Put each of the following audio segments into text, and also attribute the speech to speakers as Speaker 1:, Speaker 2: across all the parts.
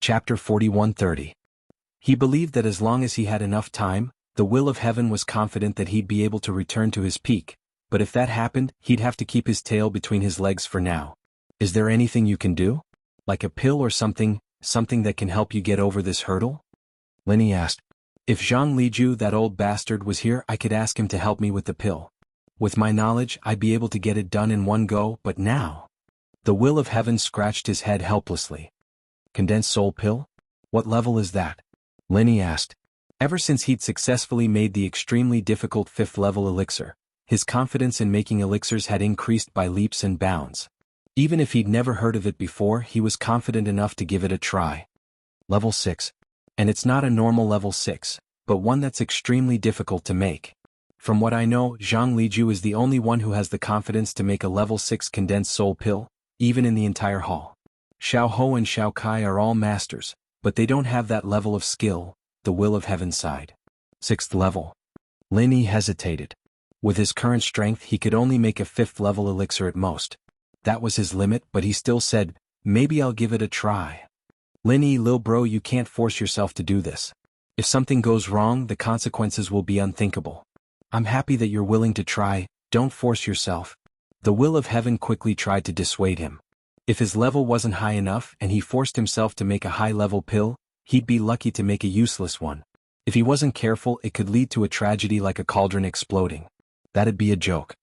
Speaker 1: Chapter 41:30. He believed that as long as he had enough time, the will of heaven was confident that he'd be able to return to his peak, but if that happened, he'd have to keep his tail between his legs for now. Is there anything you can do? Like a pill or something that can help you get over this hurdle? Linny asked. If Zhang Liju, that old bastard, was here, I could ask him to help me with the pill. With my knowledge, I'd be able to get it done in one go, but now... The will of heaven scratched his head helplessly. Condensed soul pill? What level is that? Linny asked. Ever since he'd successfully made the extremely difficult 5th level elixir, his confidence in making elixirs had increased by leaps and bounds. Even if he'd never heard of it before, he was confident enough to give it a try. Level 6. And it's not a normal level 6, but one that's extremely difficult to make. From what I know, Zhang Liju is the only one who has the confidence to make a level 6 condensed soul pill, even in the entire hall. Xiao Ho and Xiao Kai are all masters, but they don't have that level of skill, the will of heaven sighed. 6th level. Linny hesitated. With his current strength, he could only make a 5th level elixir at most. That was his limit, but he still said, maybe I'll give it a try. Linny, lil bro, you can't force yourself to do this. If something goes wrong, the consequences will be unthinkable. I'm happy that you're willing to try, don't force yourself. The will of heaven quickly tried to dissuade him. If his level wasn't high enough and he forced himself to make a high-level pill, he'd be lucky to make a useless one. If he wasn't careful, it could lead to a tragedy like a cauldron exploding. That'd be a joke.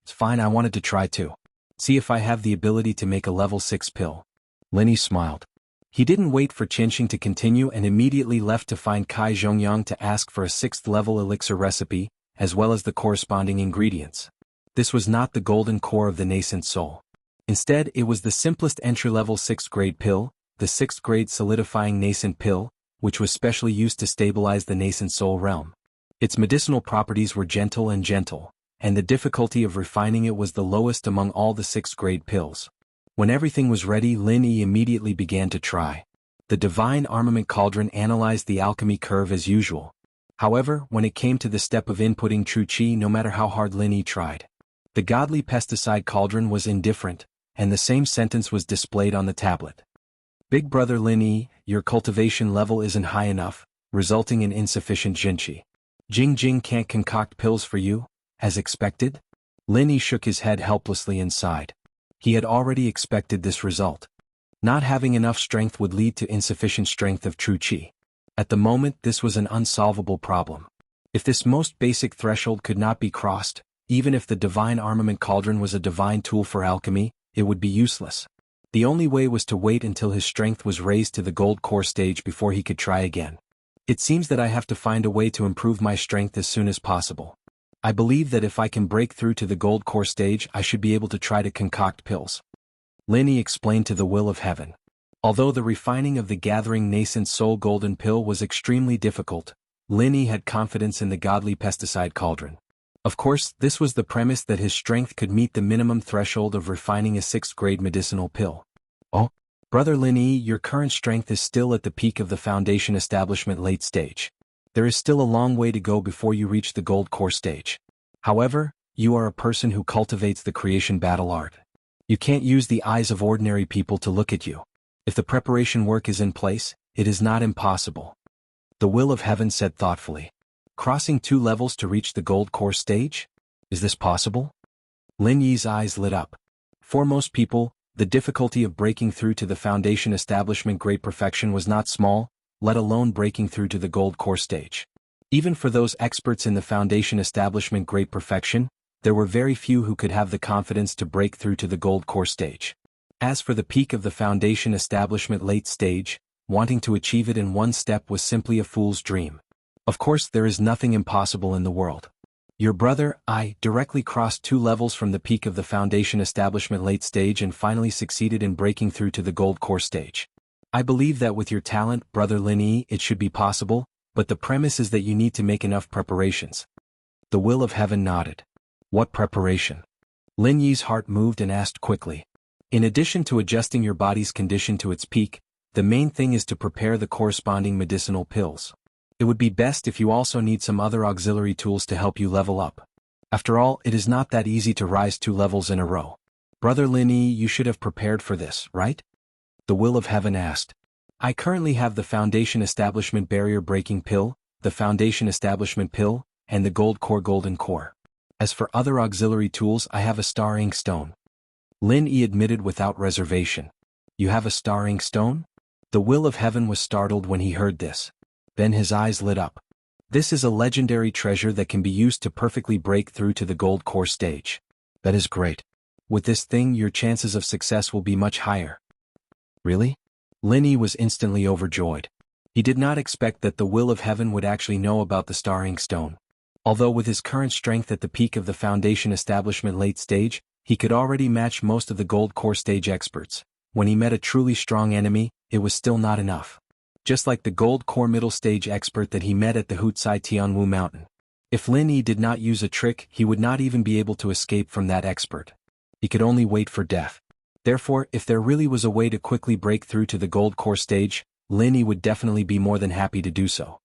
Speaker 1: It's fine, I wanted to try too. See if I have the ability to make a level 6 pill. Linny smiled. He didn't wait for Qinxing to continue and immediately left to find Kai Zhongyang to ask for a 6th level elixir recipe, as well as the corresponding ingredients. This was not the golden core of the nascent soul. Instead, it was the simplest entry-level 6th grade pill, the 6th grade solidifying nascent pill, which was specially used to stabilize the nascent soul realm. Its medicinal properties were gentle, and the difficulty of refining it was the lowest among all the 6th grade pills. When everything was ready, Linny immediately began to try. The divine armament cauldron analyzed the alchemy curve as usual. However, when it came to the step of inputting true qi, no matter how hard Linny tried, the godly pesticide cauldron was indifferent, and the same sentence was displayed on the tablet. Big brother Linny, your cultivation level isn't high enough, resulting in insufficient jinqi. Jing can't concoct pills for you, as expected? Linny shook his head helplessly and sighed. He had already expected this result. Not having enough strength would lead to insufficient strength of true qi. At the moment, this was an unsolvable problem. If this most basic threshold could not be crossed, even if the divine armament cauldron was a divine tool for alchemy, it would be useless. The only way was to wait until his strength was raised to the gold core stage before he could try again. It seems that I have to find a way to improve my strength as soon as possible. I believe that if I can break through to the gold core stage, I should be able to try to concoct pills. Linny explained to the will of heaven. Although the refining of the gathering nascent soul golden pill was extremely difficult, Linny had confidence in the godly pesticide cauldron. Of course, this was the premise that his strength could meet the minimum threshold of refining a 6th grade medicinal pill. Oh, brother Linny, your current strength is still at the peak of the foundation establishment late stage. There is still a long way to go before you reach the gold core stage. However, you are a person who cultivates the creation battle art. You can't use the eyes of ordinary people to look at you. If the preparation work is in place, it is not impossible. The will of heaven said thoughtfully. Crossing 2 levels to reach the gold core stage? Is this possible? Lin Yi's eyes lit up. For most people, the difficulty of breaking through to the foundation establishment great perfection was not small, let alone breaking through to the gold core stage. Even for those experts in the foundation establishment great perfection, there were very few who could have the confidence to break through to the gold core stage. As for the peak of the foundation establishment late stage, wanting to achieve it in one step was simply a fool's dream. Of course, there is nothing impossible in the world. Your brother, I, directly crossed 2 levels from the peak of the foundation establishment late stage and finally succeeded in breaking through to the gold core stage. I believe that with your talent, brother Lin Yi, it should be possible, but the premise is that you need to make enough preparations. The will of heaven nodded. What preparation? Lin Yi's heart moved and asked quickly. In addition to adjusting your body's condition to its peak, the main thing is to prepare the corresponding medicinal pills. It would be best if you also need some other auxiliary tools to help you level up. After all, it is not that easy to rise 2 levels in a row. Brother Lin Yi, you should have prepared for this, right? The will of heaven asked. I currently have the Foundation Establishment Barrier Breaking Pill, the Foundation Establishment Pill, and the Gold Core Golden Core. As for other auxiliary tools, I have a Star Ink Stone. Lin Yi admitted without reservation. You have a Star Ink Stone? The Will of Heaven was startled when he heard this. Then his eyes lit up. This is a legendary treasure that can be used to perfectly break through to the Gold Core stage. That is great. With this thing, your chances of success will be much higher. Really? Lin Yi was instantly overjoyed. He did not expect that the Will of Heaven would actually know about the Star Ink Stone. Although with his current strength at the peak of the Foundation Establishment late stage, he could already match most of the Gold Core stage experts. When he met a truly strong enemy, it was still not enough. Just like the Gold Core middle stage expert that he met at the Wuxia Jianghu mountain. If Lin Yi did not use a trick, he would not even be able to escape from that expert. He could only wait for death. Therefore, if there really was a way to quickly break through to the Gold Core stage, Lin Yi would definitely be more than happy to do so.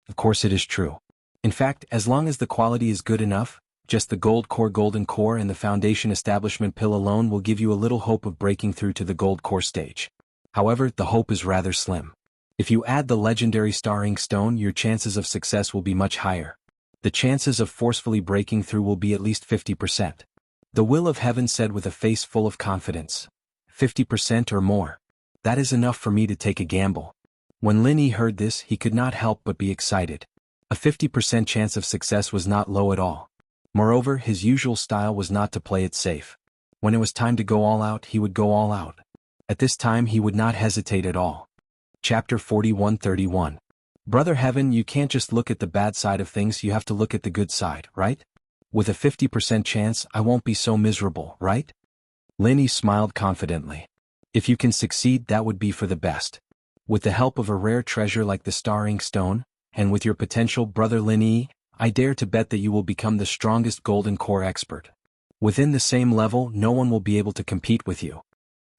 Speaker 1: Of course it is true. In fact, as long as the quality is good enough, just the Gold Core Golden Core and the Foundation Establishment Pill alone will give you a little hope of breaking through to the Gold Core stage. However, the hope is rather slim. If you add the legendary Star Ink Stone, your chances of success will be much higher. The chances of forcefully breaking through will be at least 50%. The Will of Heaven said with a face full of confidence. 50% or more. That is enough for me to take a gamble. When Lin Yi heard this, he could not help but be excited. A 50% chance of success was not low at all. Moreover, his usual style was not to play it safe. When it was time to go all out, he would go all out. At this time he would not hesitate at all. Chapter 41:31. Brother Heaven, you can't just look at the bad side of things, you have to look at the good side, right? With a 50% chance, I won't be so miserable, right? Lin Yi smiled confidently. If you can succeed, that would be for the best. With the help of a rare treasure like the Star Ink Stone, and with your potential, Brother Lin Yi, I dare to bet that you will become the strongest Golden Core expert. Within the same level, no one will be able to compete with you.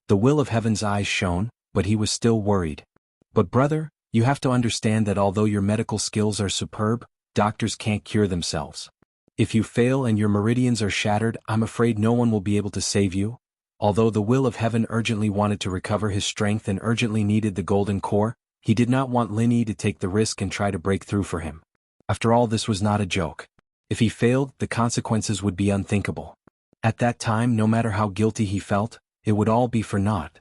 Speaker 1: The Will of Heaven's eyes shone, but he was still worried. But brother, you have to understand that although your medical skills are superb, doctors can't cure themselves. If you fail and your meridians are shattered, I'm afraid no one will be able to save you. Although the Will of Heaven urgently wanted to recover his strength and urgently needed the Golden Core, he did not want Lin Yi to take the risk and try to break through for him. After all, this was not a joke. If he failed, the consequences would be unthinkable. At that time, no matter how guilty he felt, it would all be for naught.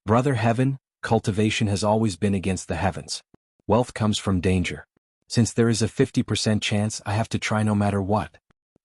Speaker 1: Brother Heaven, cultivation has always been against the heavens. Wealth comes from danger. Since there is a 50% chance, I have to try no matter what.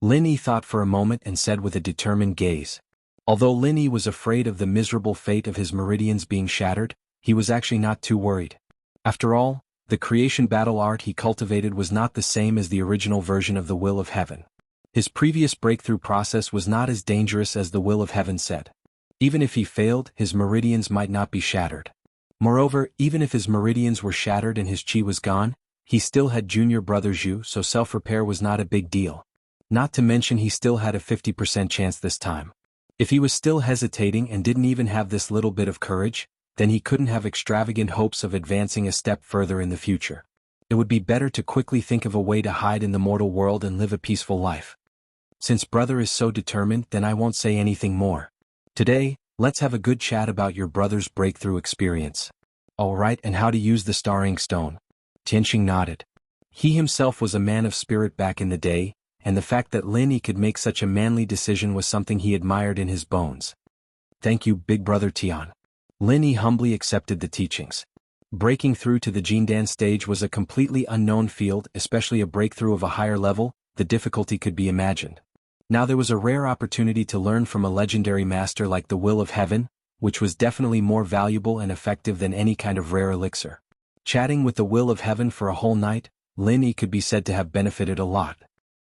Speaker 1: Lin Yi thought for a moment and said with a determined gaze. Although Lin Yi was afraid of the miserable fate of his meridians being shattered, he was actually not too worried. After all, the creation battle art he cultivated was not the same as the original version of the Will of Heaven. His previous breakthrough process was not as dangerous as the Will of Heaven said. Even if he failed, his meridians might not be shattered. Moreover, even if his meridians were shattered and his chi was gone, he still had junior brother Zhu, so self-repair was not a big deal. Not to mention he still had a 50% chance this time. If he was still hesitating and didn't even have this little bit of courage, then he couldn't have extravagant hopes of advancing a step further in the future. It would be better to quickly think of a way to hide in the mortal world and live a peaceful life. Since brother is so determined, then I won't say anything more. Today, let's have a good chat about your brother's breakthrough experience. Alright, and how to use the Star Ink Stone. Tianxing nodded. He himself was a man of spirit back in the day, and the fact that Lin Yi could make such a manly decision was something he admired in his bones. Thank you, big brother Tian. Lin Yi humbly accepted the teachings. Breaking through to the Jindan stage was a completely unknown field, especially a breakthrough of a higher level. The difficulty could be imagined. Now there was a rare opportunity to learn from a legendary master like the Will of Heaven, which was definitely more valuable and effective than any kind of rare elixir. Chatting with the Will of Heaven for a whole night, Lin Yi could be said to have benefited a lot.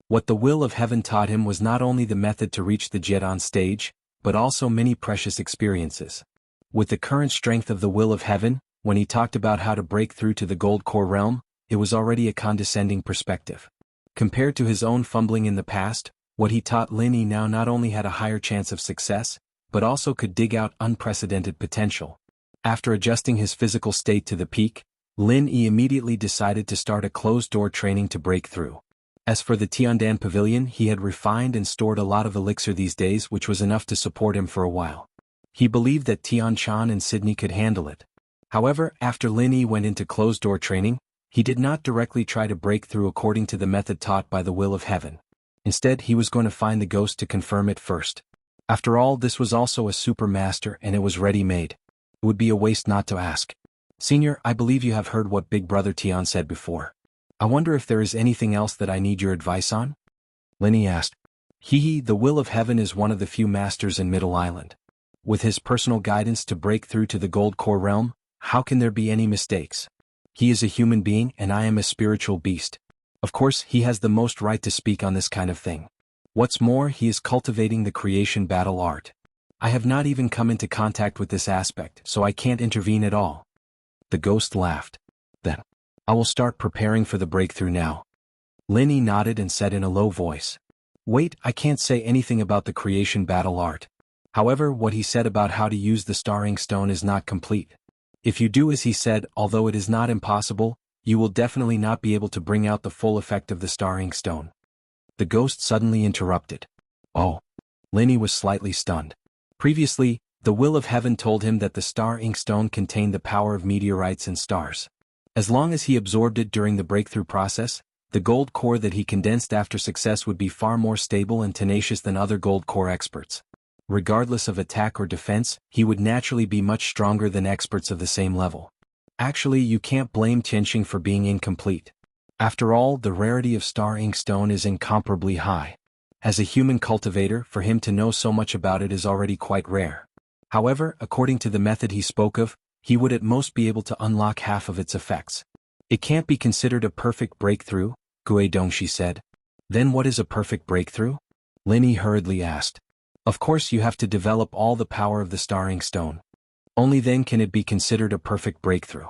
Speaker 1: What the Will of Heaven taught him was not only the method to reach the Jianghu stage, but also many precious experiences. With the current strength of the Will of Heaven, when he talked about how to break through to the Gold Core realm, it was already a condescending perspective. Compared to his own fumbling in the past, what he taught Lin Yi now not only had a higher chance of success, but also could dig out unprecedented potential. After adjusting his physical state to the peak, Lin Yi immediately decided to start a closed-door training to break through. As for the Tiandan Pavilion, he had refined and stored a lot of elixir these days, which was enough to support him for a while. He believed that Tian Chan and Sydney could handle it. However, after Lin Yi went into closed-door training, he did not directly try to break through according to the method taught by the will of heaven. Instead, he was going to find the ghost to confirm it first. After all, this was also a super master and it was ready-made. It would be a waste not to ask. Senior, I believe you have heard what Big Brother Tian said before. I wonder if there is anything else that I need your advice on? Lin Yi asked. The will of heaven is one of the few masters in Middle Island. With his personal guidance to break through to the Gold Core realm, how can there be any mistakes? He is a human being and I am a spiritual beast. Of course, he has the most right to speak on this kind of thing. What's more, he is cultivating the creation battle art. I have not even come into contact with this aspect, so I can't intervene at all. The ghost laughed. Then, I will start preparing for the breakthrough now. Lin Yi nodded and said in a low voice. Wait, I can't say anything about the creation battle art. However, what he said about how to use the Star Ink Stone is not complete. If you do as he said, although it is not impossible, you will definitely not be able to bring out the full effect of the Star Ink Stone. The ghost suddenly interrupted. Oh. Lin Yi was slightly stunned. Previously, the will of heaven told him that the Star Ink Stone contained the power of meteorites and stars. As long as he absorbed it during the breakthrough process, the gold core that he condensed after success would be far more stable and tenacious than other gold core experts. Regardless of attack or defense, he would naturally be much stronger than experts of the same level. Actually, you can't blame Tianxing for being incomplete. After all, the rarity of Star Ink Stone is incomparably high. As a human cultivator, for him to know so much about it is already quite rare. However, according to the method he spoke of, he would at most be able to unlock half of its effects. It can't be considered a perfect breakthrough, Gue Dongxi said. Then what is a perfect breakthrough? Lin Yi hurriedly asked. Of course you have to develop all the power of the Star Ink Stone. Only then can it be considered a perfect breakthrough.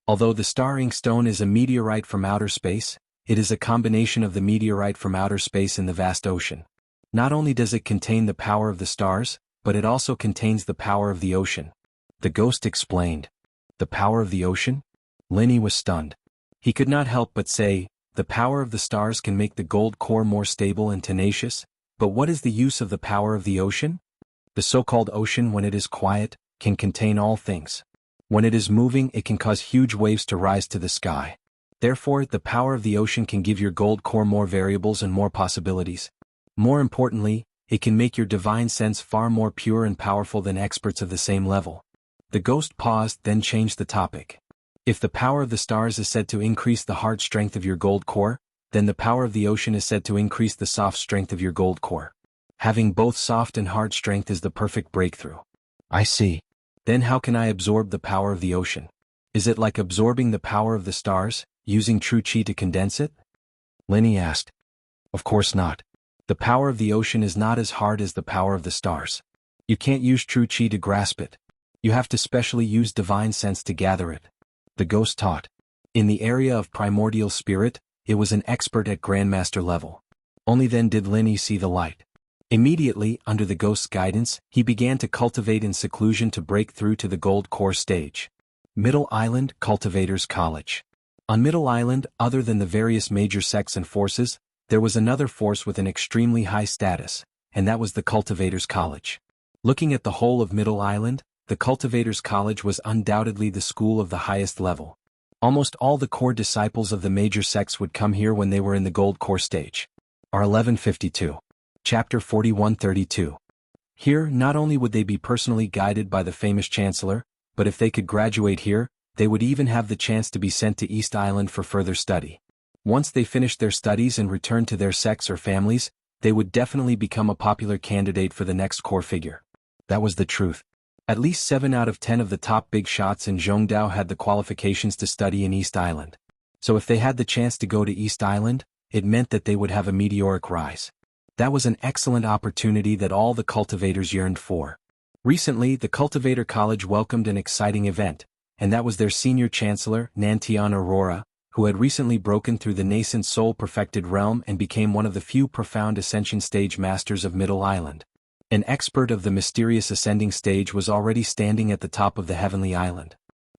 Speaker 1: Although the Star Ink Stone is a meteorite from outer space, it is a combination of the meteorite from outer space and the vast ocean. Not only does it contain the power of the stars, but it also contains the power of the ocean. The ghost explained. The power of the ocean? Lin Yi was stunned. He could not help but say, the power of the stars can make the gold core more stable and tenacious, but what is the use of the power of the ocean? The so-called ocean, when it is quiet, can contain all things. When it is moving, it can cause huge waves to rise to the sky. Therefore, the power of the ocean can give your gold core more variables and more possibilities. More importantly, it can make your divine sense far more pure and powerful than experts of the same level. The ghost paused, then changed the topic. If the power of the stars is said to increase the hard strength of your gold core, then the power of the ocean is said to increase the soft strength of your gold core. Having both soft and hard strength is the perfect breakthrough. I see. Then how can I absorb the power of the ocean? Is it like absorbing the power of the stars, using true qi to condense it? Lin Yi asked. Of course not. The power of the ocean is not as hard as the power of the stars. You can't use true qi to grasp it. You have to specially use divine sense to gather it. The ghost taught. In the area of primordial spirit, it was an expert at grandmaster level. Only then did Lin Yi see the light. Immediately, under the ghost's guidance, he began to cultivate in seclusion to break through to the gold core stage. Middle Island Cultivators College. On Middle Island, other than the various major sects and forces, there was another force with an extremely high status, and that was the Cultivators College. Looking at the whole of Middle Island, the Cultivators College was undoubtedly the school of the highest level. Almost all the core disciples of the major sects would come here when they were in the gold core stage. R 1152. Chapter 4132. Here, not only would they be personally guided by the famous Chancellor, but if they could graduate here, they would even have the chance to be sent to East Island for further study. Once they finished their studies and returned to their sects or families, they would definitely become a popular candidate for the next core figure. That was the truth. At least 7 out of 10 of the top big shots in Zhongdao had the qualifications to study in East Island. So if they had the chance to go to East Island, it meant that they would have a meteoric rise. That was an excellent opportunity that all the cultivators yearned for. Recently, the Cultivator College welcomed an exciting event, and that was their senior chancellor, Nantian Aurora, who had recently broken through the nascent soul-perfected realm and became one of the few profound ascension stage masters of Middle Island. An expert of the mysterious ascending stage was already standing at the top of the heavenly island.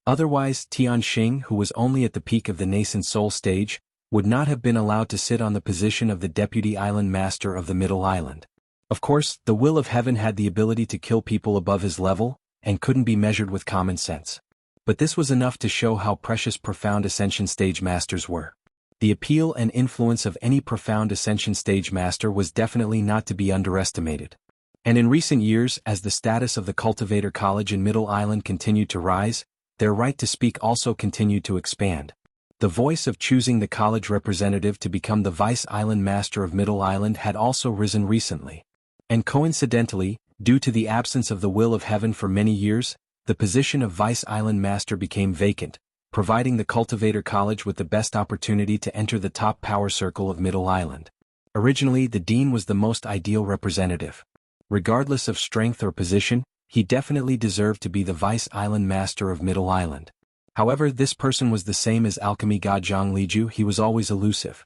Speaker 1: Otherwise, Tianxing, who was only at the peak of the nascent soul stage, would not have been allowed to sit on the position of the deputy island master of the Middle Island. Of course, the will of heaven had the ability to kill people above his level, and couldn't be measured with common sense. But this was enough to show how precious profound Ascension Stage Masters were. The appeal and influence of any profound Ascension Stage Master was definitely not to be underestimated. And in recent years, as the status of the Cultivator College in Middle Island continued to rise, their right to speak also continued to expand. The voice of choosing the college representative to become the Vice Island Master of Middle Island had also risen recently. And coincidentally, due to the absence of the will of heaven for many years, the position of Vice Island Master became vacant, providing the Cultivator College with the best opportunity to enter the top power circle of Middle Island. Originally, the Dean was the most ideal representative. Regardless of strength or position, he definitely deserved to be the Vice Island Master of Middle Island. However, this person was the same as alchemy god Jianghu. He was always elusive.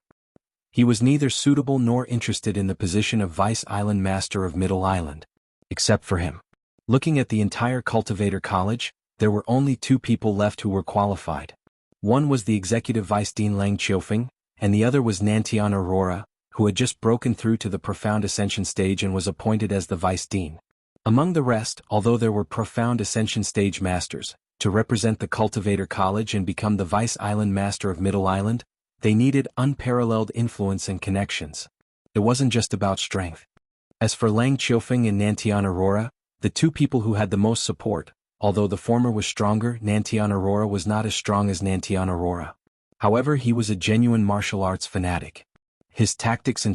Speaker 1: He was neither suitable nor interested in the position of Vice Island Master of Middle Island. Except for him. Looking at the entire Cultivator College, there were only 2 people left who were qualified. One was the Executive Vice Dean Lang Qiufeng, and the other was Nantian Aurora, who had just broken through to the Profound Ascension stage and was appointed as the Vice Dean. Among the rest, although there were Profound Ascension stage Masters, to represent the Cultivator College and become the Vice Island Master of Middle Island, they needed unparalleled influence and connections. It wasn't just about strength. As for Lang Qiufeng and Nantian Aurora, the 2 people who had the most support, although the former was stronger, Nantian Aurora was not as strong as Nantian Aurora. However, he was a genuine martial arts fanatic. His tactics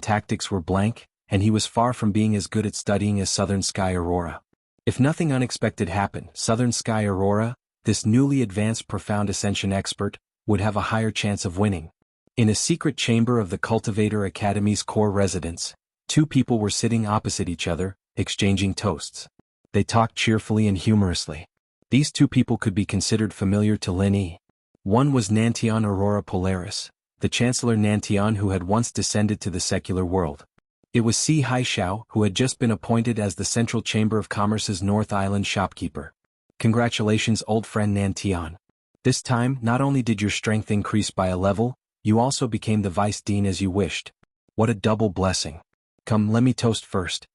Speaker 1: were blank, and he was far from being as good at studying as Southern Sky Aurora. If nothing unexpected happened, Southern Sky Aurora, this newly advanced Profound Ascension expert, would have a higher chance of winning. In a secret chamber of the Cultivator Academy's core residence, 2 people were sitting opposite each other, exchanging toasts. They talked cheerfully and humorously. These 2 people could be considered familiar to Lin Yi. One was Nantian Aurora Polaris, the Chancellor Nantian who had once descended to the secular world. It was Si Haishao who had just been appointed as the Central Chamber of Commerce's North Island shopkeeper. Congratulations, old friend Nantian. This time, not only did your strength increase by a level, you also became the Vice Dean as you wished. What a double blessing. Come, let me toast first.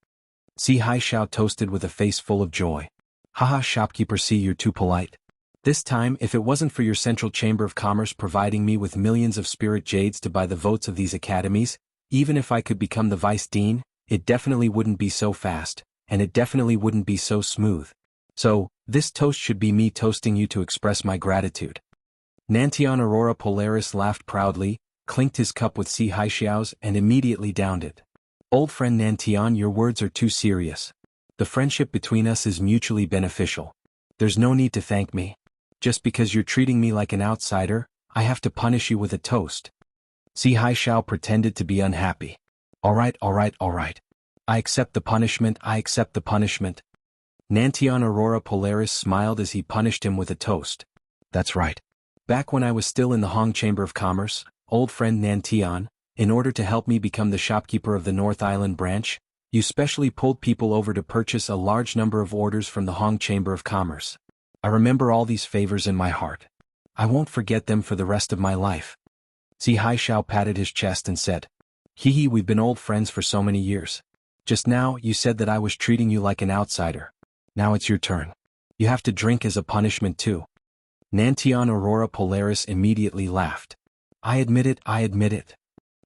Speaker 1: Si Haishao toasted with a face full of joy. Haha, shopkeeper Si, you're too polite. This time, if it wasn't for your Central Chamber of Commerce providing me with millions of spirit jades to buy the votes of these academies, even if I could become the Vice Dean, it definitely wouldn't be so fast, and it definitely wouldn't be so smooth. So, this toast should be me toasting you to express my gratitude. Nantian Aurora Polaris laughed proudly, clinked his cup with Si Haishao's and immediately downed it. Old friend Nantian, your words are too serious. The friendship between us is mutually beneficial. There's no need to thank me. Just because you're treating me like an outsider, I have to punish you with a toast. Si Haishao pretended to be unhappy. Alright. I accept the punishment. Nantian Aurora Polaris smiled as he punished him with a toast. That's right. Back when I was still in the Hong Chamber of Commerce, old friend Nantian, in order to help me become the shopkeeper of the North Island branch, you specially pulled people over to purchase a large number of orders from the Hong Chamber of Commerce. I remember all these favors in my heart. I won't forget them for the rest of my life. Si Haishao patted his chest and said, Hee, we've been old friends for so many years. Just now, you said that I was treating you like an outsider. Now it's your turn. You have to drink as a punishment too. Nantian Aurora Polaris immediately laughed. I admit it.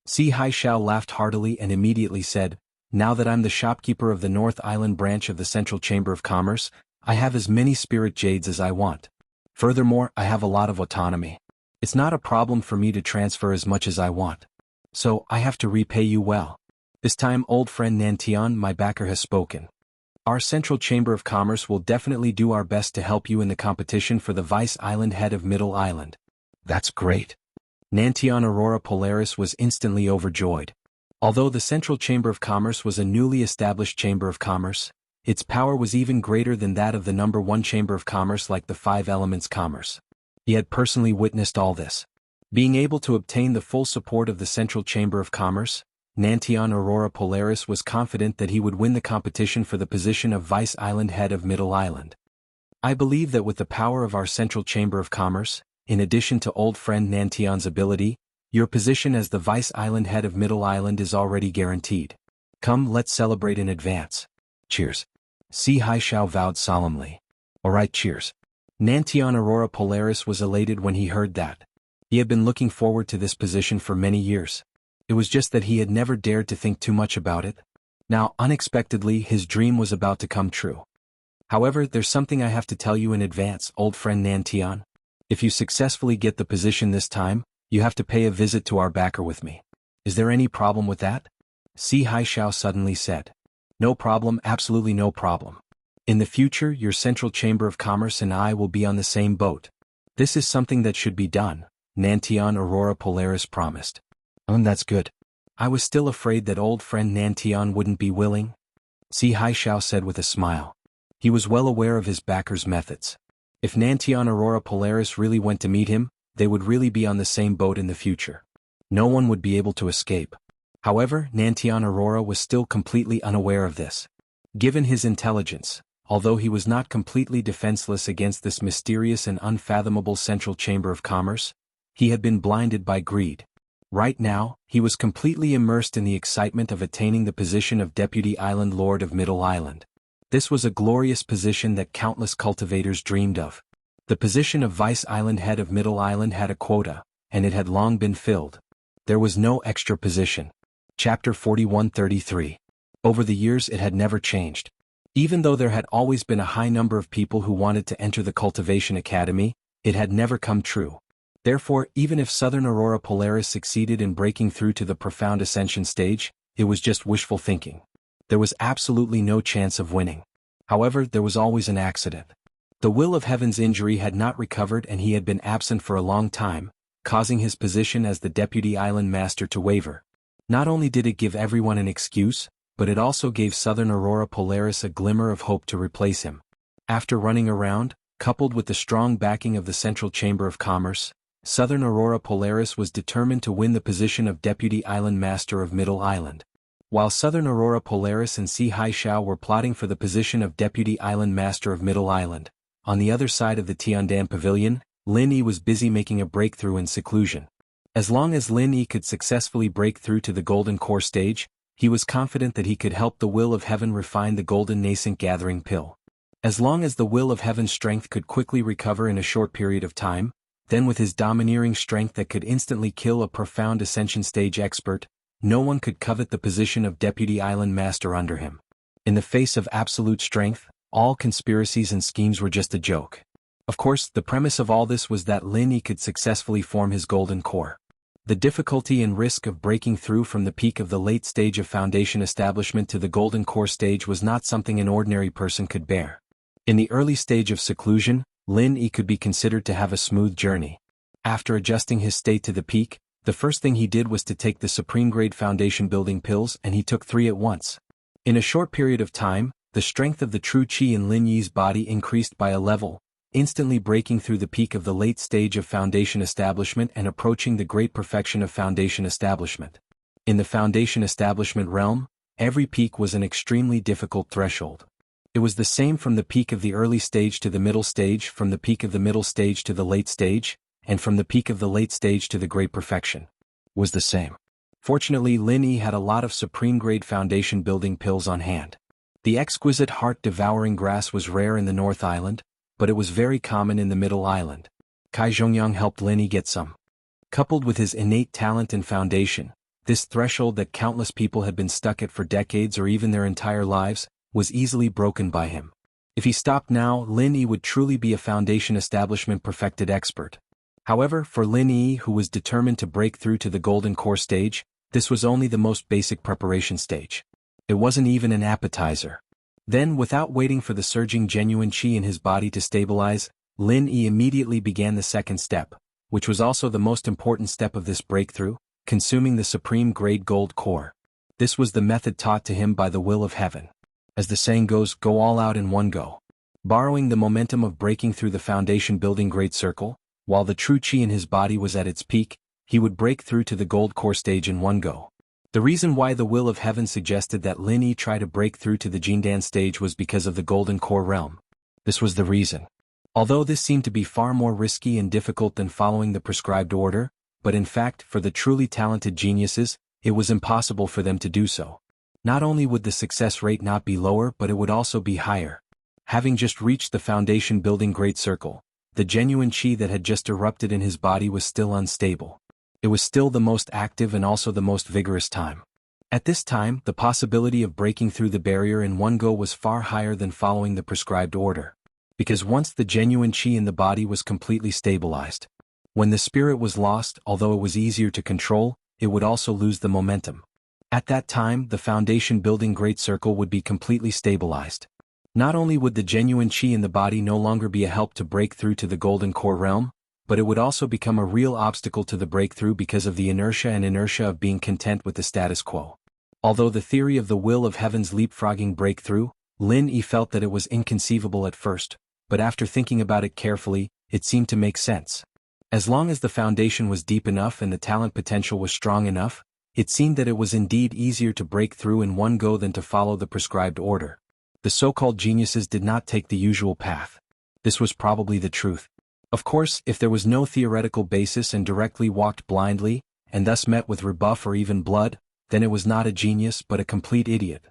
Speaker 1: Si Haishao laughed heartily and immediately said, Now that I'm the shopkeeper of the North Island branch of the Central Chamber of Commerce, I have as many spirit jades as I want. Furthermore, I have a lot of autonomy. It's not a problem for me to transfer as much as I want. So, I have to repay you well. This time, old friend Nantian, my backer, has spoken. Our Central Chamber of Commerce will definitely do our best to help you in the competition for the Vice Island head of Middle Island. That's great. Nantian Aurora Polaris was instantly overjoyed. Although the Central Chamber of Commerce was a newly established Chamber of Commerce, its power was even greater than that of the number 1 Chamber of Commerce like the 5 Elements Commerce. He had personally witnessed all this. Being able to obtain the full support of the Central Chamber of Commerce, Nantian Aurora Polaris was confident that he would win the competition for the position of Vice Island head of Middle Island. I believe that with the power of our Central Chamber of Commerce, in addition to old friend Nantian's ability, your position as the Vice Island head of Middle Island is already guaranteed. Come, let's celebrate in advance. Cheers. Si Haishao vowed solemnly. Alright, cheers. Nantian Aurora Polaris was elated when he heard that. He had been looking forward to this position for many years. It was just that he had never dared to think too much about it. Now, unexpectedly, his dream was about to come true. However, there's something I have to tell you in advance, old friend Nantian. If you successfully get the position this time, you have to pay a visit to our backer with me. Is there any problem with that? Si Haishao suddenly said. No problem, absolutely no problem. In the future, your Central Chamber of Commerce and I will be on the same boat. This is something that should be done, Nantian Aurora Polaris promised. That's good. I was still afraid that old friend Nantian wouldn't be willing. Si Haishao said with a smile. He was well aware of his backer's methods. If Nantian Aurora Polaris really went to meet him, they would really be on the same boat in the future. No one would be able to escape. However, Nantian Aurora was still completely unaware of this. Given his intelligence, although he was not completely defenseless against this mysterious and unfathomable Central Chamber of Commerce, he had been blinded by greed. Right now, he was completely immersed in the excitement of attaining the position of Deputy Island Lord of Middle Island. This was a glorious position that countless cultivators dreamed of. The position of Vice Island Head of Middle Island had a quota, and it had long been filled. There was no extra position. Chapter 4133. Over the years it had never changed. Even though there had always been a high number of people who wanted to enter the Cultivation Academy, it had never come true. Therefore, even if Southern Aurora Polaris succeeded in breaking through to the Profound Ascension stage, it was just wishful thinking. There was absolutely no chance of winning. However, there was always an accident. The Will of Heaven's injury had not recovered and he had been absent for a long time, causing his position as the Deputy Island Master to waver. Not only did it give everyone an excuse, but it also gave Southern Aurora Polaris a glimmer of hope to replace him. After running around, coupled with the strong backing of the Central Chamber of Commerce, Southern Aurora Polaris was determined to win the position of Deputy Island Master of Middle Island. While Southern Aurora Polaris and Si Haishao were plotting for the position of Deputy Island Master of Middle Island, on the other side of the Tiandan Pavilion, Lin Yi was busy making a breakthrough in seclusion. As long as Lin Yi could successfully break through to the Golden Core stage, he was confident that he could help the Will of Heaven refine the Golden Nascent Gathering Pill. As long as the Will of Heaven's strength could quickly recover in a short period of time, then with his domineering strength that could instantly kill a Profound Ascension stage expert, no one could covet the position of Deputy Island Master under him. In the face of absolute strength, all conspiracies and schemes were just a joke. Of course, the premise of all this was that Lin Yi could successfully form his Golden Core. The difficulty and risk of breaking through from the peak of the late stage of Foundation establishment to the Golden Core stage was not something an ordinary person could bear. In the early stage of seclusion, Lin Yi could be considered to have a smooth journey. After adjusting his state to the peak, the first thing he did was to take the Supreme Grade Foundation building pills and he took 3 at once. In a short period of time, the strength of the true Qi in Lin Yi's body increased by a level, instantly breaking through the peak of the late stage of Foundation establishment and approaching the great perfection of Foundation establishment. In the Foundation establishment realm, every peak was an extremely difficult threshold. It was the same from the peak of the early stage to the middle stage, from the peak of the middle stage to the late stage, and from the peak of the late stage to the great perfection. Was the same. Fortunately, Lin Yi had a lot of Supreme Grade Foundation building pills on hand. The exquisite heart-devouring grass was rare in the North Island, but it was very common in the Middle Island. Kai Zhongyang helped Lin Yi get some. Coupled with his innate talent in Foundation, this threshold that countless people had been stuck at for decades or even their entire lives, was easily broken by him. If he stopped now, Lin Yi would truly be a Foundation establishment perfected expert. However, for Lin Yi, who was determined to break through to the Golden Core stage, this was only the most basic preparation stage. It wasn't even an appetizer. Then, without waiting for the surging genuine Qi in his body to stabilize, Lin Yi immediately began the second step, which was also the most important step of this breakthrough, consuming the Supreme Grade Gold Core. This was the method taught to him by the Will of Heaven. As the saying goes, go all out in one go. Borrowing the momentum of breaking through the Foundation building Great Circle, while the true Qi in his body was at its peak, he would break through to the Gold Core stage in one go. The reason why the Will of Heaven suggested that Lin Yi try to break through to the Jindan stage was because of the Golden Core realm. This was the reason. Although this seemed to be far more risky and difficult than following the prescribed order, but in fact, for the truly talented geniuses, it was impossible for them to do so. Not only would the success rate not be lower, but it would also be higher. Having just reached the Foundation building Great Circle, the genuine qi that had just erupted in his body was still unstable. It was still the most active and also the most vigorous time. At this time, the possibility of breaking through the barrier in one go was far higher than following the prescribed order. Because once the genuine qi in the body was completely stabilized, when the spirit was lost, although it was easier to control, it would also lose the momentum. At that time, the foundation-building great circle would be completely stabilized. Not only would the genuine qi in the body no longer be a help to break through to the golden core realm, but it would also become a real obstacle to the breakthrough because of the inertia of being content with the status quo. Although the theory of the will of heaven's leapfrogging breakthrough, Lin Yi felt that it was inconceivable at first, but after thinking about it carefully, it seemed to make sense. As long as the foundation was deep enough and the talent potential was strong enough, it seemed that it was indeed easier to break through in one go than to follow the prescribed order. The so-called geniuses did not take the usual path. This was probably the truth. Of course, if there was no theoretical basis and directly walked blindly, and thus met with rebuff or even blood, then it was not a genius but a complete idiot.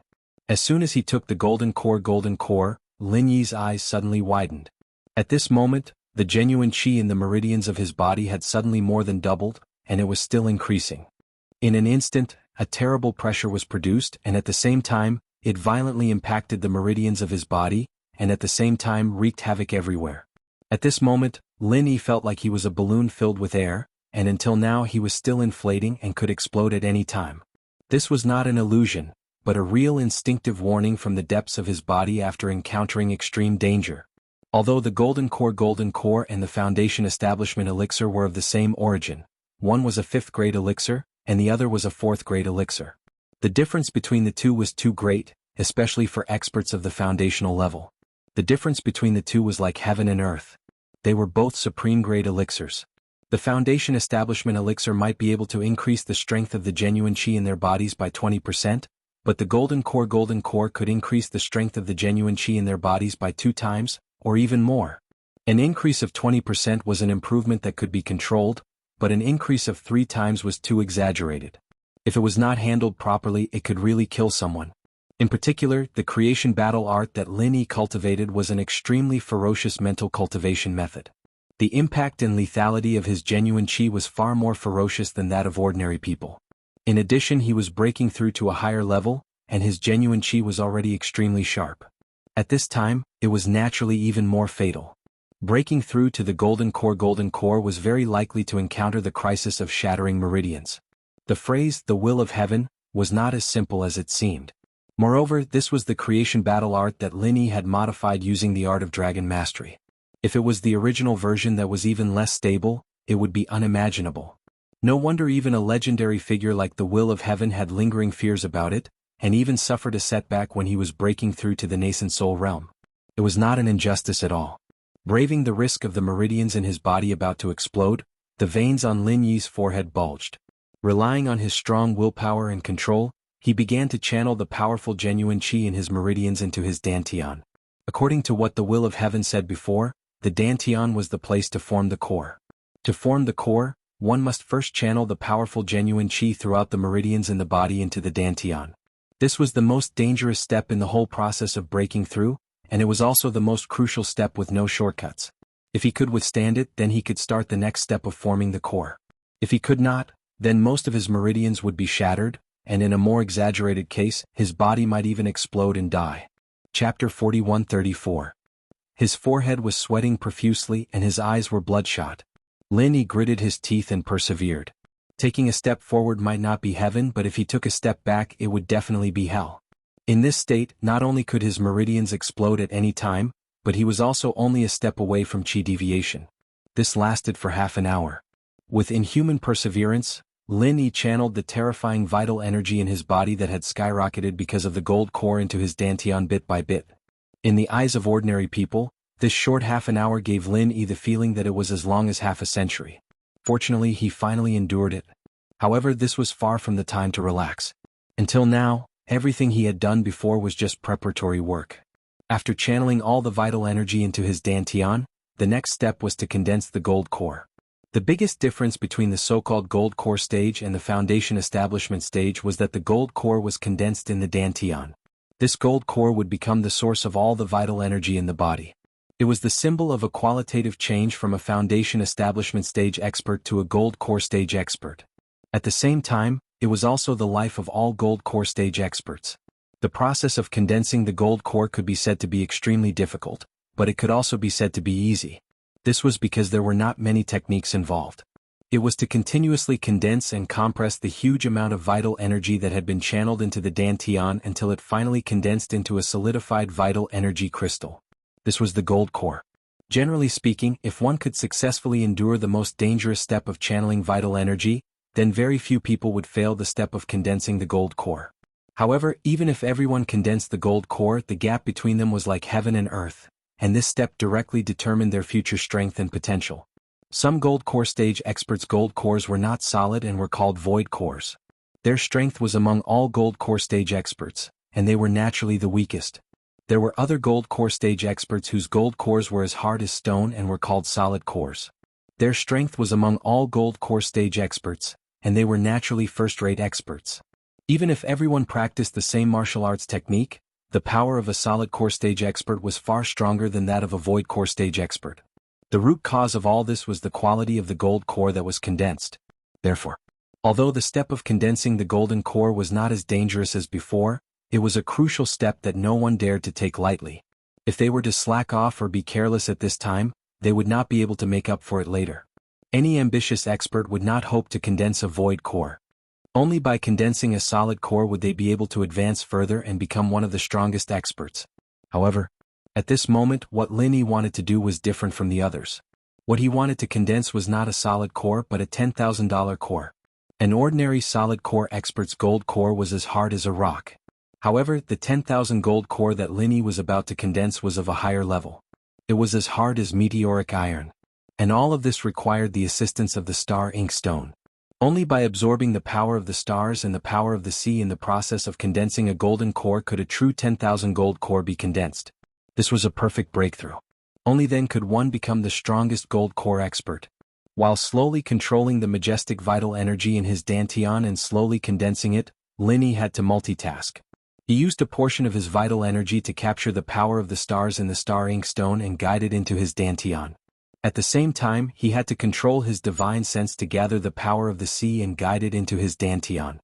Speaker 1: As soon as he took the golden core, Lin Yi's eyes suddenly widened. At this moment, the genuine qi in the meridians of his body had suddenly more than doubled, and it was still increasing. In an instant, a terrible pressure was produced, and at the same time, it violently impacted the meridians of his body, and at the same time wreaked havoc everywhere. At this moment, Lin Yi felt like he was a balloon filled with air, and until now he was still inflating and could explode at any time. This was not an illusion, but a real instinctive warning from the depths of his body after encountering extreme danger. Although the golden core and the foundation establishment elixir were of the same origin, one was a 5th grade elixir, and the other was a 4th grade elixir. The difference between the two was too great, especially for experts of the foundational level. The difference between the two was like heaven and earth. They were both supreme grade elixirs. The foundation establishment elixir might be able to increase the strength of the genuine qi in their bodies by 20%, but the golden core could increase the strength of the genuine qi in their bodies by 2 times, or even more. An increase of 20% was an improvement that could be controlled, but an increase of 3 times was too exaggerated. If it was not handled properly, it could really kill someone. In particular, the creation battle art that Lin Yi cultivated was an extremely ferocious mental cultivation method. The impact and lethality of his genuine qi was far more ferocious than that of ordinary people. In addition, he was breaking through to a higher level, and his genuine qi was already extremely sharp. At this time, it was naturally even more fatal. Breaking through to the golden core was very likely to encounter the crisis of shattering meridians. The phrase, the will of heaven, was not as simple as it seemed. Moreover, this was the creation battle art that Lin Yi had modified using the art of dragon mastery. If it was the original version that was even less stable, it would be unimaginable. No wonder even a legendary figure like the will of heaven had lingering fears about it, and even suffered a setback when he was breaking through to the nascent soul realm. It was not an injustice at all. Braving the risk of the meridians in his body about to explode, the veins on Lin Yi's forehead bulged. Relying on his strong willpower and control, he began to channel the powerful genuine qi in his meridians into his dantian. According to what the will of heaven said before, the dantian was the place to form the core. To form the core, one must first channel the powerful genuine qi throughout the meridians in the body into the dantian. This was the most dangerous step in the whole process of breaking through, and it was also the most crucial step with no shortcuts. If he could withstand it, then he could start the next step of forming the core. If he could not, then most of his meridians would be shattered, and in a more exaggerated case, his body might even explode and die. Chapter 41-34. His forehead was sweating profusely and his eyes were bloodshot. Lin Yi gritted his teeth and persevered. Taking a step forward might not be heaven, but if he took a step back, it would definitely be hell. In this state, not only could his meridians explode at any time, but he was also only a step away from qi deviation. This lasted for half an hour. With inhuman perseverance, Lin Yi channeled the terrifying vital energy in his body that had skyrocketed because of the gold core into his dantian bit by bit. In the eyes of ordinary people, this short half an hour gave Lin Yi the feeling that it was as long as half a century. Fortunately, he finally endured it. However, this was far from the time to relax. Until now, everything he had done before was just preparatory work. After channeling all the vital energy into his dantian, the next step was to condense the gold core. The biggest difference between the so-called gold core stage and the foundation establishment stage was that the gold core was condensed in the dantian. This gold core would become the source of all the vital energy in the body. It was the symbol of a qualitative change from a foundation establishment stage expert to a gold core stage expert. At the same time, it was also the life of all gold core stage experts. The process of condensing the gold core could be said to be extremely difficult, but it could also be said to be easy. This was because there were not many techniques involved. It was to continuously condense and compress the huge amount of vital energy that had been channeled into the dantian until it finally condensed into a solidified vital energy crystal. This was the gold core. Generally speaking, if one could successfully endure the most dangerous step of channeling vital energy, then very few people would fail the step of condensing the gold core. However, even if everyone condensed the gold core, the gap between them was like heaven and earth, and this step directly determined their future strength and potential. Some gold core stage experts' gold cores were not solid and were called void cores. Their strength was among all gold core stage experts, and they were naturally the weakest. There were other gold core stage experts whose gold cores were as hard as stone and were called solid cores. Their strength was among all gold core stage experts, and they were naturally first-rate experts. Even if everyone practiced the same martial arts technique, the power of a solid core stage expert was far stronger than that of a void core stage expert. The root cause of all this was the quality of the gold core that was condensed. Therefore, although the step of condensing the golden core was not as dangerous as before, it was a crucial step that no one dared to take lightly. If they were to slack off or be careless at this time, they would not be able to make up for it later. Any ambitious expert would not hope to condense a void core. Only by condensing a solid core would they be able to advance further and become one of the strongest experts. However, at this moment what Lin Yi wanted to do was different from the others. What he wanted to condense was not a solid core but a $10,000 core. An ordinary solid core expert's gold core was as hard as a rock. However, the 10,000 gold core that Lin Yi was about to condense was of a higher level. It was as hard as meteoric iron. And all of this required the assistance of the star ink stone. Only by absorbing the power of the stars and the power of the sea in the process of condensing a golden core could a true 10,000 gold core be condensed. This was a perfect breakthrough. Only then could one become the strongest gold core expert. While slowly controlling the majestic vital energy in his dantian and slowly condensing it, Lin Yi had to multitask. He used a portion of his vital energy to capture the power of the stars in the star ink stone and guide it into his dantian. At the same time, he had to control his divine sense to gather the power of the sea and guide it into his dantian.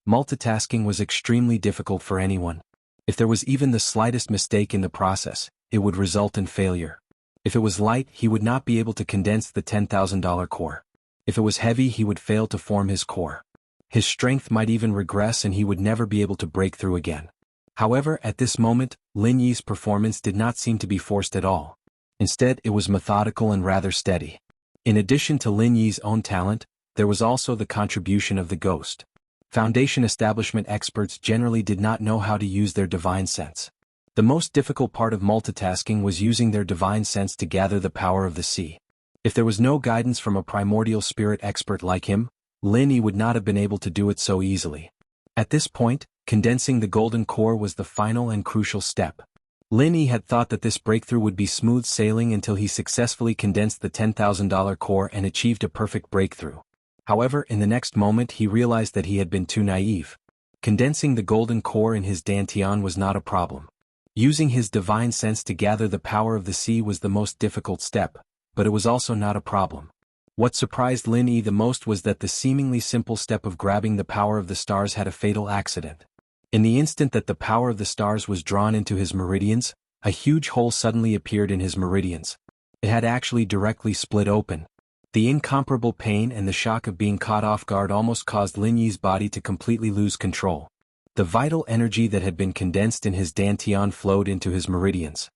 Speaker 1: Multitasking was extremely difficult for anyone. If there was even the slightest mistake in the process, it would result in failure. If it was light, he would not be able to condense the $10,000 core. If it was heavy, he would fail to form his core. His strength might even regress and he would never be able to break through again. However, at this moment, Lin Yi's performance did not seem to be forced at all. Instead, it was methodical and rather steady. In addition to Lin Yi's own talent, there was also the contribution of the ghost. Foundation establishment experts generally did not know how to use their divine sense. The most difficult part of multitasking was using their divine sense to gather the power of the sea. If there was no guidance from a primordial spirit expert like him, Lin Yi would not have been able to do it so easily. At this point, condensing the golden core was the final and crucial step. Lin Yi had thought that this breakthrough would be smooth sailing until he successfully condensed the $10,000 core and achieved a perfect breakthrough. However, in the next moment he realized that he had been too naive. Condensing the golden core in his dantian was not a problem. Using his divine sense to gather the power of the sea was the most difficult step, but it was also not a problem. What surprised Lin Yi the most was that the seemingly simple step of grabbing the power of the stars had a fatal accident. In the instant that the power of the stars was drawn into his meridians, a huge hole suddenly appeared in his meridians. It had actually directly split open. The incomparable pain and the shock of being caught off guard almost caused Lin Yi's body to completely lose control. The vital energy that had been condensed in his dantian flowed into his meridians.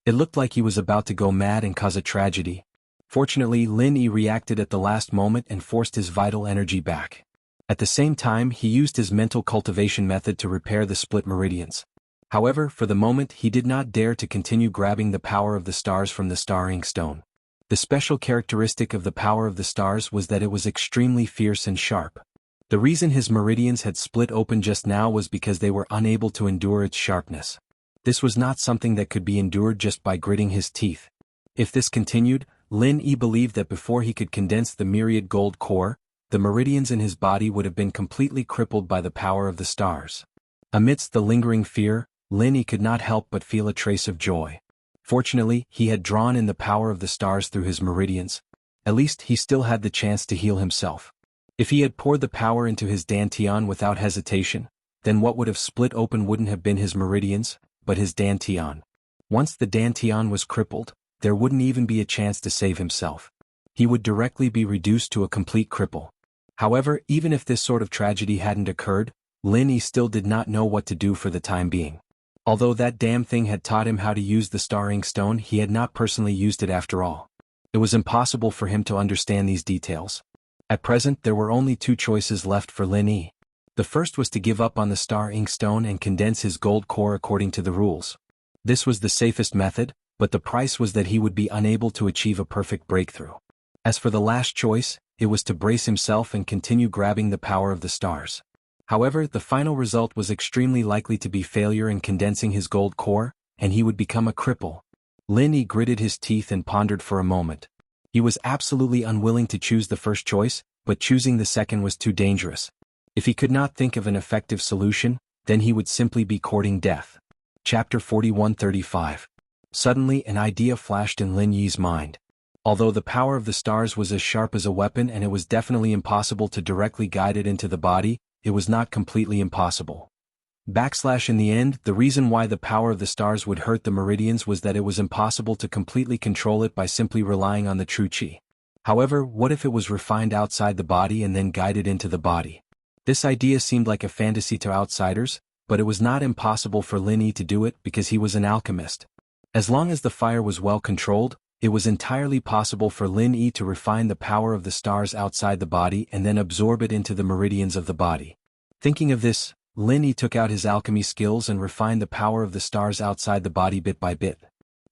Speaker 1: It looked like he was about to go mad and cause a tragedy. Fortunately, Lin Yi reacted at the last moment and forced his vital energy back. At the same time, he used his mental cultivation method to repair the split meridians. However, for the moment he did not dare to continue grabbing the power of the stars from the star ink stone. The special characteristic of the power of the stars was that it was extremely fierce and sharp. The reason his meridians had split open just now was because they were unable to endure its sharpness. This was not something that could be endured just by gritting his teeth. If this continued, Lin Yi believed that before he could condense the myriad gold core, the meridians in his body would have been completely crippled by the power of the stars. Amidst the lingering fear, Lin Yi could not help but feel a trace of joy. Fortunately, he had drawn in the power of the stars through his meridians. At least he still had the chance to heal himself. If he had poured the power into his dantian without hesitation, then what would have split open wouldn't have been his meridians, but his dantian. Once the dantian was crippled, there wouldn't even be a chance to save himself. He would directly be reduced to a complete cripple. However, even if this sort of tragedy hadn't occurred, Lin Yi still did not know what to do for the time being. Although that damn thing had taught him how to use the star ink stone, he had not personally used it after all. It was impossible for him to understand these details. At present there were only two choices left for Lin Yi. The first was to give up on the star ink stone and condense his gold core according to the rules. This was the safest method, but the price was that he would be unable to achieve a perfect breakthrough. As for the last choice, it was to brace himself and continue grabbing the power of the stars. However, the final result was extremely likely to be failure in condensing his gold core, and he would become a cripple. Lin Yi gritted his teeth and pondered for a moment. He was absolutely unwilling to choose the first choice, but choosing the second was too dangerous. If he could not think of an effective solution, then he would simply be courting death. Chapter 4135. Suddenly an idea flashed in Lin Yi's mind. Although the power of the stars was as sharp as a weapon and it was definitely impossible to directly guide it into the body, it was not completely impossible. In the end, the reason why the power of the stars would hurt the meridians was that it was impossible to completely control it by simply relying on the true qi. However, what if it was refined outside the body and then guided into the body? This idea seemed like a fantasy to outsiders, but it was not impossible for Lin Yi to do it because he was an alchemist. As long as the fire was well controlled, it was entirely possible for Lin Yi to refine the power of the stars outside the body and then absorb it into the meridians of the body. Thinking of this, Lin Yi took out his alchemy skills and refined the power of the stars outside the body bit by bit.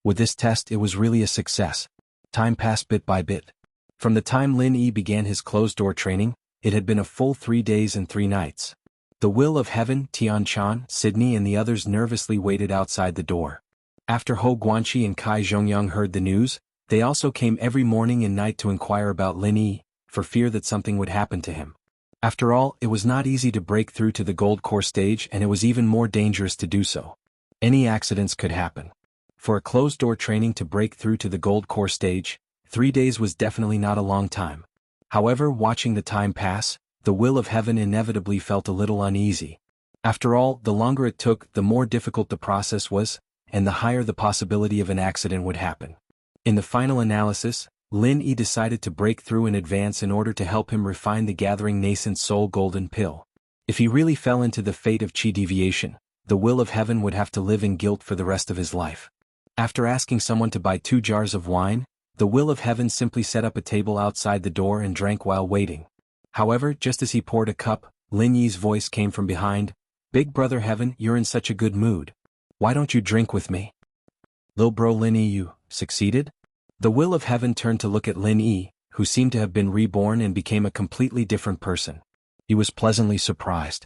Speaker 1: With this test it was really a success. Time passed bit by bit. From the time Lin Yi began his closed-door training, it had been a full 3 days and 3 nights. The Will of Heaven, Tian Chan, Sydney and the others nervously waited outside the door. After Ho Guanqi and Kai Zhongyang heard the news, they also came every morning and night to inquire about Lin Yi, for fear that something would happen to him. After all, it was not easy to break through to the gold core stage and it was even more dangerous to do so. Any accidents could happen. For a closed-door training to break through to the gold core stage, 3 days was definitely not a long time. However, watching the time pass, the Will of Heaven inevitably felt a little uneasy. After all, the longer it took, the more difficult the process was, and the higher the possibility of an accident would happen. In the final analysis, Lin Yi decided to break through in advance in order to help him refine the gathering nascent soul golden pill. If he really fell into the fate of qi deviation, the Will of Heaven would have to live in guilt for the rest of his life. After asking someone to buy 2 jars of wine, the Will of Heaven simply set up a table outside the door and drank while waiting. However, just as he poured a cup, Lin Yi's voice came from behind. "Big Brother Heaven, you're in such a good mood. Why don't you drink with me?" "Lil bro Lin Yi, you succeeded?" The Will of Heaven turned to look at Lin Yi, who seemed to have been reborn and became a completely different person. He was pleasantly surprised.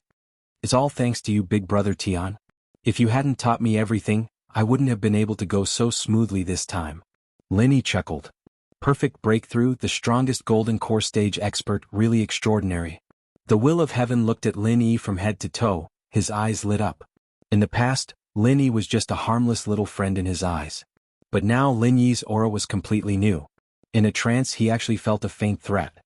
Speaker 1: "It's all thanks to you, Big Brother Tian. If you hadn't taught me everything, I wouldn't have been able to go so smoothly this time." Lin Yi chuckled. "Perfect breakthrough, the strongest golden core stage expert, really extraordinary." The Will of Heaven looked at Lin Yi from head to toe, his eyes lit up. In the past, Lin Yi was just a harmless little friend in his eyes. But now Lin Yi's aura was completely new. In a trance he actually felt a faint threat.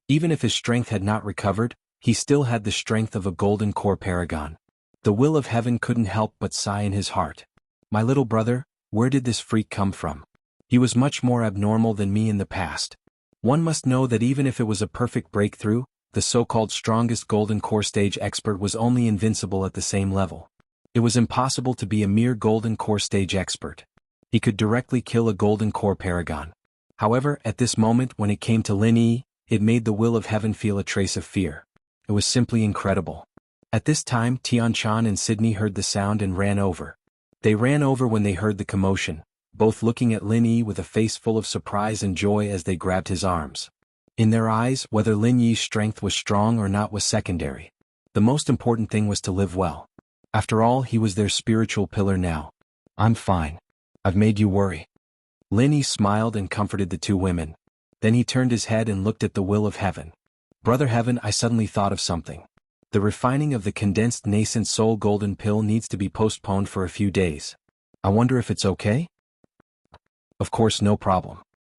Speaker 1: Even if his strength had not recovered, he still had the strength of a golden core paragon. The Will of Heaven couldn't help but sigh in his heart. "My little brother, where did this freak come from? He was much more abnormal than me in the past." One must know that even if it was a perfect breakthrough, the so-called strongest golden core stage expert was only invincible at the same level. It was impossible to be a mere golden core stage expert. He could directly kill a golden core paragon. However, at this moment when it came to Lin Yi, it made the Will of Heaven feel a trace of fear. It was simply incredible. At this time Tian Chan and Sydney heard the sound and ran over. They ran over when they heard the commotion, both looking at Lin Yi with a face full of surprise and joy as they grabbed his arms. In their eyes, whether Lin Yi's strength was strong or not was secondary. The most important thing was to live well. After all, he was their spiritual pillar now. "I'm fine. I've made you worry." Lin Yi smiled and comforted the 2 women. Then he turned his head and looked at the Will of Heaven. "Brother Heaven, I suddenly thought of something. The refining of the condensed nascent soul golden pill needs to be postponed for a few days. I wonder if it's okay?" Of course, no problem.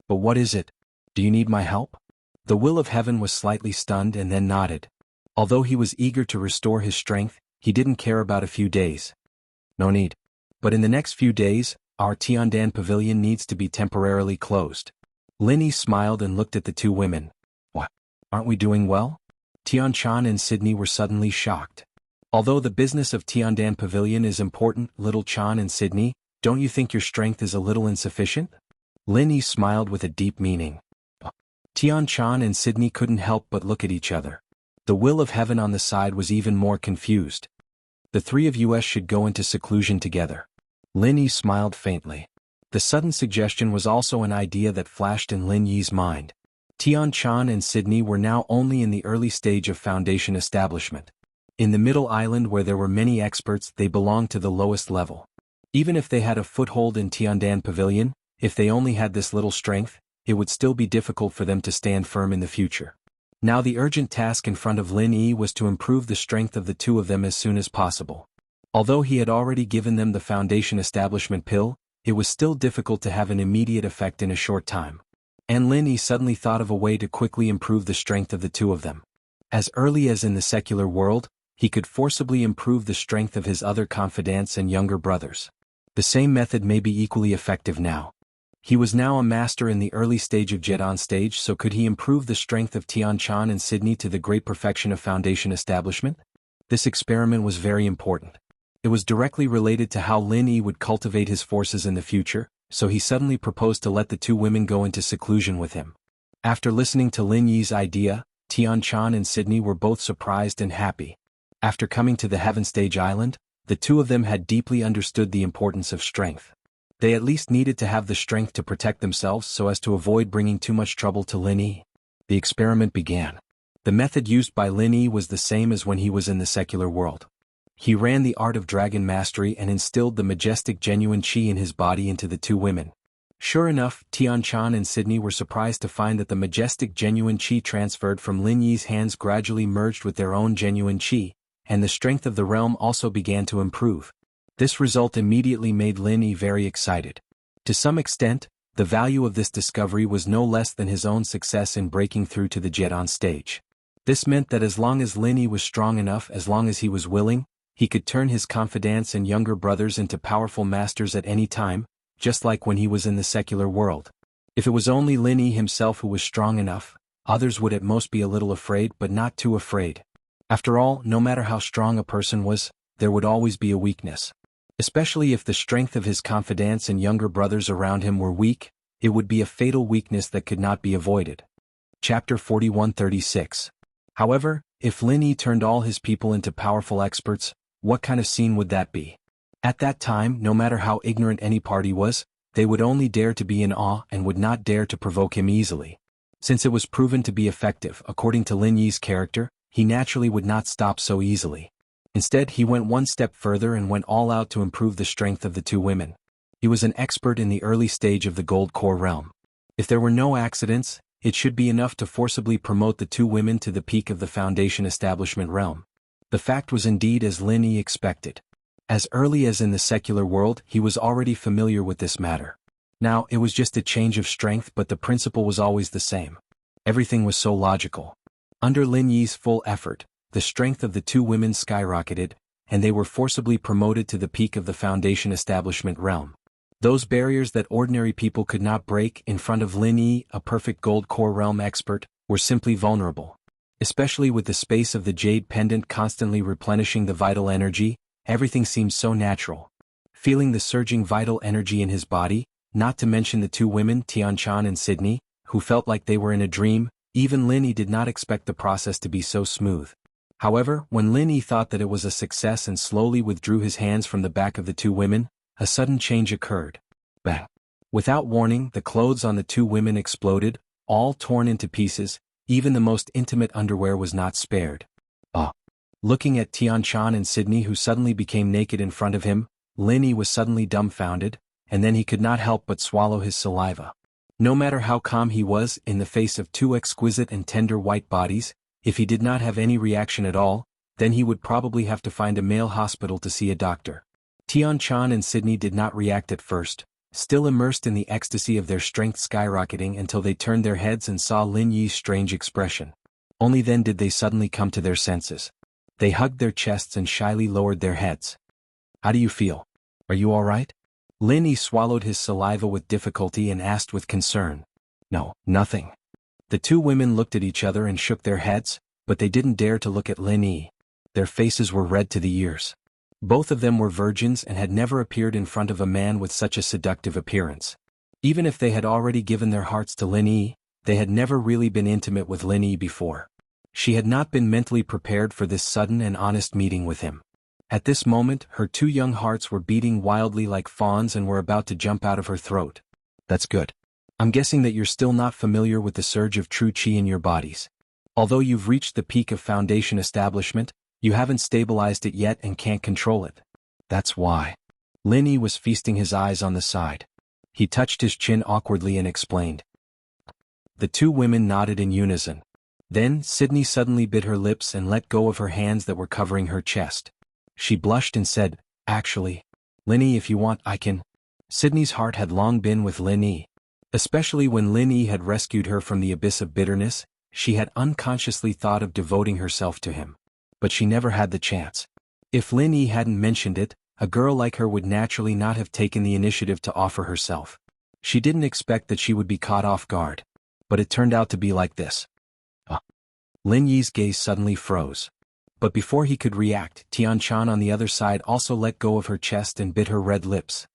Speaker 1: But what is it? Do you need my help? The will of heaven was slightly stunned and then nodded. Although he was eager to restore his strength, he didn't care about a few days. No need. But in the next few days, our Tiandan pavilion needs to be temporarily closed. Lin Yi smiled and looked at the two women. What? Aren't we doing well? Tianchan and Sydney were suddenly shocked. Although the business of Tiandan pavilion is important, little Chan and Sydney, don't you think your strength is a little insufficient? Lin Yi smiled with a deep meaning. Tianchan and Sydney couldn't help but look at each other. The will of heaven on the side was even more confused. The three of us should go into seclusion together. Lin Yi smiled faintly. The sudden suggestion was also an idea that flashed in Lin Yi's mind. Tianchan and Sydney were now only in the early stage of foundation establishment. In the middle island where there were many experts, they belonged to the lowest level. Even if they had a foothold in Tiandan pavilion, if they only had this little strength, it would still be difficult for them to stand firm in the future. Now the urgent task in front of Lin Yi was to improve the strength of the two of them as soon as possible. Although he had already given them the foundation establishment pill, it was still difficult to have an immediate effect in a short time. And Lin Yi suddenly thought of a way to quickly improve the strength of the two of them. As early as in the secular world, he could forcibly improve the strength of his other confidants and younger brothers. The same method may be equally effective now. He was now a master in the early stage of Jeton stage, so could he improve the strength of Tianchan and Sydney to the great perfection of foundation establishment? This experiment was very important. It was directly related to how Lin Yi would cultivate his forces in the future, so he suddenly proposed to let the two women go into seclusion with him. After listening to Lin Yi's idea, Tianchan and Sydney were both surprised and happy. After coming to the Heaven Stage Island, the two of them had deeply understood the importance of strength. They at least needed to have the strength to protect themselves so as to avoid bringing too much trouble to Lin Yi. The experiment began. The method used by Lin Yi was the same as when he was in the secular world. He ran the art of dragon mastery and instilled the majestic genuine qi in his body into the two women. Sure enough, Tianchan and Sydney were surprised to find that the majestic genuine qi transferred from Lin Yi's hands gradually merged with their own genuine qi, and the strength of the realm also began to improve. This result immediately made Lin Yi very excited. To some extent, the value of this discovery was no less than his own success in breaking through to the Jeton stage. This meant that as long as Lin Yi was strong enough, as long as he was willing, he could turn his confidants and younger brothers into powerful masters at any time, just like when he was in the secular world. If it was only Lin Yi himself who was strong enough, others would at most be a little afraid, but not too afraid. After all, no matter how strong a person was, there would always be a weakness. Especially if the strength of his confidants and younger brothers around him were weak, it would be a fatal weakness that could not be avoided. Chapter 4136. However, if Lin Yi turned all his people into powerful experts, what kind of scene would that be? At that time, no matter how ignorant any party was, they would only dare to be in awe and would not dare to provoke him easily. Since it was proven to be effective, according to Lin Yi's character, he naturally would not stop so easily. Instead, he went one step further and went all out to improve the strength of the two women. He was an expert in the early stage of the Gold Core realm. If there were no accidents, it should be enough to forcibly promote the two women to the peak of the foundation establishment realm. The fact was indeed as Lin Yi expected. As early as in the secular world, he was already familiar with this matter. Now, it was just a change of strength, but the principle was always the same. Everything was so logical. Under Lin Yi's full effort, the strength of the two women skyrocketed, and they were forcibly promoted to the peak of the foundation establishment realm. Those barriers that ordinary people could not break in front of Lin Yi, a perfect Gold Core realm expert, were simply vulnerable. Especially with the space of the jade pendant constantly replenishing the vital energy, everything seemed so natural. Feeling the surging vital energy in his body, not to mention the two women, Tianchan and Sydney, who felt like they were in a dream, even Lin Yi did not expect the process to be so smooth. However, when Lin Yi thought that it was a success and slowly withdrew his hands from the back of the two women, a sudden change occurred. Bang! Without warning, the clothes on the two women exploded, all torn into pieces. Even the most intimate underwear was not spared. Looking at Tianchan and Sydney, who suddenly became naked in front of him, Lin Yi was suddenly dumbfounded, and then he could not help but swallow his saliva. No matter how calm he was in the face of two exquisite and tender white bodies, if he did not have any reaction at all, then he would probably have to find a male hospital to see a doctor. Tianchan and Sydney did not react at first, still immersed in the ecstasy of their strength skyrocketing until they turned their heads and saw Lin Yi's strange expression. Only then did they suddenly come to their senses. They hugged their chests and shyly lowered their heads. "How do you feel? Are you all right?" Lin Yi swallowed his saliva with difficulty and asked with concern. "No, nothing." The two women looked at each other and shook their heads, but they didn't dare to look at Lin Yi. Their faces were red to the ears. Both of them were virgins and had never appeared in front of a man with such a seductive appearance. Even if they had already given their hearts to Lin Yi, they had never really been intimate with Lin Yi before. She had not been mentally prepared for this sudden and honest meeting with him. At this moment, her two young hearts were beating wildly like fawns and were about to jump out of her throat. "That's good. I'm guessing that you're still not familiar with the surge of true qi in your bodies. Although you've reached the peak of foundation establishment, you haven't stabilized it yet and can't control it. That's why." Lin Yi was feasting his eyes on the side. He touched his chin awkwardly and explained. The two women nodded in unison. Then, Sydney suddenly bit her lips and let go of her hands that were covering her chest. She blushed and said, "Actually, Lin Yi, if you want, I can." Sydney's heart had long been with Lin Yi. Especially when Lin Yi had rescued her from the abyss of bitterness, she had unconsciously thought of devoting herself to him. But she never had the chance. If Lin Yi hadn't mentioned it, a girl like her would naturally not have taken the initiative to offer herself. She didn't expect that she would be caught off guard. But it turned out to be like this. Lin Yi's gaze suddenly froze. But before he could react, Tian Chan on the other side also let go of her chest and bit her red lips.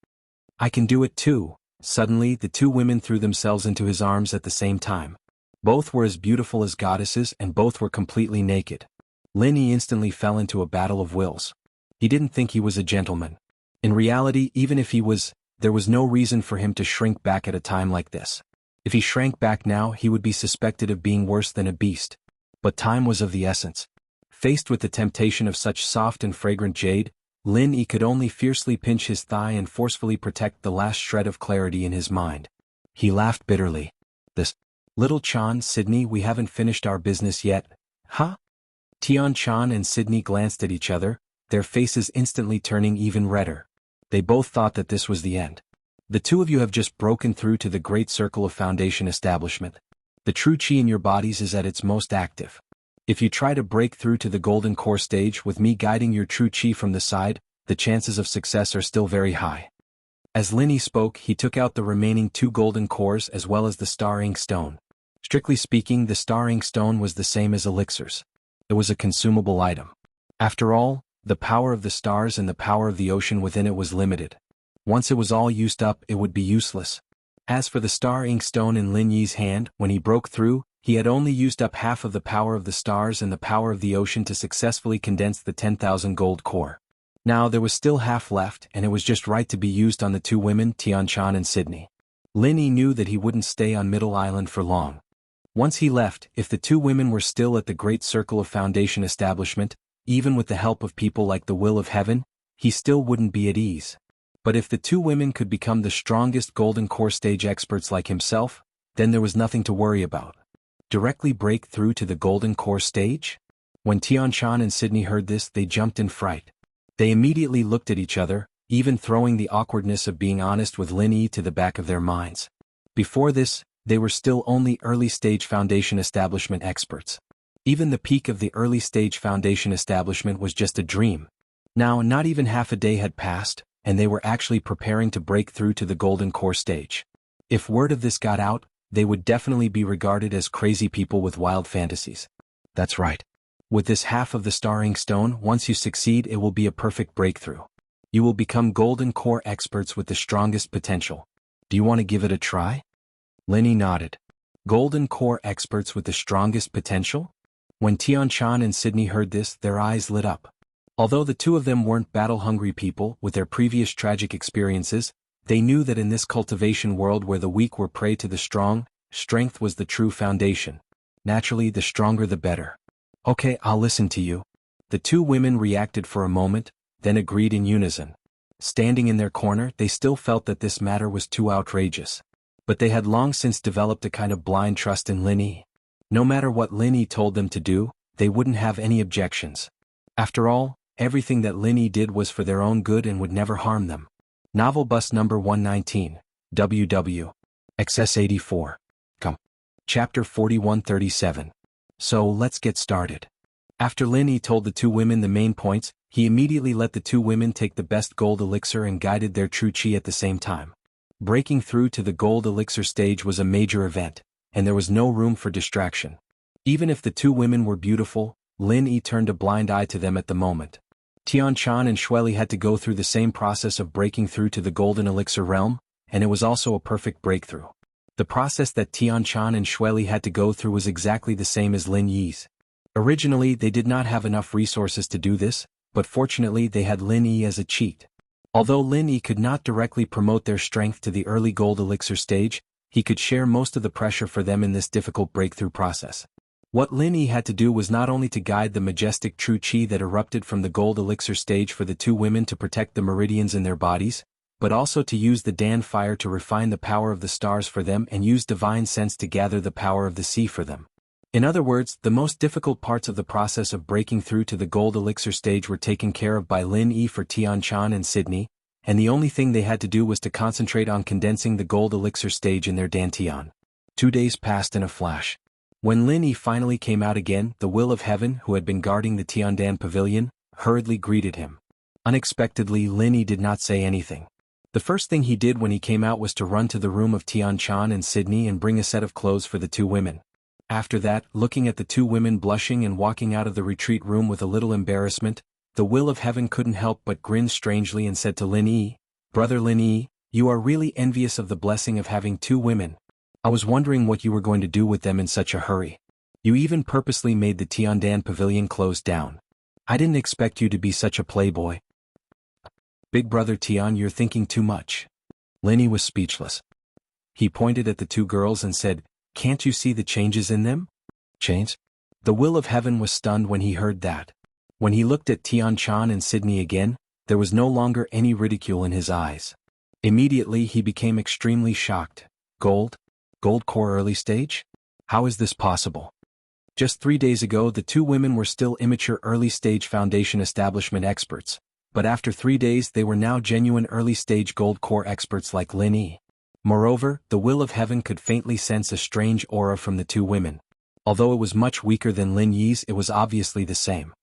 Speaker 1: "I can do it too." Suddenly, the two women threw themselves into his arms at the same time. Both were as beautiful as goddesses and both were completely naked. Lin Yi instantly fell into a battle of wills. He didn't think he was a gentleman. In reality, even if he was, there was no reason for him to shrink back at a time like this. If he shrank back now, he would be suspected of being worse than a beast. But time was of the essence. Faced with the temptation of such soft and fragrant jade, Lin Yi could only fiercely pinch his thigh and forcefully protect the last shred of clarity in his mind. He laughed bitterly. "This little Chan, Sydney, we haven't finished our business yet, huh?" Tian Chan and Sydney glanced at each other, their faces instantly turning even redder. They both thought that this was the end. "The two of you have just broken through to the great circle of foundation establishment. The true qi in your bodies is at its most active. If you try to break through to the golden core stage with me guiding your true qi from the side, the chances of success are still very high." As Lin Yi spoke, he took out the remaining 2 golden cores as well as the star ink stone. Strictly speaking, the star ink stone was the same as elixirs. It was a consumable item. After all, the power of the stars and the power of the ocean within it was limited. Once it was all used up, it would be useless. As for the star ink stone in Lin Yi's hand, when he broke through, he had only used up half of the power of the stars and the power of the ocean to successfully condense the 10,000 gold core. Now there was still half left, and it was just right to be used on the two women, Tian Chan and Sydney. Lin Yi knew that he wouldn't stay on Middle Island for long. Once he left, if the two women were still at the great circle of foundation establishment, even with the help of people like the will of heaven, he still wouldn't be at ease. But if the two women could become the strongest golden core stage experts like himself, then there was nothing to worry about. Directly break through to the golden core stage? When Tian Chan and Sydney heard this, they jumped in fright. They immediately looked at each other, even throwing the awkwardness of being honest with Lin Yi to the back of their minds. Before this, they were still only early-stage foundation establishment experts. Even the peak of the early-stage foundation establishment was just a dream. Now, not even half a day had passed, and they were actually preparing to break through to the golden core stage. If word of this got out, they would definitely be regarded as crazy people with wild fantasies. That's right. With this half of the star ink stone, once you succeed, it will be a perfect breakthrough. You will become golden core experts with the strongest potential. Do you want to give it a try? Lin Yi nodded. Golden core experts with the strongest potential? When Tian Chan and Sydney heard this, their eyes lit up. Although the two of them weren't battle-hungry people with their previous tragic experiences, they knew that in this cultivation world where the weak were prey to the strong, strength was the true foundation. Naturally, the stronger the better. Okay, I'll listen to you. The two women reacted for a moment, then agreed in unison. Standing in their corner, they still felt that this matter was too outrageous. But they had long since developed a kind of blind trust in Lin Yi. No matter what Lin Yi told them to do, they wouldn't have any objections. After all, everything that Lin Yi did was for their own good and would never harm them. Novel Bus number 119, WW. XS84. Come. Chapter 4137. So let's get started. After Lin Yi told the two women the main points, he immediately let the two women take the best gold elixir and guided their true chi at the same time. Breaking through to the gold elixir stage was a major event, and there was no room for distraction. Even if the two women were beautiful, Lin Yi turned a blind eye to them at the moment. Tian Chan and Shueli had to go through the same process of breaking through to the golden elixir realm, and it was also a perfect breakthrough. The process that Tian Chan and Shueli had to go through was exactly the same as Lin Yi's. Originally they did not have enough resources to do this, but fortunately they had Lin Yi as a cheat. Although Lin Yi could not directly promote their strength to the early gold elixir stage, he could share most of the pressure for them in this difficult breakthrough process. What Lin Yi had to do was not only to guide the majestic true chi that erupted from the gold elixir stage for the two women to protect the meridians in their bodies, but also to use the Dan fire to refine the power of the stars for them and use divine sense to gather the power of the sea for them. In other words, the most difficult parts of the process of breaking through to the gold elixir stage were taken care of by Lin Yi for Tian Chan and Sydney, and the only thing they had to do was to concentrate on condensing the gold elixir stage in their Dantian. 2 days passed in a flash. When Lin Yi finally came out again, the Will of Heaven, who had been guarding the Tiandan pavilion, hurriedly greeted him. Unexpectedly, Lin Yi did not say anything. The first thing he did when he came out was to run to the room of Tian Chan and Sydney and bring a set of clothes for the two women. After that, looking at the two women blushing and walking out of the retreat room with a little embarrassment, the Will of Heaven couldn't help but grin strangely and said to Lin Yi, "Brother Lin Yi, you are really envious of the blessing of having two women. I was wondering what you were going to do with them in such a hurry. You even purposely made the Tiandan pavilion close down. I didn't expect you to be such a playboy." "Big brother Tian, you're thinking too much." Lin Yi was speechless. He pointed at the two girls and said, "Can't you see the changes in them?" "Change?" The Will of Heaven was stunned when he heard that. When he looked at Tian Chan and Sydney again, there was no longer any ridicule in his eyes. Immediately he became extremely shocked. Gold core early stage? How is this possible? Just 3 days ago the two women were still immature early stage foundation establishment experts, but after 3 days they were now genuine early stage gold core experts like Lin Yi. Moreover, the Will of Heaven could faintly sense a strange aura from the two women. Although it was much weaker than Lin Yi's, it was obviously the same.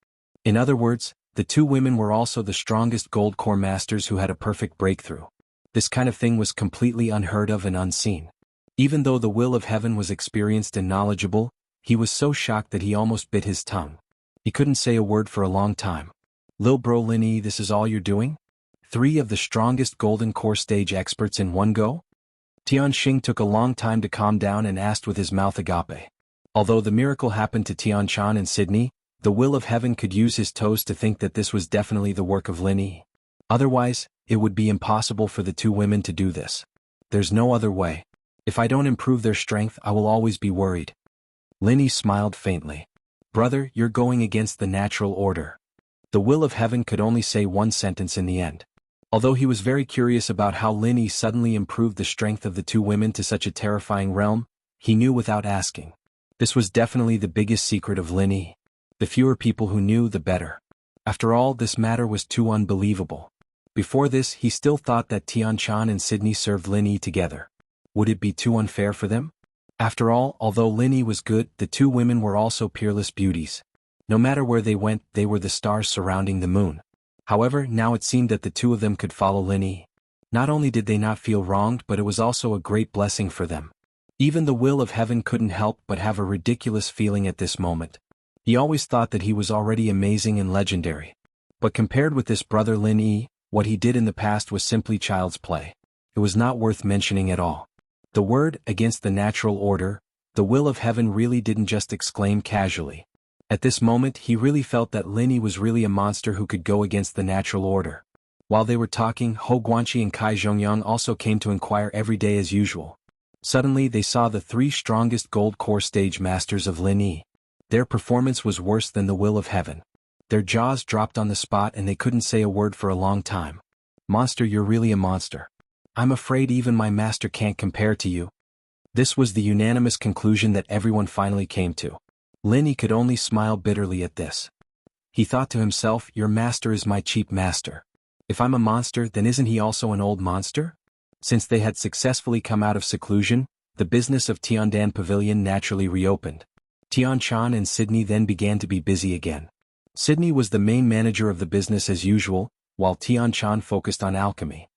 Speaker 1: In other words, the two women were also the strongest gold core masters who had a perfect breakthrough. This kind of thing was completely unheard of and unseen. Even though the Will of Heaven was experienced and knowledgeable, he was so shocked that he almost bit his tongue. He couldn't say a word for a long time. "Lil bro Lin Yi, this is all you're doing? 3 of the strongest golden core stage experts in one go?" Tian Xing took a long time to calm down and asked with his mouth agape. Although the miracle happened to Tian Chan and Sydney, the Will of Heaven could use his toes to think that this was definitely the work of Lin Yi. Otherwise, it would be impossible for the two women to do this. There's no other way. If I don't improve their strength, I will always be worried. Lin Yi smiled faintly. "Brother, you're going against the natural order." The Will of Heaven could only say one sentence in the end. Although he was very curious about how Lin Yi suddenly improved the strength of the two women to such a terrifying realm, he knew without asking. This was definitely the biggest secret of Lin Yi. The fewer people who knew, the better. After all, this matter was too unbelievable. Before this, he still thought that Tian Chan and Sydney served Lin Yi together. Would it be too unfair for them? After all, although Lin Yi was good, the two women were also peerless beauties. No matter where they went, they were the stars surrounding the moon. However, now it seemed that the two of them could follow Lin Yi. Not only did they not feel wronged, but it was also a great blessing for them. Even the Will of Heaven couldn't help but have a ridiculous feeling at this moment. He always thought that he was already amazing and legendary. But compared with this brother Lin Yi, what he did in the past was simply child's play. It was not worth mentioning at all. The word, against the natural order, the Will of Heaven really didn't just exclaim casually. At this moment he really felt that Lin Yi was really a monster who could go against the natural order. While they were talking, Hou Guanqi and Kai Zhongyang also came to inquire every day as usual. Suddenly they saw the 3 strongest gold core stage masters of Lin Yi. Their performance was worse than the Will of Heaven. Their jaws dropped on the spot and they couldn't say a word for a long time. "Monster, you're really a monster. I'm afraid even my master can't compare to you." This was the unanimous conclusion that everyone finally came to. Lin Yi could only smile bitterly at this. He thought to himself, "Your master is my cheap master. If I'm a monster, then isn't he also an old monster?" Since they had successfully come out of seclusion, the business of Tiandan Pavilion naturally reopened. Tianchan and Sydney then began to be busy again. Sydney was the main manager of the business as usual, while Tianchan focused on alchemy.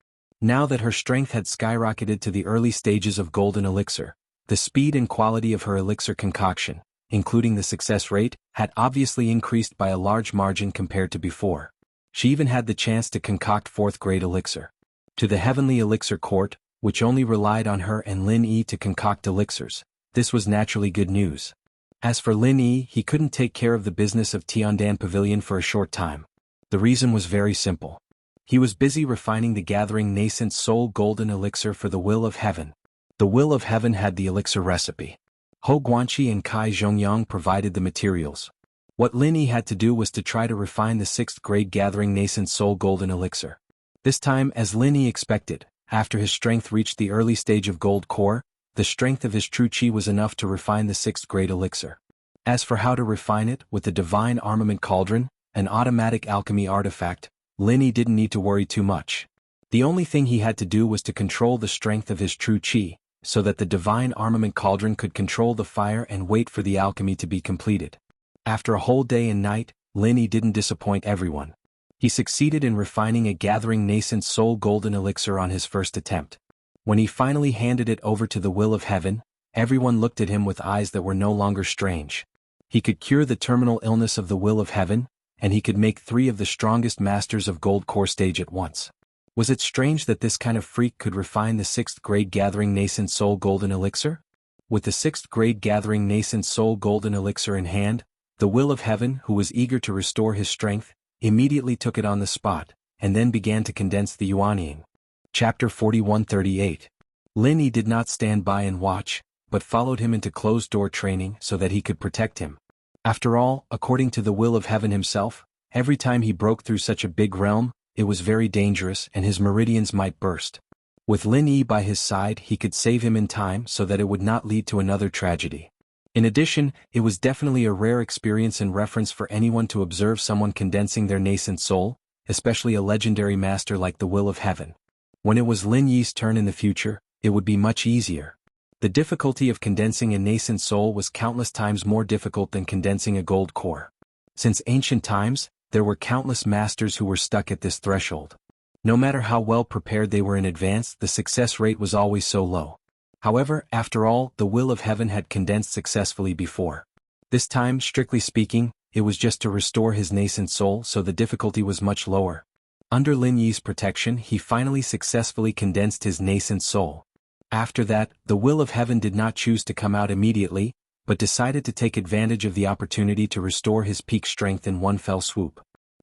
Speaker 1: Now that her strength had skyrocketed to the early stages of golden elixir, the speed and quality of her elixir concoction, including the success rate, had obviously increased by a large margin compared to before. She even had the chance to concoct 4th-grade elixir. To the Heavenly Elixir Court, which only relied on her and Lin Yi to concoct elixirs, this was naturally good news. As for Lin Yi, he couldn't take care of the business of Tiandan Pavilion for a short time. The reason was very simple. He was busy refining the gathering nascent soul golden elixir for the Will of Heaven. The Will of Heaven had the elixir recipe. Ho Guanqi and Kai Zhongyang provided the materials. What Lin Yi had to do was to try to refine the 6th-grade gathering nascent soul golden elixir. This time, as Lin Yi expected, after his strength reached the early stage of gold core, the strength of his true qi was enough to refine the 6th-grade elixir. As for how to refine it, with the Divine Armament Cauldron, an automatic alchemy artifact, Lin Yi didn't need to worry too much. The only thing he had to do was to control the strength of his true qi, so that the Divine Armament Cauldron could control the fire and wait for the alchemy to be completed. After a whole day and night, Lin Yi didn't disappoint everyone. He succeeded in refining a gathering nascent soul golden elixir on his first attempt. When he finally handed it over to the Will of Heaven, everyone looked at him with eyes that were no longer strange. He could cure the terminal illness of the Will of Heaven, and he could make 3 of the strongest masters of gold core stage at once. Was it strange that this kind of freak could refine the 6th-grade gathering nascent soul golden elixir? With the 6th-grade gathering nascent soul golden elixir in hand, the Will of Heaven, who was eager to restore his strength, immediately took it on the spot, and then began to condense the Yuanying. Chapter 4138. Lin Yi did not stand by and watch, but followed him into closed-door training so that he could protect him. After all, according to the Will of Heaven himself, every time he broke through such a big realm, it was very dangerous and his meridians might burst. With Lin Yi by his side, he could save him in time so that it would not lead to another tragedy. In addition, it was definitely a rare experience and reference for anyone to observe someone condensing their nascent soul, especially a legendary master like the Will of Heaven. When it was Lin Yi's turn in the future, it would be much easier. The difficulty of condensing a nascent soul was countless times more difficult than condensing a gold core. Since ancient times, there were countless masters who were stuck at this threshold. No matter how well prepared they were in advance, the success rate was always so low. However, after all, the Will of Heaven had condensed successfully before. This time, strictly speaking, it was just to restore his nascent soul, so the difficulty was much lower. Under Lin Yi's protection, he finally successfully condensed his nascent soul. After that, the Will of Heaven did not choose to come out immediately, but decided to take advantage of the opportunity to restore his peak strength in one fell swoop.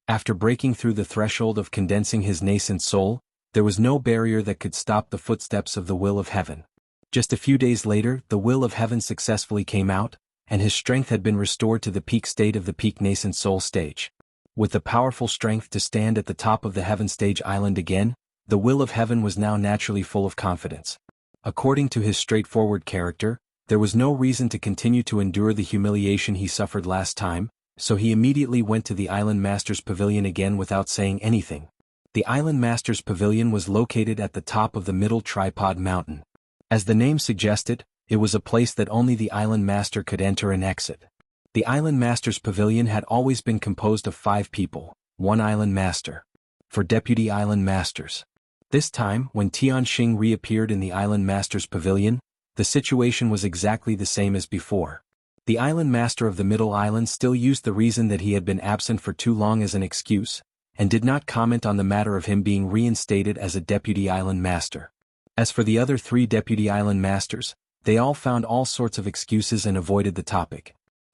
Speaker 1: After breaking through the threshold of condensing his nascent soul, there was no barrier that could stop the footsteps of the Will of Heaven. Just a few days later, the Will of Heaven successfully came out, and his strength had been restored to the peak state of the peak nascent soul stage. With the powerful strength to stand at the top of the Heaven Stage Island again, the Will of Heaven was now naturally full of confidence. According to his straightforward character, there was no reason to continue to endure the humiliation he suffered last time, so he immediately went to the Island Master's Pavilion again without saying anything. The Island Master's Pavilion was located at the top of the Middle Tripod Mountain. As the name suggested, it was a place that only the Island Master could enter and exit. The Island Master's Pavilion had always been composed of 5 people, 1 Island Master. For Deputy Island Masters. This time, when Tianxing reappeared in the Island Master's Pavilion, the situation was exactly the same as before. The Island Master of the Middle Island still used the reason that he had been absent for too long as an excuse, and did not comment on the matter of him being reinstated as a Deputy Island Master. As for the other 3 Deputy Island Masters, they all found all sorts of excuses and avoided the topic.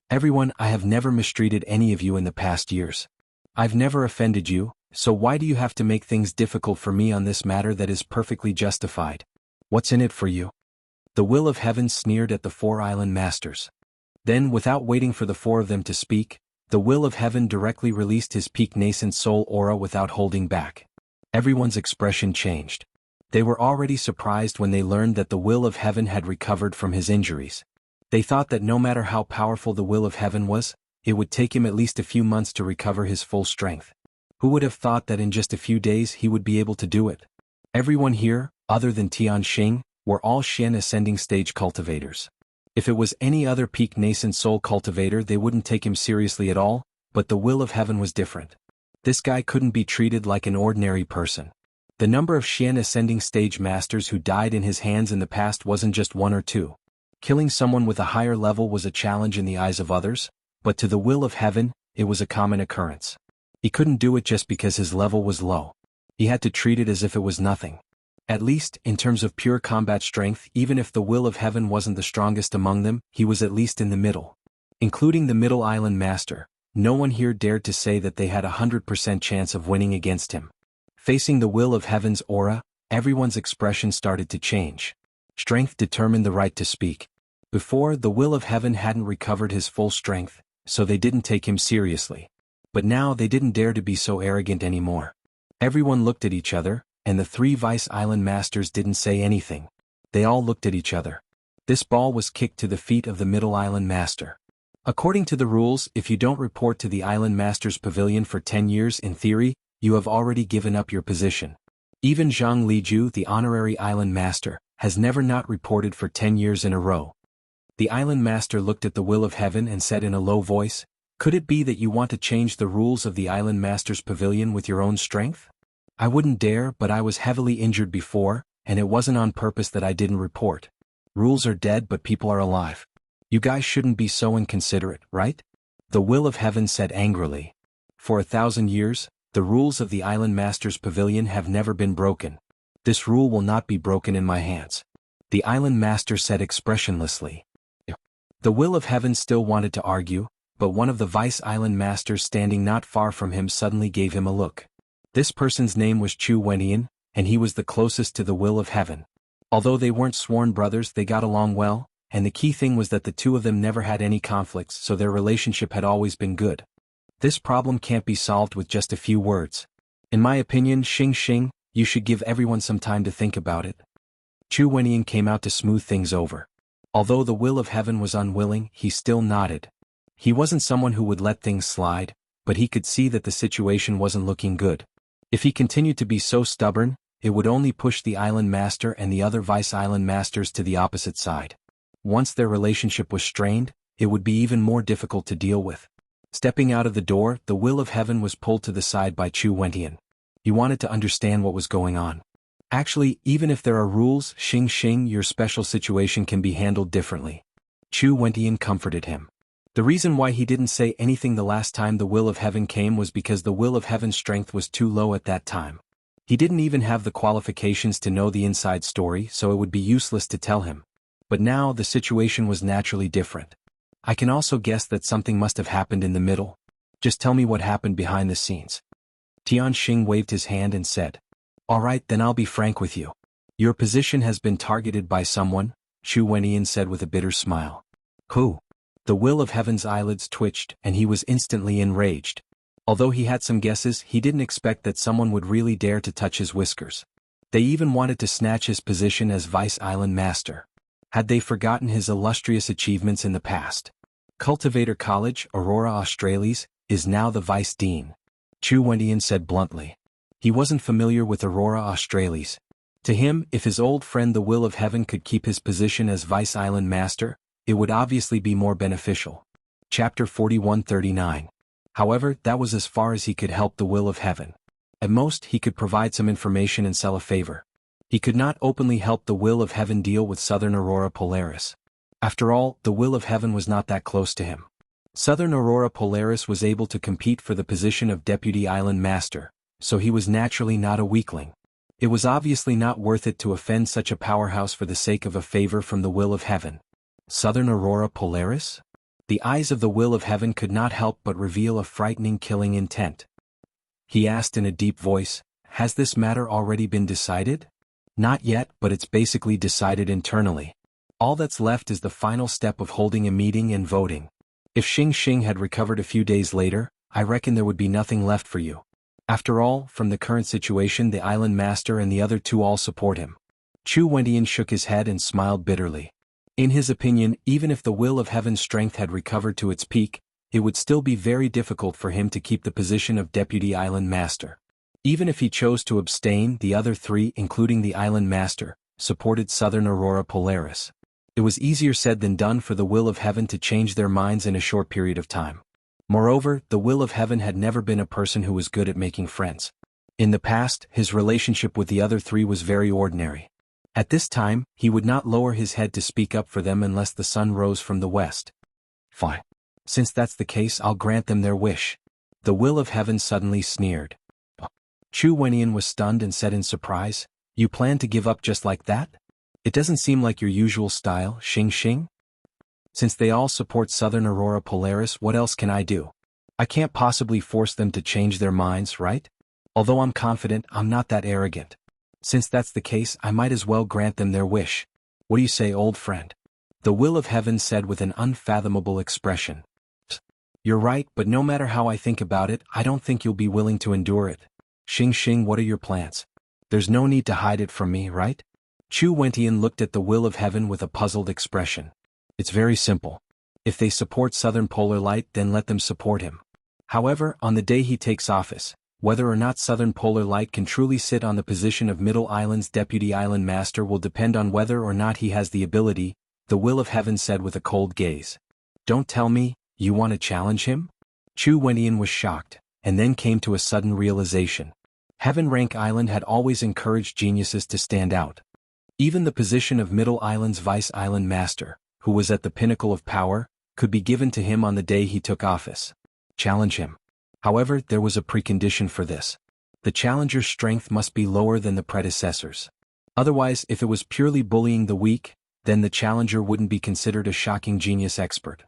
Speaker 1: Everyone, I have never mistreated any of you in the past years. I've never offended you, so why do you have to make things difficult for me on this matter that is perfectly justified? What's in it for you? The Will of Heaven sneered at the 4 Island Masters. Then, without waiting for the 4 of them to speak, the Will of Heaven directly released his peak nascent soul aura without holding back. Everyone's expression changed. They were already surprised when they learned that the Will of Heaven had recovered from his injuries. They thought that no matter how powerful the Will of Heaven was, it would take him at least a few months to recover his full strength. Who would have thought that in just a few days he would be able to do it? Everyone here, other than Tianxing, were all Shen ascending stage cultivators. If it was any other peak nascent soul cultivator they wouldn't take him seriously at all, but the will of heaven was different. This guy couldn't be treated like an ordinary person. The number of Shen ascending stage masters who died in his hands in the past wasn't just one or two. Killing someone with a higher level was a challenge in the eyes of others, but to the will of heaven, it was a common occurrence. He couldn't do it just because his level was low. He had to treat it as if it was nothing. At least, in terms of pure combat strength, even if the will of heaven wasn't the strongest among them, he was at least in the middle. Including the middle island master, no one here dared to say that they had 100% chance of winning against him. Facing the will of heaven's aura, everyone's expression started to change. Strength determined the right to speak. Before, the will of heaven hadn't recovered his full strength, so they didn't take him seriously. But now they didn't dare to be so arrogant anymore. Everyone looked at each other, and the three Vice Island Masters didn't say anything. They all looked at each other. This ball was kicked to the feet of the Middle Island Master. According to the rules, if you don't report to the Island Master's Pavilion for 10 years in theory, you have already given up your position. Even Zhang Liju, the honorary Island Master, has never not reported for 10 years in a row. The Island Master looked at the will of heaven and said in a low voice, "Could it be that you want to change the rules of the Island Master's Pavilion with your own strength? I wouldn't dare, but I was heavily injured before, and it wasn't on purpose that I didn't report. Rules are dead but people are alive. You guys shouldn't be so inconsiderate, right?" The will of heaven said angrily. "For 1,000 years, the rules of the Island Master's Pavilion have never been broken. This rule will not be broken in my hands." The Island Master said expressionlessly. The will of heaven still wanted to argue, but one of the Vice Island Masters standing not far from him suddenly gave him a look. This person's name was Chu Wenian, and he was the closest to the will of heaven. Although they weren't sworn brothers, they got along well, and the key thing was that the two of them never had any conflicts, so their relationship had always been good. This problem can't be solved with just a few words. In my opinion, Xing, you should give everyone some time to think about it. Chu Wenian came out to smooth things over. Although the will of heaven was unwilling, he still nodded. He wasn't someone who would let things slide, but he could see that the situation wasn't looking good. If he continued to be so stubborn, it would only push the Island Master and the other Vice Island Masters to the opposite side. Once their relationship was strained, it would be even more difficult to deal with. Stepping out of the door, the will of heaven was pulled to the side by Chu Wentian. He wanted to understand what was going on. Actually, even if there are rules, Xing, your special situation can be handled differently. Chu Wentian comforted him. The reason why he didn't say anything the last time the will of heaven came was because the will of heaven's strength was too low at that time. He didn't even have the qualifications to know the inside story, so it would be useless to tell him. But now the situation was naturally different. I can also guess that something must have happened in the middle. Just tell me what happened behind the scenes. Tianxing waved his hand and said, "All right, then I'll be frank with you. Your position has been targeted by someone," Chu Wenian said with a bitter smile. "Who?" The will of heaven's eyelids twitched, and he was instantly enraged. Although he had some guesses, he didn't expect that someone would really dare to touch his whiskers. They even wanted to snatch his position as Vice Island Master. Had they forgotten his illustrious achievements in the past? Cultivator College, Aurora Australis, is now the Vice Dean. Chu Wentian said bluntly. He wasn't familiar with Aurora Australis. To him, if his old friend the Will of Heaven could keep his position as Vice Island Master, it would obviously be more beneficial. Chapter 4139. However, that was as far as he could help the Will of Heaven. At most, he could provide some information and sell a favor. He could not openly help the Will of Heaven deal with Southern Aurora Polaris. After all, the Will of Heaven was not that close to him. Southern Aurora Polaris was able to compete for the position of Deputy Island Master, so he was naturally not a weakling. It was obviously not worth it to offend such a powerhouse for the sake of a favor from the Will of Heaven. Southern Aurora Polaris? The eyes of the Will of Heaven could not help but reveal a frightening killing intent. He asked in a deep voice, "Has this matter already been decided?" "Not yet, but it's basically decided internally. All that's left is the final step of holding a meeting and voting. If Xing had recovered a few days later, I reckon there would be nothing left for you. After all, from the current situation the Island Master and the other two all support him." Chu Wentian shook his head and smiled bitterly. In his opinion, even if the Will of Heaven's strength had recovered to its peak, it would still be very difficult for him to keep the position of Deputy Island Master. Even if he chose to abstain, the other three, including the island master, supported Southern Aurora Polaris. It was easier said than done for the will of heaven to change their minds in a short period of time. Moreover, the will of heaven had never been a person who was good at making friends. In the past, his relationship with the other three was very ordinary. At this time, he would not lower his head to speak up for them unless the sun rose from the west. Fine. Since that's the case, I'll grant them their wish. The will of heaven suddenly sneered. Chu Wenyan was stunned and said in surprise, "You plan to give up just like that? It doesn't seem like your usual style, Xing Xing. Since they all support Southern Aurora Polaris, what else can I do? I can't possibly force them to change their minds, right? Although I'm confident, I'm not that arrogant. Since that's the case, I might as well grant them their wish. What do you say, old friend?" The will of heaven said with an unfathomable expression. "You're right, but no matter how I think about it, I don't think you'll be willing to endure it. Xing Xing, what are your plans? There's no need to hide it from me, right?" Chu Wenyan looked at the will of heaven with a puzzled expression. "It's very simple. If they support Southern Polar Light, then let them support him. However, on the day he takes office, whether or not Southern Polar Light can truly sit on the position of Middle Island's Deputy Island Master will depend on whether or not he has the ability," the will of heaven said with a cold gaze. "Don't tell me, you want to challenge him?" Chu Wenyan was shocked, and then came to a sudden realization. Heaven Rank Island had always encouraged geniuses to stand out. Even the position of Middle Island's Vice Island Master, who was at the pinnacle of power, could be given to him on the day he took office. Challenge him. However, there was a precondition for this. The challenger's strength must be lower than the predecessor's. Otherwise, if it was purely bullying the weak, then the challenger wouldn't be considered a shocking genius expert.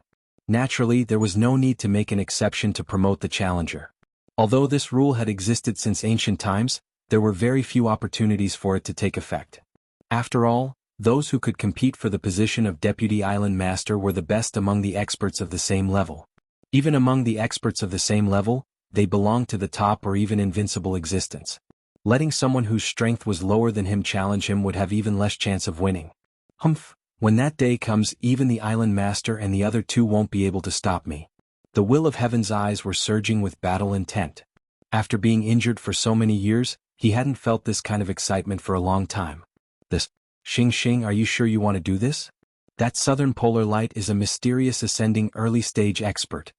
Speaker 1: Naturally, there was no need to make an exception to promote the challenger. Although this rule had existed since ancient times, there were very few opportunities for it to take effect. After all, those who could compete for the position of Deputy Island Master were the best among the experts of the same level. Even among the experts of the same level, they belonged to the top or even invincible existence. Letting someone whose strength was lower than him challenge him would have even less chance of winning. Humph, when that day comes, even the Island Master and the other two won't be able to stop me. The will of heaven's eyes were surging with battle intent. After being injured for so many years, he hadn't felt this kind of excitement for a long time. "This, Xing Xing, are you sure you want to do this? That Southern Polar Light is a mysterious ascending early stage expert."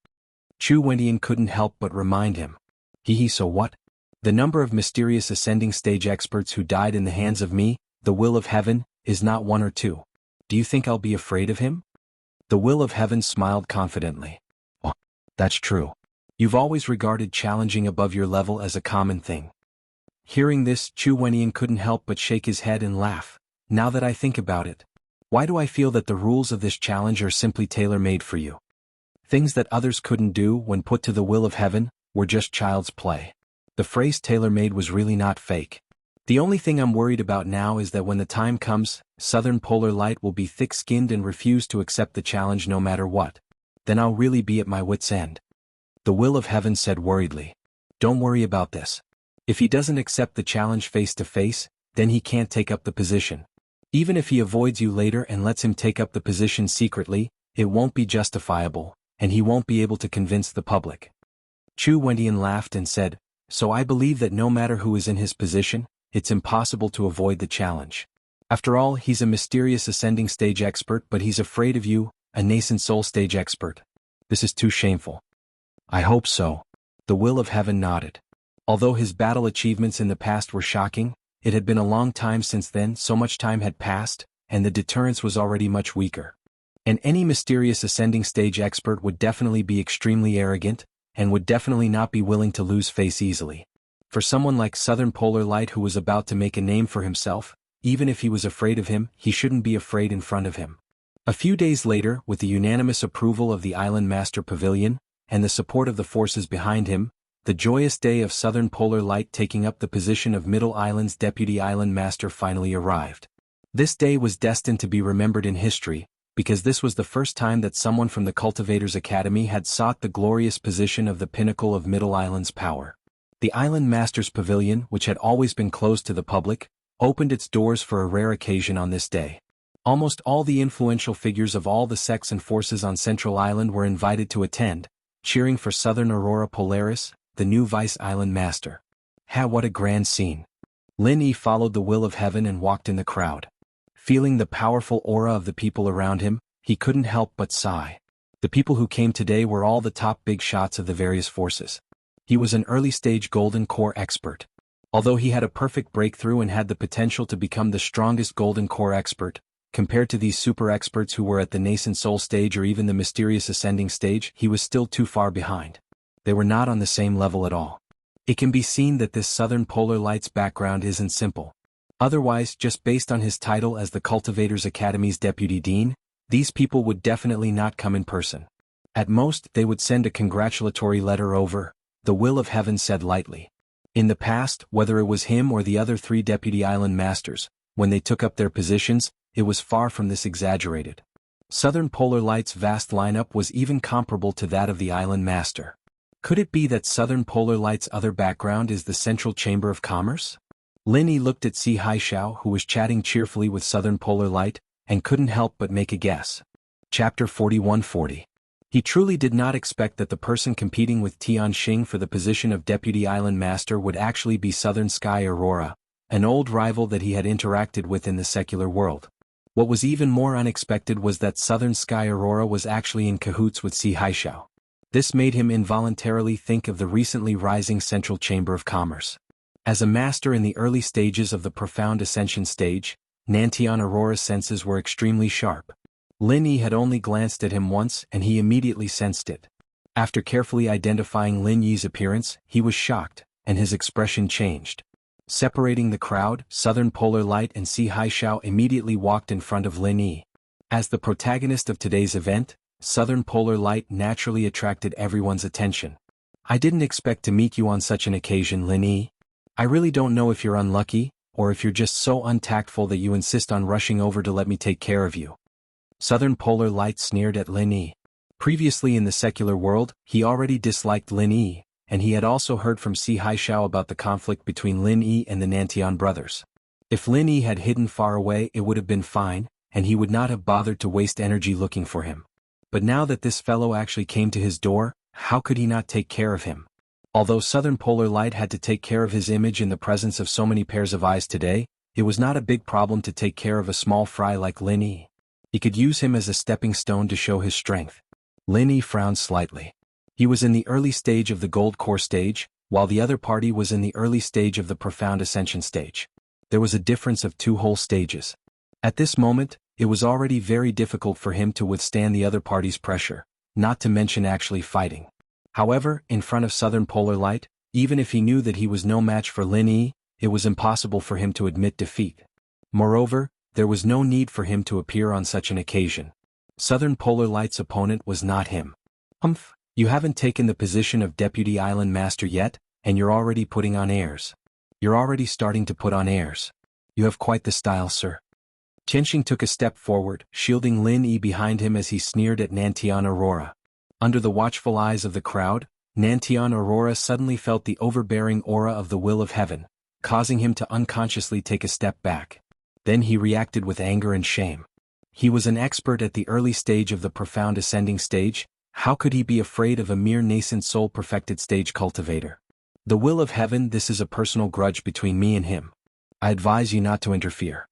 Speaker 1: Chu Wenyan couldn't help but remind him. So what? The number of mysterious ascending stage experts who died in the hands of me, the will of heaven, is not one or two. Do you think I'll be afraid of him?" The will of heaven smiled confidently. "Oh, that's true. You've always regarded challenging above your level as a common thing." Hearing this, Chu Wenyan couldn't help but shake his head and laugh. "Now that I think about it, why do I feel that the rules of this challenge are simply tailor-made for you? Things that others couldn't do when put to the will of heaven were just child's play." The phrase tailor-made was really not fake. "The only thing I'm worried about now is that when the time comes, Southern Polar Light will be thick-skinned and refuse to accept the challenge no matter what. Then I'll really be at my wit's end." The will of heaven said worriedly. "Don't worry about this. If he doesn't accept the challenge face-to-face, then he can't take up the position. Even if he avoids you later and lets him take up the position secretly, it won't be justifiable, and he won't be able to convince the public." Chu Wenyan laughed and said, "So I believe that no matter who is in his position, it's impossible to avoid the challenge. After all, he's a mysterious ascending stage expert, but he's afraid of you, a nascent soul stage expert. This is too shameful." "I hope so." The will of heaven nodded. Although his battle achievements in the past were shocking, it had been a long time since then, so much time had passed, and the deterrence was already much weaker. And any mysterious ascending stage expert would definitely be extremely arrogant, and would definitely not be willing to lose face easily. For someone like Southern Polar Light who was about to make a name for himself, even if he was afraid of him, he shouldn't be afraid in front of him. A few days later, with the unanimous approval of the Island Master Pavilion, and the support of the forces behind him, the joyous day of Southern Polar Light taking up the position of Middle Island's Deputy Island Master finally arrived. This day was destined to be remembered in history, because this was the first time that someone from the Cultivators Academy had sought the glorious position of the pinnacle of Middle Island's power. The Island Master's Pavilion, which had always been closed to the public, opened its doors for a rare occasion on this day. Almost all the influential figures of all the sects and forces on Central Island were invited to attend, cheering for Southern Aurora Polaris, the new Vice Island Master. What a grand scene. Lin Yi followed the will of heaven and walked in the crowd. Feeling the powerful aura of the people around him, he couldn't help but sigh. The people who came today were all the top big shots of the various forces. He was an early-stage golden core expert. Although he had a perfect breakthrough and had the potential to become the strongest golden core expert, compared to these super experts who were at the nascent soul stage or even the mysterious ascending stage, he was still too far behind. They were not on the same level at all. It can be seen that this Southern Polar Light's background isn't simple. Otherwise, just based on his title as the Cultivators Academy's deputy dean, these people would definitely not come in person. At most, they would send a congratulatory letter over, the will of heaven said lightly. In the past, whether it was him or the other 3 deputy island masters, when they took up their positions, it was far from this exaggerated. Southern Polar Light's vast lineup was even comparable to that of the island master. Could it be that Southern Polar Light's other background is the Central Chamber of Commerce? Lin Yi looked at Si Haishao, who was chatting cheerfully with Southern Polar Light, and couldn't help but make a guess. Chapter 4140. He truly did not expect that the person competing with Tian Xing for the position of Deputy Island Master would actually be Southern Sky Aurora, an old rival that he had interacted with in the secular world. What was even more unexpected was that Southern Sky Aurora was actually in cahoots with Si Haishao. This made him involuntarily think of the recently rising Central Chamber of Commerce. As a master in the early stages of the profound ascension stage, Nantian Aurora's senses were extremely sharp. Lin Yi had only glanced at him once and he immediately sensed it. After carefully identifying Lin Yi's appearance, he was shocked, and his expression changed. Separating the crowd, Southern Polar Light and Si Haishao immediately walked in front of Lin Yi. As the protagonist of today's event, Southern Polar Light naturally attracted everyone's attention. I didn't expect to meet you on such an occasion, Lin Yi. I really don't know if you're unlucky, or if you're just so untactful that you insist on rushing over to let me take care of you. Southern Polar Light sneered at Lin Yi. Previously in the secular world, he already disliked Lin Yi, and he had also heard from Si Haishao about the conflict between Lin Yi and the Nantian brothers. If Lin Yi had hidden far away, it would have been fine, and he would not have bothered to waste energy looking for him. But now that this fellow actually came to his door, how could he not take care of him? Although Southern Polar Light had to take care of his image in the presence of so many pairs of eyes today, it was not a big problem to take care of a small fry like Lin Yi. He could use him as a stepping stone to show his strength. Lin Yi frowned slightly. He was in the early stage of the Gold Core stage, while the other party was in the early stage of the Profound Ascension stage. There was a difference of 2 whole stages. At this moment, it was already very difficult for him to withstand the other party's pressure, not to mention actually fighting. However, in front of Southern Polar Light, even if he knew that he was no match for Lin Yi, it was impossible for him to admit defeat. Moreover, there was no need for him to appear on such an occasion. Southern Polar Light's opponent was not him. You haven't taken the position of Deputy Island Master yet, and you're already putting on airs. You're already starting to put on airs. You have quite the style, sir. Tianxing took a step forward, shielding Lin Yi behind him as he sneered at Nantian Aurora. Under the watchful eyes of the crowd, Nantian Aurora suddenly felt the overbearing aura of the will of heaven, causing him to unconsciously take a step back. Then he reacted with anger and shame. He was an expert at the early stage of the profound ascending stage. How could he be afraid of a mere nascent soul perfected stage cultivator? The will of heaven, this is a personal grudge between me and him. I advise you not to interfere.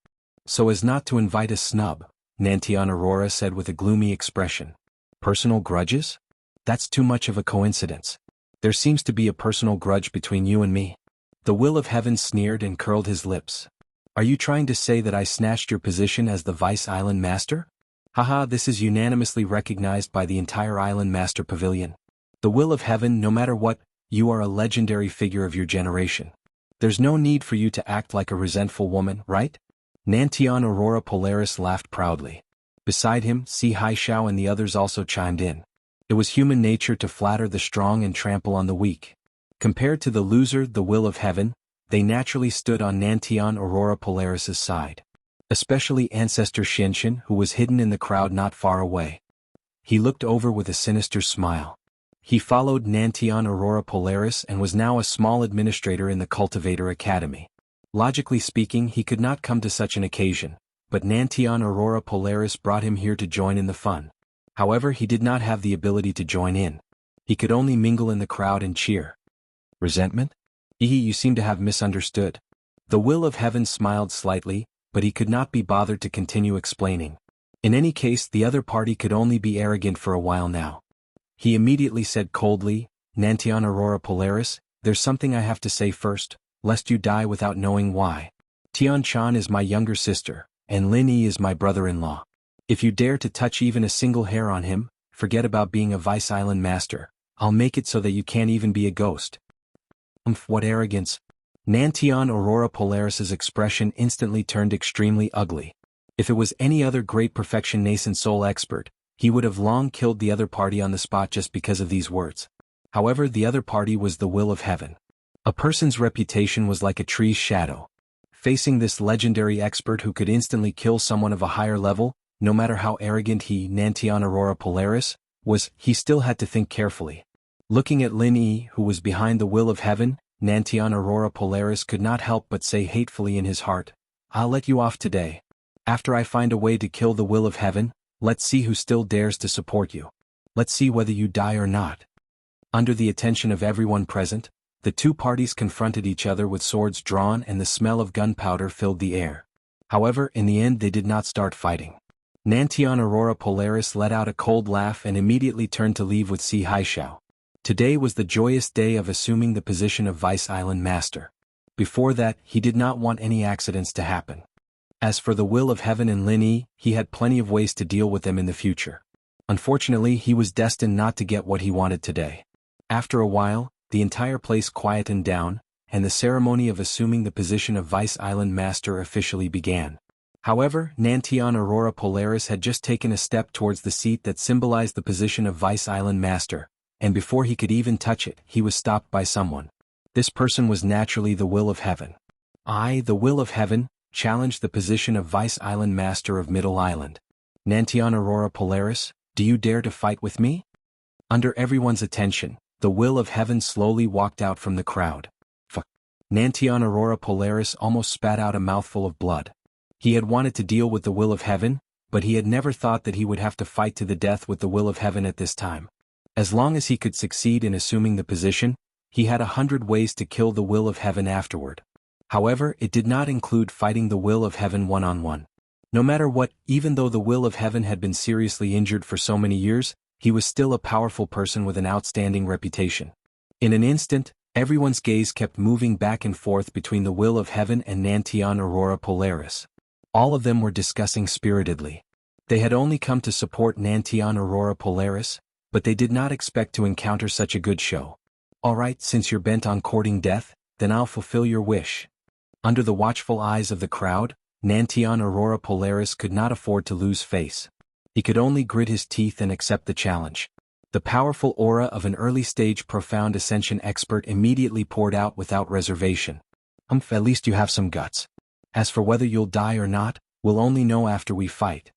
Speaker 1: So as not to invite a snub, Nantian Aurora said with a gloomy expression. Personal grudges? That's too much of a coincidence. There seems to be a personal grudge between you and me. The will of heaven sneered and curled his lips. Are you trying to say that I snatched your position as the Vice Island Master? Haha, this is unanimously recognized by the entire Island Master Pavilion. The will of heaven, no matter what, you are a legendary figure of your generation. There's no need for you to act like a resentful woman, right? Nantian Aurora Polaris laughed proudly. Beside him, Si Haishao and the others also chimed in. It was human nature to flatter the strong and trample on the weak. Compared to the loser, the will of heaven, they naturally stood on Nantian Aurora Polaris's side. Especially Ancestor Xianxian, who was hidden in the crowd not far away. He looked over with a sinister smile. He followed Nantian Aurora Polaris and was now a small administrator in the Cultivator Academy. Logically speaking, he could not come to such an occasion, but Nantian Aurora Polaris brought him here to join in the fun. However, he did not have the ability to join in. He could only mingle in the crowd and cheer. Resentment? You seem to have misunderstood. The will of heaven smiled slightly, but he could not be bothered to continue explaining. In any case, the other party could only be arrogant for a while now. He immediately said coldly, Nantian Aurora Polaris, there's something I have to say first, lest you die without knowing why. Tian Chan is my younger sister, and Lin Yi is my brother-in-law. If you dare to touch even a single hair on him, forget about being a Vice Island master. I'll make it so that you can't even be a ghost. What arrogance. Nantian Aurora Polaris's expression instantly turned extremely ugly. If it was any other great perfection nascent soul expert, he would have long killed the other party on the spot just because of these words. However, the other party was the will of heaven. A person's reputation was like a tree's shadow. Facing this legendary expert who could instantly kill someone of a higher level, no matter how arrogant he, Nantian Aurora Polaris, was, he still had to think carefully. Looking at Lin Yi, who was behind the will of heaven, Nantian Aurora Polaris could not help but say hatefully in his heart, I'll let you off today. After I find a way to kill the will of heaven, let's see who still dares to support you. Let's see whether you die or not. Under the attention of everyone present, the two parties confronted each other with swords drawn and the smell of gunpowder filled the air. However, in the end they did not start fighting. Nantian Aurora Polaris let out a cold laugh and immediately turned to leave with Si Haishao. Today was the joyous day of assuming the position of Vice Island Master. Before that, he did not want any accidents to happen. As for the will of heaven and Lin Yi, he had plenty of ways to deal with them in the future. Unfortunately, he was destined not to get what he wanted today. After a while, the entire place quietened down, and the ceremony of assuming the position of Vice Island Master officially began. However, Nantian Aurora Polaris had just taken a step towards the seat that symbolized the position of Vice Island Master, and before he could even touch it, he was stopped by someone. This person was naturally the will of heaven. I, the will of heaven, challenged the position of Vice Island Master of Middle Island. Nantian Aurora Polaris, do you dare to fight with me? Under everyone's attention, the will of heaven slowly walked out from the crowd. Nantian Aurora Polaris almost spat out a mouthful of blood. He had wanted to deal with the will of heaven, but he had never thought that he would have to fight to the death with the will of heaven at this time. As long as he could succeed in assuming the position, he had 100 ways to kill the will of heaven afterward. However, it did not include fighting the will of heaven one-on-one. No matter what, even though the will of heaven had been seriously injured for so many years, he was still a powerful person with an outstanding reputation. In an instant, everyone's gaze kept moving back and forth between the will of heaven and Nantian Aurora Polaris. All of them were discussing spiritedly. They had only come to support Nantian Aurora Polaris, but they did not expect to encounter such a good show. Alright, since you're bent on courting death, then I'll fulfill your wish. Under the watchful eyes of the crowd, Nantian Aurora Polaris could not afford to lose face. He could only grit his teeth and accept the challenge. The powerful aura of an early-stage profound ascension expert immediately poured out without reservation. At least you have some guts. As for whether you'll die or not, we'll only know after we fight.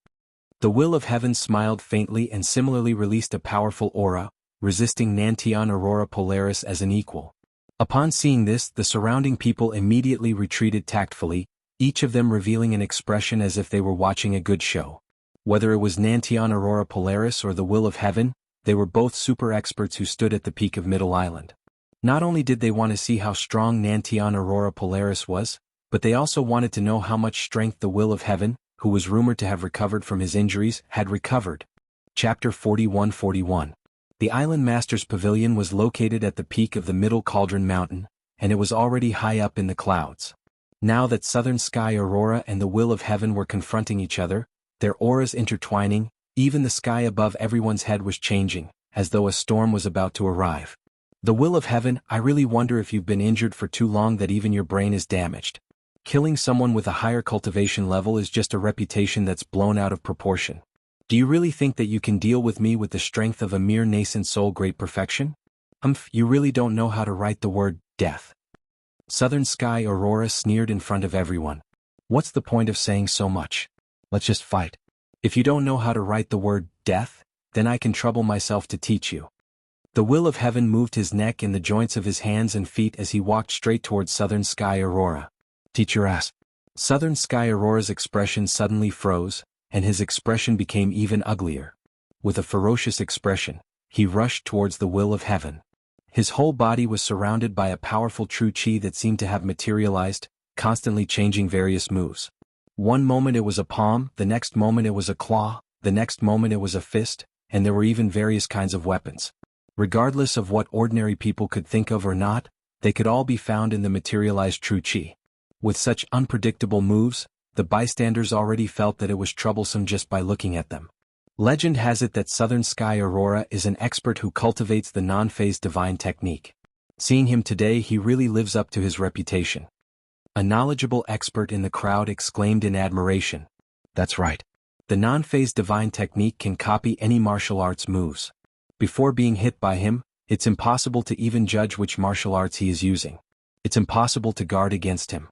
Speaker 1: The will of heaven smiled faintly and similarly released a powerful aura, resisting Nantian Aurora Polaris as an equal. Upon seeing this, the surrounding people immediately retreated tactfully, each of them revealing an expression as if they were watching a good show. Whether it was Nantian Aurora Polaris or the will of heaven, they were both super experts who stood at the peak of Middle Island. Not only did they want to see how strong Nantian Aurora Polaris was, but they also wanted to know how much strength the will of heaven, who was rumored to have recovered from his injuries, had recovered. Chapter 41-41. The Island Master's Pavilion was located at the peak of the Middle Cauldron Mountain, and it was already high up in the clouds. Now that Southern Sky Aurora and the will of heaven were confronting each other, their auras intertwining, even the sky above everyone's head was changing, as though a storm was about to arrive. The will of heaven, I really wonder if you've been injured for too long that even your brain is damaged. Killing someone with a higher cultivation level is just a reputation that's blown out of proportion. Do you really think that you can deal with me with the strength of a mere nascent soul great perfection? You really don't know how to write the word, death. Southern Sky Aurora sneered in front of everyone. What's the point of saying so much? Let's just fight. If you don't know how to write the word, death, then I can trouble myself to teach you. The will of heaven moved his neck in the joints of his hands and feet as he walked straight towards Southern Sky Aurora. Teach your ass. Southern Sky Aurora's expression suddenly froze, and his expression became even uglier. With a ferocious expression, he rushed towards the will of heaven. His whole body was surrounded by a powerful true qi that seemed to have materialized, constantly changing various moves. One moment it was a palm, the next moment it was a claw, the next moment it was a fist, and there were even various kinds of weapons. Regardless of what ordinary people could think of or not, they could all be found in the materialized true qi. With such unpredictable moves, the bystanders already felt that it was troublesome just by looking at them. Legend has it that Southern Sky Aurora is an expert who cultivates the non-phase divine technique. Seeing him today, he really lives up to his reputation. A knowledgeable expert in the crowd exclaimed in admiration. That's right. The non-phase divine technique can copy any martial arts moves. Before being hit by him, it's impossible to even judge which martial arts he is using. It's impossible to guard against him.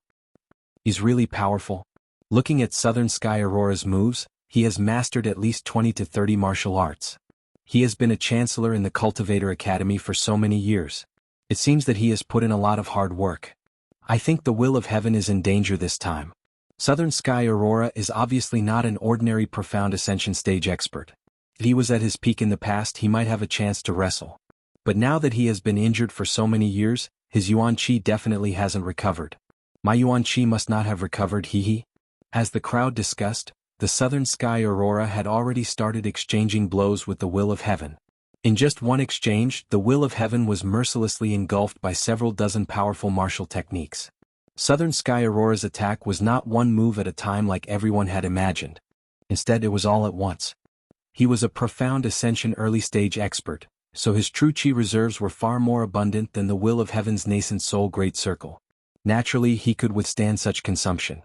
Speaker 1: He's really powerful. Looking at Southern Sky Aurora's moves, he has mastered at least 20 to 30 martial arts. He has been a chancellor in the Cultivator Academy for so many years. It seems that he has put in a lot of hard work. I think the will of heaven is in danger this time. Southern Sky Aurora is obviously not an ordinary profound ascension stage expert. If he was at his peak in the past, he might have a chance to wrestle. But now that he has been injured for so many years, his Yuan Qi definitely hasn't recovered. My Yuan Qi must not have recovered, hee. As the crowd discussed, the Southern Sky Aurora had already started exchanging blows with the will of heaven. In just one exchange, the will of heaven was mercilessly engulfed by several dozen powerful martial techniques. Southern Sky Aurora's attack was not one move at a time like everyone had imagined. Instead, it was all at once. He was a profound ascension early-stage expert, so his true qi reserves were far more abundant than the will of heaven's nascent soul great circle. Naturally, he could withstand such consumption.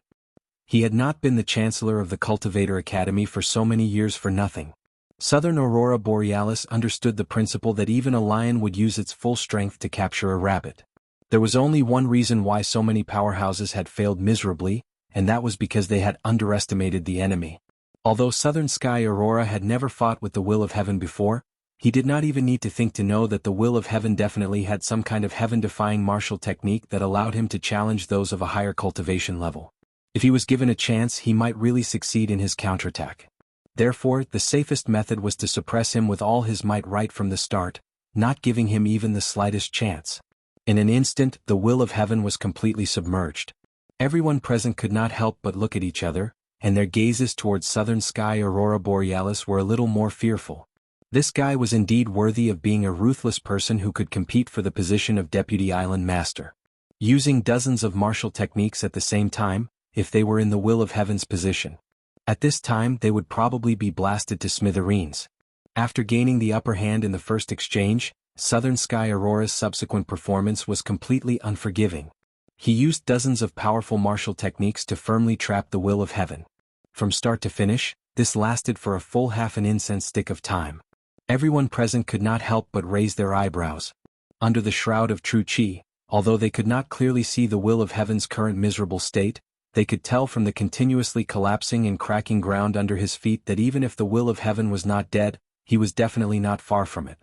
Speaker 1: He had not been the chancellor of the Cultivator Academy for so many years for nothing. Southern Aurora Borealis understood the principle that even a lion would use its full strength to capture a rabbit. There was only one reason why so many powerhouses had failed miserably, and that was because they had underestimated the enemy. Although Southern Sky Aurora had never fought with the will of heaven before, he did not even need to think to know that the will of heaven definitely had some kind of heaven-defying martial technique that allowed him to challenge those of a higher cultivation level. If he was given a chance, he might really succeed in his counterattack. Therefore, the safest method was to suppress him with all his might right from the start, not giving him even the slightest chance. In an instant, the will of heaven was completely submerged. Everyone present could not help but look at each other, and their gazes towards Southern Sky Aurora Borealis were a little more fearful. This guy was indeed worthy of being a ruthless person who could compete for the position of Deputy Island Master. Using dozens of martial techniques at the same time, if they were in the will of heaven's position. At this time they would probably be blasted to smithereens. After gaining the upper hand in the first exchange, Southern Sky Aurora's subsequent performance was completely unforgiving. He used dozens of powerful martial techniques to firmly trap the will of heaven. From start to finish, this lasted for a full half an incense stick of time. Everyone present could not help but raise their eyebrows. Under the shroud of true qi, although they could not clearly see the will of heaven's current miserable state, they could tell from the continuously collapsing and cracking ground under his feet that even if the will of heaven was not dead, he was definitely not far from it.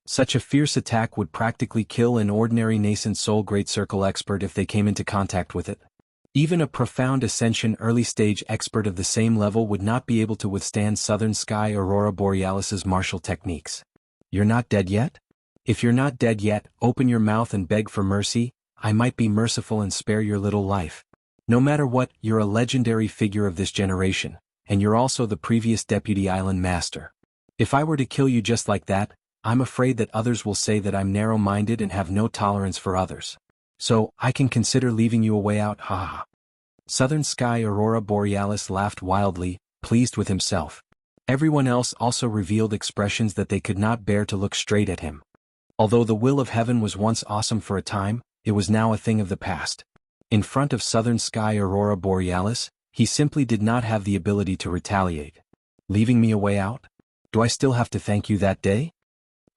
Speaker 1: Such a fierce attack would practically kill an ordinary nascent soul great circle expert if they came into contact with it. Even a profound ascension early-stage expert of the same level would not be able to withstand Southern Sky Aurora Borealis's martial techniques. You're not dead yet? If you're not dead yet, open your mouth and beg for mercy. I might be merciful and spare your little life. No matter what, you're a legendary figure of this generation, and you're also the previous Deputy Island Master. If I were to kill you just like that, I'm afraid that others will say that I'm narrow-minded and have no tolerance for others. So, I can consider leaving you a way out, haha. Southern Sky Aurora Borealis laughed wildly, pleased with himself. Everyone else also revealed expressions that they could not bear to look straight at him. Although the will of heaven was once awesome for a time, it was now a thing of the past. In front of Southern Sky Aurora Borealis, he simply did not have the ability to retaliate. Leaving me a way out? Do I still have to thank you that day?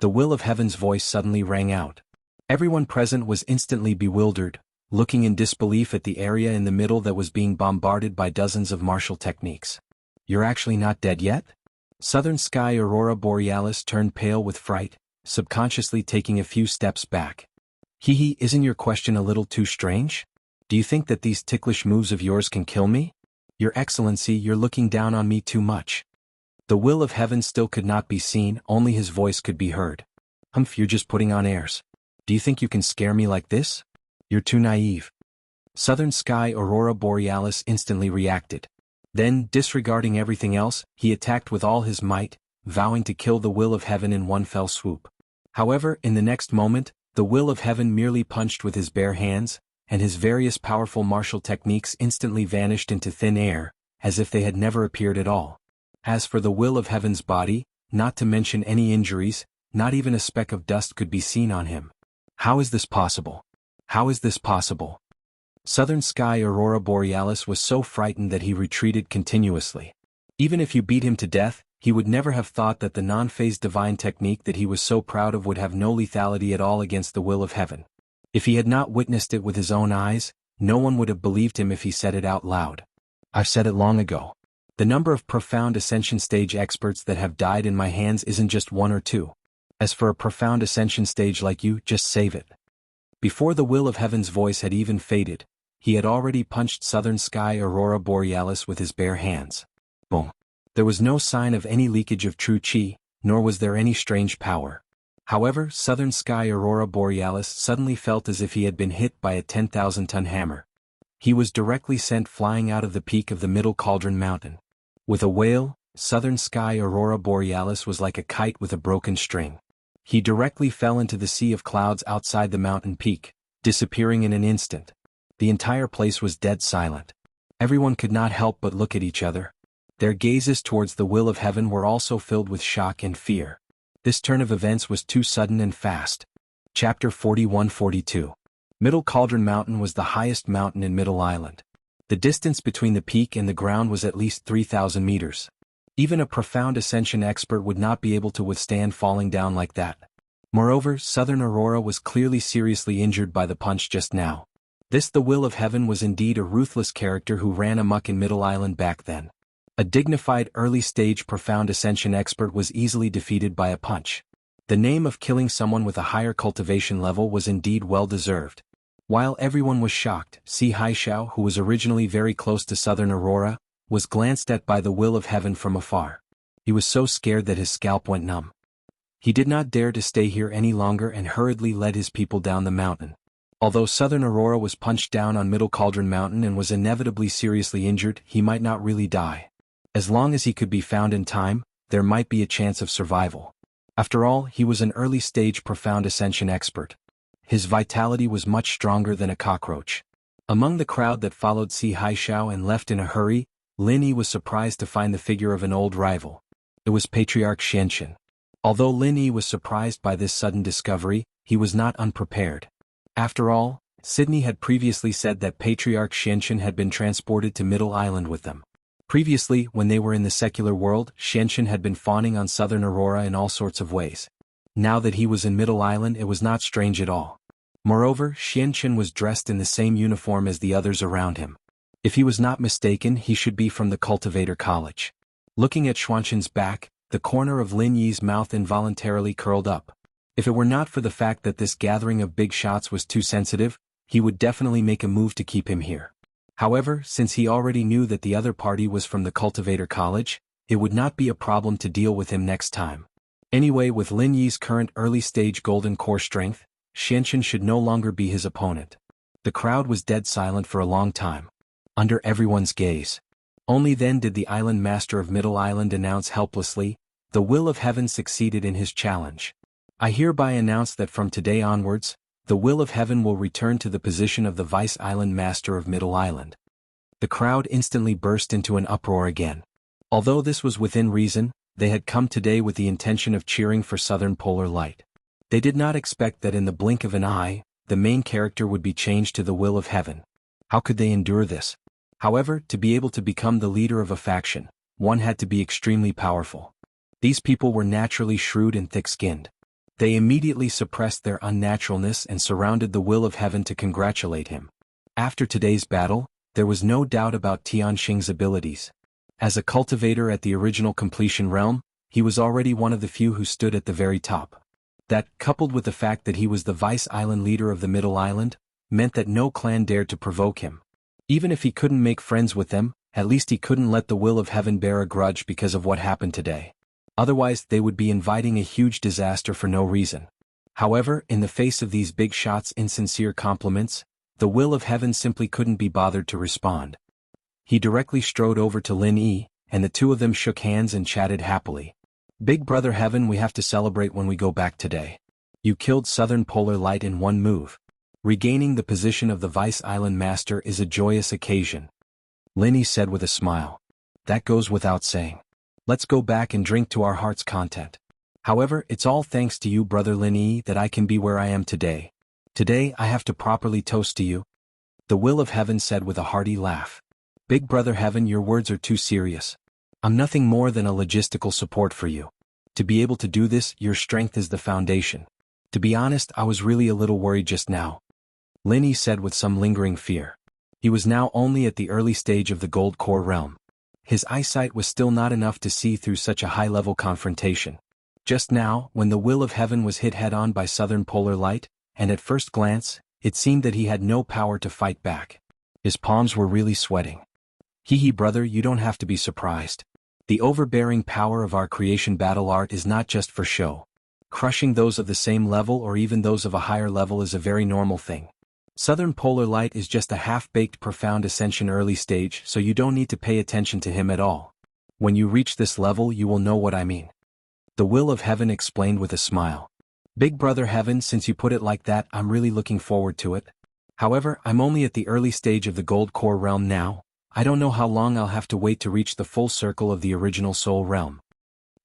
Speaker 1: The will of heaven's voice suddenly rang out. Everyone present was instantly bewildered, looking in disbelief at the area in the middle that was being bombarded by dozens of martial techniques. You're actually not dead yet? Southern Sky Aurora Borealis turned pale with fright, subconsciously taking a few steps back. Hee, isn't your question a little too strange? Do you think that these ticklish moves of yours can kill me? Your Excellency, you're looking down on me too much. The will of heaven still could not be seen, only his voice could be heard. You're just putting on airs. Do you think you can scare me like this? You're too naive. Southern Sky Aurora Borealis instantly reacted. Then, disregarding everything else, he attacked with all his might, vowing to kill the will of heaven in one fell swoop. However, in the next moment, the will of heaven merely punched with his bare hands, and his various powerful martial techniques instantly vanished into thin air, as if they had never appeared at all. As for the will of heaven's body, not to mention any injuries, not even a speck of dust could be seen on him. How is this possible? How is this possible? Southern Sky Aurora Borealis was so frightened that he retreated continuously. Even if you beat him to death, he would never have thought that the non-phase divine technique that he was so proud of would have no lethality at all against the will of heaven. If he had not witnessed it with his own eyes, no one would have believed him if he said it out loud. I've said it long ago. The number of profound ascension stage experts that have died in my hands isn't just one or two. As for a profound ascension stage like you, just save it. Before the will of heaven's voice had even faded, he had already punched Southern Sky Aurora Borealis with his bare hands. Boom. There was no sign of any leakage of true chi, nor was there any strange power. However, Southern Sky Aurora Borealis suddenly felt as if he had been hit by a 10,000-ton hammer. He was directly sent flying out of the peak of the Middle Cauldron Mountain. With a wail, Southern Sky Aurora Borealis was like a kite with a broken string. He directly fell into the sea of clouds outside the mountain peak, disappearing in an instant. The entire place was dead silent. Everyone could not help but look at each other. Their gazes towards the will of heaven were also filled with shock and fear. This turn of events was too sudden and fast. Chapter 41-42. Middle Cauldron Mountain was the highest mountain in Middle Island. The distance between the peak and the ground was at least 3,000 meters. Even a profound ascension expert would not be able to withstand falling down like that. Moreover, Southern Aurora was clearly seriously injured by the punch just now. The will of heaven was indeed a ruthless character who ran amok in Middle Island back then. A dignified early-stage profound ascension expert was easily defeated by a punch. The name of killing someone with a higher cultivation level was indeed well-deserved. While everyone was shocked, Si Haishao, who was originally very close to Southern Aurora, was glanced at by the will of heaven from afar. He was so scared that his scalp went numb. He did not dare to stay here any longer and hurriedly led his people down the mountain. Although Southern Aurora was punched down on Middle Cauldron Mountain and was inevitably seriously injured, he might not really die. As long as he could be found in time, there might be a chance of survival. After all, he was an early-stage profound ascension expert. His vitality was much stronger than a cockroach. Among the crowd that followed Si Haishao and left in a hurry, Lin Yi was surprised to find the figure of an old rival. It was Patriarch Xianxin. Although Lin Yi was surprised by this sudden discovery, he was not unprepared. After all, Sydney had previously said that Patriarch Xianxin had been transported to Middle Island with them. Previously, when they were in the secular world, Xianxin had been fawning on Southern Aurora in all sorts of ways. Now that he was in Middle Island, it was not strange at all. Moreover, Xianxin was dressed in the same uniform as the others around him. If he was not mistaken, he should be from the Cultivator College. Looking at Xuanxin's back, the corner of Lin Yi's mouth involuntarily curled up. If it were not for the fact that this gathering of big shots was too sensitive, he would definitely make a move to keep him here. However, since he already knew that the other party was from the Cultivator College, it would not be a problem to deal with him next time. Anyway, with Lin Yi's current early-stage golden core strength, Xianxin should no longer be his opponent. The crowd was dead silent for a long time. Under everyone's gaze. Only then did the Island Master of Middle Island announce helplessly, "The will of heaven succeeded in his challenge. I hereby announce that from today onwards, the will of heaven will return to the position of the Vice Island Master of Middle Island." The crowd instantly burst into an uproar again. Although this was within reason, they had come today with the intention of cheering for Southern Polar Light. They did not expect that in the blink of an eye, the main character would be changed to the will of heaven. How could they endure this? However, to be able to become the leader of a faction, one had to be extremely powerful. These people were naturally shrewd and thick-skinned. They immediately suppressed their unnaturalness and surrounded the will of heaven to congratulate him. After today's battle, there was no doubt about Tianxing's abilities. As a cultivator at the original completion realm, he was already one of the few who stood at the very top. That, coupled with the fact that he was the vice island leader of the Middle Island, meant that no clan dared to provoke him. Even if he couldn't make friends with them, at least he couldn't let the will of heaven bear a grudge because of what happened today. Otherwise, they would be inviting a huge disaster for no reason. However, in the face of these big shots' insincere compliments, the will of heaven simply couldn't be bothered to respond. He directly strode over to Lin Yi, and the two of them shook hands and chatted happily. Big Brother Heaven, we have to celebrate when we go back today. You killed Southern Polar Light in one move. Regaining the position of the Vice Island Master is a joyous occasion. Lin Yi said with a smile. That goes without saying. Let's go back and drink to our heart's content. However, it's all thanks to you, Brother Lin Yi, that I can be where I am today. Today I have to properly toast to you. The will of heaven said with a hearty laugh. Big Brother Heaven, your words are too serious. I'm nothing more than a logistical support for you. To be able to do this, your strength is the foundation. To be honest, I was really a little worried just now. Lin Yi said with some lingering fear. He was now only at the early stage of the Gold Core realm. His eyesight was still not enough to see through such a high-level confrontation. Just now, when the will of heaven was hit head-on by Southern Polar Light, and at first glance, it seemed that he had no power to fight back. His palms were really sweating. Hee brother, you don't have to be surprised. The overbearing power of our creation battle art is not just for show. Crushing those of the same level or even those of a higher level is a very normal thing. Southern Polar Light is just a half-baked profound ascension early stage, so you don't need to pay attention to him at all. When you reach this level, you will know what I mean. The will of heaven explained with a smile. Big Brother Heaven, since you put it like that, I'm really looking forward to it. However, I'm only at the early stage of the Gold Core realm now. I don't know how long I'll have to wait to reach the full circle of the original Soul realm.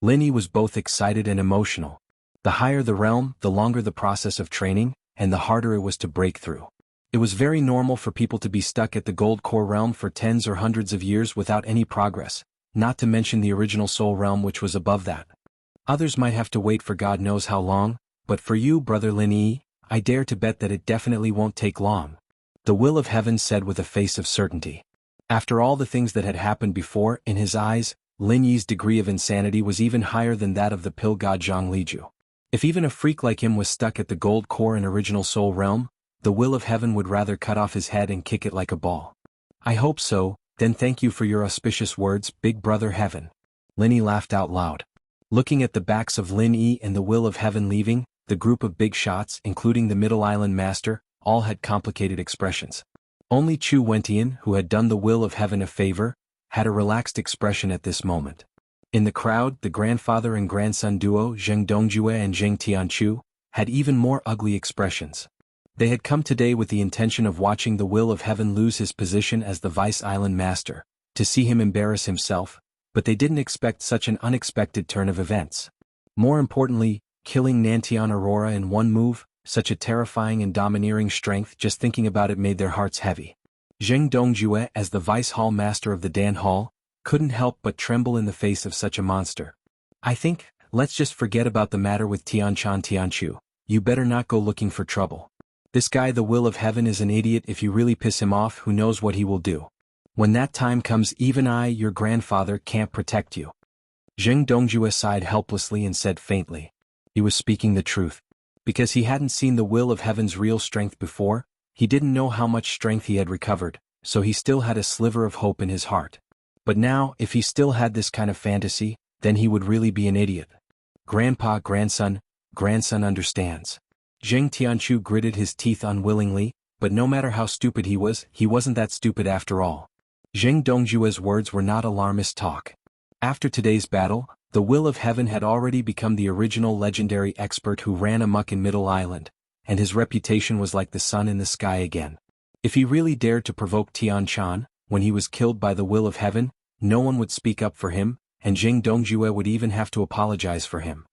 Speaker 1: Lin Yi was both excited and emotional. The higher the realm, the longer the process of training, and the harder it was to break through. It was very normal for people to be stuck at the Gold Core realm for tens or hundreds of years without any progress, not to mention the original Soul realm which was above that. Others might have to wait for God knows how long, but for you, Brother Lin Yi, I dare to bet that it definitely won't take long. The will of heaven said with a face of certainty. After all the things that had happened before, in his eyes, Lin Yi's degree of insanity was even higher than that of the pill god Jianghu. If even a freak like him was stuck at the Gold Core and original Soul realm, the will of heaven would rather cut off his head and kick it like a ball. I hope so, then thank you for your auspicious words, Big Brother Heaven. Lin Yi laughed out loud. Looking at the backs of Lin Yi and the will of heaven leaving, the group of big shots, including the Middle Island Master, all had complicated expressions. Only Chu Wentian, who had done the will of heaven a favor, had a relaxed expression at this moment. In the crowd, the grandfather and grandson duo Zheng Dongjue and Zheng Tianchu had even more ugly expressions. They had come today with the intention of watching the will of heaven lose his position as the Vice Island Master, to see him embarrass himself, but they didn't expect such an unexpected turn of events. More importantly, killing Nantian Aurora in one move, such a terrifying and domineering strength, just thinking about it made their hearts heavy. Zheng Dongjue, as the Vice Hall Master of the Dan Hall, couldn't help but tremble in the face of such a monster. I think, let's just forget about the matter with Tianchu. You better not go looking for trouble. This guy, the will of heaven, is an idiot. If you really piss him off, who knows what he will do. When that time comes, even I, your grandfather, can't protect you. Zheng Dongjue sighed helplessly and said faintly. He was speaking the truth. Because he hadn't seen the will of heaven's real strength before, he didn't know how much strength he had recovered, so he still had a sliver of hope in his heart. But now, if he still had this kind of fantasy, then he would really be an idiot. Grandpa, grandson understands. Zheng Tianchu gritted his teeth unwillingly, but no matter how stupid he wasn't that stupid after all. Zheng Dongjue's words were not alarmist talk. After today's battle, the will of heaven had already become the original legendary expert who ran amok in Middle Island, and his reputation was like the sun in the sky again. If he really dared to provoke Tian Chan, when he was killed by the will of heaven, no one would speak up for him, and Zheng Dongjue would even have to apologize for him.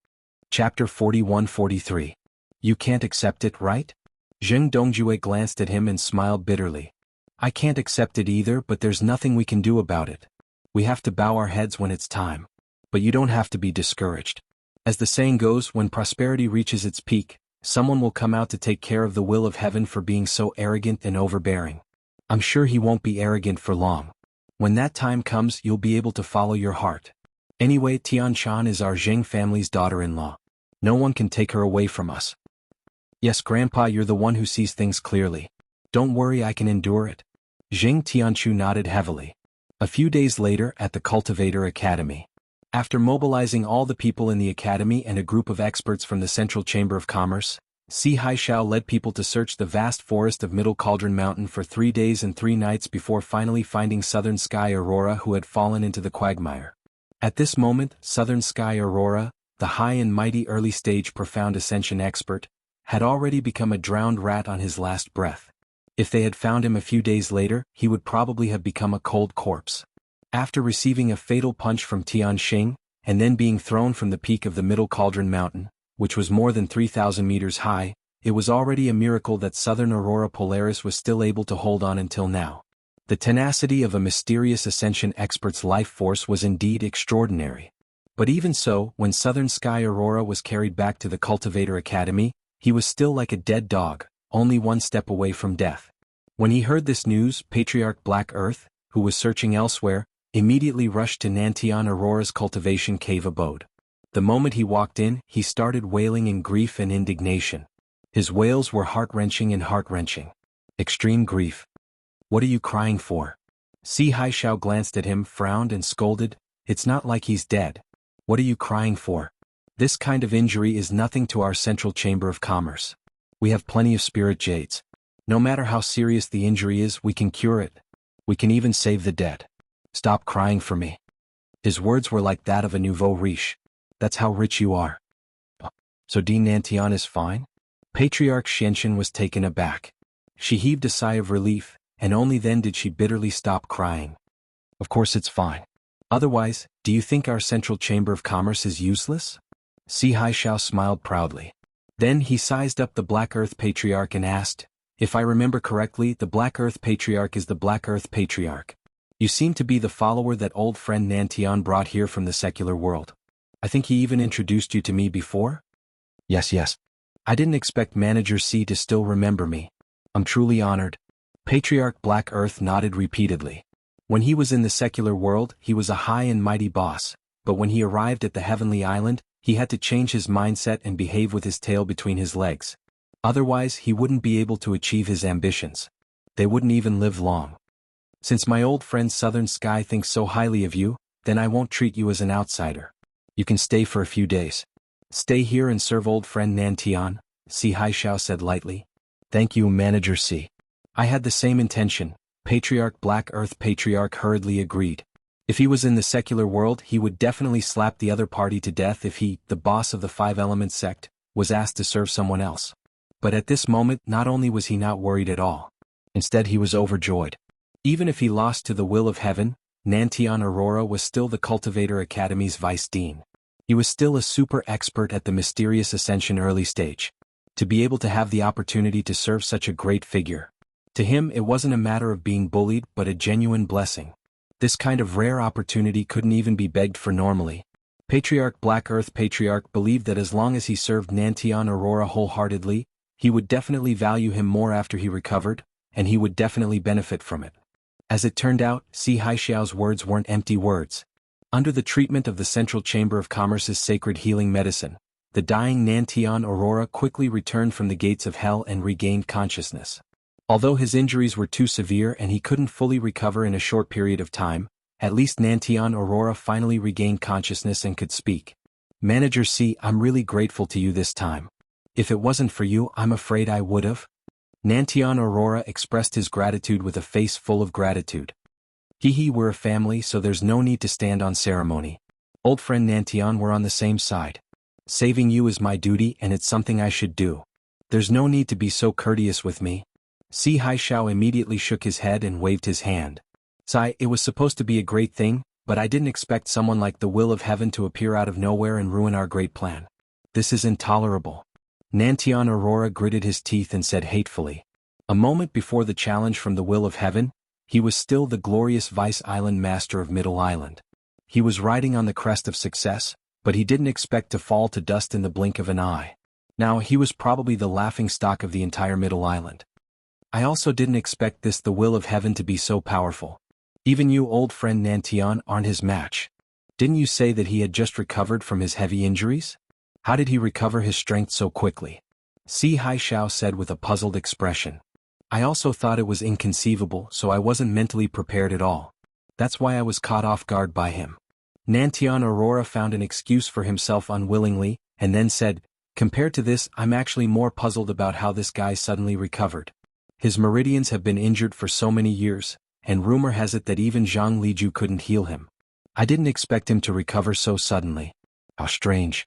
Speaker 1: Chapter 41-43. You can't accept it, right? Zheng Dongjue glanced at him and smiled bitterly. I can't accept it either, but there's nothing we can do about it. We have to bow our heads when it's time. But you don't have to be discouraged. As the saying goes, when prosperity reaches its peak, someone will come out to take care of the will of heaven for being so arrogant and overbearing. I'm sure he won't be arrogant for long. When that time comes, you'll be able to follow your heart. Anyway, Tian Chan is our Zheng family's daughter-in-law. No one can take her away from us. Yes, Grandpa, you're the one who sees things clearly. Don't worry, I can endure it. Zheng Tianchu nodded heavily. A few days later, at the Cultivator Academy. After mobilizing all the people in the academy and a group of experts from the Central Chamber of Commerce, Si Haishao led people to search the vast forest of Middle Cauldron Mountain for 3 days and 3 nights before finally finding Southern Sky Aurora, who had fallen into the quagmire. At this moment, Southern Sky Aurora, the high and mighty early-stage profound ascension expert, had already become a drowned rat on his last breath. If they had found him a few days later, he would probably have become a cold corpse. After receiving a fatal punch from Tianxing, and then being thrown from the peak of the Middle Cauldron Mountain, which was more than 3,000 meters high, it was already a miracle that Southern Aurora Polaris was still able to hold on until now. The tenacity of a mysterious ascension expert's life force was indeed extraordinary. But even so, when Southern Sky Aurora was carried back to the Cultivator Academy, he was still like a dead dog, only one step away from death. When he heard this news, Patriarch Black Earth, who was searching elsewhere, immediately rushed to Nantian Aurora's cultivation cave abode. The moment he walked in, he started wailing in grief and indignation. His wails were heart-wrenching and heart-wrenching. Extreme grief. What are you crying for? Si Haishao glanced at him, frowned and scolded. It's not like he's dead. What are you crying for? This kind of injury is nothing to our Central Chamber of Commerce. We have plenty of spirit jades. No matter how serious the injury is, we can cure it. We can even save the dead. Stop crying for me. His words were like that of a nouveau riche. That's how rich you are. So Dean Nantian is fine? Patriarch Xianxian was taken aback. She heaved a sigh of relief, and only then did she bitterly stop crying. Of course it's fine. Otherwise, do you think our Central Chamber of Commerce is useless? Si Haishao smiled proudly. Then he sized up the Black Earth Patriarch and asked, if I remember correctly, the Black Earth Patriarch is the Black Earth Patriarch. You seem to be the follower that old friend Nantian brought here from the secular world. I think he even introduced you to me before? Yes. I didn't expect Manager C to still remember me. I'm truly honored. Patriarch Black Earth nodded repeatedly. When he was in the secular world, he was a high and mighty boss, but when he arrived at the Heavenly Island, he had to change his mindset and behave with his tail between his legs. Otherwise, he wouldn't be able to achieve his ambitions. They wouldn't even live long. Since my old friend Southern Sky thinks so highly of you, then I won't treat you as an outsider. You can stay for a few days. Stay here and serve old friend Nantian, Si Haishao said lightly. Thank you, Manager C. I had the same intention, Patriarch Black Earth Patriarch hurriedly agreed. If he was in the secular world, he would definitely slap the other party to death if he, the boss of the Five Elements sect, was asked to serve someone else. But at this moment, not only was he not worried at all. Instead, he was overjoyed. Even if he lost to the will of heaven, Nantian Aurora was still the Cultivator Academy's vice dean. He was still a super expert at the mysterious ascension early stage. To be able to have the opportunity to serve such a great figure. To him, it wasn't a matter of being bullied, but a genuine blessing. This kind of rare opportunity couldn't even be begged for normally. Patriarch Black Earth Patriarch believed that as long as he served Nantian Aurora wholeheartedly, he would definitely value him more after he recovered, and he would definitely benefit from it. As it turned out, Si Haishao's words weren't empty words. Under the treatment of the Central Chamber of Commerce's sacred healing medicine, the dying Nantian Aurora quickly returned from the gates of hell and regained consciousness. Although his injuries were too severe and he couldn't fully recover in a short period of time, at least Nantian Aurora finally regained consciousness and could speak. Manager C, I'm really grateful to you this time. If it wasn't for you, I'm afraid I would've. Nantian Aurora expressed his gratitude with a face full of gratitude. We're a family, so there's no need to stand on ceremony. Old friend Nantian, we're on the same side. Saving you is my duty and it's something I should do. There's no need to be so courteous with me. Si Haishao immediately shook his head and waved his hand. Sai, it was supposed to be a great thing, but I didn't expect someone like the will of heaven to appear out of nowhere and ruin our great plan. This is intolerable. Nantian Aurora gritted his teeth and said hatefully. A moment before the challenge from the will of heaven, he was still the glorious Vice Island Master of Middle Island. He was riding on the crest of success, but he didn't expect to fall to dust in the blink of an eye. Now he was probably the laughingstock of the entire Middle Island. I also didn't expect the will of heaven to be so powerful. Even you, old friend Nantian, aren't his match. Didn't you say that he had just recovered from his heavy injuries? How did he recover his strength so quickly? Si Haishao said with a puzzled expression. I also thought it was inconceivable, so I wasn't mentally prepared at all. That's why I was caught off guard by him. Nantian Aurora found an excuse for himself unwillingly, and then said, Compared to this, I'm actually more puzzled about how this guy suddenly recovered. His meridians have been injured for so many years, and rumor has it that even Zhang Liju couldn't heal him. I didn't expect him to recover so suddenly. How strange.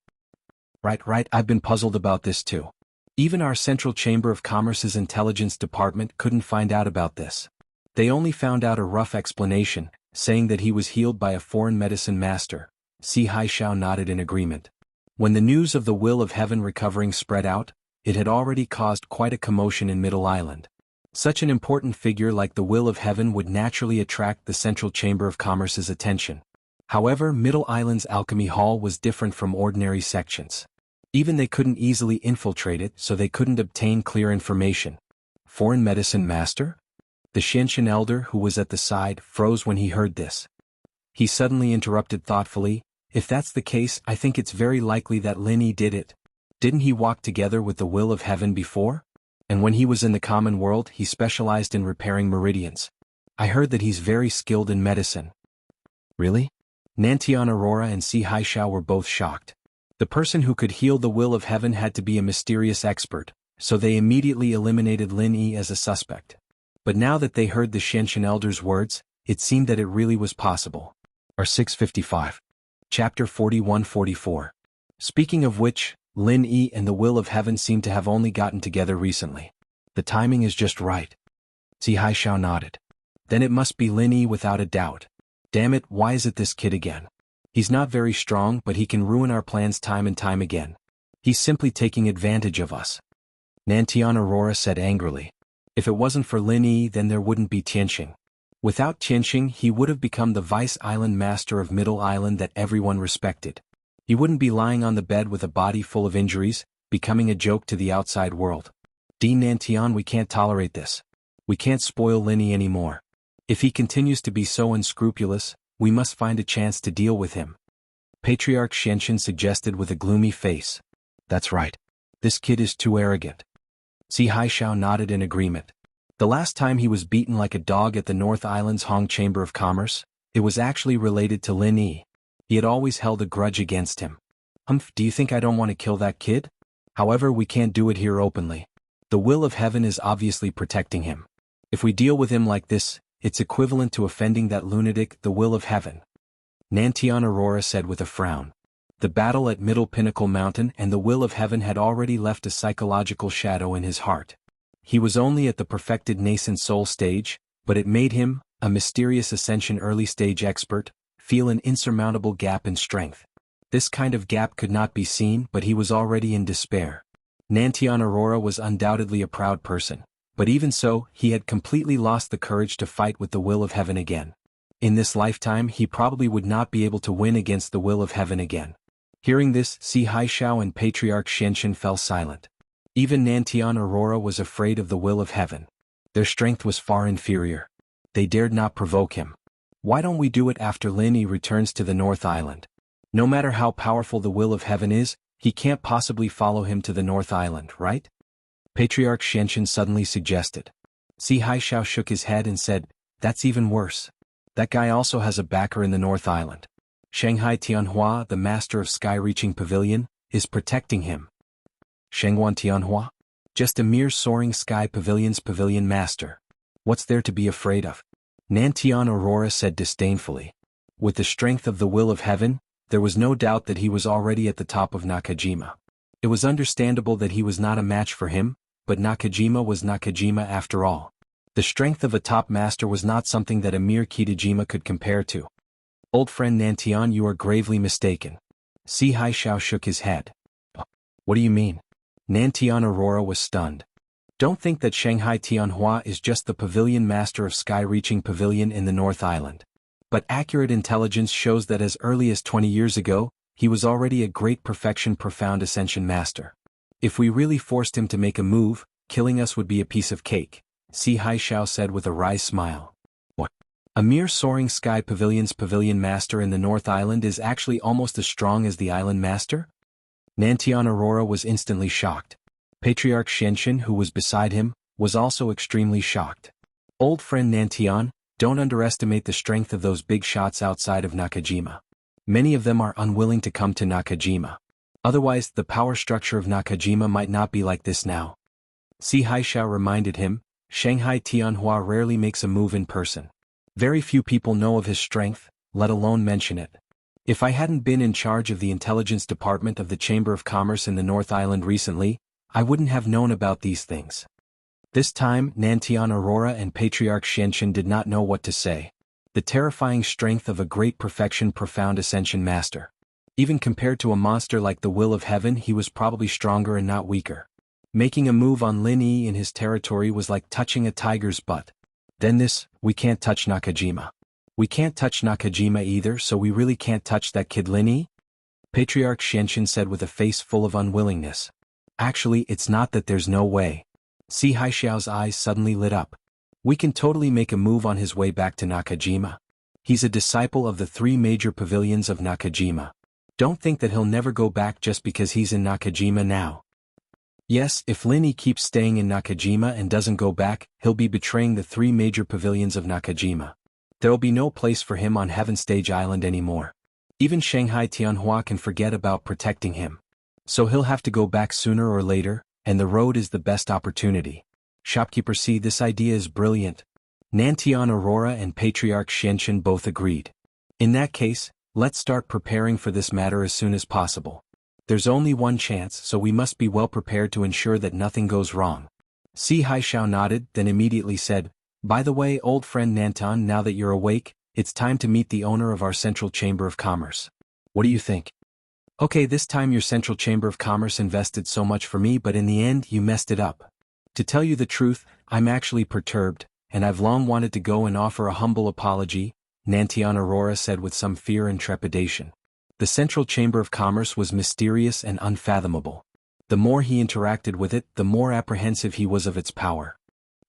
Speaker 1: Right, I've been puzzled about this too. Even our Central Chamber of Commerce's intelligence department couldn't find out about this. They only found out a rough explanation, saying that he was healed by a foreign medicine master. Si Haishao nodded in agreement. When the news of the will of heaven recovering spread out, it had already caused quite a commotion in Middle Island. Such an important figure like the will of heaven would naturally attract the Central Chamber of Commerce's attention. However, Middle Island's alchemy hall was different from ordinary sections. Even they couldn't easily infiltrate it, so they couldn't obtain clear information. Foreign medicine master? The Xianxian elder who was at the side froze when he heard this. He suddenly interrupted thoughtfully, if that's the case, I think it's very likely that Lin Yi did it. Didn't he walk together with the will of heaven before? And when he was in the common world, he specialized in repairing meridians. I heard that he's very skilled in medicine. Really? Nantian Aurora and Si Haishao were both shocked. The person who could heal the will of heaven had to be a mysterious expert, so they immediately eliminated Lin Yi as a suspect. But now that they heard the Xianxian elder's words, it seemed that it really was possible. R655. Chapter 41-44. Speaking of which, Lin Yi and the will of heaven seem to have only gotten together recently. The timing is just right. Si Haishao nodded. Then it must be Lin Yi without a doubt. Damn it, why is it this kid again? He's not very strong, but he can ruin our plans time and time again. He's simply taking advantage of us. Nantian Aurora said angrily. If it wasn't for Lin Yi, then there wouldn't be Tianxing. Without Tianxing, he would have become the vice island master of Middle Island that everyone respected. He wouldn't be lying on the bed with a body full of injuries, becoming a joke to the outside world. Dean Nantian, we can't tolerate this. We can't spoil Lin Yi anymore. If he continues to be so unscrupulous, we must find a chance to deal with him. Patriarch Xianxian suggested with a gloomy face. That's right. This kid is too arrogant. Si Haishao nodded in agreement. The last time he was beaten like a dog at the North Island's Hong Chamber of Commerce, it was actually related to Lin Yi. He had always held a grudge against him. Do you think I don't want to kill that kid? However, we can't do it here openly. The will of heaven is obviously protecting him. If we deal with him like this, it's equivalent to offending that lunatic, the will of heaven. Nantian Aurora said with a frown. The battle at Middle Pinnacle Mountain and the will of heaven had already left a psychological shadow in his heart. He was only at the perfected nascent soul stage, but it made him, a mysterious ascension early stage expert, feel an insurmountable gap in strength. This kind of gap could not be seen, but he was already in despair. Nantian Aurora was undoubtedly a proud person, but even so, he had completely lost the courage to fight with the will of heaven again. In this lifetime, he probably would not be able to win against the will of heaven again. Hearing this, Si Haishao and Patriarch Xianxian fell silent. Even Nantian Aurora was afraid of the will of heaven. Their strength was far inferior. They dared not provoke him. Why don't we do it after Lin Yi returns to the North Island? No matter how powerful the will of heaven is, he can't possibly follow him to the North Island, right? Patriarch Xianxian suddenly suggested. Si Haishao shook his head and said, that's even worse. That guy also has a backer in the North Island. Shanghai Tianhua, the master of Sky-Reaching Pavilion, is protecting him. Shenghuan Tianhua? Just a mere soaring sky pavilion's pavilion master. What's there to be afraid of? Nantian Aurora said disdainfully. With the strength of the will of heaven, there was no doubt that he was already at the top of Nakajima. It was understandable that he was not a match for him, but Nakajima was Nakajima after all. The strength of a top master was not something that a mere Kitajima could compare to. Old friend Nantian, you are gravely mistaken. Si Haishao shook his head. What do you mean? Nantian Aurora was stunned. Don't think that Shanghai Tianhua is just the pavilion master of Sky-Reaching Pavilion in the North Island. But accurate intelligence shows that as early as 20 years ago, he was already a great perfection profound ascension master. If we really forced him to make a move, killing us would be a piece of cake, Si Haishao said with a wry smile. What? A mere soaring sky pavilion's pavilion master in the North Island is actually almost as strong as the island master? Nantian Aurora was instantly shocked. Patriarch Xianxian, who was beside him, was also extremely shocked. Old friend Nantian, don't underestimate the strength of those big shots outside of Nakajima. Many of them are unwilling to come to Nakajima. Otherwise, the power structure of Nakajima might not be like this now. Si Haishao reminded him, Shanghai Tianhua rarely makes a move in person. Very few people know of his strength, let alone mention it. If I hadn't been in charge of the intelligence department of the Chamber of Commerce in the North Island recently, I wouldn't have known about these things. This time, Nantian Aurora and Patriarch Xianqin did not know what to say. The terrifying strength of a great perfection profound ascension master. Even compared to a monster like the Will of Heaven, he was probably stronger and not weaker. Making a move on Lin Yi in his territory was like touching a tiger's butt. Then this, we can't touch Nakajima. We can't touch Nakajima either, so we really can't touch that kid Lin Yi? Patriarch Xianqin said with a face full of unwillingness. Actually, it's not that there's no way. Si Haishao's eyes suddenly lit up. We can totally make a move on his way back to Nakajima. He's a disciple of the 3 major pavilions of Nakajima. Don't think that he'll never go back just because he's in Nakajima now. Yes, if Lin Yi keeps staying in Nakajima and doesn't go back, he'll be betraying the 3 major pavilions of Nakajima. There'll be no place for him on Heaven Stage Island anymore. Even Shanghai Tianhua can forget about protecting him. So he'll have to go back sooner or later, and the road is the best opportunity. Shopkeeper, see, this idea is brilliant. Nantian Aurora and Patriarch Xianqin both agreed. In that case, let's start preparing for this matter as soon as possible. There's only one chance, so we must be well prepared to ensure that nothing goes wrong. Si Haishao nodded, then immediately said, By the way, old friend Nantan, now that you're awake, it's time to meet the owner of our Central Chamber of Commerce. What do you think? Okay, this time your Central Chamber of Commerce invested so much for me, but in the end you messed it up. To tell you the truth, I'm actually perturbed, and I've long wanted to go and offer a humble apology, Nantian Aurora said with some fear and trepidation. The Central Chamber of Commerce was mysterious and unfathomable. The more he interacted with it, the more apprehensive he was of its power.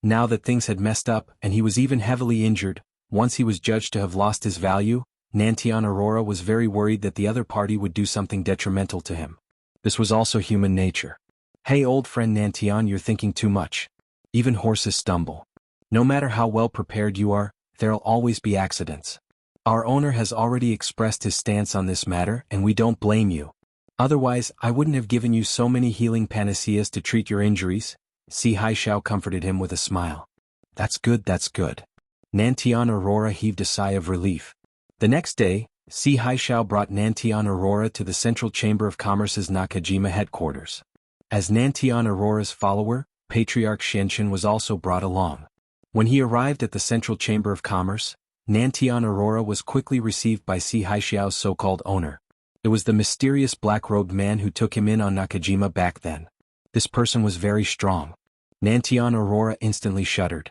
Speaker 1: Now that things had messed up, and he was even heavily injured, once he was judged to have lost his value, Nantian Aurora was very worried that the other party would do something detrimental to him. This was also human nature. Hey old friend Nantian, you're thinking too much. Even horses stumble. No matter how well prepared you are, there'll always be accidents. Our owner has already expressed his stance on this matter, and we don't blame you. Otherwise, I wouldn't have given you so many healing panaceas to treat your injuries. Si Haishao comforted him with a smile. That's good, that's good. Nantian Aurora heaved a sigh of relief. The next day, Si Haishao brought Nantian Aurora to the Central Chamber of Commerce's Nakajima headquarters. As Nantian Aurora's follower, Patriarch Xianqin was also brought along. When he arrived at the Central Chamber of Commerce, Nantian Aurora was quickly received by Si Haishao's so-called owner. It was the mysterious black-robed man who took him in on Nakajima back then. This person was very strong. Nantian Aurora instantly shuddered.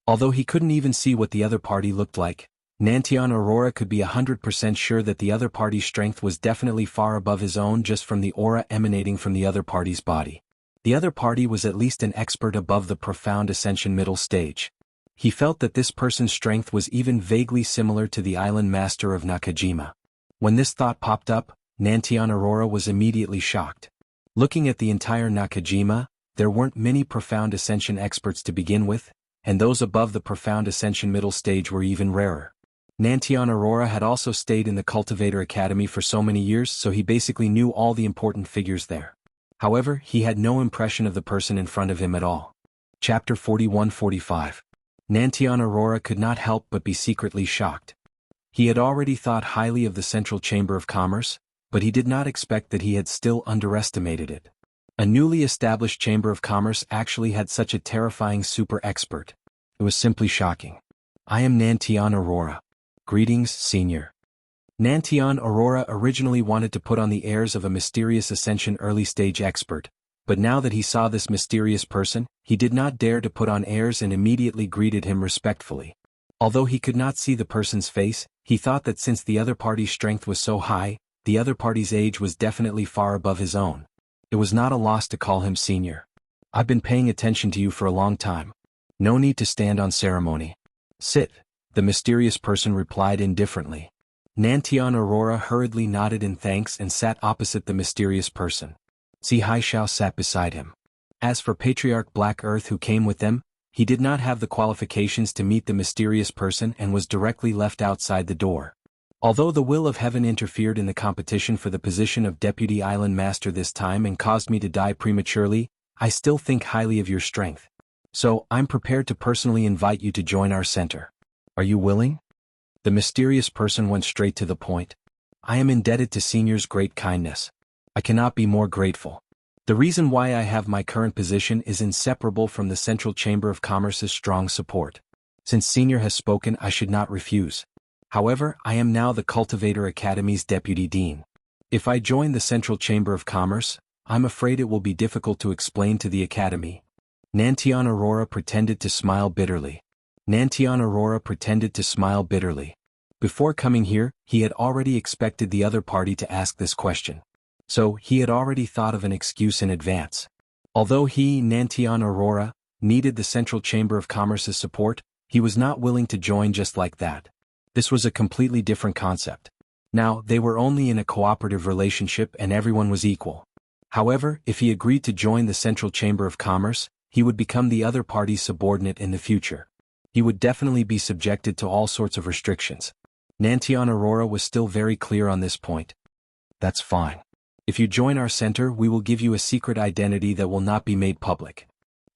Speaker 1: Although he couldn't even see what the other party looked like, Nantian Aurora could be 100% sure that the other party's strength was definitely far above his own just from the aura emanating from the other party's body. The other party was at least an expert above the profound ascension middle stage. He felt that this person's strength was even vaguely similar to the island master of Nakajima. When this thought popped up, Nantian Aurora was immediately shocked. Looking at the entire Nakajima, there weren't many profound ascension experts to begin with, and those above the profound ascension middle stage were even rarer. Nantian Aurora had also stayed in the Cultivator Academy for so many years, so he basically knew all the important figures there. However, he had no impression of the person in front of him at all. Chapter 41-45. Nantian Aurora could not help but be secretly shocked. He had already thought highly of the Central Chamber of Commerce, but he did not expect that he had still underestimated it. A newly established Chamber of Commerce actually had such a terrifying super expert. It was simply shocking. I am Nantian Aurora. Greetings, Senior. Nantian Aurora originally wanted to put on the airs of a mysterious Ascension early-stage expert, but now that he saw this mysterious person, he did not dare to put on airs and immediately greeted him respectfully. Although he could not see the person's face, he thought that since the other party's strength was so high, the other party's age was definitely far above his own. It was not a loss to call him Senior. I've been paying attention to you for a long time. No need to stand on ceremony. Sit. The mysterious person replied indifferently. Nantian Aurora hurriedly nodded in thanks and sat opposite the mysterious person. Si Haishao sat beside him. As for Patriarch Black Earth who came with them, he did not have the qualifications to meet the mysterious person and was directly left outside the door. Although the will of heaven interfered in the competition for the position of Deputy Island Master this time and caused me to die prematurely, I still think highly of your strength. So, I'm prepared to personally invite you to join our center. Are you willing? The mysterious person went straight to the point. I am indebted to Senior's great kindness. I cannot be more grateful. The reason why I have my current position is inseparable from the Central Chamber of Commerce's strong support. Since Senior has spoken, I should not refuse. However, I am now the Cultivator Academy's Deputy Dean. If I join the Central Chamber of Commerce, I'm afraid it will be difficult to explain to the Academy. Nantian Aurora pretended to smile bitterly. Before coming here, he had already expected the other party to ask this question. So, he had already thought of an excuse in advance. Although he, Nantian Aurora, needed the Central Chamber of Commerce's support, he was not willing to join just like that. This was a completely different concept. Now, they were only in a cooperative relationship and everyone was equal. However, if he agreed to join the Central Chamber of Commerce, he would become the other party's subordinate in the future. He would definitely be subjected to all sorts of restrictions. Nantian Aurora was still very clear on this point. That's fine. If you join our center, we will give you a secret identity that will not be made public.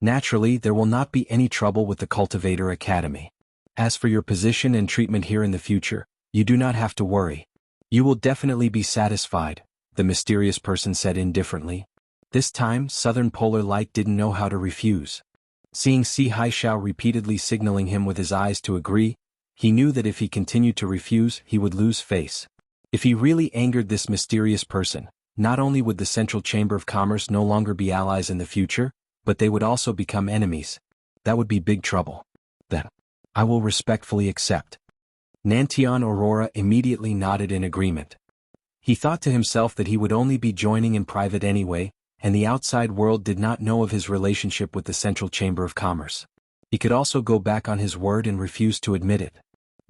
Speaker 1: Naturally, there will not be any trouble with the Cultivator Academy. As for your position and treatment here in the future, you do not have to worry. You will definitely be satisfied, the mysterious person said indifferently. This time, Southern Polar Light didn't know how to refuse. Seeing Si Haishao repeatedly signaling him with his eyes to agree, he knew that if he continued to refuse, he would lose face. If he really angered this mysterious person, not only would the Central Chamber of Commerce no longer be allies in the future, but they would also become enemies. That would be big trouble. Then, I will respectfully accept. Nantian Aurora immediately nodded in agreement. He thought to himself that he would only be joining in private anyway, and the outside world did not know of his relationship with the Central Chamber of Commerce. He could also go back on his word and refuse to admit it.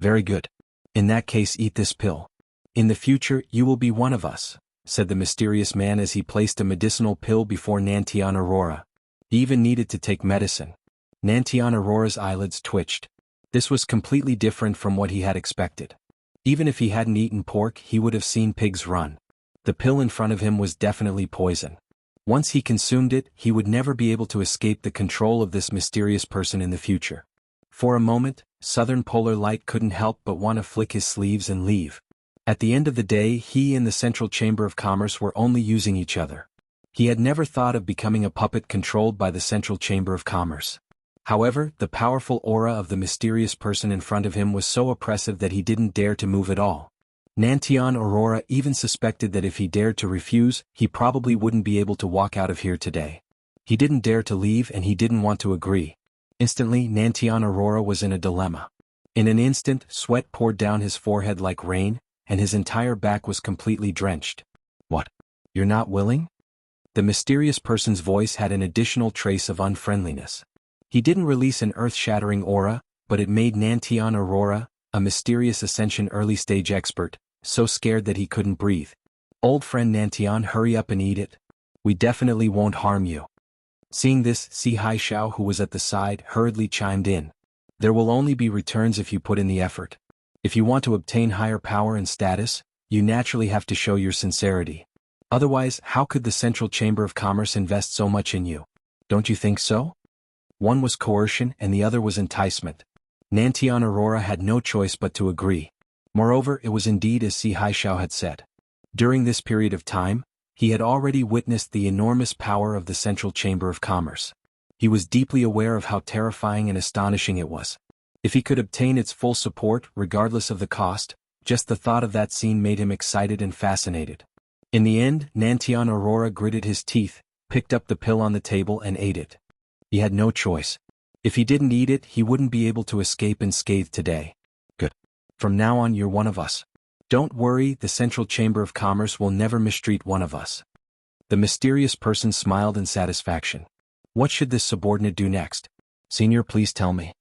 Speaker 1: Very good. In that case, eat this pill. In the future, you will be one of us, said the mysterious man as he placed a medicinal pill before Nantian Aurora. He even needed to take medicine. Nantian Aurora's eyelids twitched. This was completely different from what he had expected. Even if he hadn't eaten pork, he would have seen pigs run. The pill in front of him was definitely poison. Once he consumed it, he would never be able to escape the control of this mysterious person in the future. For a moment, Southern Polar Light couldn't help but want to flick his sleeves and leave. At the end of the day, he and the Central Chamber of Commerce were only using each other. He had never thought of becoming a puppet controlled by the Central Chamber of Commerce. However, the powerful aura of the mysterious person in front of him was so oppressive that he didn't dare to move at all. Nantian Aurora even suspected that if he dared to refuse, he probably wouldn't be able to walk out of here today. He didn't dare to leave and he didn't want to agree. Instantly, Nantian Aurora was in a dilemma. In an instant, sweat poured down his forehead like rain, and his entire back was completely drenched. What? You're not willing? The mysterious person's voice had an additional trace of unfriendliness. He didn't release an earth-shattering aura, but it made Nantian Aurora, a mysterious Ascension early-stage expert, so scared that he couldn't breathe. Old friend Nantian, hurry up and eat it. We definitely won't harm you. Seeing this, Si Haishao, who was at the side, hurriedly chimed in. There will only be returns if you put in the effort. If you want to obtain higher power and status, you naturally have to show your sincerity. Otherwise, how could the Central Chamber of Commerce invest so much in you? Don't you think so? One was coercion and the other was enticement. Nantian Aurora had no choice but to agree. Moreover, it was indeed as Si Haishao had said. During this period of time, he had already witnessed the enormous power of the Central Chamber of Commerce. He was deeply aware of how terrifying and astonishing it was. If he could obtain its full support, regardless of the cost, just the thought of that scene made him excited and fascinated. In the end, Nantian Aurora gritted his teeth, picked up the pill on the table and ate it. He had no choice. If he didn't eat it, he wouldn't be able to escape unscathed today. Good. From now on, you're one of us. Don't worry, the Central Chamber of Commerce will never mistreat one of us. The mysterious person smiled in satisfaction. What should this subordinate do next? Senior, please tell me.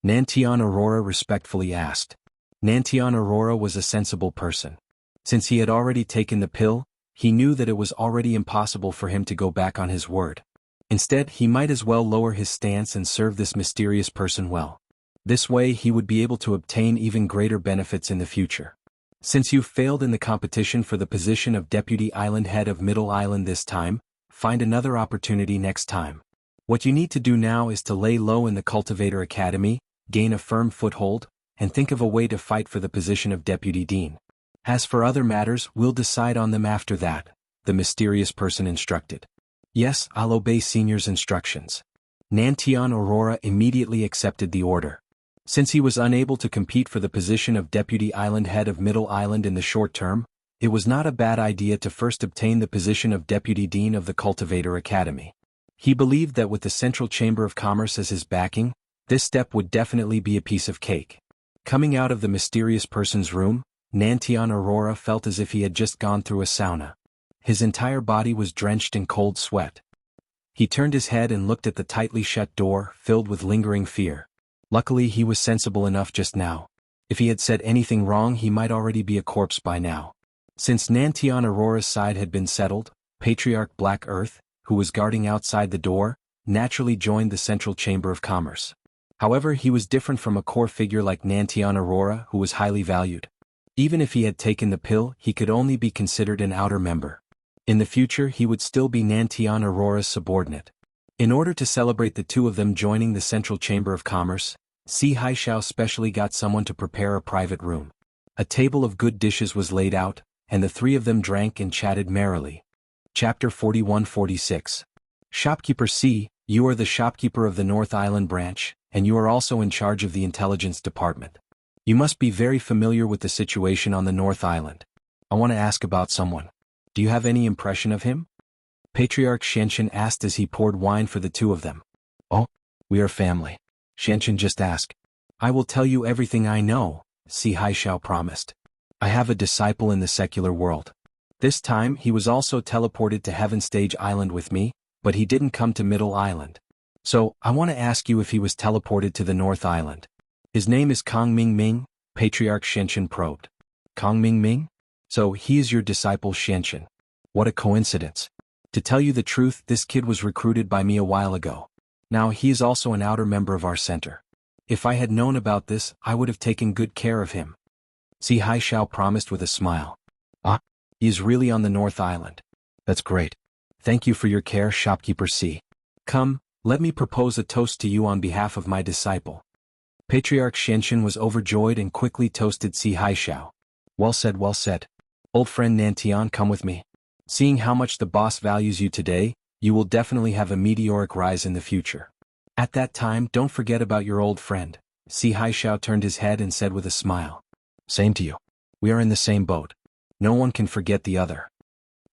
Speaker 1: Nantian Aurora respectfully asked. Nantian Aurora was a sensible person. Since he had already taken the pill, he knew that it was already impossible for him to go back on his word. Instead, he might as well lower his stance and serve this mysterious person well. This way he would be able to obtain even greater benefits in the future. Since you've failed in the competition for the position of Deputy Island Head of Middle Island this time, find another opportunity next time. What you need to do now is to lay low in the Cultivator Academy, gain a firm foothold, and think of a way to fight for the position of Deputy Dean. As for other matters, we'll decide on them after that, the mysterious person instructed. Yes, I'll obey Senior's instructions. Nantian Aurora immediately accepted the order. Since he was unable to compete for the position of Deputy Island Head of Middle Island in the short term, it was not a bad idea to first obtain the position of Deputy Dean of the Cultivator Academy. He believed that with the Central Chamber of Commerce as his backing, this step would definitely be a piece of cake. Coming out of the mysterious person's room, Nantian Aurora felt as if he had just gone through a sauna. His entire body was drenched in cold sweat. He turned his head and looked at the tightly shut door, filled with lingering fear. Luckily he was sensible enough just now. If he had said anything wrong he might already be a corpse by now. Since Nantian Aurora's side had been settled, Patriarch Black Earth, who was guarding outside the door, naturally joined the Central Chamber of Commerce. However, he was different from a core figure like Nantian Aurora, who was highly valued. Even if he had taken the pill, he could only be considered an outer member. In the future he would still be Nantian Aurora's subordinate. In order to celebrate the two of them joining the Central Chamber of Commerce, Si Haishao specially got someone to prepare a private room. A table of good dishes was laid out, and the three of them drank and chatted merrily. Chapter 41-46. Shopkeeper C, you are the shopkeeper of the North Island branch, and you are also in charge of the intelligence department. You must be very familiar with the situation on the North Island. I want to ask about someone. Do you have any impression of him? Patriarch Shenshin asked as he poured wine for the two of them. Oh, we are family. Shenshin just asked. I will tell you everything I know, Si Haishao promised. I have a disciple in the secular world. This time he was also teleported to Heaven Stage Island with me, but he didn't come to Middle Island. So, I want to ask you if he was teleported to the North Island. His name is Kong Ming Ming, Patriarch Shenshin probed. Kong Ming Ming? So he is your disciple Shenshin. What a coincidence. To tell you the truth, this kid was recruited by me a while ago. Now he is also an outer member of our center. If I had known about this, I would have taken good care of him. Si Haishao promised with a smile. Ah, he is really on the North Island. That's great. Thank you for your care, shopkeeper C. Come, let me propose a toast to you on behalf of my disciple. Patriarch Shenshin was overjoyed and quickly toasted Si Haishao. Well said, well said. Old friend Nantian, come with me. Seeing how much the boss values you today, you will definitely have a meteoric rise in the future. At that time, don't forget about your old friend. Si Haishao turned his head and said with a smile. Same to you. We are in the same boat. No one can forget the other.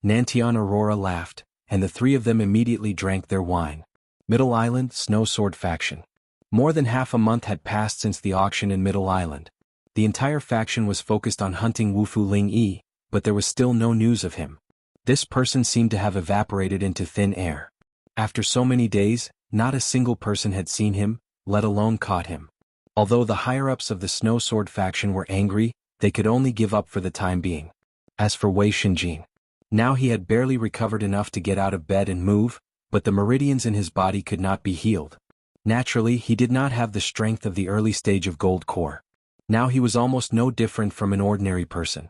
Speaker 1: Nantian Aurora laughed, and the three of them immediately drank their wine. Middle Island, Snow Sword Faction. More than half a month had passed since the auction in Middle Island. The entire faction was focused on hunting Wufu Ling Yi, but there was still no news of him. This person seemed to have evaporated into thin air. After so many days, not a single person had seen him, let alone caught him. Although the higher-ups of the Snow Sword faction were angry, they could only give up for the time being. As for Wei Shinjin, now he had barely recovered enough to get out of bed and move, but the meridians in his body could not be healed. Naturally, he did not have the strength of the early stage of Gold Core. Now he was almost no different from an ordinary person.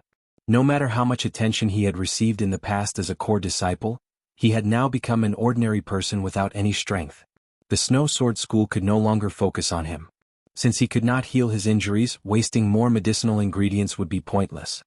Speaker 1: No matter how much attention he had received in the past as a core disciple, he had now become an ordinary person without any strength. The Snow Sword School could no longer focus on him. Since he could not heal his injuries, wasting more medicinal ingredients would be pointless.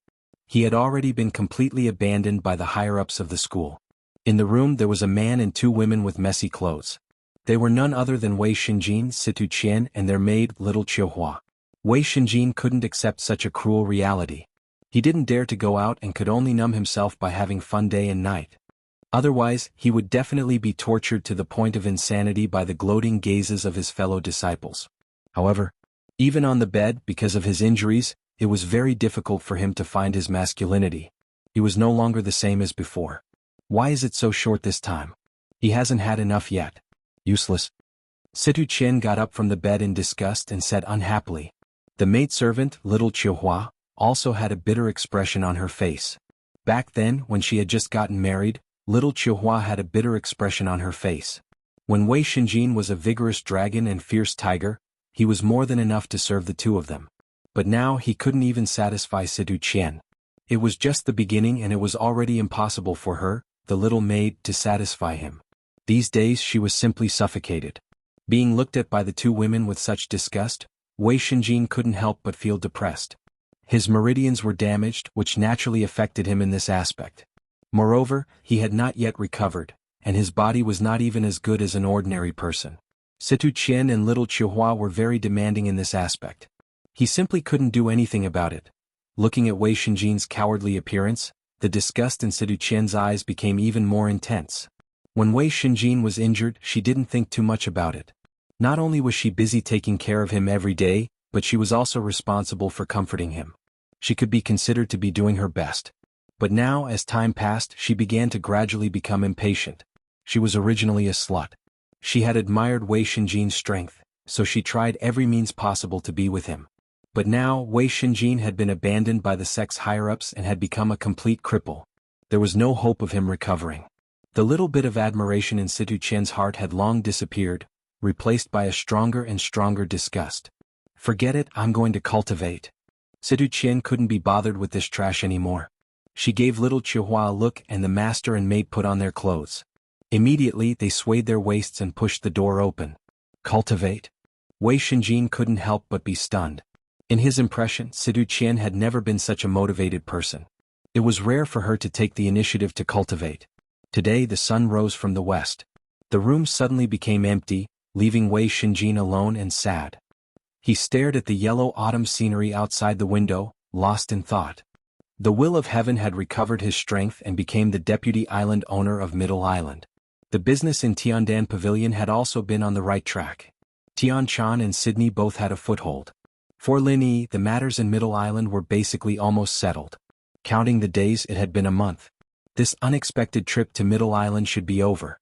Speaker 1: He had already been completely abandoned by the higher-ups of the school. In the room there was a man and two women with messy clothes. They were none other than Wei Shinjin, Situ Qian, and their maid, Little Chiuhua. Wei Shinjin couldn't accept such a cruel reality. He didn't dare to go out and could only numb himself by having fun day and night. Otherwise, he would definitely be tortured to the point of insanity by the gloating gazes of his fellow disciples. However, even on the bed, because of his injuries, it was very difficult for him to find his masculinity. He was no longer the same as before. Why is it so short this time? He hasn't had enough yet. Useless. Situ Chen got up from the bed in disgust and said unhappily. The maidservant, Little Chiuhua, also had a bitter expression on her face. Back then, when she had just gotten married, Little Chiuhua had a bitter expression on her face. When Wei Shinjin was a vigorous dragon and fierce tiger, he was more than enough to serve the two of them. But now he couldn't even satisfy Situ Qian. It was just the beginning and it was already impossible for her, the little maid, to satisfy him. These days she was simply suffocated. Being looked at by the two women with such disgust, Wei Shenjin couldn't help but feel depressed. His meridians were damaged, which naturally affected him in this aspect. Moreover, he had not yet recovered, and his body was not even as good as an ordinary person. Situ Qian and little Chihua were very demanding in this aspect. He simply couldn't do anything about it. Looking at Wei Shenjin's cowardly appearance, the disgust in Situ Qian's eyes became even more intense. When Wei Shenjin was injured, she didn't think too much about it. Not only was she busy taking care of him every day, but she was also responsible for comforting him. She could be considered to be doing her best. But now, as time passed, she began to gradually become impatient. She was originally a slut. She had admired Wei Shenjin's strength, so she tried every means possible to be with him. But now, Wei Shenjin had been abandoned by the sex higher-ups and had become a complete cripple. There was no hope of him recovering. The little bit of admiration in Situ Qian's heart had long disappeared, replaced by a stronger and stronger disgust. Forget it, I'm going to cultivate. Situ Qian couldn't be bothered with this trash anymore. She gave little Chihua a look and the master and maid put on their clothes. Immediately they swayed their waists and pushed the door open. Cultivate? Wei Shenjin couldn't help but be stunned. In his impression, Situ Qian had never been such a motivated person. It was rare for her to take the initiative to cultivate. Today the sun rose from the west. The room suddenly became empty, leaving Wei Shenjin alone and sad. He stared at the yellow autumn scenery outside the window, lost in thought. The will of heaven had recovered his strength and became the deputy island owner of Middle Island. The business in Tiandan Pavilion had also been on the right track. Tian Chan and Sydney both had a foothold. For Lin Yi, the matters in Middle Island were basically almost settled. Counting the days, it had been a month. This unexpected trip to Middle Island should be over.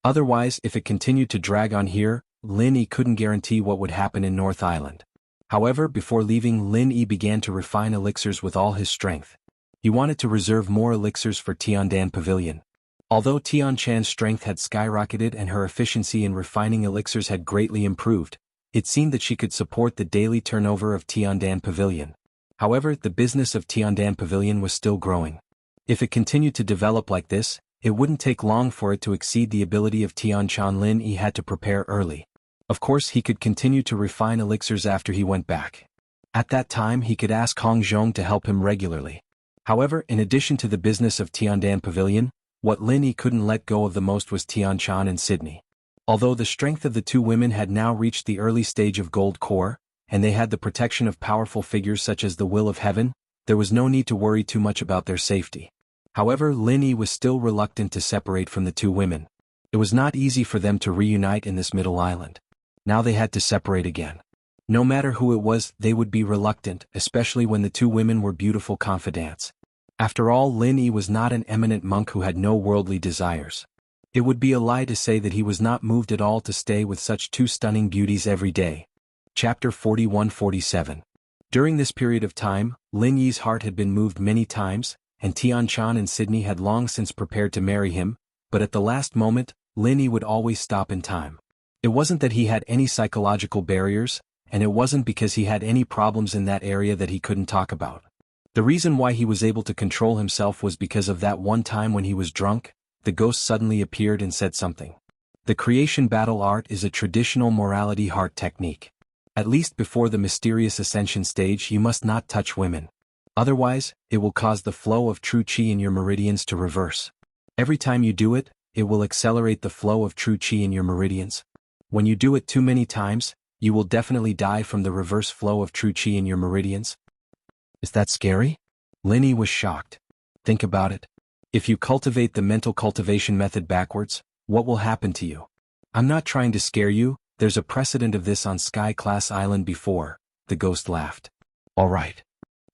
Speaker 1: Otherwise, if it continued to drag on here, Lin Yi couldn't guarantee what would happen in North Island. However, before leaving, Lin Yi began to refine elixirs with all his strength. He wanted to reserve more elixirs for Tiandan Pavilion. Although Tian Chan's strength had skyrocketed and her efficiency in refining elixirs had greatly improved, it seemed that she could support the daily turnover of Tiandan Pavilion. However, the business of Tiandan Pavilion was still growing. If it continued to develop like this, it wouldn't take long for it to exceed the ability of Tian Chan. Lin Yi had to prepare early. Of course, he could continue to refine elixirs after he went back. At that time, he could ask Hong Zhong to help him regularly. However, in addition to the business of Tiandan Pavilion, what Lin Yi couldn't let go of the most was Tian Chan and Sydney. Although the strength of the two women had now reached the early stage of gold core, and they had the protection of powerful figures such as the will of heaven, there was no need to worry too much about their safety. However, Lin Yi was still reluctant to separate from the two women. It was not easy for them to reunite in this Middle Island. Now they had to separate again. No matter who it was, they would be reluctant, especially when the two women were beautiful confidantes. After all, Lin Yi was not an eminent monk who had no worldly desires. It would be a lie to say that he was not moved at all to stay with such two stunning beauties every day. Chapter 41-47. During this period of time, Lin Yi's heart had been moved many times, and Tian Chan and Sydney had long since prepared to marry him, but at the last moment, Lin Yi would always stop in time. It wasn't that he had any psychological barriers, and it wasn't because he had any problems in that area that he couldn't talk about. The reason why he was able to control himself was because of that one time when he was drunk, the ghost suddenly appeared and said something. The creation battle art is a traditional morality heart technique. At least before the mysterious ascension stage, you must not touch women. Otherwise, it will cause the flow of true qi in your meridians to reverse. Every time you do it, it will accelerate the flow of true qi in your meridians. When you do it too many times, you will definitely die from the reverse flow of true qi in your meridians. Is that scary? Lin Yi was shocked. Think about it. If you cultivate the mental cultivation method backwards, what will happen to you? I'm not trying to scare you, there's a precedent of this on Sky Class Island before, the ghost laughed. All right.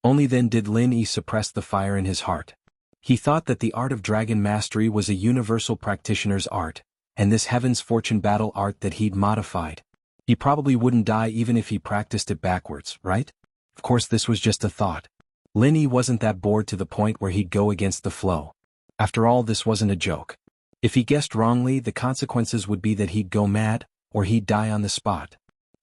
Speaker 1: Only then did Lin Yi suppress the fire in his heart. He thought that the art of dragon mastery was a universal practitioner's art, and this heaven's fortune battle art that he'd modified. He probably wouldn't die even if he practiced it backwards, right? Of course, this was just a thought. Lin Yi wasn't that bored to the point where he'd go against the flow. After all, this wasn't a joke. If he guessed wrongly, the consequences would be that he'd go mad, or he'd die on the spot.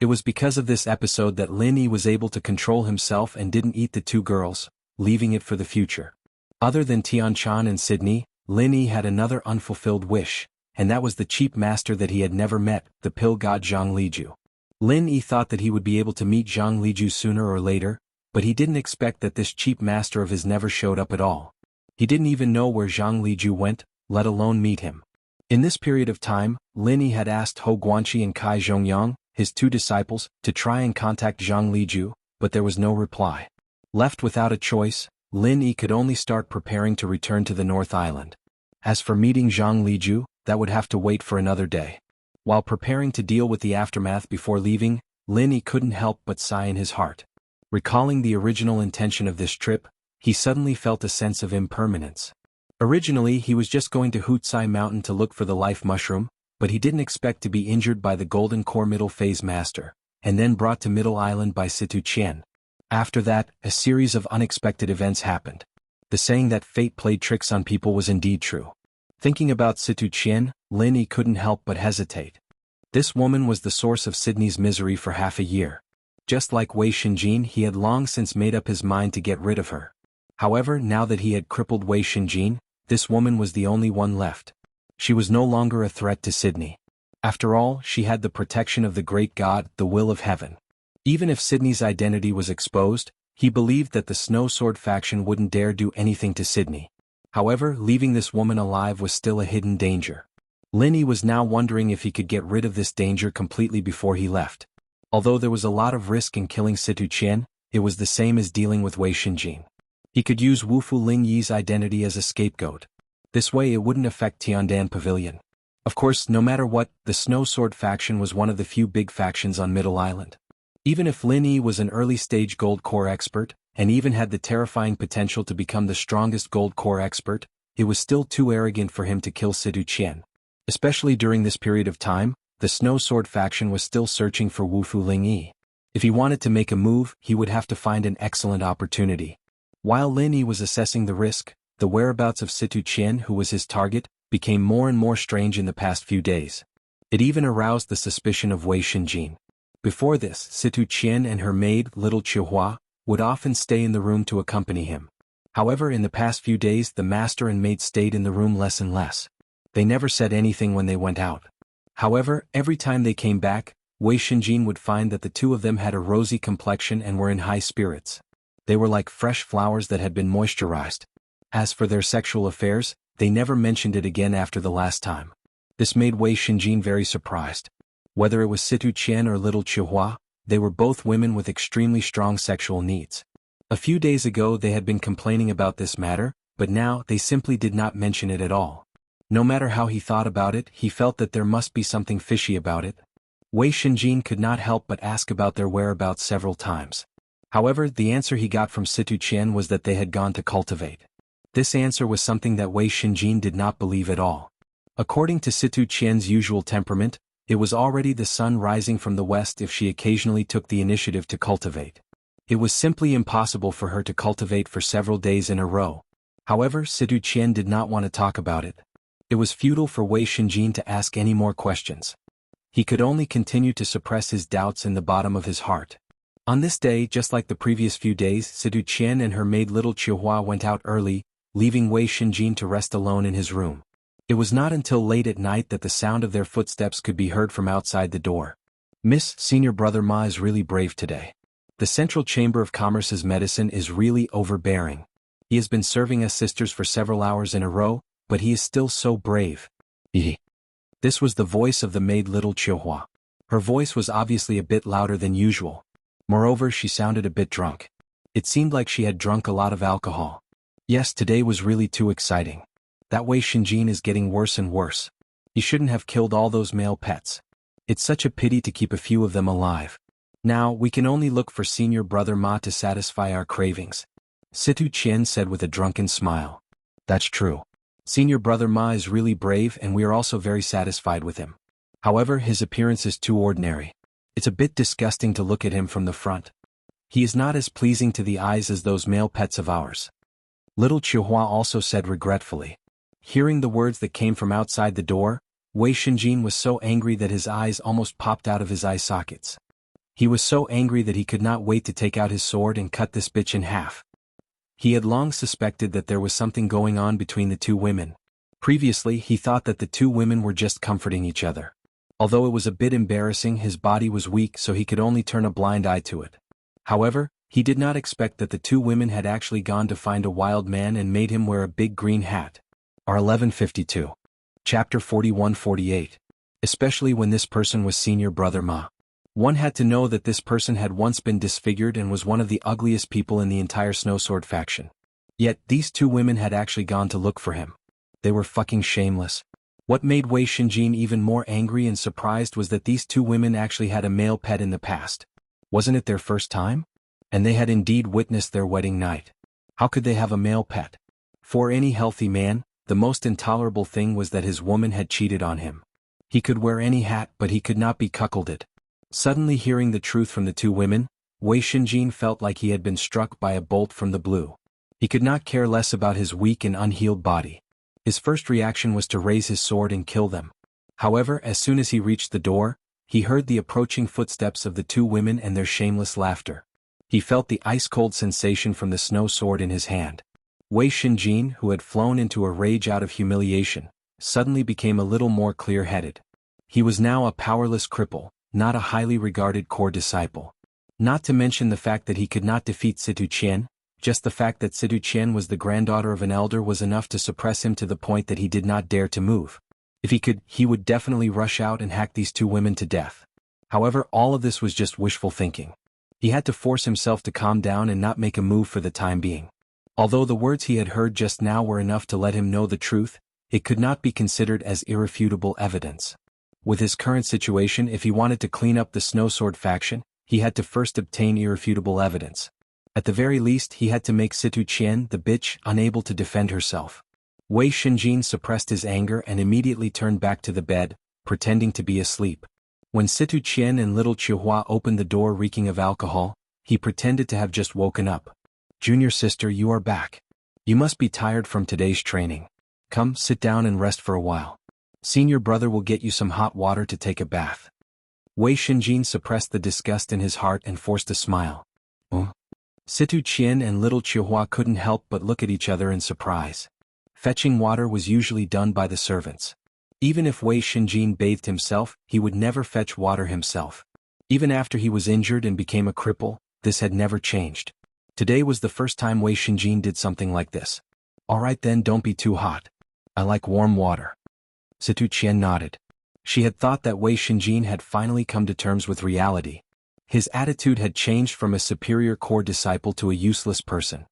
Speaker 1: It was because of this episode that Lin Yi was able to control himself and didn't eat the two girls, leaving it for the future. Other than Tian Chan and Sydney, Lin Yi had another unfulfilled wish, and that was the cheap master that he had never met, the pill god Zhang Liju. Lin Yi thought that he would be able to meet Zhang Liju sooner or later, but he didn't expect that this cheap master of his never showed up at all. He didn't even know where Zhang Liju went, let alone meet him. In this period of time, Lin Yi had asked Hou Guanqi and Kai Zhongyang, his two disciples, to try and contact Zhang Liju, but there was no reply. Left without a choice, Lin Yi could only start preparing to return to the North Island. As for meeting Zhang Liju, that would have to wait for another day. While preparing to deal with the aftermath before leaving, Lin Yi couldn't help but sigh in his heart. Recalling the original intention of this trip, he suddenly felt a sense of impermanence. Originally he was just going to Wuxia Mountain to look for the life mushroom, but he didn't expect to be injured by the Golden Core Middle Phase Master, and then brought to Middle Island by Situ Qian. After that, a series of unexpected events happened. The saying that fate played tricks on people was indeed true. Thinking about Situ Qian, Lin Yi couldn't help but hesitate. This woman was the source of Sydney's misery for half a year. Just like Wei Xinjin, he had long since made up his mind to get rid of her. However, now that he had crippled Wei Xinjin, this woman was the only one left. She was no longer a threat to Sydney. After all, she had the protection of the great god, the will of heaven. Even if Sydney's identity was exposed, he believed that the Snow Sword faction wouldn't dare do anything to Sydney. However, leaving this woman alive was still a hidden danger. Lin Yi was now wondering if he could get rid of this danger completely before he left. Although there was a lot of risk in killing Situ Qian, it was the same as dealing with Wei Xinjin. He could use Wufu Ling Yi's identity as a scapegoat. This way it wouldn't affect Tiandan Pavilion. Of course, no matter what, the Snow Sword faction was one of the few big factions on Middle Island. Even if Lin Yi was an early-stage gold core expert, and even had the terrifying potential to become the strongest gold core expert, it was still too arrogant for him to kill Situ Qian. Especially during this period of time, the Snow Sword faction was still searching for Wufu Ling Yi. If he wanted to make a move, he would have to find an excellent opportunity. While Lin Yi was assessing the risk, the whereabouts of Situ Qian, who was his target, became more and more strange in the past few days. It even aroused the suspicion of Wei Xinjin. Before this, Situ Qian and her maid, Little Chihua, would often stay in the room to accompany him. However, in the past few days the master and maid stayed in the room less and less. They never said anything when they went out. However, every time they came back, Wei Xinjin would find that the two of them had a rosy complexion and were in high spirits. They were like fresh flowers that had been moisturized. As for their sexual affairs, they never mentioned it again after the last time. This made Wei Xinjin very surprised. Whether it was Situ Qian or Little Chihua, they were both women with extremely strong sexual needs. A few days ago they had been complaining about this matter, but now they simply did not mention it at all. No matter how he thought about it, he felt that there must be something fishy about it. Wei Xinjin could not help but ask about their whereabouts several times. However, the answer he got from Situ Qian was that they had gone to cultivate. This answer was something that Wei Xinjin did not believe at all. According to Situ Qian's usual temperament, it was already the sun rising from the west if she occasionally took the initiative to cultivate. It was simply impossible for her to cultivate for several days in a row. However, Situ Qian did not want to talk about it. It was futile for Wei Xinjin to ask any more questions. He could only continue to suppress his doubts in the bottom of his heart. On this day, just like the previous few days, Situ Qian and her maid Little Chihua went out early, leaving Wei Xinjin to rest alone in his room. It was not until late at night that the sound of their footsteps could be heard from outside the door. Miss, Senior Brother Ma is really brave today. The Central Chamber of Commerce's medicine is really overbearing. He has been serving us sisters for several hours in a row, but he is still so brave. This was the voice of the maid Little Chihua. Her voice was obviously a bit louder than usual. Moreover, she sounded a bit drunk. It seemed like she had drunk a lot of alcohol. Yes, today was really too exciting. That Wei Xinjin is getting worse and worse. He shouldn't have killed all those male pets. It's such a pity to keep a few of them alive. Now, we can only look for Senior Brother Ma to satisfy our cravings. Situ Qian said with a drunken smile. That's true. Senior Brother Ma is really brave and we are also very satisfied with him. However, his appearance is too ordinary. It's a bit disgusting to look at him from the front. He is not as pleasing to the eyes as those male pets of ours. Little Chihua also said regretfully. Hearing the words that came from outside the door, Wei Xinjin was so angry that his eyes almost popped out of his eye sockets. He was so angry that he could not wait to take out his sword and cut this bitch in half. He had long suspected that there was something going on between the two women. Previously, he thought that the two women were just comforting each other. Although it was a bit embarrassing, his body was weak, so he could only turn a blind eye to it. However, he did not expect that the two women had actually gone to find a wild man and made him wear a big green hat. R 1152. Chapter 41-48. Especially when this person was senior brother Ma. One had to know that this person had once been disfigured and was one of the ugliest people in the entire Snowsword faction. Yet, these two women had actually gone to look for him. They were fucking shameless. What made Wei Shinjin even more angry and surprised was that these two women actually had a male pet in the past. Wasn't it their first time? And they had indeed witnessed their wedding night. How could they have a male pet? For any healthy man, the most intolerable thing was that his woman had cheated on him. He could wear any hat, but he could not be cuckolded. Suddenly hearing the truth from the two women, Wei Shinjin felt like he had been struck by a bolt from the blue. He could not care less about his weak and unhealed body. His first reaction was to raise his sword and kill them. However, as soon as he reached the door, he heard the approaching footsteps of the two women and their shameless laughter. He felt the ice-cold sensation from the snow sword in his hand. Wei Shinjin, who had flown into a rage out of humiliation, suddenly became a little more clear-headed. He was now a powerless cripple, not a highly regarded core disciple. Not to mention the fact that he could not defeat Situ Qian. Just the fact that Situ Qian was the granddaughter of an elder was enough to suppress him to the point that he did not dare to move. If he could, he would definitely rush out and hack these two women to death. However, all of this was just wishful thinking. He had to force himself to calm down and not make a move for the time being. Although the words he had heard just now were enough to let him know the truth, it could not be considered as irrefutable evidence. With his current situation, if he wanted to clean up the Snowsword faction, he had to first obtain irrefutable evidence. At the very least, he had to make Situ Qian, the bitch, unable to defend herself. Wei Shinjin suppressed his anger and immediately turned back to the bed, pretending to be asleep. When Situ Qian and little Chihua opened the door reeking of alcohol, he pretended to have just woken up. "Junior sister, you are back. You must be tired from today's training. Come, sit down and rest for a while. Senior brother will get you some hot water to take a bath." Wei Shinjin suppressed the disgust in his heart and forced a smile. Situ Qian and little Chihua couldn't help but look at each other in surprise. Fetching water was usually done by the servants. Even if Wei Shinjin bathed himself, he would never fetch water himself. Even after he was injured and became a cripple, this had never changed. Today was the first time Wei Shinjin did something like this. "Alright then, don't be too hot. I like warm water." Situ Qian nodded. She had thought that Wei Shinjin had finally come to terms with reality. His attitude had changed from a superior core disciple to a useless person.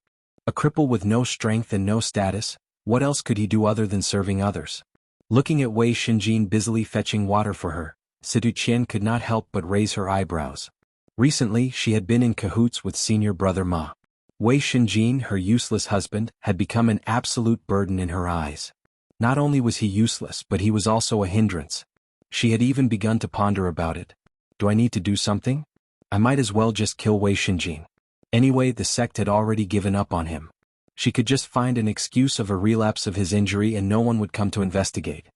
Speaker 1: A cripple with no strength and no status, what else could he do other than serving others? Looking at Wei Shinjin busily fetching water for her, Situ Qian could not help but raise her eyebrows. Recently, she had been in cahoots with senior brother Ma. Wei Shinjin, her useless husband, had become an absolute burden in her eyes. Not only was he useless, but he was also a hindrance. She had even begun to ponder about it. Do I need to do something? I might as well just kill Wei Shinjin. Anyway, the sect had already given up on him. She could just find an excuse of a relapse of his injury and no one would come to investigate.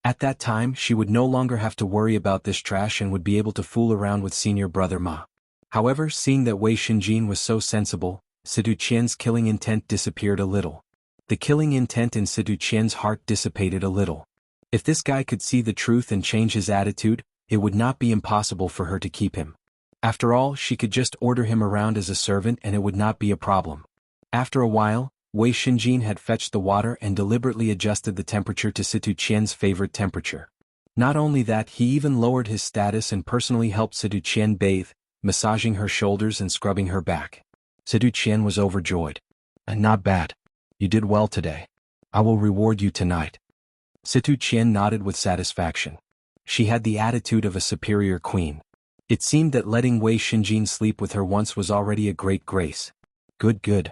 Speaker 1: At that time, she would no longer have to worry about this trash and would be able to fool around with senior brother Ma. However, seeing that Wei Shinjin was so sensible, Situ Qian's killing intent disappeared a little. The killing intent in Situ Qian's heart dissipated a little. If this guy could see the truth and change his attitude, it would not be impossible for her to keep him. After all, she could just order him around as a servant and it would not be a problem. After a while, Wei Shinjin had fetched the water and deliberately adjusted the temperature to Situ Qian's favorite temperature. Not only that, he even lowered his status and personally helped Situ Qian bathe, massaging her shoulders and scrubbing her back. Situ Qian was overjoyed. "Not bad. You did well today. I will reward you tonight." Situ Qian nodded with satisfaction. She had the attitude of a superior queen. It seemed that letting Wei Shinjin sleep with her once was already a great grace. Good.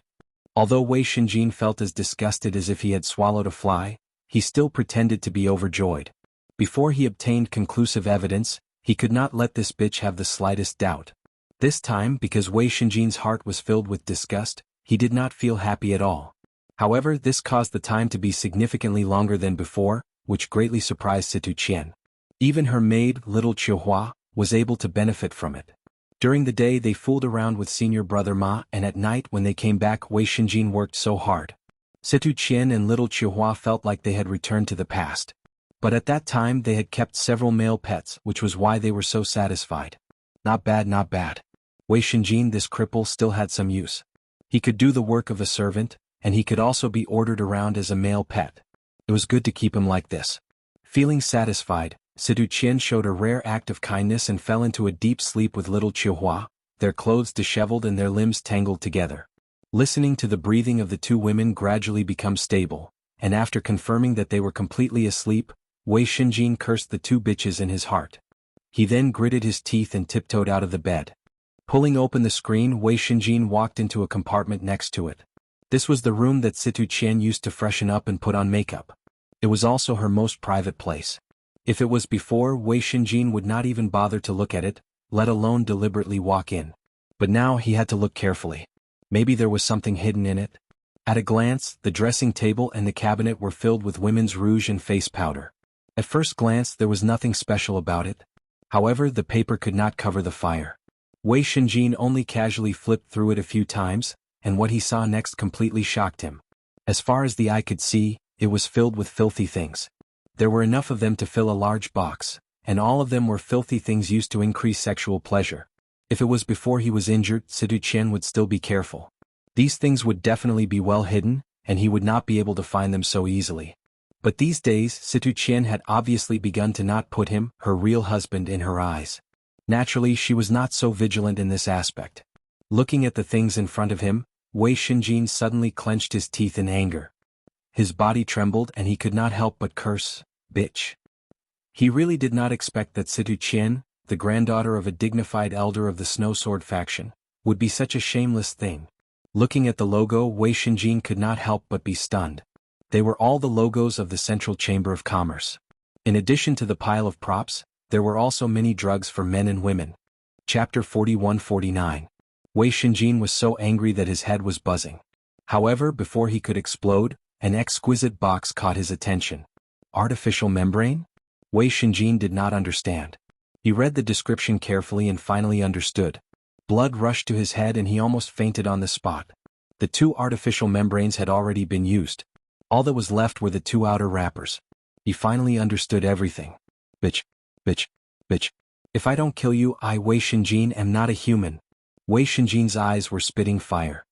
Speaker 1: Although Wei Shinjin felt as disgusted as if he had swallowed a fly, he still pretended to be overjoyed. Before he obtained conclusive evidence, he could not let this bitch have the slightest doubt. This time, because Wei Shinjin's heart was filled with disgust, he did not feel happy at all. However, this caused the time to be significantly longer than before, which greatly surprised Situ Qian. Even her maid, little Chihua, was able to benefit from it. During the day they fooled around with senior brother Ma, and at night when they came back Wei Shinjin worked so hard. Situ Qian and little Chihua felt like they had returned to the past. But at that time they had kept several male pets, which was why they were so satisfied. Not bad, not bad. Wei Shinjin, this cripple, still had some use. He could do the work of a servant, and he could also be ordered around as a male pet. It was good to keep him like this. Feeling satisfied, Situ Qian showed a rare act of kindness and fell into a deep sleep with little Chihua, their clothes disheveled and their limbs tangled together. Listening to the breathing of the two women gradually become stable, and after confirming that they were completely asleep, Wei Shinjin cursed the two bitches in his heart. He then gritted his teeth and tiptoed out of the bed. Pulling open the screen, Wei Shinjin walked into a compartment next to it. This was the room that Situ Qian used to freshen up and put on makeup. It was also her most private place. If it was before, Wei Shinjin would not even bother to look at it, let alone deliberately walk in. But now he had to look carefully. Maybe there was something hidden in it. At a glance, the dressing table and the cabinet were filled with women's rouge and face powder. At first glance there was nothing special about it. However, the paper could not cover the fire. Wei Shinjin only casually flipped through it a few times, and what he saw next completely shocked him. As far as the eye could see, it was filled with filthy things. There were enough of them to fill a large box, and all of them were filthy things used to increase sexual pleasure. If it was before he was injured, Situ Qian would still be careful. These things would definitely be well hidden, and he would not be able to find them so easily. But these days, Situ Qian had obviously begun to not put him, her real husband, in her eyes. Naturally, she was not so vigilant in this aspect. Looking at the things in front of him, Wei Shinjin suddenly clenched his teeth in anger. His body trembled and he could not help but curse, "Bitch." He really did not expect that Situ Qian, the granddaughter of a dignified elder of the Snow Sword faction, would be such a shameless thing. Looking at the logo, Wei Shinjin could not help but be stunned. They were all the logos of the Central Chamber of Commerce. In addition to the pile of props, there were also many drugs for men and women. Chapter 41-49. Wei Shinjin was so angry that his head was buzzing. However, before he could explode, an exquisite box caught his attention. Artificial membrane? Wei Shinjin did not understand. He read the description carefully and finally understood. Blood rushed to his head and he almost fainted on the spot. The two artificial membranes had already been used. All that was left were the two outer wrappers. He finally understood everything. Bitch, bitch, bitch. If I don't kill you, I, Wei Shinjin, am not a human. Wei Shinjin's eyes were spitting fire.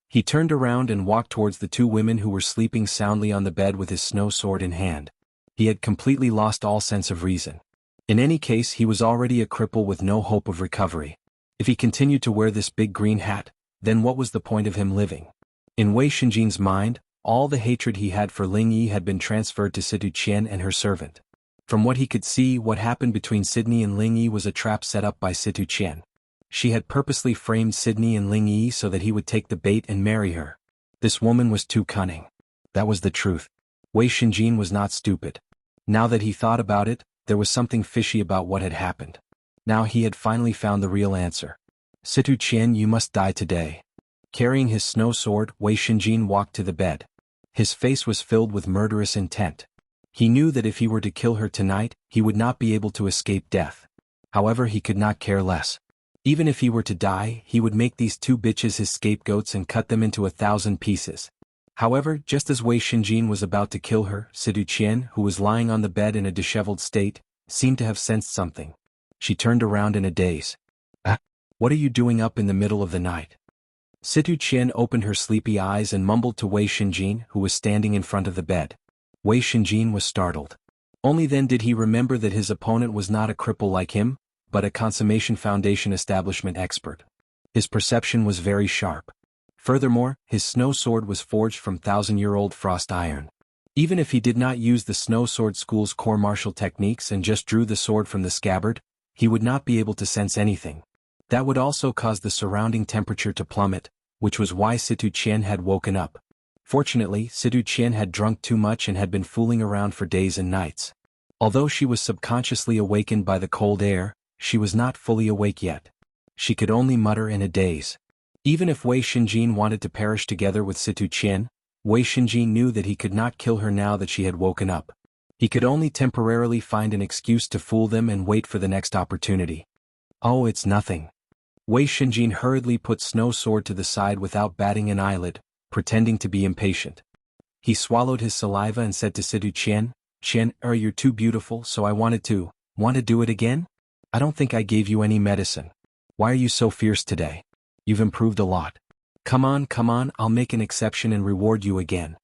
Speaker 1: He turned around and walked towards the two women who were sleeping soundly on the bed with his snow sword in hand. He had completely lost all sense of reason. In any case, he was already a cripple with no hope of recovery. If he continued to wear this big green hat, then what was the point of him living? In Wei Shinjin's mind, all the hatred he had for Ling Yi had been transferred to Situ Qian and her servant. From what he could see, what happened between Sydney and Ling Yi was a trap set up by Situ Qian. She had purposely framed Sydney and Ling Yi so that he would take the bait and marry her. This woman was too cunning. That was the truth. Wei Shinjin was not stupid. Now that he thought about it, there was something fishy about what had happened. Now he had finally found the real answer. Situ Qian, you must die today. Carrying his snow sword, Wei Shinjin walked to the bed. His face was filled with murderous intent. He knew that if he were to kill her tonight, he would not be able to escape death. However, he could not care less. Even if he were to die, he would make these two bitches his scapegoats and cut them into 1,000 pieces. However, just as Wei Shinjin was about to kill her, Situ Qian, who was lying on the bed in a disheveled state, seemed to have sensed something. She turned around in a daze. What are you doing up in the middle of the night? Situ Qian opened her sleepy eyes and mumbled to Wei Shinjin, who was standing in front of the bed. Wei Shinjin was startled. Only then did he remember that his opponent was not a cripple like him, but a Consummation Foundation establishment expert. His perception was very sharp. Furthermore, his snow sword was forged from 1,000-year-old frost iron. Even if he did not use the snow sword school's core martial techniques and just drew the sword from the scabbard, he would not be able to sense anything. That would also cause the surrounding temperature to plummet, which was why Situ Qian had woken up. Fortunately, Situ Qian had drunk too much and had been fooling around for days and nights. Although she was subconsciously awakened by the cold air, she was not fully awake yet. She could only mutter in a daze. Even if Wei Shinjin wanted to perish together with Situ Qian, Wei Shinjin knew that he could not kill her now that she had woken up. He could only temporarily find an excuse to fool them and wait for the next opportunity. Oh, it's nothing. Wei Shinjin hurriedly put Snow Sword to the side without batting an eyelid, pretending to be impatient. He swallowed his saliva and said to Situ Qian, "Qian, you're too beautiful, so I want to do it again? I don't think I gave you any medicine. Why are you so fierce today? You've improved a lot. Come on, I'll make an exception and reward you again."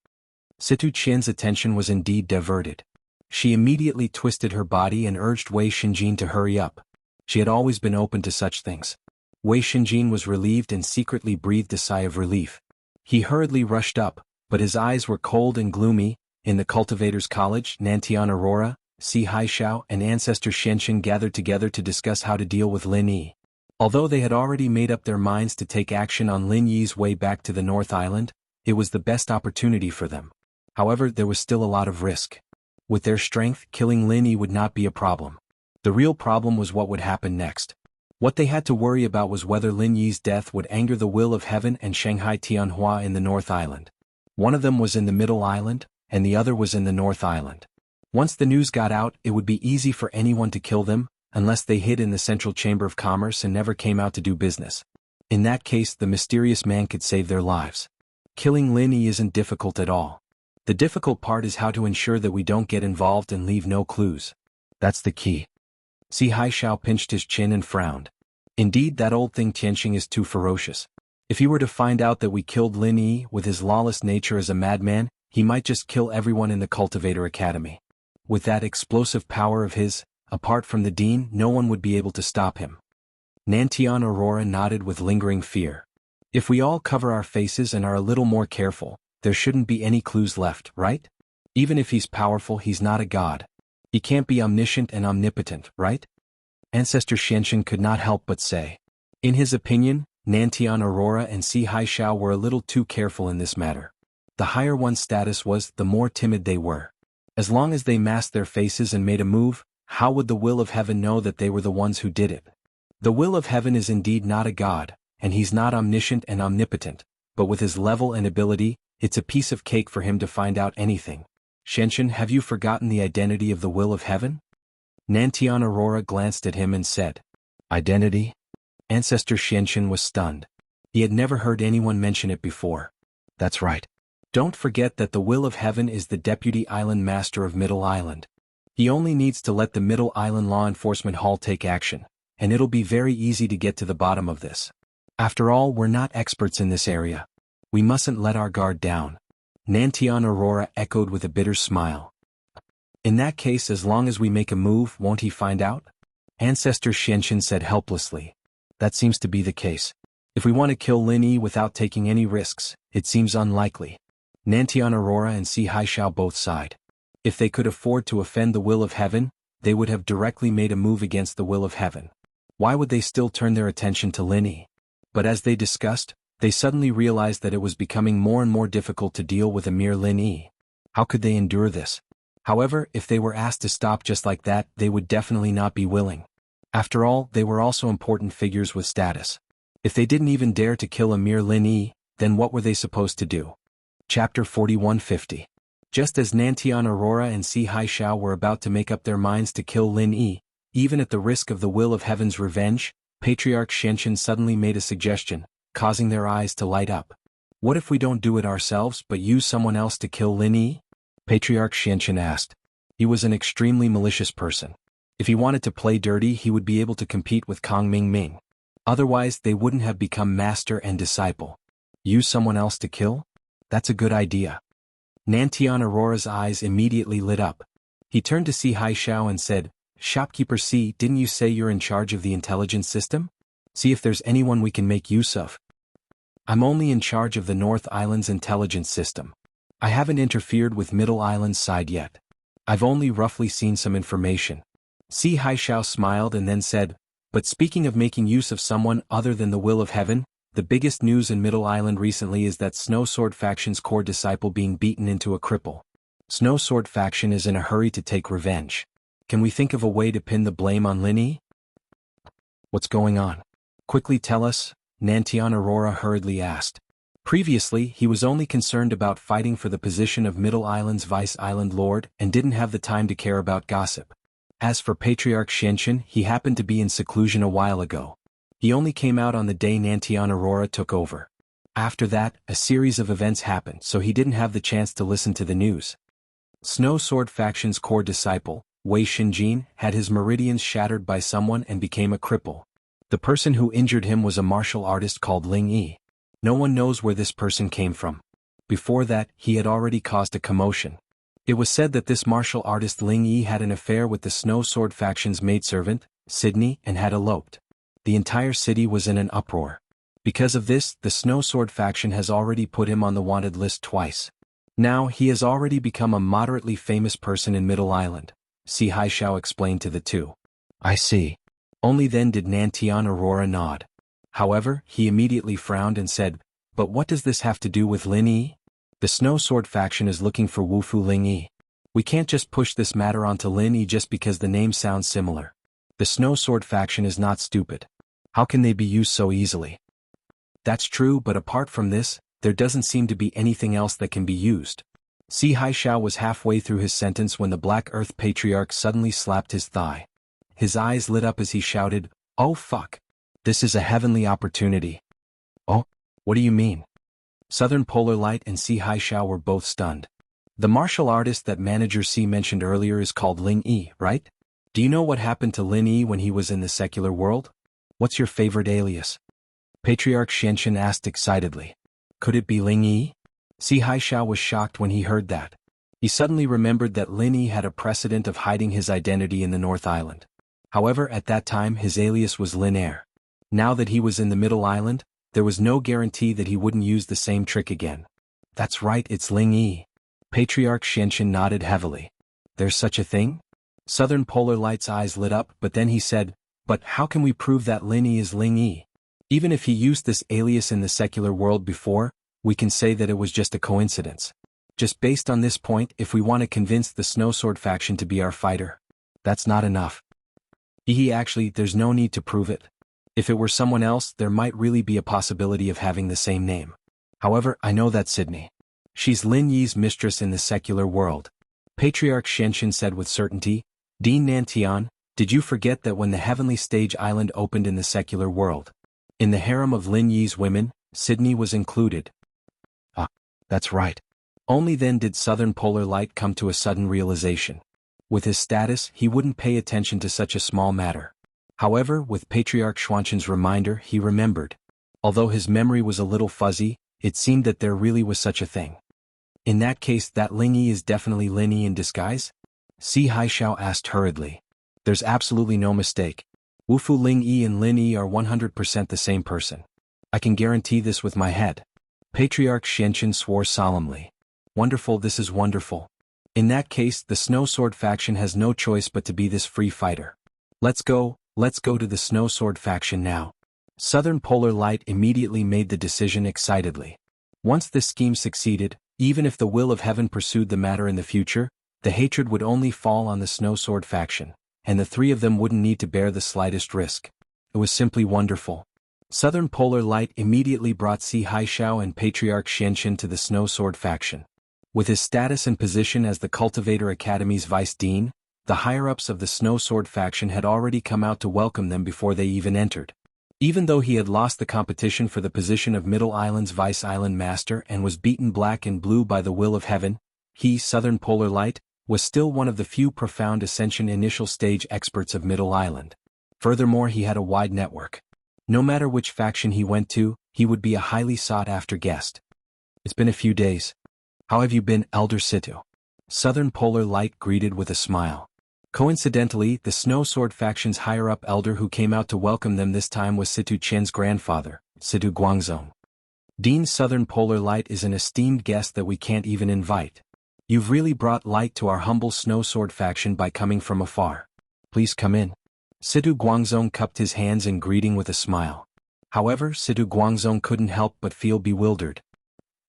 Speaker 1: Situ Qian's attention was indeed diverted. She immediately twisted her body and urged Wei Shinjin to hurry up. She had always been open to such things. Wei Shinjin was relieved and secretly breathed a sigh of relief. He hurriedly rushed up, but his eyes were cold and gloomy. In the Cultivators' College, Nantian Aurora, Si Haishao and Ancestor Xianxin gathered together to discuss how to deal with Lin Yi. Although they had already made up their minds to take action on Lin Yi's way back to the North Island, it was the best opportunity for them. However, there was still a lot of risk. With their strength, killing Lin Yi would not be a problem. The real problem was what would happen next. What they had to worry about was whether Lin Yi's death would anger the will of heaven and Shanghai Tianhua in the North Island. One of them was in the Middle Island, and the other was in the North Island. Once the news got out, it would be easy for anyone to kill them, unless they hid in the Central Chamber of Commerce and never came out to do business. In that case, the mysterious man could save their lives. Killing Lin Yi isn't difficult at all. The difficult part is how to ensure that we don't get involved and leave no clues. That's the key. Si Haishao pinched his chin and frowned. Indeed, that old thing Tianxing is too ferocious. If he were to find out that we killed Lin Yi with his lawless nature as a madman, he might just kill everyone in the Cultivator Academy. With that explosive power of his, apart from the dean, no one would be able to stop him. Nantian Aurora nodded with lingering fear. If we all cover our faces and are a little more careful, there shouldn't be any clues left, right? Even if he's powerful, he's not a god. He can't be omniscient and omnipotent, right? Ancestor Xianxin could not help but say. In his opinion, Nantian Aurora and Si Haishao were a little too careful in this matter. The higher one's status was, the more timid they were. As long as they masked their faces and made a move, how would the will of heaven know that they were the ones who did it? The will of heaven is indeed not a god, and he's not omniscient and omnipotent, but with his level and ability, it's a piece of cake for him to find out anything. Xianxin, have you forgotten the identity of the will of heaven? Nantian Aurora glanced at him and said, "Identity?" Ancestor Xianxin was stunned. He had never heard anyone mention it before. That's right. Don't forget that the will of heaven is the Deputy Island Master of Middle Island. He only needs to let the Middle Island Law Enforcement Hall take action, and it'll be very easy to get to the bottom of this. After all, we're not experts in this area. We mustn't let our guard down. Nantian Aurora echoed with a bitter smile. In that case, as long as we make a move, won't he find out? Ancestor Xianxin said helplessly. That seems to be the case. If we want to kill Lin Yi without taking any risks, it seems unlikely. Nantian Aurora and Si Haishao both sighed. If they could afford to offend the will of heaven, they would have directly made a move against the will of heaven. Why would they still turn their attention to Lin Yi? But as they discussed, they suddenly realized that it was becoming more and more difficult to deal with a mere Lin Yi. How could they endure this? However, if they were asked to stop just like that, they would definitely not be willing. After all, they were also important figures with status. If they didn't even dare to kill a mere Lin Yi, then what were they supposed to do? Chapter 4150. Just as Nantian Aurora and Si Haishao were about to make up their minds to kill Lin Yi, even at the risk of the will of heaven's revenge, Patriarch Xianxin suddenly made a suggestion, causing their eyes to light up. What if we don't do it ourselves but use someone else to kill Lin Yi? Patriarch Xianxin asked. He was an extremely malicious person. If he wanted to play dirty, he would be able to compete with Kong Ming. Otherwise, they wouldn't have become master and disciple. Use someone else to kill? That's a good idea. Nantian Aurora's eyes immediately lit up. He turned to Si Haishao and said, "Shopkeeper Si, didn't you say you're in charge of the intelligence system? See if there's anyone we can make use of." "I'm only in charge of the North Island's intelligence system. I haven't interfered with Middle Island's side yet. I've only roughly seen some information." Si Haishao smiled and then said, "But speaking of making use of someone other than the will of heaven, the biggest news in Middle Island recently is that Snow Sword Faction's core disciple being beaten into a cripple. Snow Sword Faction is in a hurry to take revenge. Can we think of a way to pin the blame on Lin Yi?" "What's going on? Quickly tell us," Nantian Aurora hurriedly asked. Previously, he was only concerned about fighting for the position of Middle Island's Vice Island Lord and didn't have the time to care about gossip. As for Patriarch Xianxin, he happened to be in seclusion a while ago. He only came out on the day Nantian Aurora took over. After that, a series of events happened, so he didn't have the chance to listen to the news. Snow Sword Faction's core disciple, Wei Xinjin, had his meridians shattered by someone and became a cripple. The person who injured him was a martial artist called Ling Yi. No one knows where this person came from. Before that, he had already caused a commotion. It was said that this martial artist Ling Yi had an affair with the Snow Sword Faction's maidservant, Sydney, and had eloped. The entire city was in an uproar. Because of this, the Snow Sword Faction has already put him on the wanted list twice. Now, he has already become a moderately famous person in Middle Island, Si Haishao explained to the two. I see. Only then did Nantian Aurora nod. However, he immediately frowned and said, but what does this have to do with Lin Yi? The Snow Sword Faction is looking for Wufu Ling Yi. We can't just push this matter onto Lin Yi just because the name sounds similar. The Snow Sword Faction is not stupid. How can they be used so easily? That's true, but apart from this, there doesn't seem to be anything else that can be used. Si Haishao was halfway through his sentence when the Black Earth Patriarch suddenly slapped his thigh. His eyes lit up as he shouted, "Oh fuck! This is a heavenly opportunity." Oh? What do you mean? Southern Polar Light and Si Haishao were both stunned. The martial artist that Manager C mentioned earlier is called Ling Yi, right? Do you know what happened to Lin Yi when he was in the secular world? What's your favorite alias? Patriarch Xianxian asked excitedly. Could it be Ling Yi? Si Haishao was shocked when he heard that. He suddenly remembered that Lin Yi had a precedent of hiding his identity in the North Island. However, at that time his alias was Lin Air. Now that he was in the Middle Island, there was no guarantee that he wouldn't use the same trick again. That's right, it's Ling Yi. Patriarch Xianxian nodded heavily. There's such a thing? Southern Polar Light's eyes lit up, but then he said, but how can we prove that Lin Yi is Ling Yi? Even if he used this alias in the secular world before, we can say that it was just a coincidence. Just based on this point, if we want to convince the Snow Sword Faction to be our fighter, that's not enough. Actually, there's no need to prove it. If it were someone else, there might really be a possibility of having the same name. However, I know that Sydney. She's Lin Yi's mistress in the secular world. Patriarch Xianxian said with certainty. Dean Nantian, did you forget that when the Heavenly Stage Island opened in the secular world, in the harem of Lin Yi's women, Sydney was included? Ah, that's right. Only then did Southern Polar Light come to a sudden realization. With his status, he wouldn't pay attention to such a small matter. However, with Patriarch Xianxian's reminder, he remembered. Although his memory was a little fuzzy, it seemed that there really was such a thing. In that case, that Ling Yi is definitely Lin Yi in disguise? Si Haishao asked hurriedly. There's absolutely no mistake. Wufu Ling Yi and Lin Yi are 100% the same person. I can guarantee this with my head. Patriarch Xianxian swore solemnly. Wonderful, this is wonderful. In that case, the Snow Sword Faction has no choice but to be this free fighter. Let's go to the Snow Sword Faction now. Southern Polar Light immediately made the decision excitedly. Once this scheme succeeded, even if the will of heaven pursued the matter in the future, the hatred would only fall on the Snow Sword Faction, and the three of them wouldn't need to bear the slightest risk. It was simply wonderful. Southern Polar Light immediately brought Si Haishao and Patriarch Xianxian to the Snow Sword Faction. With his status and position as the Cultivator Academy's Vice Dean, the higher-ups of the Snow Sword Faction had already come out to welcome them before they even entered. Even though he had lost the competition for the position of Middle Island's Vice Island Master and was beaten black and blue by the will of heaven, he, Southern Polar Light, was still one of the few profound Ascension initial stage experts of Middle Island. Furthermore, he had a wide network. No matter which faction he went to, he would be a highly sought-after guest. It's been a few days. How have you been, Elder Situ? Southern Polar Light greeted with a smile. Coincidentally, the Snow Sword Faction's higher-up elder who came out to welcome them this time was Situ Chen's grandfather, Situ Guangzong. Dean Southern Polar Light is an esteemed guest that we can't even invite. You've really brought light to our humble Snow Sword Faction by coming from afar. Please come in. Situ Guangzong cupped his hands in greeting with a smile. However, Situ Guangzong couldn't help but feel bewildered.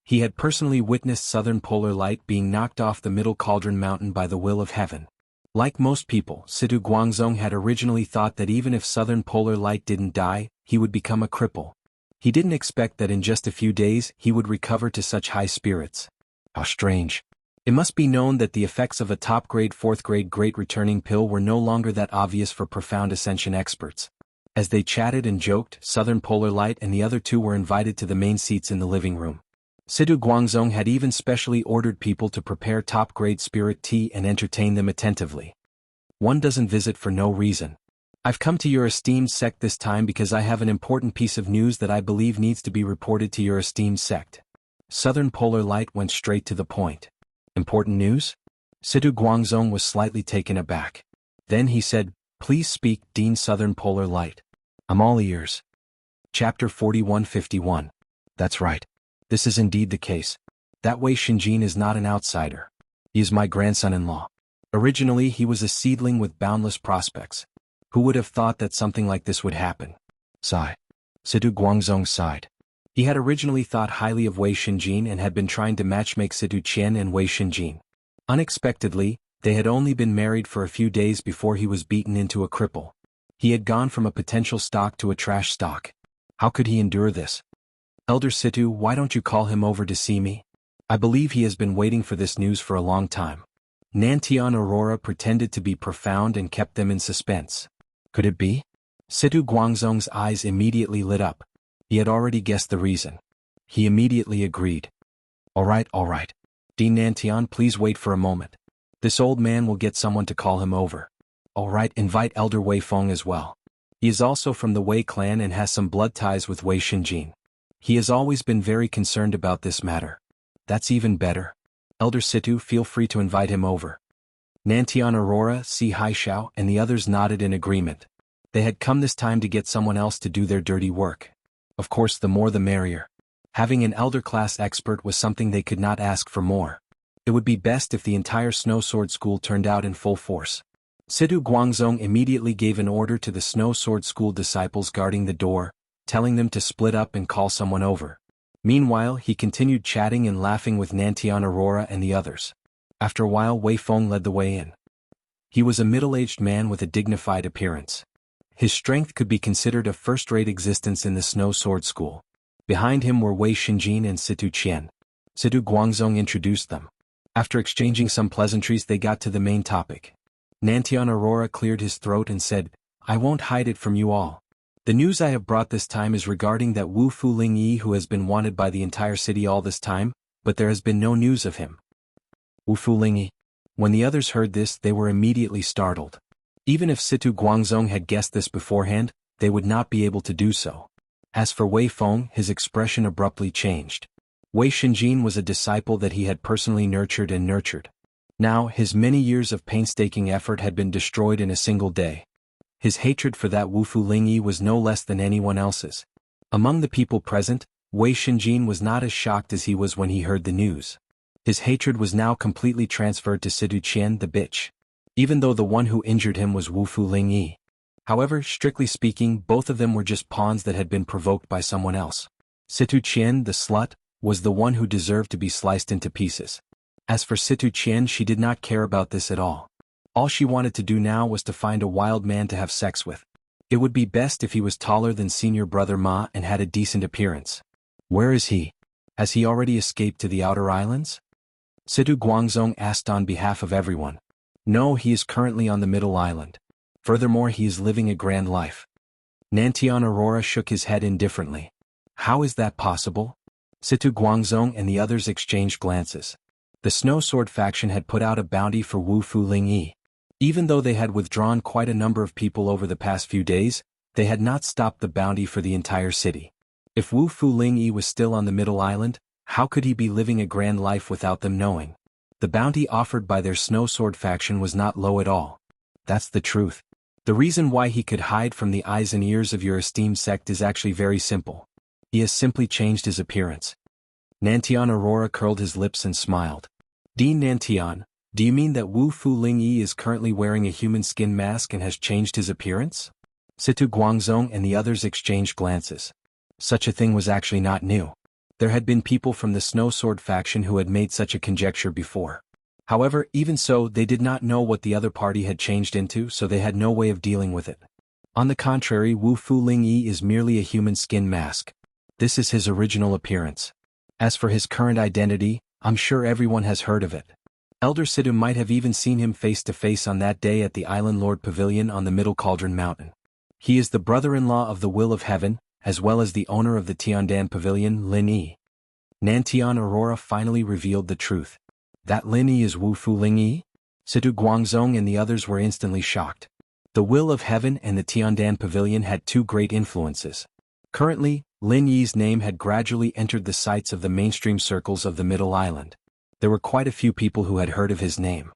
Speaker 1: He had personally witnessed Southern Polar Light being knocked off the Middle Cauldron Mountain by the will of heaven. Like most people, Situ Guangzong had originally thought that even if Southern Polar Light didn't die, he would become a cripple. He didn't expect that in just a few days he would recover to such high spirits. How strange. It must be known that the effects of a top-grade 4th-grade Great Returning Pill were no longer that obvious for profound Ascension experts. As they chatted and joked, Southern Polar Light and the other two were invited to the main seats in the living room. Situ Guangzong had even specially ordered people to prepare top-grade spirit tea and entertain them attentively. One doesn't visit for no reason. I've come to your esteemed sect this time because I have an important piece of news that I believe needs to be reported to your esteemed sect. Southern Polar Light went straight to the point. Important news? Situ Guangzong was slightly taken aback. Then he said, "Please speak, Dean Southern Polar Light. I'm all ears." Chapter 4151. That's right. This is indeed the case. That Wei Shinjin is not an outsider. He is my grandson-in-law. Originally he was a seedling with boundless prospects. Who would have thought that something like this would happen? Sigh. Situ Guangzong sighed. He had originally thought highly of Wei Shinjin and had been trying to matchmake Situ Qian and Wei Shinjin. Unexpectedly, they had only been married for a few days before he was beaten into a cripple. He had gone from a potential stock to a trash stock. How could he endure this? Elder Situ, why don't you call him over to see me? I believe he has been waiting for this news for a long time. Nantian Aurora pretended to be profound and kept them in suspense. Could it be? Situ Guangzong's eyes immediately lit up. He had already guessed the reason. He immediately agreed. All right. Dean Nantian, please wait for a moment. This old man will get someone to call him over. All right, invite Elder Wei Feng as well. He is also from the Wei clan and has some blood ties with Wei Shinjin. He has always been very concerned about this matter. That's even better. Elder Situ, feel free to invite him over. Nantian Aurora, Si Haishao, and the others nodded in agreement. They had come this time to get someone else to do their dirty work. Of course, the more the merrier. Having an elder class expert was something they could not ask for more. It would be best if the entire Snow Sword School turned out in full force. Situ Guangzong immediately gave an order to the Snow Sword School disciples guarding the door, telling them to split up and call someone over. Meanwhile, he continued chatting and laughing with Nantian Aurora and the others. After a while, Wei Feng led the way in. He was a middle-aged man with a dignified appearance. His strength could be considered a first-rate existence in the Snow Sword School. Behind him were Wei Shinjin and Situ Qian. Situ Guangzong introduced them. After exchanging some pleasantries, they got to the main topic. Nantian Aurora cleared his throat and said, "I won't hide it from you all. The news I have brought this time is regarding that Wu Fuling Yi who has been wanted by the entire city all this time, but there has been no news of him." Wu Fuling Yi. When the others heard this, they were immediately startled. Even if Situ Guangzong had guessed this beforehand, they would not be able to do so. As for Wei Feng, his expression abruptly changed. Wei Shinjin was a disciple that he had personally nurtured. Now, his many years of painstaking effort had been destroyed in a single day. His hatred for that Wu Fuling Yi was no less than anyone else's. Among the people present, Wei Shinjin was not as shocked as he was when he heard the news. His hatred was now completely transferred to Situ Qian the bitch. Even though the one who injured him was Wu Fuling Yi. However, strictly speaking, both of them were just pawns that had been provoked by someone else. Situ Qian, the slut, was the one who deserved to be sliced into pieces. As for Situ Qian, she did not care about this at all. All she wanted to do now was to find a wild man to have sex with. It would be best if he was taller than senior brother Ma and had a decent appearance. Where is he? Has he already escaped to the outer islands? Situ Guangzong asked on behalf of everyone. No, he is currently on the middle island. Furthermore, he is living a grand life. Nantian Aurora shook his head indifferently. How is that possible? Situ Guangzong and the others exchanged glances. The Snow Sword faction had put out a bounty for Wu Fuling Yi. Even though they had withdrawn quite a number of people over the past few days, they had not stopped the bounty for the entire city. If Wu Fuling Yi was still on the middle island, how could he be living a grand life without them knowing? The bounty offered by their Snow Sword faction was not low at all. That's the truth. The reason why he could hide from the eyes and ears of your esteemed sect is actually very simple. He has simply changed his appearance. Nantian Aurora curled his lips and smiled. Dean Nantian, do you mean that Wu Fuling Yi is currently wearing a human skin mask and has changed his appearance? Situ Guangzong and the others exchanged glances. Such a thing was actually not new. There had been people from the Snow Sword faction who had made such a conjecture before. However, even so, they did not know what the other party had changed into, so they had no way of dealing with it. On the contrary, Wu Fuling Yi is merely a human skin mask. This is his original appearance. As for his current identity, I'm sure everyone has heard of it. Elder Situ might have even seen him face to face on that day at the Island Lord Pavilion on the Middle Cauldron Mountain. He is the brother-in-law of the Will of Heaven, as well as the owner of the Tiandan Pavilion, Lin Yi. Nantian Aurora finally revealed the truth. That Lin Yi is Wu Fu Ling Yi? Situ Guangzong and the others were instantly shocked. The Will of Heaven and the Tiandan Pavilion had two great influences. Currently, Lin Yi's name had gradually entered the sights of the mainstream circles of the Middle Island. There were quite a few people who had heard of his name.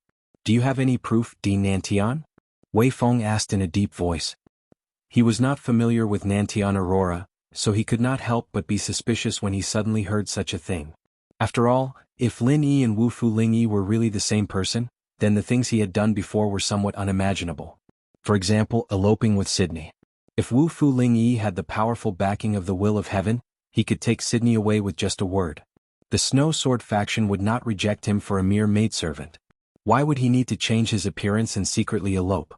Speaker 1: Do you have any proof, Dean Nantian? Wei Feng asked in a deep voice. He was not familiar with Nantian Aurora, so he could not help but be suspicious when he suddenly heard such a thing. After all, if Lin Yi and Wu Fu Ling Yi were really the same person, then the things he had done before were somewhat unimaginable. For example, eloping with Sydney. If Wu Fu Ling Yi had the powerful backing of the Will of Heaven, he could take Sydney away with just a word. The Snow Sword faction would not reject him for a mere maidservant. Why would he need to change his appearance and secretly elope?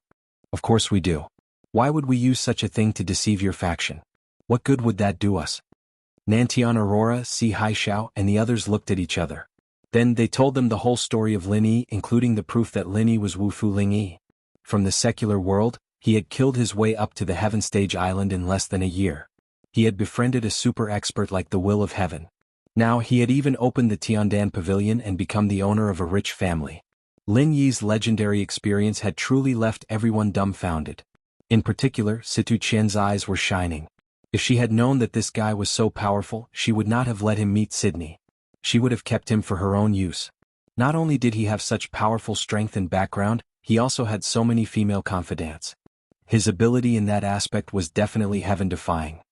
Speaker 1: Of course we do. Why would we use such a thing to deceive your faction? What good would that do us? Nantian Aurora, Si Haishao, and the others looked at each other. Then they told them the whole story of Lin Yi, including the proof that Lin Yi was Wu Fu Ling Yi. From the secular world, he had killed his way up to the Heaven Stage Island in less than a year. He had befriended a super expert like the Will of Heaven. Now he had even opened the Tiandan Pavilion and become the owner of a rich family. Lin Yi's legendary experience had truly left everyone dumbfounded. In particular, Situ Qian's eyes were shining. If she had known that this guy was so powerful, she would not have let him meet Sydney. She would have kept him for her own use. Not only did he have such powerful strength and background, he also had so many female confidants. His ability in that aspect was definitely heaven-defying.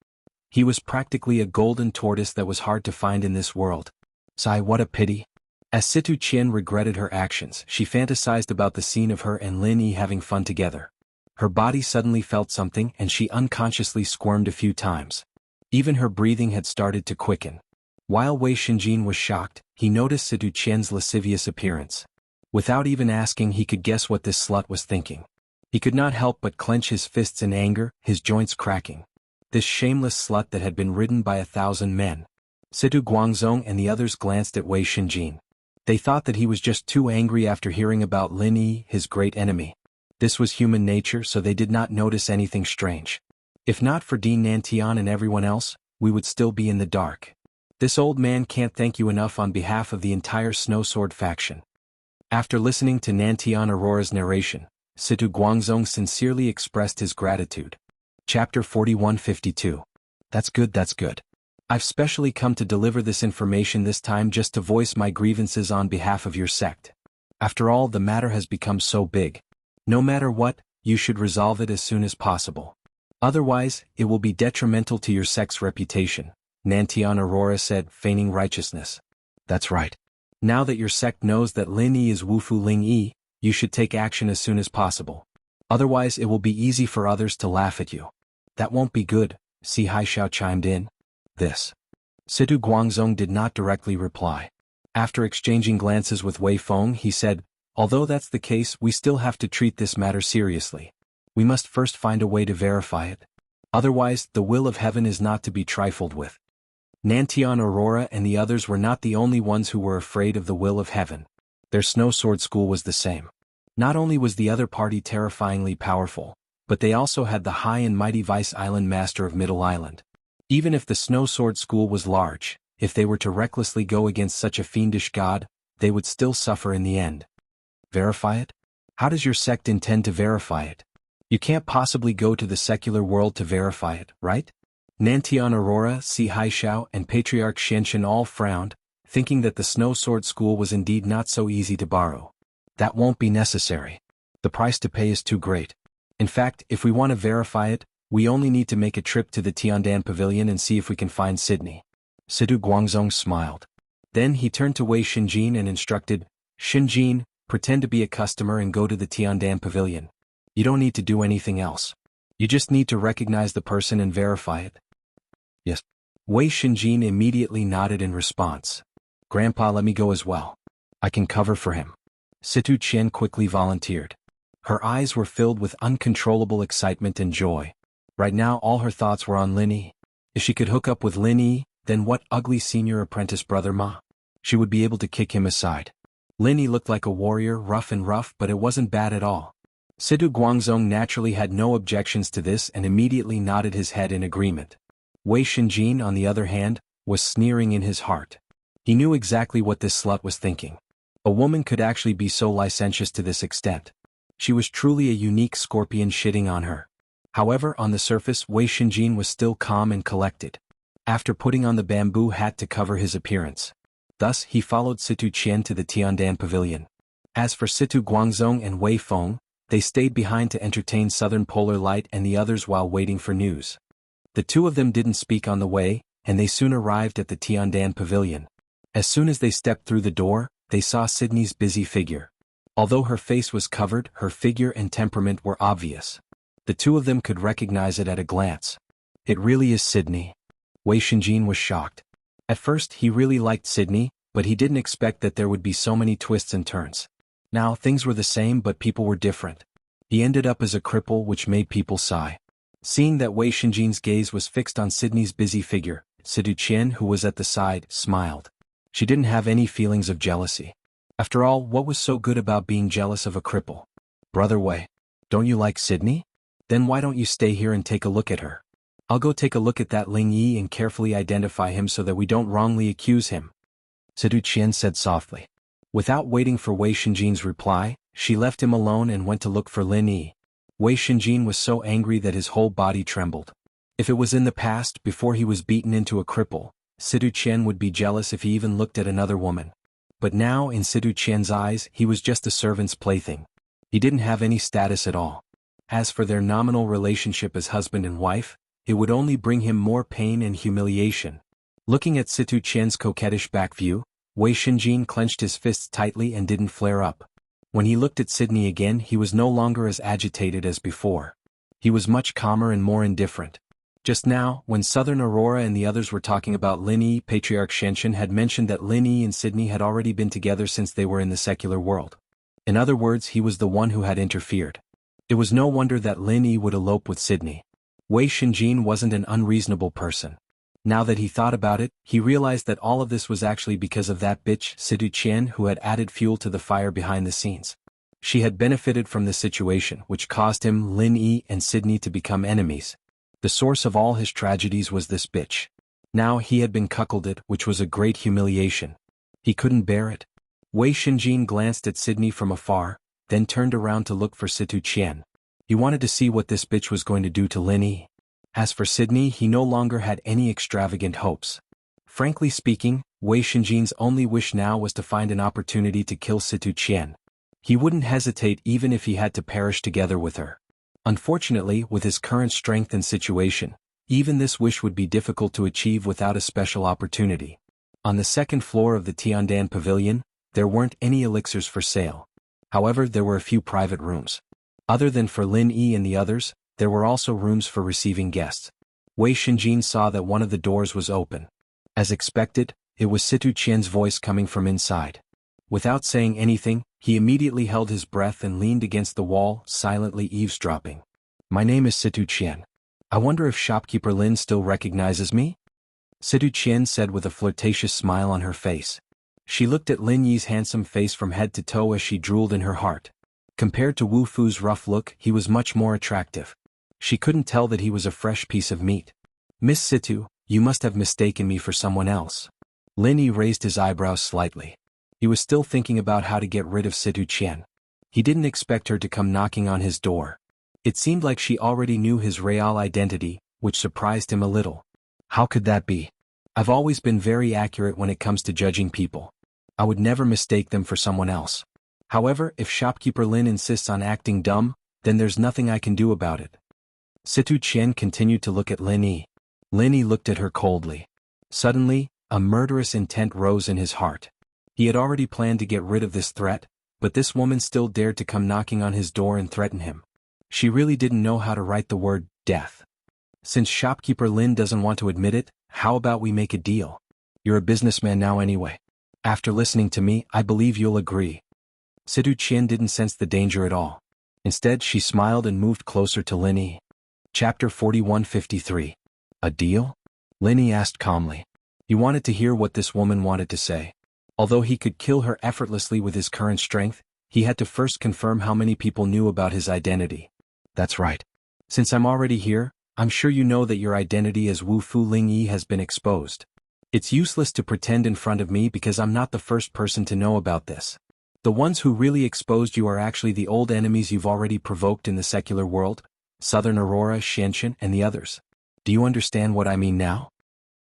Speaker 1: He was practically a golden tortoise that was hard to find in this world. Sigh, what a pity. As Situ Qian regretted her actions, she fantasized about the scene of her and Lin Yi having fun together. Her body suddenly felt something and she unconsciously squirmed a few times. Even her breathing had started to quicken. While Wei Xinjin was shocked, he noticed Situ Qian's lascivious appearance. Without even asking, he could guess what this slut was thinking. He could not help but clench his fists in anger, his joints cracking. This shameless slut that had been ridden by 1,000 men. Situ Guangzong and the others glanced at Wei Xinjin. They thought that he was just too angry after hearing about Lin Yi, his great enemy. This was human nature, so they did not notice anything strange. If not for Dean Nantian and everyone else, we would still be in the dark. This old man can't thank you enough on behalf of the entire Snow Sword faction. After listening to Nantian Aurora's narration, Situ Guangzong sincerely expressed his gratitude. Chapter 4152. That's good, that's good. I've specially come to deliver this information this time just to voice my grievances on behalf of your sect. After all, the matter has become so big. No matter what, you should resolve it as soon as possible. Otherwise, it will be detrimental to your sect's reputation, Nantian Aurora said, feigning righteousness. That's right. Now that your sect knows that Lin Yi is Wu Fu Ling Yi, you should take action as soon as possible. Otherwise, it will be easy for others to laugh at you. That won't be good, Si Haishao chimed in. This. Situ Guangzong did not directly reply. After exchanging glances with Wei Feng, he said, although that's the case, we still have to treat this matter seriously. We must first find a way to verify it. Otherwise, the Will of Heaven is not to be trifled with. Nantian Aurora and the others were not the only ones who were afraid of the Will of Heaven. Their Snow Sword school was the same. Not only was the other party terrifyingly powerful, but they also had the high and mighty Vice Island Master of Middle Island. Even if the Snow Sword school was large, if they were to recklessly go against such a fiendish god, they would still suffer in the end. Verify it? How does your sect intend to verify it? You can't possibly go to the secular world to verify it, right? Nantian Aurora, Si Haishao, and Patriarch Xianxian all frowned, thinking that the Snow Sword school was indeed not so easy to borrow. That won't be necessary. The price to pay is too great. In fact, if we want to verify it, we only need to make a trip to the Tiandan Pavilion and see if we can find Sydney. Situ Guangzong smiled. Then he turned to Wei Xinjin and instructed, Xinjin, pretend to be a customer and go to the Tiandan Pavilion. You don't need to do anything else. You just need to recognize the person and verify it. Yes. Wei Xinjin immediately nodded in response. Grandpa, let me go as well. I can cover for him. Situ Qian quickly volunteered. Her eyes were filled with uncontrollable excitement and joy. Right now all her thoughts were on Lin Yi. If she could hook up with Lin Yi, then what ugly senior apprentice brother Ma? She would be able to kick him aside. Lin Yi looked like a warrior, rough, but it wasn't bad at all. Situ Guangzong naturally had no objections to this and immediately nodded his head in agreement. Wei Shenjin, on the other hand, was sneering in his heart. He knew exactly what this slut was thinking. A woman could actually be so licentious to this extent. She was truly a unique scorpion shitting on her. However, on the surface, Wei Shenjin was still calm and collected. After putting on the bamboo hat to cover his appearance. Thus, he followed Situ Qian to the Tiandan Pavilion. As for Situ Guangzong and Wei Feng, they stayed behind to entertain Southern Polar Light and the others while waiting for news. The two of them didn't speak on the way, and they soon arrived at the Tiandan Pavilion. As soon as they stepped through the door, they saw Sydney's busy figure. Although her face was covered, her figure and temperament were obvious. The two of them could recognize it at a glance. It really is Sydney. Wei Shenjin was shocked. At first he really liked Sydney, but he didn't expect that there would be so many twists and turns. Now things were the same but people were different. He ended up as a cripple, which made people sigh. Seeing that Wei Shenjin's gaze was fixed on Sydney's busy figure, Situ Qian, who was at the side, smiled. She didn't have any feelings of jealousy. After all, what was so good about being jealous of a cripple? Brother Wei, don't you like Sydney? Then why don't you stay here and take a look at her? I'll go take a look at that Ling Yi and carefully identify him so that we don't wrongly accuse him. Situ Qian said softly. Without waiting for Wei Shenjin's reply, she left him alone and went to look for Lin Yi. Wei Shenjin was so angry that his whole body trembled. If it was in the past, before he was beaten into a cripple, Situ Qian would be jealous if he even looked at another woman. But now, in Situ Qian's eyes, he was just a servant's plaything. He didn't have any status at all. As for their nominal relationship as husband and wife, it would only bring him more pain and humiliation. Looking at Situ Qian's coquettish back view, Wei Shenjin clenched his fists tightly and didn't flare up. When he looked at Sydney again, he was no longer as agitated as before. He was much calmer and more indifferent. Just now, when Southern Aurora and the others were talking about Lin Yi, Patriarch Shenshin had mentioned that Lin Yi and Sydney had already been together since they were in the secular world. In other words, he was the one who had interfered. It was no wonder that Lin Yi would elope with Sydney. Wei Shenjin wasn't an unreasonable person. Now that he thought about it, he realized that all of this was actually because of that bitch, Situ Qian, who had added fuel to the fire behind the scenes. She had benefited from the situation, which caused him, Lin Yi, and Sydney to become enemies. The source of all his tragedies was this bitch. Now he had been cuckolded, which was a great humiliation. He couldn't bear it. Wei Shenjin glanced at Sydney from afar, then turned around to look for Situ Qian. He wanted to see what this bitch was going to do to Lin Yi. As for Sydney, he no longer had any extravagant hopes. Frankly speaking, Wei Shenjin's only wish now was to find an opportunity to kill Situ Qian. He wouldn't hesitate even if he had to perish together with her. Unfortunately, with his current strength and situation, even this wish would be difficult to achieve without a special opportunity. On the second floor of the Tiandan Pavilion, there weren't any elixirs for sale. However, there were a few private rooms. Other than for Lin Yi and the others, there were also rooms for receiving guests. Wei Shenjin saw that one of the doors was open. As expected, it was Situ Qian's voice coming from inside. Without saying anything, he immediately held his breath and leaned against the wall, silently eavesdropping. My name is Situ Qian. I wonder if shopkeeper Lin still recognizes me? Situ Qian said with a flirtatious smile on her face. She looked at Lin Yi's handsome face from head to toe as she drooled in her heart. Compared to Wu Fu's rough look, he was much more attractive. She couldn't tell that he was a fresh piece of meat. Miss Situ, you must have mistaken me for someone else. Lin Yi raised his eyebrows slightly. He was still thinking about how to get rid of Situ Qian. He didn't expect her to come knocking on his door. It seemed like she already knew his real identity, which surprised him a little. How could that be? I've always been very accurate when it comes to judging people. I would never mistake them for someone else. However, if shopkeeper Lin insists on acting dumb, then there's nothing I can do about it. Situ Qian continued to look at Lin Yi. Lin Yi looked at her coldly. Suddenly, a murderous intent rose in his heart. He had already planned to get rid of this threat, but this woman still dared to come knocking on his door and threaten him. She really didn't know how to write the word death. Since shopkeeper Lin doesn't want to admit it, how about we make a deal? You're a businessman now anyway. After listening to me, I believe you'll agree. Situ Qian didn't sense the danger at all. Instead, she smiled and moved closer to Lin Yi. Chapter 4153. A deal? Lin Yi asked calmly. He wanted to hear what this woman wanted to say. Although he could kill her effortlessly with his current strength, He had to first confirm how many people knew about his identity. That's right. Since I'm already here, I'm sure you know that your identity as Wu Fu Lingyi has been exposed. It's useless to pretend in front of me because I'm not the first person to know about this. The ones who really exposed you are actually the old enemies you've already provoked in the secular world, Southern Aurora, Xianxin, and the others. Do you understand what I mean now?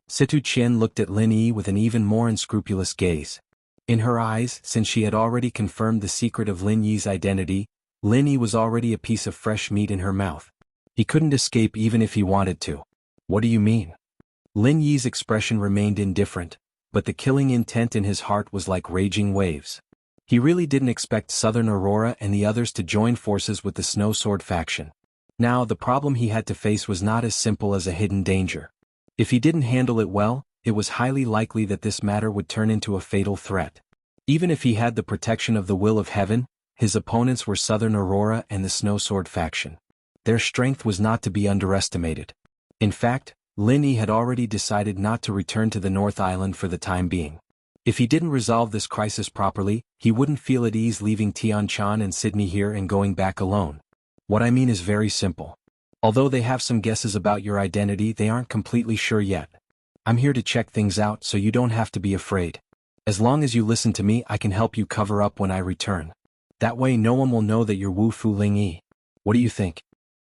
Speaker 1: Situ Qian looked at Lin Yi with an even more unscrupulous gaze. In her eyes, since she had already confirmed the secret of Lin Yi's identity, Lin Yi was already a piece of fresh meat in her mouth. He couldn't escape even if he wanted to. What do you mean? Lin Yi's expression remained indifferent, but the killing intent in his heart was like raging waves. He really didn't expect Southern Aurora and the others to join forces with the Snow Sword faction. Now the problem he had to face was not as simple as a hidden danger. If he didn't handle it well, it was highly likely that this matter would turn into a fatal threat. Even if he had the protection of the will of heaven, his opponents were Southern Aurora and the Snow Sword faction. Their strength was not to be underestimated. In fact, Lin Yi had already decided not to return to the North Island for the time being. If he didn't resolve this crisis properly, he wouldn't feel at ease leaving Tianchan and Sydney here and going back alone. What I mean is very simple. Although they have some guesses about your identity, they aren't completely sure yet. I'm here to check things out so you don't have to be afraid. As long as you listen to me, I can help you cover up when I return. That way no one will know that you're Wu Fu Lingyi. What do you think?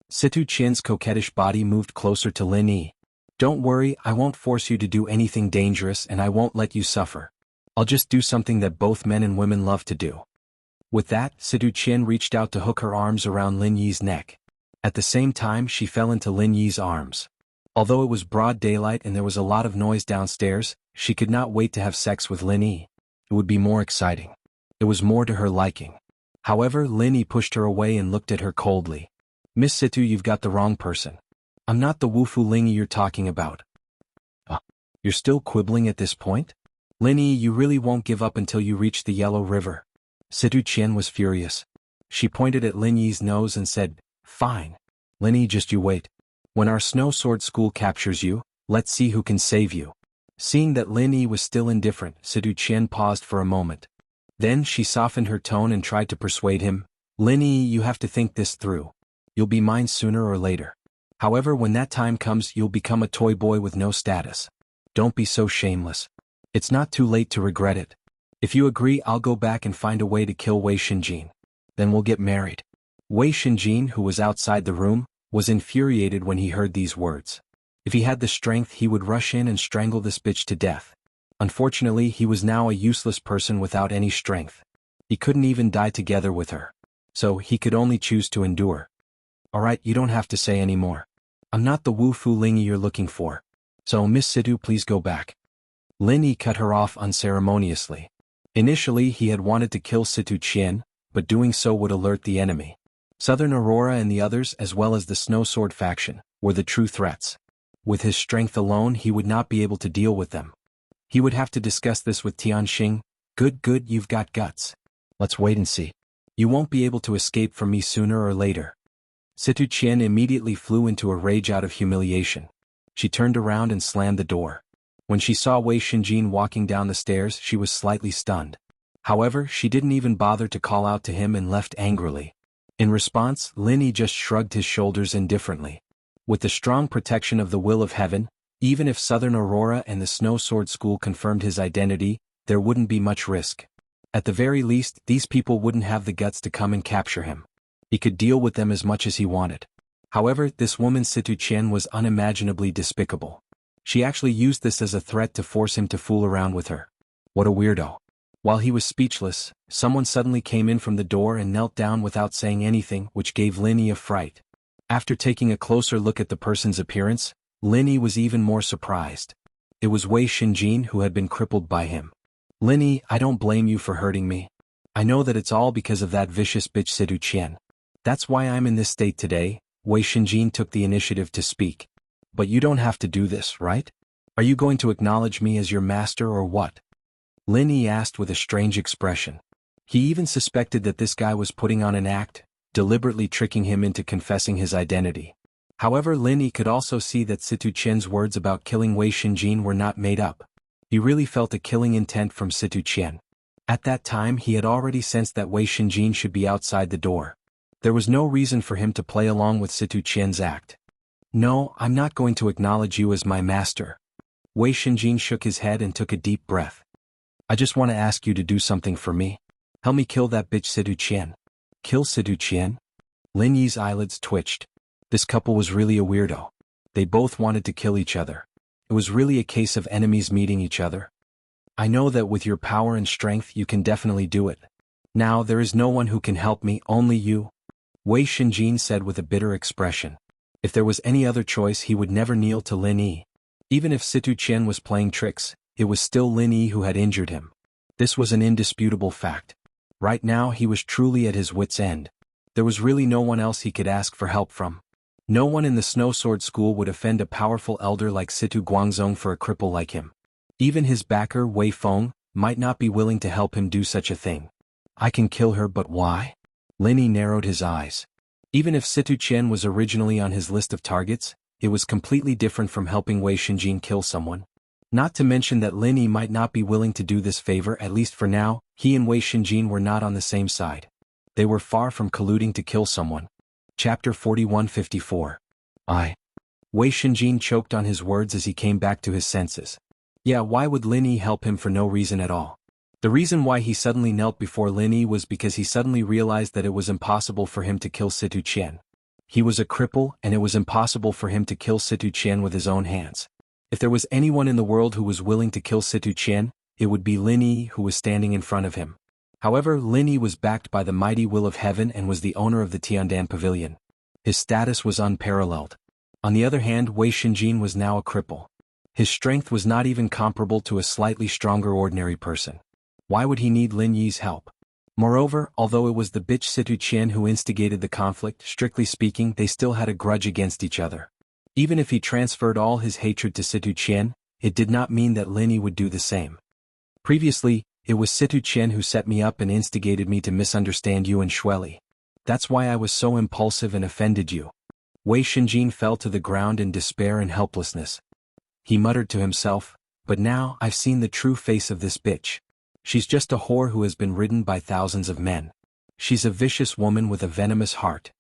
Speaker 1: Situ Qian's coquettish body moved closer to Lin Yi. Don't worry, I won't force you to do anything dangerous and I won't let you suffer. I'll just do something that both men and women love to do. With that, Situ Qian reached out to hook her arms around Lin Yi's neck. At the same time, she fell into Lin Yi's arms. Although it was broad daylight and there was a lot of noise downstairs, she could not wait to have sex with Lin Yi. It would be more exciting. It was more to her liking. However, Lin Yi pushed her away and looked at her coldly. Miss Situ, you've got the wrong person. I'm not the Wu Fu Lingyi you're talking about. You're still quibbling at this point? Lin Yi, you really won't give up until you reach the Yellow River. Situ Qian was furious. She pointed at Lin Yi's nose and said, Fine. Lin Yi, just you wait. When our Snow Sword school captures you, let's see who can save you. Seeing that Lin Yi was still indifferent, Situ Qian paused for a moment. Then she softened her tone and tried to persuade him. Lin Yi, you have to think this through. You'll be mine sooner or later. However, when that time comes, you'll become a toy boy with no status. Don't be so shameless. It's not too late to regret it. If you agree, I'll go back and find a way to kill Wei Xinjin. Then we'll get married. Wei Xinjin, who was outside the room, was infuriated when he heard these words. If he had the strength, he would rush in and strangle this bitch to death. Unfortunately, he was now a useless person without any strength. He couldn't even die together with her. So he could only choose to endure. Alright, you don't have to say any more. I'm not the Wu Fu Lingyi you're looking for. So Miss Situ, please go back. Lin Yi cut her off unceremoniously. Initially, he had wanted to kill Situ Qian, but doing so would alert the enemy. Southern Aurora and the others, as well as the Snow Sword faction, were the true threats. With his strength alone, he would not be able to deal with them. He would have to discuss this with Tianxing. Good, you've got guts. Let's wait and see. You won't be able to escape from me sooner or later. Situ Qian immediately flew into a rage out of humiliation. She turned around and slammed the door. When she saw Wei Xinjin walking down the stairs, she was slightly stunned. However, she didn't even bother to call out to him and left angrily. In response, Lin Yi just shrugged his shoulders indifferently. With the strong protection of the will of heaven, even if Southern Aurora and the Snow Sword School confirmed his identity, there wouldn't be much risk. At the very least, these people wouldn't have the guts to come and capture him. He could deal with them as much as he wanted. However, this woman Situ Qian was unimaginably despicable. She actually used this as a threat to force him to fool around with her. What a weirdo. While he was speechless, someone suddenly came in from the door and knelt down without saying anything, which gave Lin Yi a fright. After taking a closer look at the person's appearance, Lin Yi was even more surprised. It was Wei Xinjin, who had been crippled by him. Lin Yi, I don't blame you for hurting me. I know that it's all because of that vicious bitch Situ Qian. That's why I'm in this state today. Wei Xinjin took the initiative to speak. But you don't have to do this, right? Are you going to acknowledge me as your master or what? Lin Yi asked with a strange expression. He even suspected that this guy was putting on an act, deliberately tricking him into confessing his identity. However, Lin Yi could also see that Situ Qian's words about killing Wei Xinjin were not made up. He really felt a killing intent from Situ Qian. At that time he had already sensed that Wei Shinjin should be outside the door. There was no reason for him to play along with Situ Qian's act. "No, I'm not going to acknowledge you as my master." Wei Shinjin shook his head and took a deep breath. "I just want to ask you to do something for me. Help me kill that bitch Situ Qian." "Kill Situ Qian?" Lin Yi's eyelids twitched. This couple was really a weirdo. They both wanted to kill each other. It was really a case of enemies meeting each other. "I know that with your power and strength you can definitely do it. Now there is no one who can help me, only you," Wei Shinjin said with a bitter expression. If there was any other choice he would never kneel to Lin Yi. Even if Situ Qian was playing tricks, it was still Lin Yi who had injured him. This was an indisputable fact. Right now he was truly at his wit's end. There was really no one else he could ask for help from. No one in the Snow Sword School would offend a powerful elder like Situ Guangzong for a cripple like him. Even his backer Wei Feng might not be willing to help him do such a thing. "I can kill her, but why?" Lin Yi narrowed his eyes. Even if Situ Qian was originally on his list of targets, it was completely different from helping Wei Shinjin kill someone. Not to mention that Lin Yi might not be willing to do this favor, at least for now. He and Wei Shinjin were not on the same side. They were far from colluding to kill someone. Chapter 41-54. Wei Shinjin choked on his words as he came back to his senses. Yeah, why would Lin Yi help him for no reason at all? The reason why he suddenly knelt before Lin Yi was because he suddenly realized that it was impossible for him to kill Situ Qian. He was a cripple, and it was impossible for him to kill Situ Qian with his own hands. If there was anyone in the world who was willing to kill Situ Qian, it would be Lin Yi who was standing in front of him. However, Lin Yi was backed by the mighty will of heaven and was the owner of the Tiandan Pavilion. His status was unparalleled. On the other hand, Wei Shinjin was now a cripple. His strength was not even comparable to a slightly stronger ordinary person. Why would he need Lin Yi's help? Moreover, although it was the bitch Situ Qian who instigated the conflict, strictly speaking they still had a grudge against each other. Even if he transferred all his hatred to Situ Qian, it did not mean that Lin Yi would do the same. Previously, it was Situ Qian who set me up and instigated me to misunderstand you and Shueli. That's why I was so impulsive and offended you. Wei Shinjin fell to the ground in despair and helplessness. He muttered to himself, "But now I've seen the true face of this bitch. She's just a whore who has been ridden by thousands of men. She's a vicious woman with a venomous heart."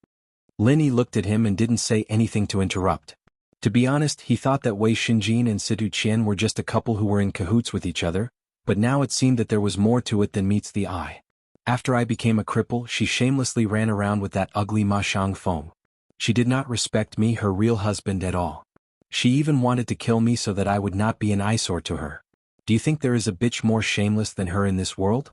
Speaker 1: Lin Yi looked at him and didn't say anything to interrupt. To be honest, he thought that Wei Shinjin and Situ Qian were just a couple who were in cahoots with each other, but now it seemed that there was more to it than meets the eye. After I became a cripple, she shamelessly ran around with that ugly Ma Shangfeng. She did not respect me, her real husband, at all. She even wanted to kill me so that I would not be an eyesore to her. Do you think there is a bitch more shameless than her in this world?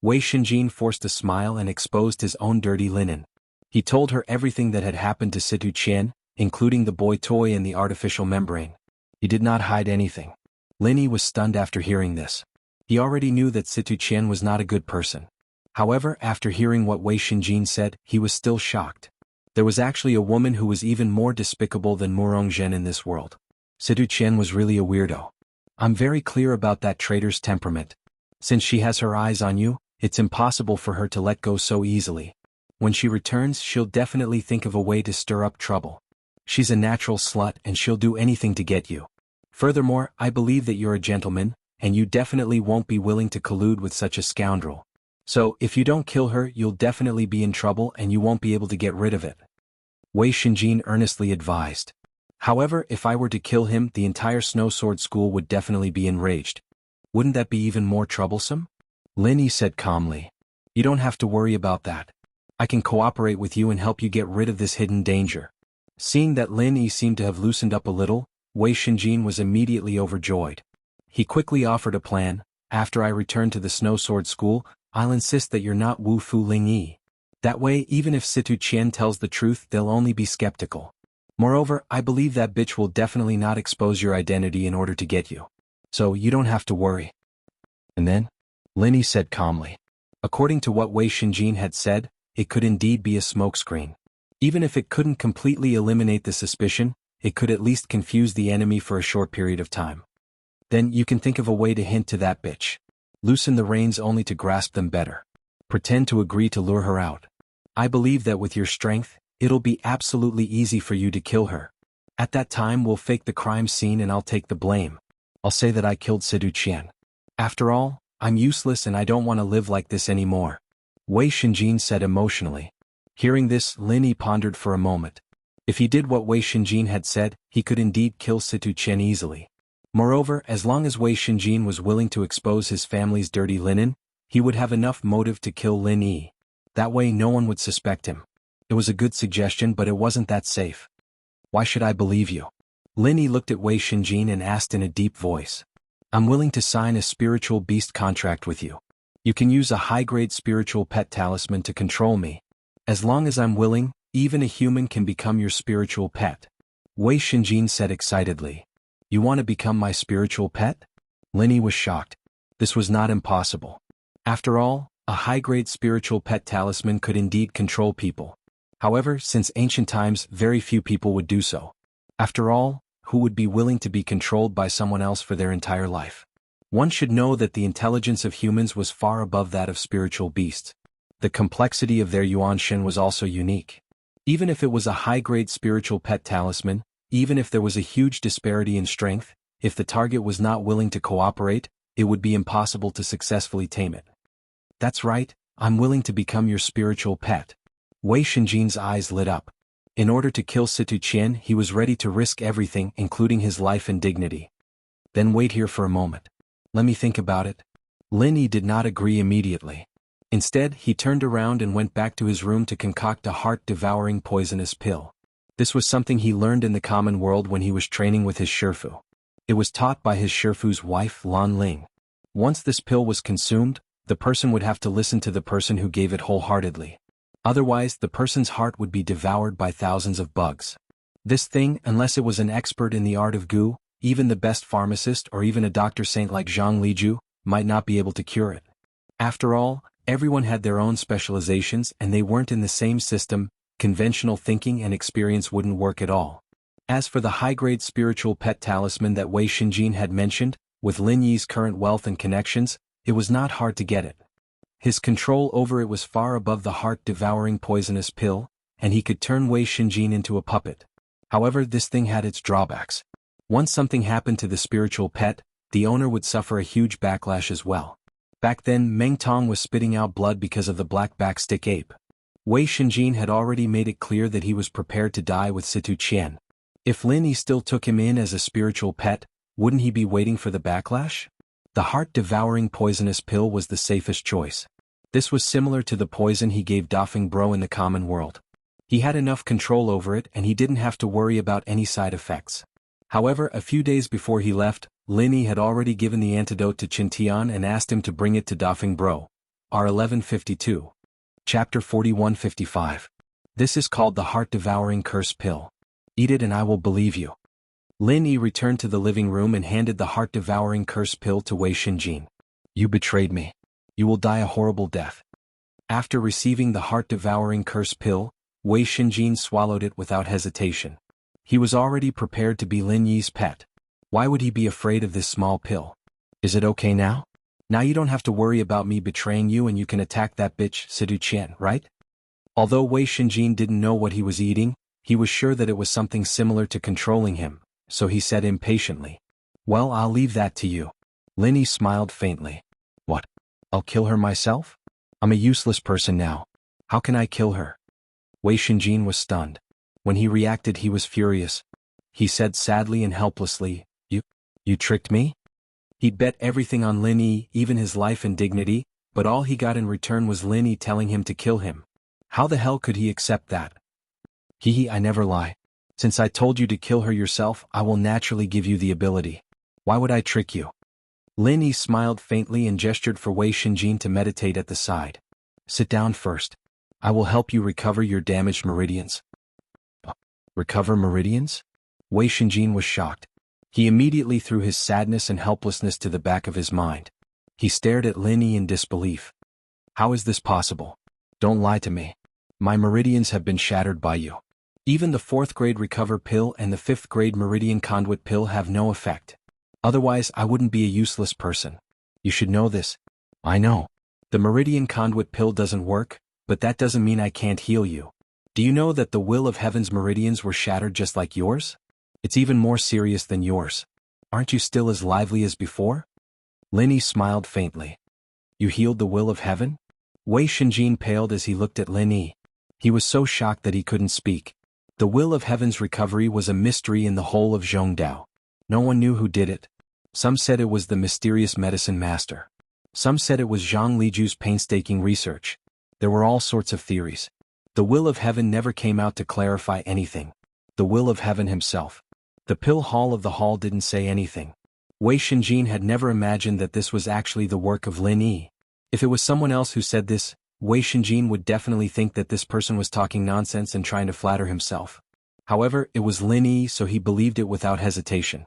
Speaker 1: Wei Shinjin forced a smile and exposed his own dirty linen. He told her everything that had happened to Situ Qian, including the boy toy and the artificial membrane. He did not hide anything. Lin Yi was stunned after hearing this. He already knew that Situ Qian was not a good person. However, after hearing what Wei Shinjin said, he was still shocked. There was actually a woman who was even more despicable than Murong Zhen in this world. Situ Qian was really a weirdo. I'm very clear about that traitor's temperament. Since she has her eyes on you, it's impossible for her to let go so easily. When she returns, she'll definitely think of a way to stir up trouble. She's a natural slut and she'll do anything to get you. Furthermore, I believe that you're a gentleman, and you definitely won't be willing to collude with such a scoundrel. So, if you don't kill her, you'll definitely be in trouble and you won't be able to get rid of it. Wei Shinjin earnestly advised. However, if I were to kill him, the entire Snow Sword School would definitely be enraged. Wouldn't that be even more troublesome? Lin Yi said calmly. You don't have to worry about that. I can cooperate with you and help you get rid of this hidden danger. Seeing that Lin Yi seemed to have loosened up a little, Wei Shinjin was immediately overjoyed. He quickly offered a plan. After I return to the Snow Sword School, I'll insist that you're not Wu Fu Ling Yi. That way, even if Situ Qian tells the truth, they'll only be skeptical. Moreover, I believe that bitch will definitely not expose your identity in order to get you. So you don't have to worry. And then? Lin Yi said calmly. According to what Wei Shinjin had said, it could indeed be a smokescreen. Even if it couldn't completely eliminate the suspicion, it could at least confuse the enemy for a short period of time. Then you can think of a way to hint to that bitch. Loosen the reins only to grasp them better. Pretend to agree to lure her out. I believe that with your strength, it'll be absolutely easy for you to kill her. At that time we'll fake the crime scene and I'll take the blame. I'll say that I killed Situ Qian. After all, I'm useless and I don't want to live like this anymore. Wei Shinjin said emotionally. Hearing this, Lin Yi pondered for a moment. If he did what Wei Shinjin had said, he could indeed kill Situ Qian easily. Moreover, as long as Wei Shinjin was willing to expose his family's dirty linen, he would have enough motive to kill Lin Yi. That way no one would suspect him. It was a good suggestion, but it wasn't that safe. Why should I believe you? Lin Yi looked at Wei Shinjin and asked in a deep voice. I'm willing to sign a spiritual beast contract with you. You can use a high-grade spiritual pet talisman to control me. As long as I'm willing, even a human can become your spiritual pet. Wei Shinjin said excitedly. You want to become my spiritual pet? Lin Yi was shocked. This was not impossible. After all, a high-grade spiritual pet talisman could indeed control people. However, since ancient times, very few people would do so. After all, who would be willing to be controlled by someone else for their entire life? One should know that the intelligence of humans was far above that of spiritual beasts. The complexity of their yuanshin was also unique. Even if it was a high-grade spiritual pet talisman, even if there was a huge disparity in strength, if the target was not willing to cooperate, it would be impossible to successfully tame it. That's right, I'm willing to become your spiritual pet. Wei Shinjin's eyes lit up. In order to kill Situ Qian, he was ready to risk everything, including his life and dignity. Then wait here for a moment. Let me think about it. Lin Yi did not agree immediately. Instead, he turned around and went back to his room to concoct a heart-devouring poisonous pill. This was something he learned in the common world when he was training with his Shifu. It was taught by his Shifu's wife, Lan Ling. Once this pill was consumed, the person would have to listen to the person who gave it wholeheartedly. Otherwise, the person's heart would be devoured by thousands of bugs. This thing, unless it was an expert in the art of goo, even the best pharmacist or even a doctor saint like Zhang Liju, might not be able to cure it. After all, everyone had their own specializations and they weren't in the same system. Conventional thinking and experience wouldn't work at all. As for the high-grade spiritual pet talisman that Wei Shinjin had mentioned, with Lin Yi's current wealth and connections, it was not hard to get it. His control over it was far above the heart-devouring poisonous pill, and he could turn Wei Shinjin into a puppet. However, this thing had its drawbacks. Once something happened to the spiritual pet, the owner would suffer a huge backlash as well. Back then, Meng Tong was spitting out blood because of the black backstick ape. Wei Shinjin had already made it clear that he was prepared to die with Situ Qian. If Lin Yi still took him in as a spiritual pet, wouldn't he be waiting for the backlash? The heart-devouring poisonous pill was the safest choice. This was similar to the poison he gave Dafeng Bro in the common world. He had enough control over it and he didn't have to worry about any side effects. However, a few days before he left, Lin Yi had already given the antidote to Qin Tian and asked him to bring it to Dafeng Bro. R1152. Chapter 4155. This is called the heart-devouring curse pill. Eat it and I will believe you. Lin Yi returned to the living room and handed the heart-devouring curse pill to Wei Shinjin. You betrayed me. You will die a horrible death. After receiving the heart-devouring curse pill, Wei Shinjin swallowed it without hesitation. He was already prepared to be Lin Yi's pet. Why would he be afraid of this small pill? Is it okay now? Now you don't have to worry about me betraying you and you can attack that bitch Situ Qian, right? Although Wei Shinjin didn't know what he was eating, he was sure that it was something similar to controlling him, so he said impatiently. Well, I'll leave that to you. Lin Yi smiled faintly. What? I'll kill her myself? I'm a useless person now. How can I kill her? Wei Shinjin was stunned. When he reacted he was furious. He said sadly and helplessly, You tricked me? He'd bet everything on Lin Yi, even his life and dignity, but all he got in return was Lin Yi telling him to kill him. How the hell could he accept that? I never lie. Since I told you to kill her yourself, I will naturally give you the ability. Why would I trick you? Lin Yi smiled faintly and gestured for Wei Shinjin to meditate at the side. Sit down first. I will help you recover your damaged meridians. Recover meridians? Wei Shinjin was shocked. He immediately threw his sadness and helplessness to the back of his mind. He stared at Lin Yi in disbelief. How is this possible? Don't lie to me. My meridians have been shattered by you. Even the 4th grade recover pill and the 5th grade meridian conduit pill have no effect. Otherwise I wouldn't be a useless person. You should know this. I know. The meridian conduit pill doesn't work, but that doesn't mean I can't heal you. Do you know that the will of heaven's meridians were shattered just like yours? It's even more serious than yours. Aren't you still as lively as before? Lin Yi smiled faintly. You healed the will of heaven? Wei Shenjin paled as he looked at Lin Yi. He was so shocked that he couldn't speak. The will of heaven's recovery was a mystery in the whole of Zhongdao. No one knew who did it. Some said it was the mysterious medicine master. Some said it was Zhang Liju's painstaking research. There were all sorts of theories. The will of heaven never came out to clarify anything. The will of heaven himself. The pill hall of the hall didn't say anything. Wei Shenjin had never imagined that this was actually the work of Lin Yi. If it was someone else who said this, Wei Shenjin would definitely think that this person was talking nonsense and trying to flatter himself. However, it was Lin Yi, so he believed it without hesitation.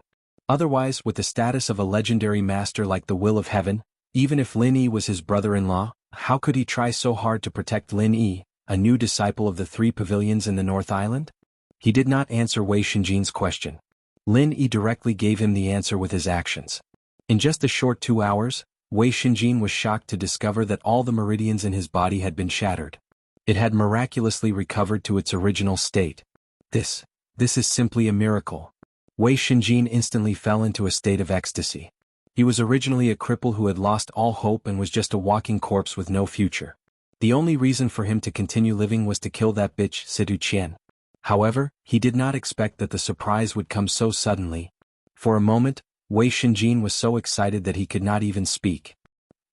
Speaker 1: Otherwise, with the status of a legendary master like the will of heaven, even if Lin Yi was his brother-in-law, how could he try so hard to protect Lin Yi, a new disciple of the 3 pavilions in the North Island? He did not answer Wei Shenjin's question. Lin Yi directly gave him the answer with his actions. In just a short 2 hours, Wei Shenjin was shocked to discover that all the meridians in his body had been shattered. It had miraculously recovered to its original state. This is simply a miracle. Wei Shenjin instantly fell into a state of ecstasy. He was originally a cripple who had lost all hope and was just a walking corpse with no future. The only reason for him to continue living was to kill that bitch Situ Qian. However, he did not expect that the surprise would come so suddenly. For a moment, Wei Shenjin was so excited that he could not even speak.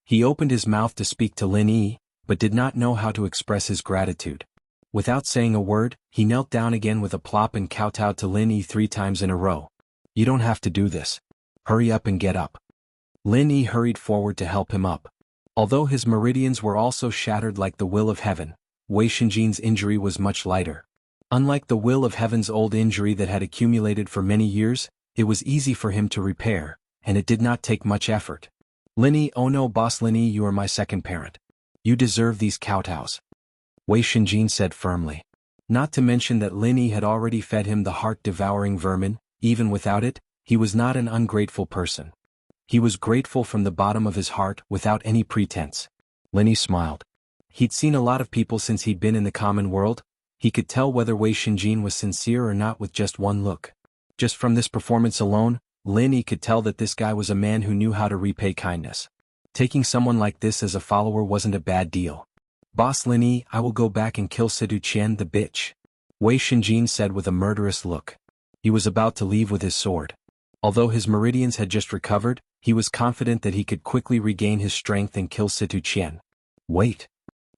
Speaker 1: He opened his mouth to speak to Lin Yi, but did not know how to express his gratitude. Without saying a word, he knelt down again with a plop and kowtowed to Lin Yi 3 times in a row. You don't have to do this. Hurry up and get up. Lin Yi hurried forward to help him up. Although his meridians were also shattered like the will of heaven, Wei Shenjin's injury was much lighter. Unlike the will of heaven's old injury that had accumulated for many years, it was easy for him to repair, and it did not take much effort. Lin Yi, oh no, boss Lin Yi, you are my second parent. You deserve these kowtows. Wei Shenjin said firmly. Not to mention that Lin Yi had already fed him the heart-devouring vermin. Even without it, he was not an ungrateful person. He was grateful from the bottom of his heart without any pretense. Lin Yi smiled. He'd seen a lot of people since he'd been in the common world. He could tell whether Wei Shenjin was sincere or not with just one look. Just from this performance alone, Lin Yi could tell that this guy was a man who knew how to repay kindness. Taking someone like this as a follower wasn't a bad deal. Boss Lin Yi, I will go back and kill Situ Qian the bitch. Wei Shenjin said with a murderous look. He was about to leave with his sword. Although his meridians had just recovered, he was confident that he could quickly regain his strength and kill Situ Qian. Wait.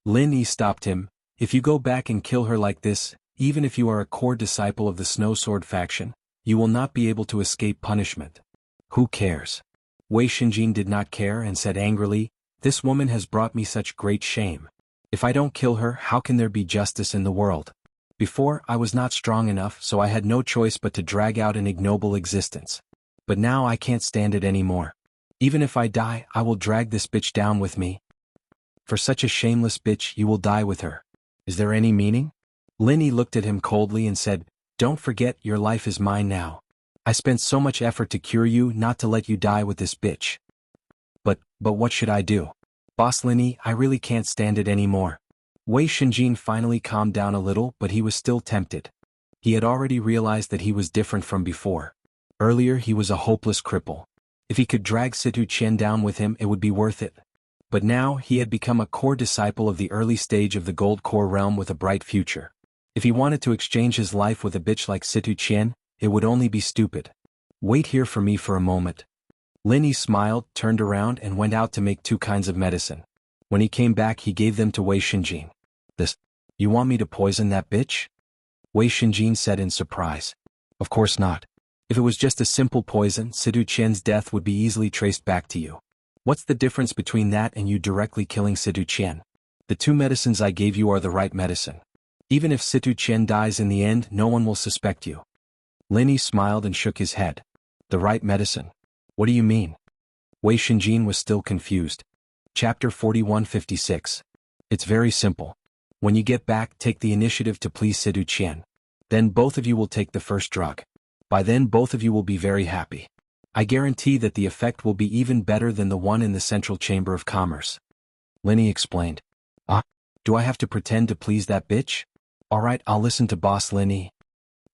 Speaker 1: Lin Yi stopped him. If you go back and kill her like this, even if you are a core disciple of the Snow Sword faction, you will not be able to escape punishment. Who cares? Wei Shenjin did not care and said angrily, this woman has brought me such great shame. If I don't kill her, how can there be justice in the world? Before, I was not strong enough, so I had no choice but to drag out an ignoble existence. But now I can't stand it anymore. Even if I die, I will drag this bitch down with me. For such a shameless bitch, you will die with her. Is there any meaning? Lin Yi looked at him coldly and said, don't forget, your life is mine now. I spent so much effort to cure you, not to let you die with this bitch. But what should I do? Boss Lin Yi, I really can't stand it anymore. Wei Shenjin finally calmed down a little, but he was still tempted. He had already realized that he was different from before. Earlier he was a hopeless cripple. If he could drag Situ Qian down with him, it would be worth it. But now he had become a core disciple of the early stage of the Gold Core realm with a bright future. If he wanted to exchange his life with a bitch like Situ Qian, it would only be stupid. Wait here for me for a moment. Lin Yi smiled, turned around and went out to make 2 kinds of medicine. When he came back he gave them to Wei Shenjin. You want me to poison that bitch? Wei Shenjin said in surprise. Of course not. If it was just a simple poison, Situ Qian's death would be easily traced back to you. What's the difference between that and you directly killing Situ Qian? The 2 medicines I gave you are the right medicine. Even if Situ Qian dies in the end, no one will suspect you. Lin Yi smiled and shook his head. The right medicine? What do you mean? Wei Shenjin was still confused. Chapter 4156. It's very simple. When you get back, take the initiative to please Situ Qian. Then both of you will take the first drug. By then both of you will be very happy. I guarantee that the effect will be even better than the one in the Central Chamber of Commerce. Lin Yi explained. Do I have to pretend to please that bitch? Alright, I'll listen to Boss Lin Yi.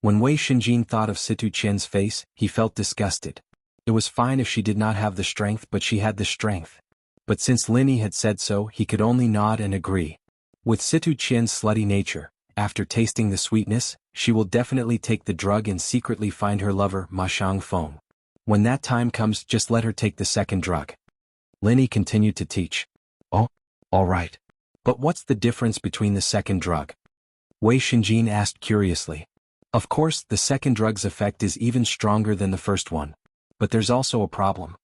Speaker 1: When Wei Shenjin thought of Situ Qian's face, he felt disgusted. It was fine if she did not have the strength, but she had the strength. But since Linny had said so, he could only nod and agree. With Situ Qian's slutty nature, after tasting the sweetness, she will definitely take the drug and secretly find her lover Ma Shangfeng. When that time comes, just let her take the second drug. Linny continued to teach. Oh, all right. But what's the difference between the second drug? Wei Shinjin asked curiously. Of course, the second drug's effect is even stronger than the first one. But there's also a problem.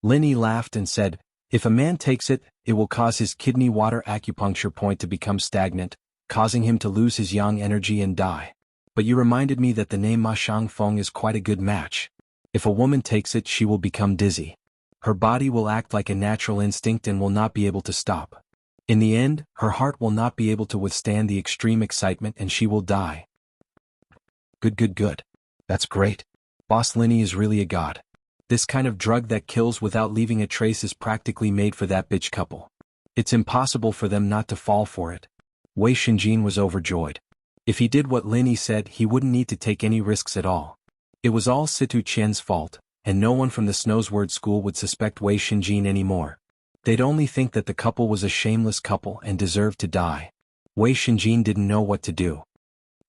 Speaker 1: Linny laughed and said, if a man takes it, it will cause his kidney water acupuncture point to become stagnant, causing him to lose his yang energy and die. But you reminded me that the name Ma Shangfeng is quite a good match. If a woman takes it, she will become dizzy. Her body will act like a natural instinct and will not be able to stop. In the end, her heart will not be able to withstand the extreme excitement and she will die. Good. That's great. Boss Linny is really a god. This kind of drug that kills without leaving a trace is practically made for that bitch couple. It's impossible for them not to fall for it. Wei Shinjin was overjoyed. If he did what Linny said, he wouldn't need to take any risks at all. It was all Situ Qian's fault, and no one from the Snowsword school would suspect Wei Shinjin anymore. They'd only think that the couple was a shameless couple and deserved to die. Wei Shinjin didn't know what to do.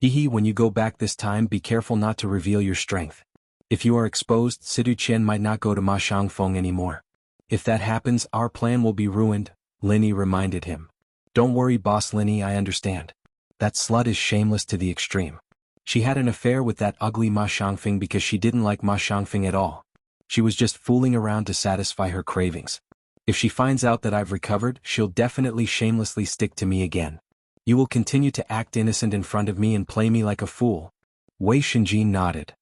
Speaker 1: When you go back this time, be careful not to reveal your strength. If you are exposed, Situ Qian might not go to Ma Shangfeng anymore. If that happens, our plan will be ruined, Linny reminded him. Don't worry, Boss Linny, I understand. That slut is shameless to the extreme. She had an affair with that ugly Ma Shangfeng because she didn't like Ma Shangfeng at all. She was just fooling around to satisfy her cravings. If she finds out that I've recovered, she'll definitely shamelessly stick to me again. You will continue to act innocent in front of me and play me like a fool. Wei Shinjin nodded.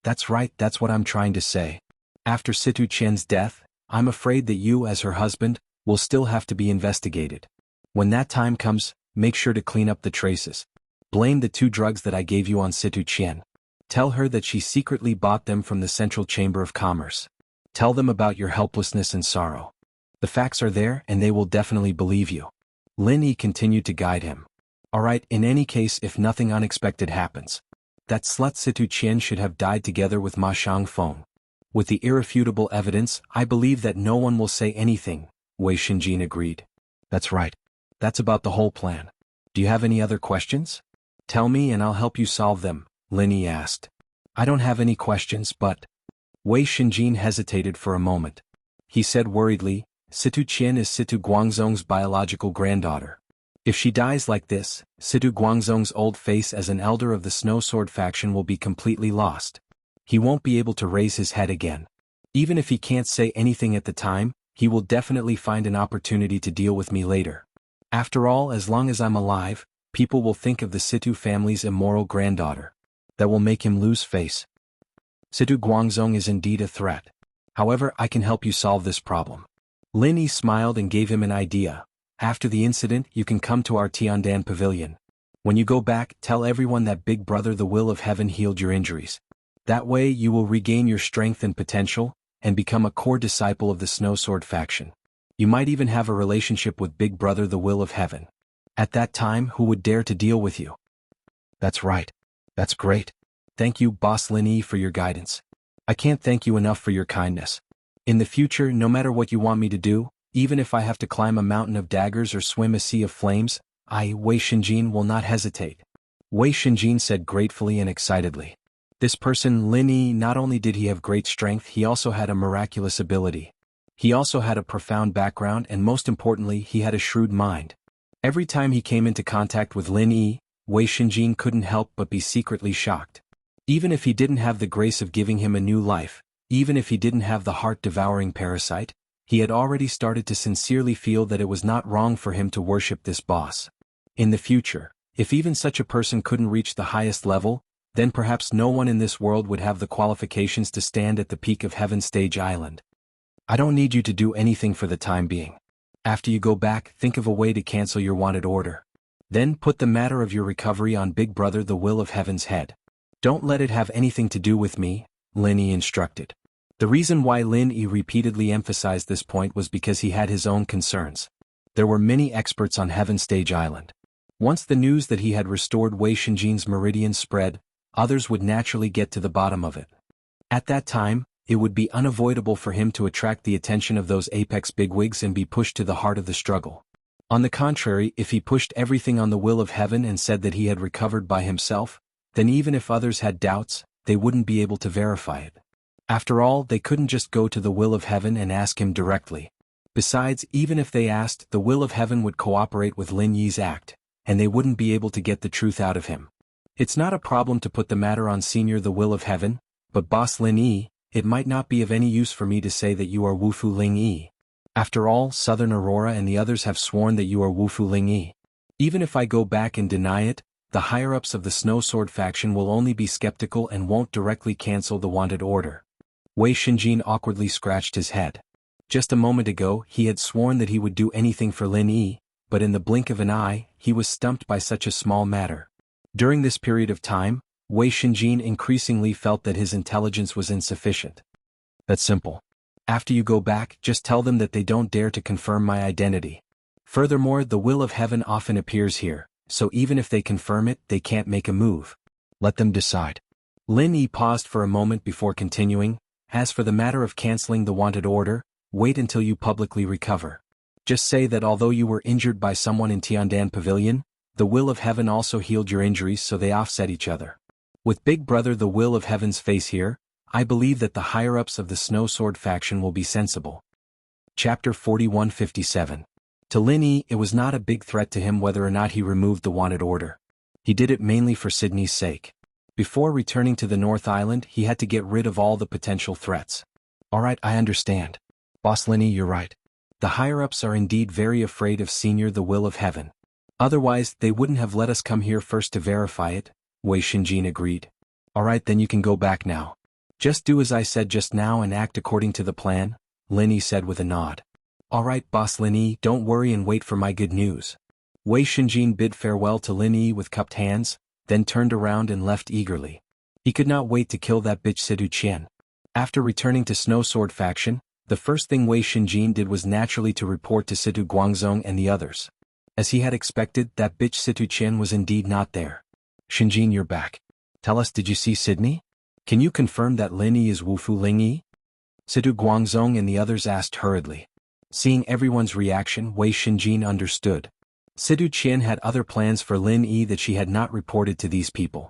Speaker 1: That's right, that's what I'm trying to say. After Situ Qian's death, I'm afraid that you, as her husband, will still have to be investigated. When that time comes, make sure to clean up the traces. Blame the 2 drugs that I gave you on Situ Qian. Tell her that she secretly bought them from the Central Chamber of Commerce. Tell them about your helplessness and sorrow. The facts are there and they will definitely believe you. Lin Yi continued to guide him. Alright, in any case, if nothing unexpected happens, that slut Situ Qian should have died together with Ma Shangfeng. With the irrefutable evidence, I believe that no one will say anything, Wei Shinjin agreed. That's right. That's about the whole plan. Do you have any other questions? Tell me and I'll help you solve them, Lin Yi asked. I don't have any questions, but... Wei Shinjin hesitated for a moment. He said worriedly, Situ Qian is Situ Guangzong's biological granddaughter. If she dies like this, Situ Guangzong's old face as an elder of the Snow Sword faction will be completely lost. He won't be able to raise his head again. Even if he can't say anything at the time, he will definitely find an opportunity to deal with me later. After all, as long as I'm alive, people will think of the Situ family's immoral granddaughter. That will make him lose face. Situ Guangzong is indeed a threat. However, I can help you solve this problem. Lin Yi smiled and gave him an idea. After the incident, you can come to our Tiandan pavilion. When you go back, tell everyone that Big Brother the Will of Heaven healed your injuries. That way you will regain your strength and potential, and become a core disciple of the Snow Sword faction. You might even have a relationship with Big Brother the Will of Heaven. At that time, who would dare to deal with you? That's right. That's great. Thank you, Boss Lin Yi, for your guidance. I can't thank you enough for your kindness. In the future, no matter what you want me to do, even if I have to climb a mountain of daggers or swim a sea of flames, I, Wei Shinjin, will not hesitate. Wei Shinjin said gratefully and excitedly. This person, Lin Yi, not only did he have great strength, he also had a miraculous ability. He also had a profound background and most importantly, he had a shrewd mind. Every time he came into contact with Lin Yi, Wei Shinjin couldn't help but be secretly shocked. Even if he didn't have the grace of giving him a new life, even if he didn't have the heart-devouring parasite, he had already started to sincerely feel that it was not wrong for him to worship this boss. In the future, if even such a person couldn't reach the highest level, then perhaps no one in this world would have the qualifications to stand at the peak of Heaven Stage Island. I don't need you to do anything for the time being. After you go back, think of a way to cancel your wanted order. Then put the matter of your recovery on Big Brother the Will of Heaven's head. Don't let it have anything to do with me, Lin Yi instructed. The reason why Lin Yi repeatedly emphasized this point was because he had his own concerns. There were many experts on Heaven Stage Island. Once the news that he had restored Wei Shinjin's meridian spread, others would naturally get to the bottom of it. At that time, it would be unavoidable for him to attract the attention of those apex bigwigs and be pushed to the heart of the struggle. On the contrary, if he pushed everything on the will of heaven and said that he had recovered by himself, then even if others had doubts, they wouldn't be able to verify it. After all, they couldn't just go to the will of heaven and ask him directly. Besides, even if they asked, the will of heaven would cooperate with Lin Yi's act, and they wouldn't be able to get the truth out of him. It's not a problem to put the matter on Senior the will of heaven, but Boss Lin Yi, it might not be of any use for me to say that you are Wufu Ling Yi. After all, Southern Aurora and the others have sworn that you are Wufu Ling Yi. Even if I go back and deny it, the higher-ups of the Snow Sword faction will only be skeptical and won't directly cancel the wanted order. Wei Shinjin awkwardly scratched his head. Just a moment ago, he had sworn that he would do anything for Lin Yi, but in the blink of an eye, he was stumped by such a small matter. During this period of time, Wei Shinjin increasingly felt that his intelligence was insufficient. That's simple. After you go back, just tell them that they don't dare to confirm my identity. Furthermore, the will of heaven often appears here, so even if they confirm it, they can't make a move. Let them decide. Lin Yi paused for a moment before continuing. As for the matter of canceling the wanted order, wait until you publicly recover. Just say that although you were injured by someone in Tiandan Pavilion, the will of heaven also healed your injuries, so they offset each other. With Big Brother the will of heaven's face here, I believe that the higher-ups of the Snow Sword faction will be sensible. Chapter 4157. To Lin Yi, it was not a big threat to him whether or not he removed the wanted order. He did it mainly for Sydney's sake. Before returning to the North Island, he had to get rid of all the potential threats. Alright, I understand. Boss Lin Yi, you're right. The higher-ups are indeed very afraid of Senior the will of heaven. Otherwise, they wouldn't have let us come here first to verify it, Wei Shinjin agreed. Alright, then you can go back now. Just do as I said just now and act according to the plan, Lin Yi said with a nod. Alright, Boss Lin Yi, don't worry and wait for my good news. Wei Shinjin bid farewell to Lin Yi with cupped hands, then turned around and left eagerly. He could not wait to kill that bitch Sidu Qian. After returning to Snow Sword faction, the first thing Wei Shinjin did was naturally to report to Situ Guangzong and the others. As he had expected, that bitch Situ Qian was indeed not there. Shinjin, you're back. Tell us, did you see Sydney? Can you confirm that Lin Yi is Wufu Ling Yi? Situ Guangzong and the others asked hurriedly. Seeing everyone's reaction, Wei Shinjin understood. Situ Qian had other plans for Lin Yi that she had not reported to these people.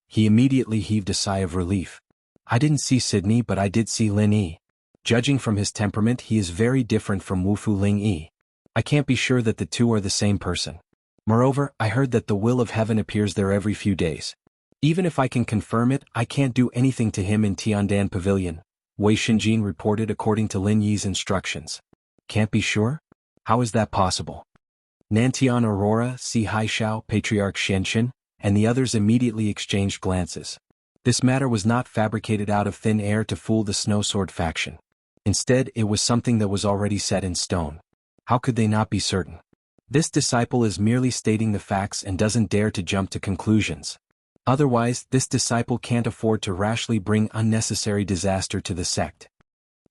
Speaker 1: He immediately heaved a sigh of relief. I didn't see Sydney, but I did see Lin Yi. Judging from his temperament, he is very different from Wufu Ling Yi. I can't be sure that the two are the same person. Moreover, I heard that the will of heaven appears there every few days. Even if I can confirm it, I can't do anything to him in Tiandan Pavilion, Wei Shinjin reported according to Lin Yi's instructions. Can't be sure? How is that possible? Nantian Aurora, Si Haishao, Patriarch Xianxin, and the others immediately exchanged glances. This matter was not fabricated out of thin air to fool the Snow Sword faction. Instead, it was something that was already set in stone. How could they not be certain? This disciple is merely stating the facts and doesn't dare to jump to conclusions. Otherwise, this disciple can't afford to rashly bring unnecessary disaster to the sect.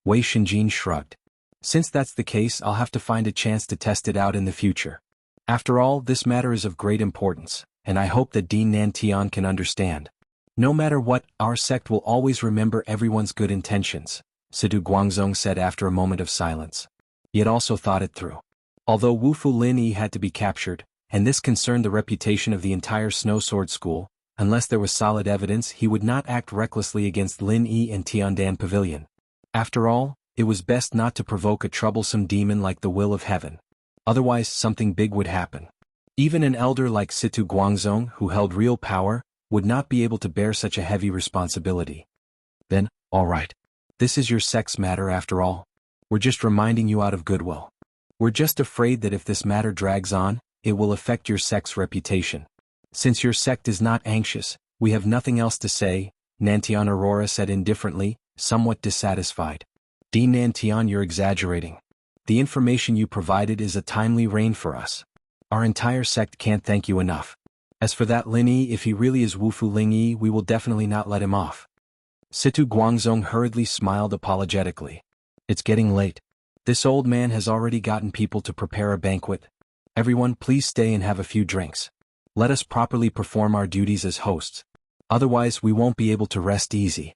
Speaker 1: Wei Shinjin shrugged. Since that's the case, I'll have to find a chance to test it out in the future. After all, this matter is of great importance, and I hope that Dean Nantian can understand. No matter what, our sect will always remember everyone's good intentions, Situ Guangzong said after a moment of silence. He had also thought it through. Although Wufu Lin Yi had to be captured, and this concerned the reputation of the entire Snow Sword School, unless there was solid evidence, he would not act recklessly against Lin Yi and Tiandan Pavilion. After all, it was best not to provoke a troublesome demon like the will of heaven. Otherwise, something big would happen. Even an elder like Situ Guangzong, who held real power, would not be able to bear such a heavy responsibility. Then, all right. This is your sect's matter after all. We're just reminding you out of goodwill. We're just afraid that if this matter drags on, it will affect your sect's reputation. Since your sect is not anxious, we have nothing else to say, Nantian Aurora said indifferently, somewhat dissatisfied. Dean Nantian, you're exaggerating. The information you provided is a timely rain for us. Our entire sect can't thank you enough. As for that Lin Yi, if he really is Wufu Ling Yi, we will definitely not let him off. Situ Guangzong hurriedly smiled apologetically. It's getting late. This old man has already gotten people to prepare a banquet. Everyone, please stay and have a few drinks. Let us properly perform our duties as hosts. Otherwise, we won't be able to rest easy.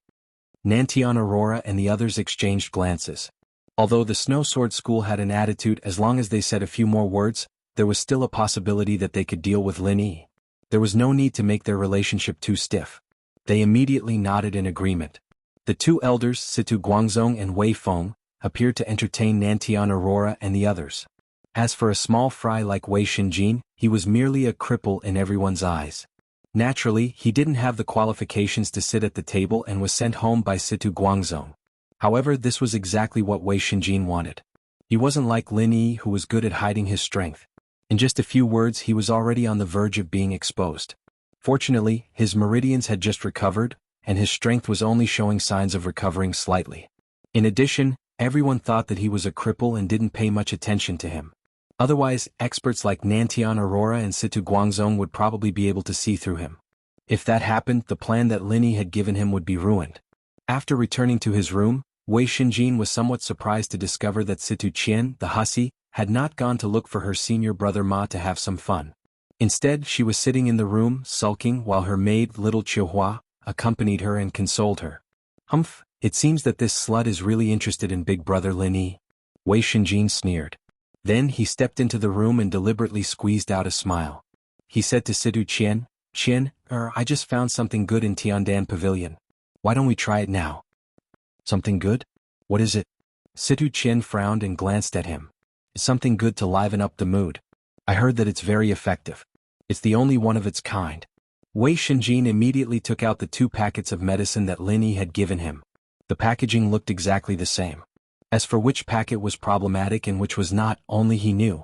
Speaker 1: Nantian Aurora and the others exchanged glances. Although the Snow Sword School had an attitude as long as they said a few more words, there was still a possibility that they could deal with Lin Yi. There was no need to make their relationship too stiff. They immediately nodded in agreement. The two elders, Situ Guangzong and Wei Feng, appeared to entertain Nantian Aurora and the others. As for a small fry like Wei Shinjin, he was merely a cripple in everyone's eyes. Naturally, he didn't have the qualifications to sit at the table and was sent home by Situ Guangzong. However, this was exactly what Wei Shinjin wanted. He wasn't like Lin Yi, who was good at hiding his strength. In just a few words he was already on the verge of being exposed. Fortunately, his meridians had just recovered, and his strength was only showing signs of recovering slightly. In addition, everyone thought that he was a cripple and didn't pay much attention to him. Otherwise, experts like Nantian Aurora and Situ Guangzong would probably be able to see through him. If that happened, the plan that Lin Yi had given him would be ruined. After returning to his room, Wei Shinjin was somewhat surprised to discover that Situ Qian, the hussy, had not gone to look for her senior brother Ma to have some fun. Instead, she was sitting in the room, sulking, while her maid, little Chihua, accompanied her and consoled her. Humph, it seems that this slut is really interested in big brother Lin Yi. Wei Shinjin sneered. Then he stepped into the room and deliberately squeezed out a smile. He said to Situ Qian, Qian, I just found something good in Tiandan Pavilion. Why don't we try it now? Something good? What is it? Situ Qian frowned and glanced at him. It's something good to liven up the mood. I heard that it's very effective. It's the only one of its kind. Wei Shinjin immediately took out the 2 packets of medicine that Lin Yi had given him. The packaging looked exactly the same. As for which packet was problematic and which was not, only he knew.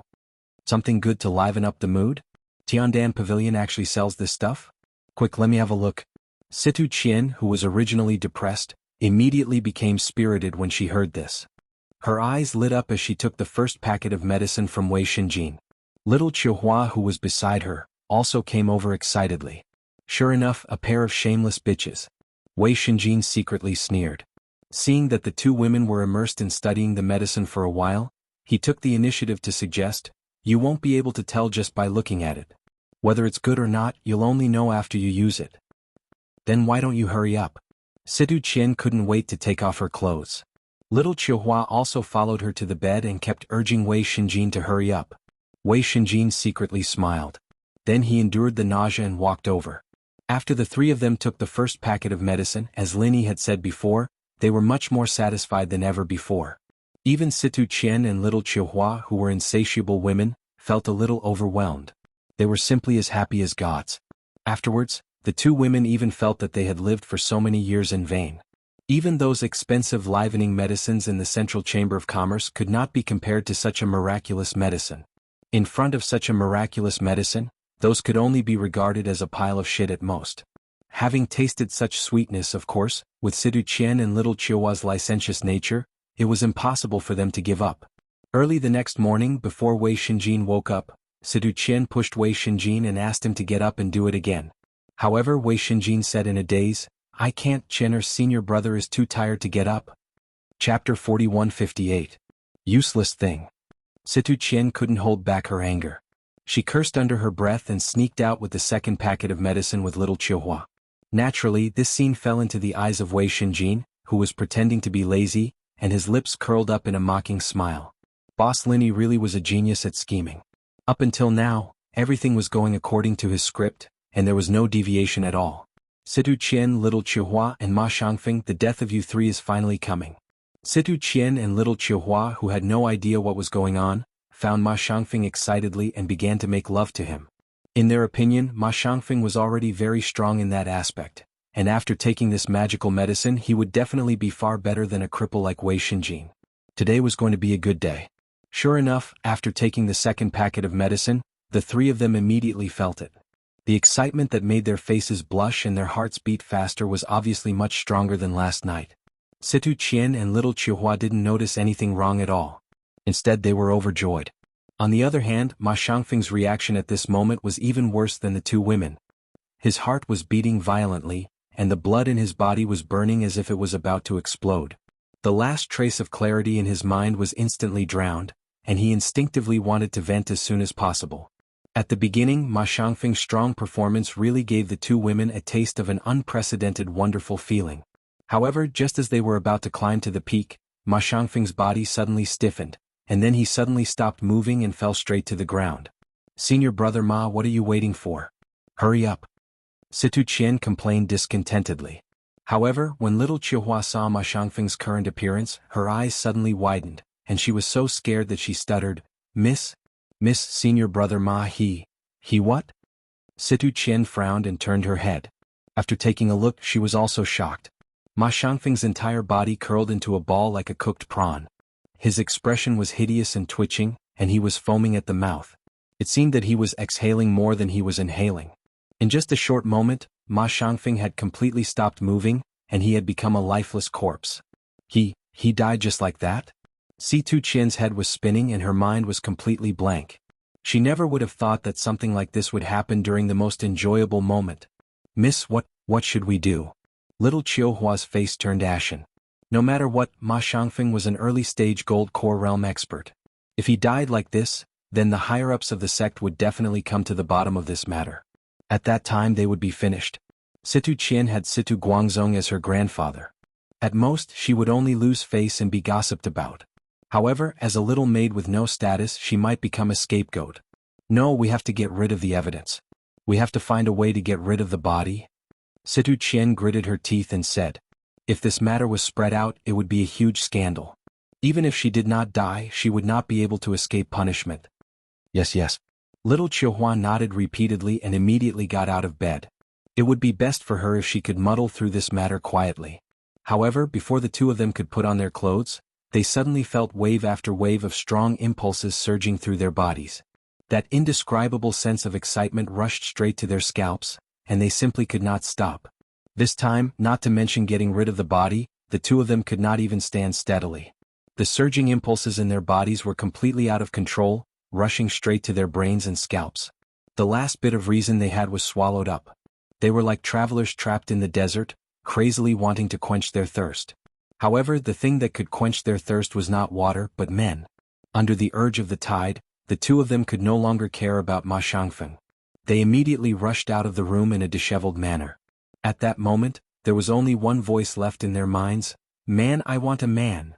Speaker 1: Something good to liven up the mood? Tiandan Pavilion actually sells this stuff? Quick, let me have a look. Situ Qian, who was originally depressed, immediately became spirited when she heard this. Her eyes lit up as she took the first packet of medicine from Wei Shinjin. Little Chihua, who was beside her, also came over excitedly. Sure enough, a pair of shameless bitches. Wei Shinjin secretly sneered. Seeing that the 2 women were immersed in studying the medicine for a while, he took the initiative to suggest, you won't be able to tell just by looking at it. Whether it's good or not, you'll only know after you use it. Then why don't you hurry up? Situ Qian couldn't wait to take off her clothes. Little Chihua also followed her to the bed and kept urging Wei Shinjin to hurry up. Wei Shinjin secretly smiled. Then he endured the nausea and walked over. After the 3 of them took the first packet of medicine, as Lin Yi had said before, they were much more satisfied than ever before. Even Situ Qian and little Chihua, who were insatiable women, felt a little overwhelmed. They were simply as happy as gods. Afterwards, the 2 women even felt that they had lived for so many years in vain. Even those expensive livening medicines in the Central Chamber of Commerce could not be compared to such a miraculous medicine. In front of such a miraculous medicine, those could only be regarded as a pile of shit at most. Having tasted such sweetness, of course, with Situ Qian and little Chihuahua's licentious nature, it was impossible for them to give up. Early the next morning, before Wei Shinjin woke up, Situ Qian pushed Wei Shinjin and asked him to get up and do it again. However, Wei Shinjin said in a daze, I can't, Qian's senior brother is too tired to get up. Chapter 4158. Useless thing. Situ Qian couldn't hold back her anger. She cursed under her breath and sneaked out with the second packet of medicine with little Chihua. Naturally, this scene fell into the eyes of Wei Shinjin, who was pretending to be lazy, and his lips curled up in a mocking smile. Boss Lin Yi really was a genius at scheming. Up until now, everything was going according to his script, and there was no deviation at all. Situ Qian, little Chihua, and Ma Shangfeng, the death of you 3 is finally coming. Situ Qian and little Chihua, who had no idea what was going on, found Ma Shangfeng excitedly and began to make love to him. In their opinion, Ma Shangfeng was already very strong in that aspect, and after taking this magical medicine he would definitely be far better than a cripple like Wei Shinjin. Today was going to be a good day. Sure enough, after taking the second packet of medicine, the 3 of them immediately felt it. The excitement that made their faces blush and their hearts beat faster was obviously much stronger than last night. Situ Qian and little Chihua didn't notice anything wrong at all. Instead, they were overjoyed. On the other hand, Ma Shangfeng's reaction at this moment was even worse than the 2 women. His heart was beating violently, and the blood in his body was burning as if it was about to explode. The last trace of clarity in his mind was instantly drowned, and he instinctively wanted to vent as soon as possible. At the beginning, Ma Shangfeng's strong performance really gave the 2 women a taste of an unprecedented wonderful feeling. However, just as they were about to climb to the peak, Ma Xiangfeng's body suddenly stiffened, and then he suddenly stopped moving and fell straight to the ground. Senior brother Ma, what are you waiting for? Hurry up. Situ Qian complained discontentedly. However, when little Chihuahua saw Ma Xiangfeng's current appearance, her eyes suddenly widened, and she was so scared that she stuttered, Miss, Senior brother Ma, he what? Situ Qian frowned and turned her head. After taking a look, she was also shocked. Ma Xiangfeng's entire body curled into a ball like a cooked prawn. His expression was hideous and twitching, and he was foaming at the mouth. It seemed that he was exhaling more than he was inhaling. In just a short moment, Ma Xiangfeng had completely stopped moving, and he had become a lifeless corpse. He died just like that? Situ Qian's head was spinning and her mind was completely blank. She never would have thought that something like this would happen during the most enjoyable moment. Miss, what should we do? Little Chihuahua's face turned ashen. No matter what, Ma Xiangfeng was an early-stage gold core realm expert. If he died like this, then the higher-ups of the sect would definitely come to the bottom of this matter. At that time they would be finished. Situ Qian had Situ Guangzong as her grandfather. At most, she would only lose face and be gossiped about. However, as a little maid with no status, she might become a scapegoat. No, we have to get rid of the evidence. We have to find a way to get rid of the body. Situ Qian gritted her teeth and said, if this matter was spread out, it would be a huge scandal. Even if she did not die, she would not be able to escape punishment. Yes. Little Chihuahua nodded repeatedly and immediately got out of bed. It would be best for her if she could muddle through this matter quietly. However, before the two of them could put on their clothes, they suddenly felt wave after wave of strong impulses surging through their bodies. That indescribable sense of excitement rushed straight to their scalps, and they simply could not stop. This time, not to mention getting rid of the body, the two of them could not even stand steadily. The surging impulses in their bodies were completely out of control, rushing straight to their brains and scalps. The last bit of reason they had was swallowed up. They were like travelers trapped in the desert, crazily wanting to quench their thirst. However, the thing that could quench their thirst was not water but men. Under the urge of the tide, the two of them could no longer care about Ma Xiangfeng. They immediately rushed out of the room in a disheveled manner. At that moment, there was only one voice left in their minds, "Man, I want a man."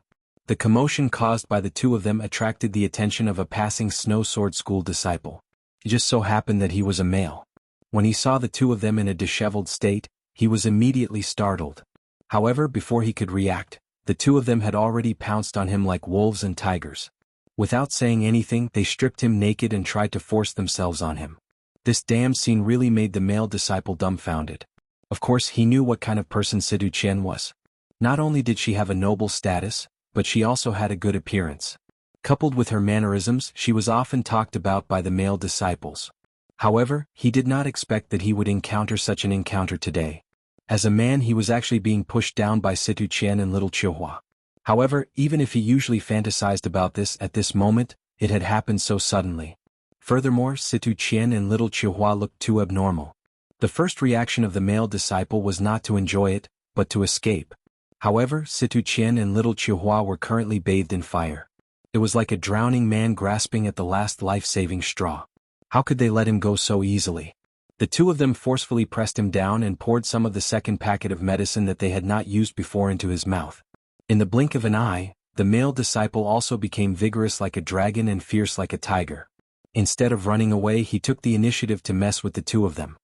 Speaker 1: The commotion caused by the two of them attracted the attention of a passing snow sword school disciple. It just so happened that he was a male. When he saw the two of them in a disheveled state, he was immediately startled. However, before he could react, the two of them had already pounced on him like wolves and tigers. Without saying anything, they stripped him naked and tried to force themselves on him. This damn scene really made the male disciple dumbfounded. Of course, he knew what kind of person Situ Qian was. Not only did she have a noble status, but she also had a good appearance. Coupled with her mannerisms, she was often talked about by the male disciples. However, he did not expect that he would encounter such an encounter today. As a man, he was actually being pushed down by Situ Qian and little Chihuahua. However, even if he usually fantasized about this at this moment, it had happened so suddenly. Furthermore, Situ Qian and little Chihuahua looked too abnormal. The first reaction of the male disciple was not to enjoy it, but to escape. However, Situ Qian and little Chihuahua were currently bathed in fire. It was like a drowning man grasping at the last life-saving straw. How could they let him go so easily? The two of them forcefully pressed him down and poured some of the second packet of medicine that they had not used before into his mouth. In the blink of an eye, the male disciple also became vigorous like a dragon and fierce like a tiger. Instead of running away, he took the initiative to mess with the two of them.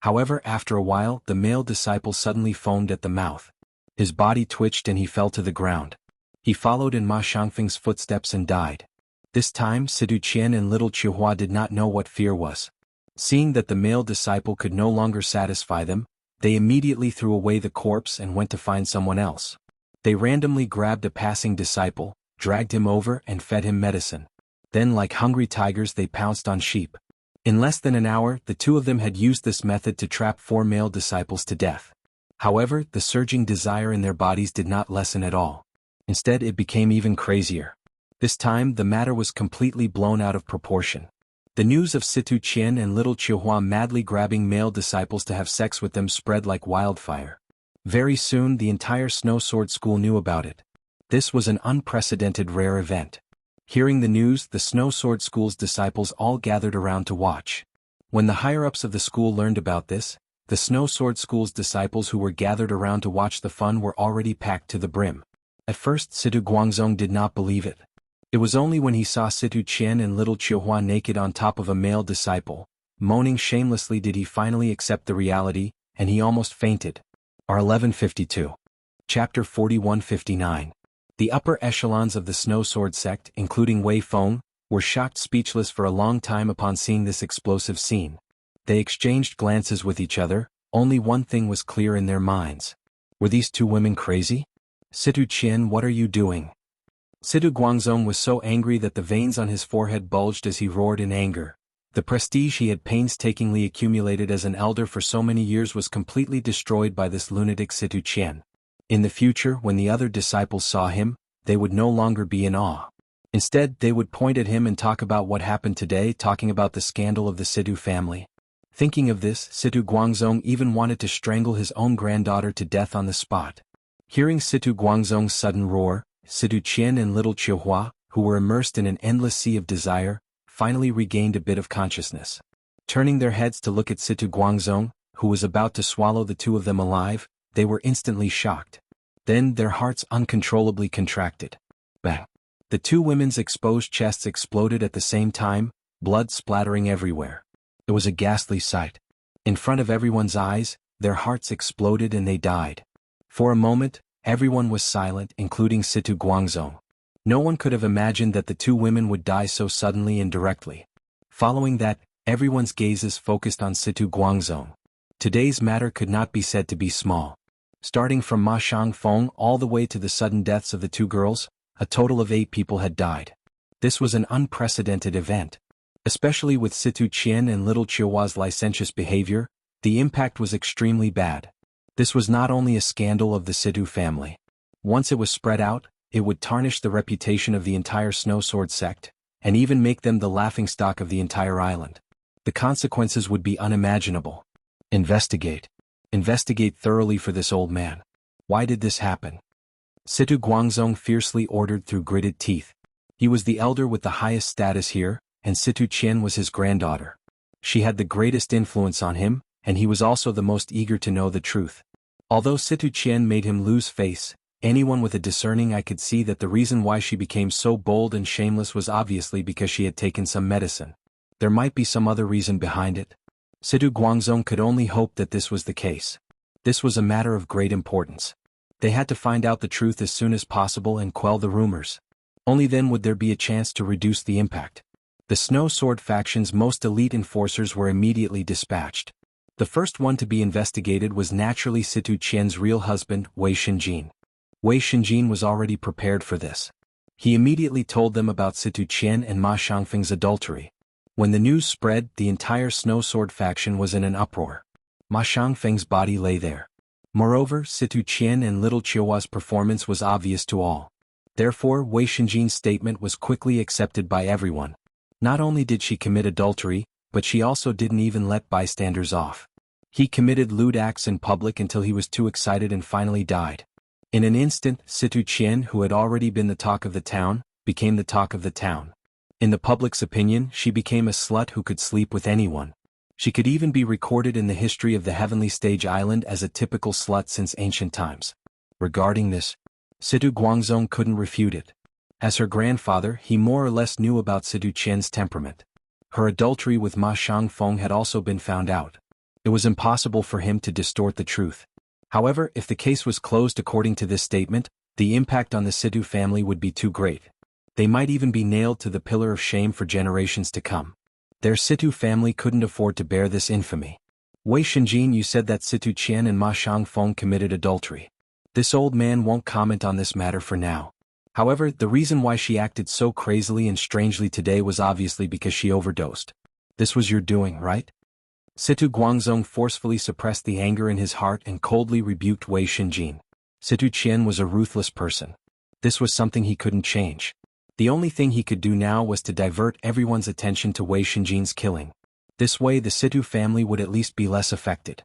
Speaker 1: However, after a while, the male disciple suddenly foamed at the mouth. His body twitched and he fell to the ground. He followed in Ma Xiangfeng's footsteps and died. This time, Situ Qian and little Chihuahua did not know what fear was. Seeing that the male disciple could no longer satisfy them, they immediately threw away the corpse and went to find someone else. They randomly grabbed a passing disciple, dragged him over and fed him medicine. Then, like hungry tigers, they pounced on sheep. In less than an hour, the two of them had used this method to trap 4 male disciples to death. However, the surging desire in their bodies did not lessen at all. Instead, it became even crazier. This time, the matter was completely blown out of proportion. The news of Situ Qian and little Chihuahua madly grabbing male disciples to have sex with them spread like wildfire. Very soon, the entire Snow Sword School knew about it. This was an unprecedented rare event. Hearing the news, the Snow Sword School's disciples all gathered around to watch. When the higher-ups of the school learned about this, the Snow Sword School's disciples who were gathered around to watch the fun were already packed to the brim. At first Situ Guangzong did not believe it. It was only when he saw Situ Qian and little Qiuhua naked on top of a male disciple, moaning shamelessly, did he finally accept the reality, and he almost fainted. R 1152. Chapter 4159. The upper echelons of the Snow Sword sect, including Wei Feng, were shocked speechless for a long time upon seeing this explosive scene. They exchanged glances with each other. Only one thing was clear in their minds. Were these two women crazy? Situ Qian, what are you doing? Situ Guangzong was so angry that the veins on his forehead bulged as he roared in anger. The prestige he had painstakingly accumulated as an elder for so many years was completely destroyed by this lunatic Situ Qian. In the future, when the other disciples saw him, they would no longer be in awe. Instead, they would point at him and talk about what happened today, talking about the scandal of the Situ family. Thinking of this, Situ Guangzong even wanted to strangle his own granddaughter to death on the spot. Hearing Situ Guangzong's sudden roar, Situ Qian and little Qiuhua, who were immersed in an endless sea of desire, finally regained a bit of consciousness. Turning their heads to look at Situ Guangzong, who was about to swallow the two of them alive, they were instantly shocked. Then their hearts uncontrollably contracted. Bang! The two women's exposed chests exploded at the same time, blood splattering everywhere. It was a ghastly sight. In front of everyone's eyes, their hearts exploded and they died. For a moment, everyone was silent, including Situ Guangzong. No one could have imagined that the two women would die so suddenly and directly. Following that, everyone's gazes focused on Situ Guangzong. Today's matter could not be said to be small. Starting from Ma Shangfeng all the way to the sudden deaths of the two girls, a total of 8 people had died. This was an unprecedented event. Especially with Situ Qian and little Qiuhua's licentious behavior, the impact was extremely bad. This was not only a scandal of the Situ family. Once it was spread out, it would tarnish the reputation of the entire Snow Sword sect, and even make them the laughingstock of the entire island. The consequences would be unimaginable. Investigate. Investigate thoroughly for this old man. Why did this happen? Situ Guangzong fiercely ordered through gritted teeth. He was the elder with the highest status here, and Situ Qian was his granddaughter. She had the greatest influence on him, and he was also the most eager to know the truth. Although Situ Qian made him lose face, anyone with a discerning eye could see that the reason why she became so bold and shameless was obviously because she had taken some medicine. There might be some other reason behind it. Situ Guangzong could only hope that this was the case. This was a matter of great importance. They had to find out the truth as soon as possible and quell the rumors. Only then would there be a chance to reduce the impact. The Snow Sword faction's most elite enforcers were immediately dispatched. The first one to be investigated was naturally Situ Qian's real husband, Wei Shenjin. Wei Shenjin was already prepared for this. He immediately told them about Situ Qian and Ma Shangfeng's adultery. When the news spread, the entire Snow Sword faction was in an uproar. Ma Shangfeng's body lay there. Moreover, Situ Qian and little Qiuhua's performance was obvious to all. Therefore, Wei Shenjin's statement was quickly accepted by everyone. Not only did she commit adultery, but she also didn't even let bystanders off. He committed lewd acts in public until he was too excited and finally died. In an instant, Situ Qian, who had already been the talk of the town, became the talk of the town. In the public's opinion, she became a slut who could sleep with anyone. She could even be recorded in the history of the Heavenly Stage Island as a typical slut since ancient times. Regarding this, Situ Guangzong couldn't refute it. As her grandfather, he more or less knew about Situ Qian's temperament. Her adultery with Ma Shangfeng had also been found out. It was impossible for him to distort the truth. However, if the case was closed according to this statement, the impact on the Situ family would be too great. They might even be nailed to the pillar of shame for generations to come. Their Situ family couldn't afford to bear this infamy. Wei Shenjin, you said that Situ Qian and Ma Shangfeng committed adultery. This old man won't comment on this matter for now. However, the reason why she acted so crazily and strangely today was obviously because she overdosed. This was your doing, right? Situ Guangzong forcefully suppressed the anger in his heart and coldly rebuked Wei Shenjin. Situ Qian was a ruthless person. This was something he couldn't change. The only thing he could do now was to divert everyone's attention to Wei Shenjin's killing. This way the Situ family would at least be less affected.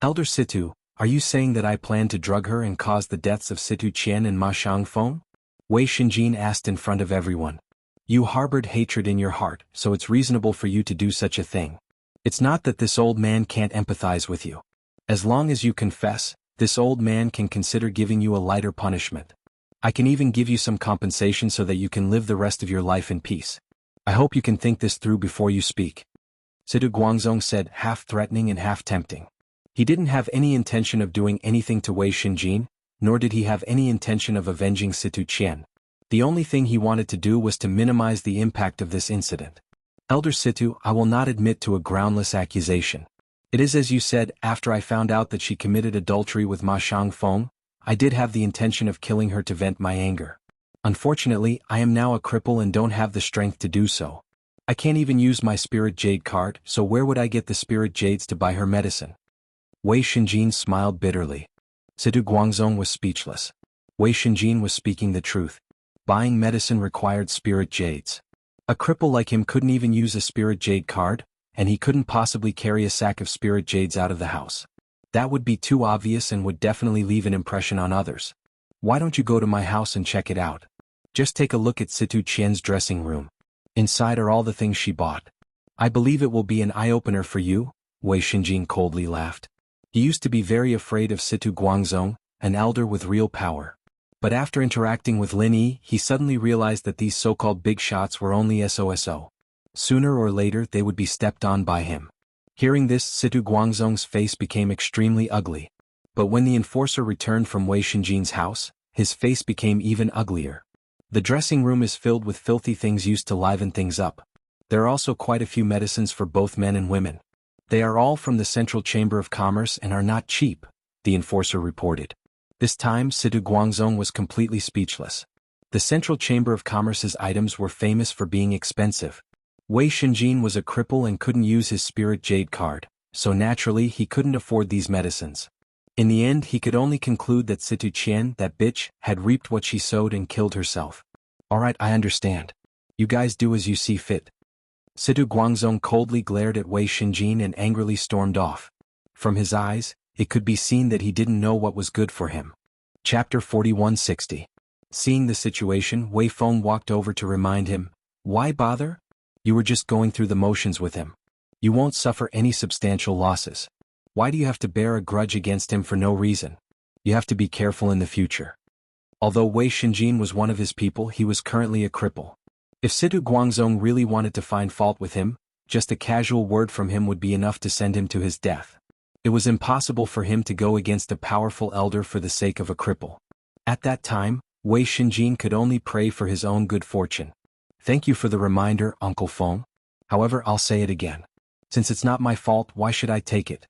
Speaker 1: Elder Situ, are you saying that I plan to drug her and cause the deaths of Situ Qian and Ma Shangfeng? Wei Shenjin asked in front of everyone. You harbored hatred in your heart, so it's reasonable for you to do such a thing. It's not that this old man can't empathize with you. As long as you confess, this old man can consider giving you a lighter punishment. I can even give you some compensation so that you can live the rest of your life in peace. I hope you can think this through before you speak. Situ Guangzong said, half threatening and half tempting. He didn't have any intention of doing anything to Wei Xinjin, nor did he have any intention of avenging Situ Qian. The only thing he wanted to do was to minimize the impact of this incident. Elder Situ, I will not admit to a groundless accusation. It is as you said, after I found out that she committed adultery with Ma Shangfeng, I did have the intention of killing her to vent my anger. Unfortunately, I am now a cripple and don't have the strength to do so. I can't even use my Spirit Jade card, so where would I get the Spirit Jades to buy her medicine? Wei Xinjin smiled bitterly. Situ Guangzong was speechless. Wei Xinjin was speaking the truth. Buying medicine required Spirit Jades. A cripple like him couldn't even use a Spirit Jade card, and he couldn't possibly carry a sack of Spirit Jades out of the house. That would be too obvious and would definitely leave an impression on others. Why don't you go to my house and check it out? Just take a look at Situ Qian's dressing room. Inside are all the things she bought. I believe it will be an eye-opener for you, Wei Xinjin coldly laughed. He used to be very afraid of Situ Guangzong, an elder with real power. But after interacting with Lin Yi, he suddenly realized that these so-called big shots were only SOSO. Sooner or later they would be stepped on by him. Hearing this, Situ Guangzong's face became extremely ugly. But when the enforcer returned from Wei Xinjin's house, his face became even uglier. The dressing room is filled with filthy things used to liven things up. There are also quite a few medicines for both men and women. They are all from the Central Chamber of Commerce and are not cheap, the enforcer reported. This time Situ Guangzong was completely speechless. The Central Chamber of Commerce's items were famous for being expensive. Wei Xinjin was a cripple and couldn't use his Spirit Jade card, so naturally he couldn't afford these medicines. In the end he could only conclude that Situ Qian, that bitch, had reaped what she sowed and killed herself. Alright, I understand. You guys do as you see fit. Situ Guangzong coldly glared at Wei Xinjin and angrily stormed off. From his eyes, it could be seen that he didn't know what was good for him. Chapter 4160. Seeing the situation, Wei Feng walked over to remind him, "Why bother? You were just going through the motions with him. You won't suffer any substantial losses. Why do you have to bear a grudge against him for no reason? You have to be careful in the future." Although Wei Xinjin was one of his people, he was currently a cripple. If Situ Guangzong really wanted to find fault with him, just a casual word from him would be enough to send him to his death. It was impossible for him to go against a powerful elder for the sake of a cripple. At that time, Wei Xinjin could only pray for his own good fortune. Thank you for the reminder, Uncle Feng. However, I'll say it again. Since it's not my fault, why should I take it?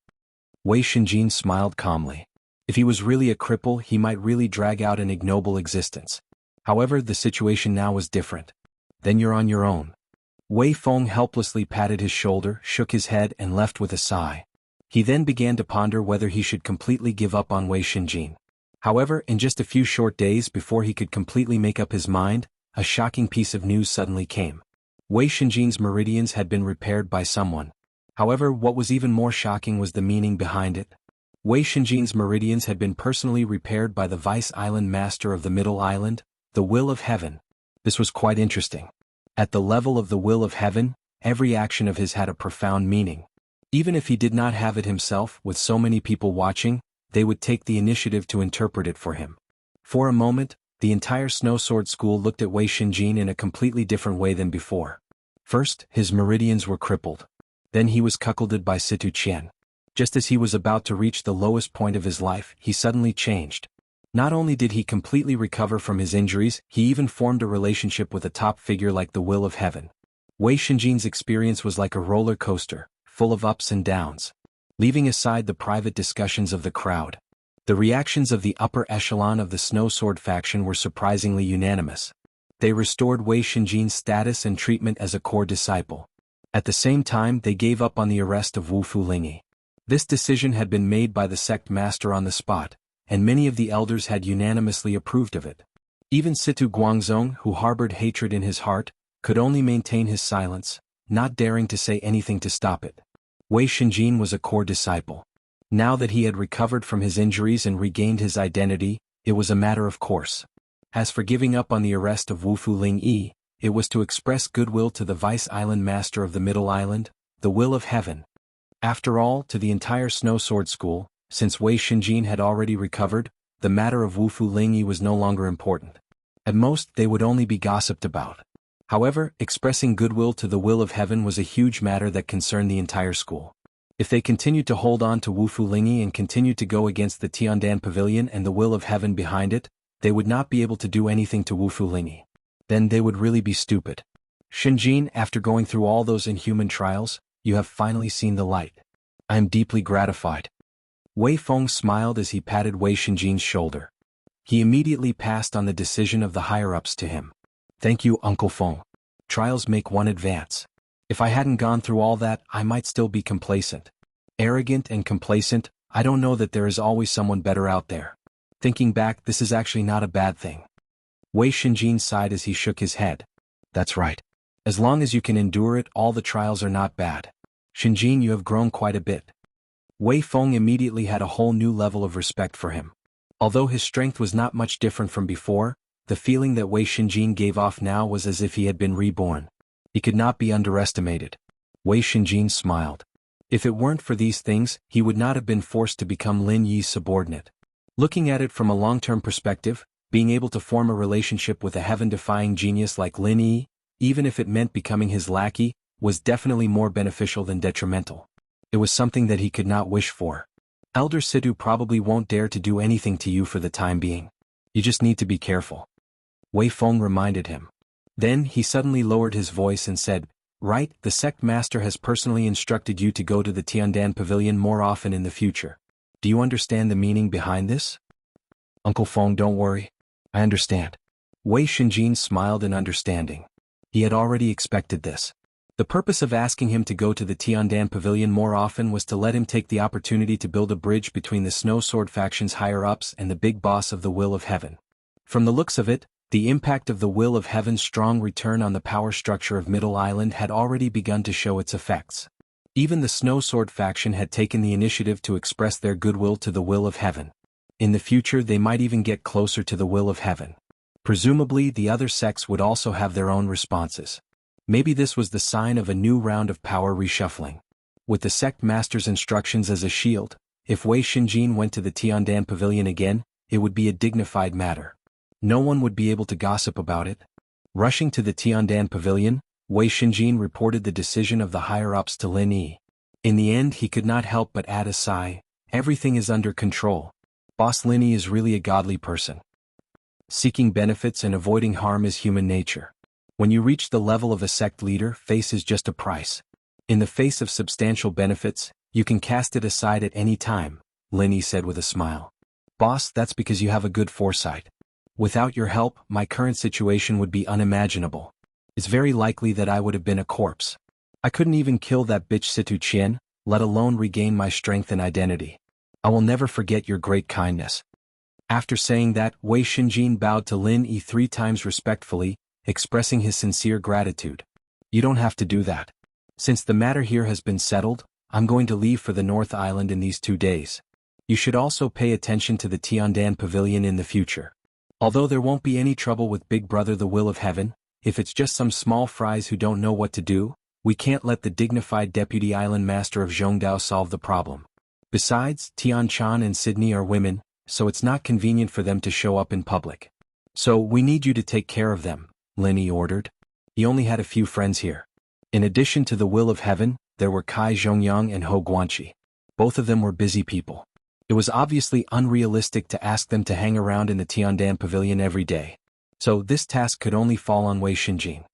Speaker 1: Wei Xinjin smiled calmly. If he was really a cripple, he might really drag out an ignoble existence. However, the situation now was different. Then you're on your own. Wei Feng helplessly patted his shoulder, shook his head and left with a sigh. He then began to ponder whether he should completely give up on Wei Xinjin. However, in just a few short days before he could completely make up his mind, a shocking piece of news suddenly came. Wei Xinjin's meridians had been repaired by someone. However, what was even more shocking was the meaning behind it. Wei Xinjin's meridians had been personally repaired by the Vice Island Master of the Middle Island, the Will of Heaven. This was quite interesting. At the level of the Will of Heaven, every action of his had a profound meaning. Even if he did not have it himself, with so many people watching, they would take the initiative to interpret it for him. For a moment, the entire Snow Sword School looked at Wei Xinjin in a completely different way than before. First, his meridians were crippled. Then he was cuckolded by Situ Qian. Just as he was about to reach the lowest point of his life, he suddenly changed. Not only did he completely recover from his injuries, he even formed a relationship with a top figure like the Will of Heaven. Wei Xinjin's experience was like a roller coaster, full of ups and downs. Leaving aside the private discussions of the crowd, the reactions of the upper echelon of the Snow Sword faction were surprisingly unanimous. They restored Wei Xinjin's status and treatment as a core disciple. At the same time, they gave up on the arrest of Wu Fulingi. This decision had been made by the sect master on the spot, and many of the elders had unanimously approved of it. Even Situ Guangzong, who harbored hatred in his heart, could only maintain his silence, not daring to say anything to stop it. Wei Xinjin was a core disciple. Now that he had recovered from his injuries and regained his identity, it was a matter of course. As for giving up on the arrest of Wu Fulingi, it was to express goodwill to the Vice Island Master of the Middle Island, the Will of Heaven. After all, to the entire Snow Sword School, Since Wei Xinjin had already recovered, the matter of Wufu Lingyi was no longer important. At most, they would only be gossiped about. However, expressing goodwill to the will of heaven was a huge matter that concerned the entire school. If they continued to hold on to Wufu Lingyi and continued to go against the Tiandan Pavilion and the will of heaven behind it, they would not be able to do anything to Wufu Lingyi. Then they would really be stupid. Xinjin, after going through all those inhuman trials, you have finally seen the light. I am deeply gratified. Wei Feng smiled as he patted Wei Xinjin's shoulder. He immediately passed on the decision of the higher-ups to him. Thank you, Uncle Feng. Trials make one advance. If I hadn't gone through all that, I might still be complacent. Arrogant and complacent, I don't know that there is always someone better out there. Thinking back, this is actually not a bad thing. Wei Xinjin sighed as he shook his head. That's right. As long as you can endure it, all the trials are not bad. Xinjin, you have grown quite a bit. Wei Feng immediately had a whole new level of respect for him. Although his strength was not much different from before, the feeling that Wei Xinjin gave off now was as if he had been reborn. He could not be underestimated. Wei Xinjin smiled. If it weren't for these things, he would not have been forced to become Lin Yi's subordinate. Looking at it from a long-term perspective, being able to form a relationship with a heaven-defying genius like Lin Yi, even if it meant becoming his lackey, was definitely more beneficial than detrimental. It was something that he could not wish for. Elder Situ probably won't dare to do anything to you for the time being. You just need to be careful. Wei Feng reminded him. Then he suddenly lowered his voice and said, Right, the sect master has personally instructed you to go to the Tiandan Pavilion more often in the future. Do you understand the meaning behind this? Uncle Feng, don't worry. I understand. Wei Xinjin smiled in understanding. He had already expected this. The purpose of asking him to go to the Tiandan Pavilion more often was to let him take the opportunity to build a bridge between the Snow Sword faction's higher-ups and the big boss of the Will of Heaven. From the looks of it, the impact of the Will of Heaven's strong return on the power structure of Middle Island had already begun to show its effects. Even the Snow Sword faction had taken the initiative to express their goodwill to the Will of Heaven. In the future, they might even get closer to the Will of Heaven. Presumably, the other sects would also have their own responses. Maybe this was the sign of a new round of power reshuffling. With the sect master's instructions as a shield, if Wei Xinjin went to the Tiandan Pavilion again, it would be a dignified matter. No one would be able to gossip about it. Rushing to the Tiandan Pavilion, Wei Xinjin reported the decision of the higher-ups to Lin Yi. In the end, he could not help but add a sigh. Everything is under control. Boss Lin Yi is really a godly person. Seeking benefits and avoiding harm is human nature. When you reach the level of a sect leader, face is just a price. In the face of substantial benefits, you can cast it aside at any time, Lin Yi said with a smile. Boss, that's because you have a good foresight. Without your help, my current situation would be unimaginable. It's very likely that I would have been a corpse. I couldn't even kill that bitch Situ Qian, let alone regain my strength and identity. I will never forget your great kindness. After saying that, Wei Xinjin bowed to Lin Yi 3 times respectfully, expressing his sincere gratitude. You don't have to do that. Since the matter here has been settled, I'm going to leave for the North Island in these 2 days. You should also pay attention to the Tiandan Pavilion in the future. Although there won't be any trouble with Big Brother the Will of Heaven, if it's just some small fries who don't know what to do, we can't let the dignified Deputy Island Master of Zhongdao solve the problem. Besides, Tian Chan and Sydney are women, so it's not convenient for them to show up in public. So we need you to take care of them, Lin Yi ordered. He only had a few friends here. In addition to the Will of Heaven, there were Kai Zhongyang and Ho Guanqi. Both of them were busy people. It was obviously unrealistic to ask them to hang around in the Tiandan Pavilion every day. So this task could only fall on Wei Xinjin.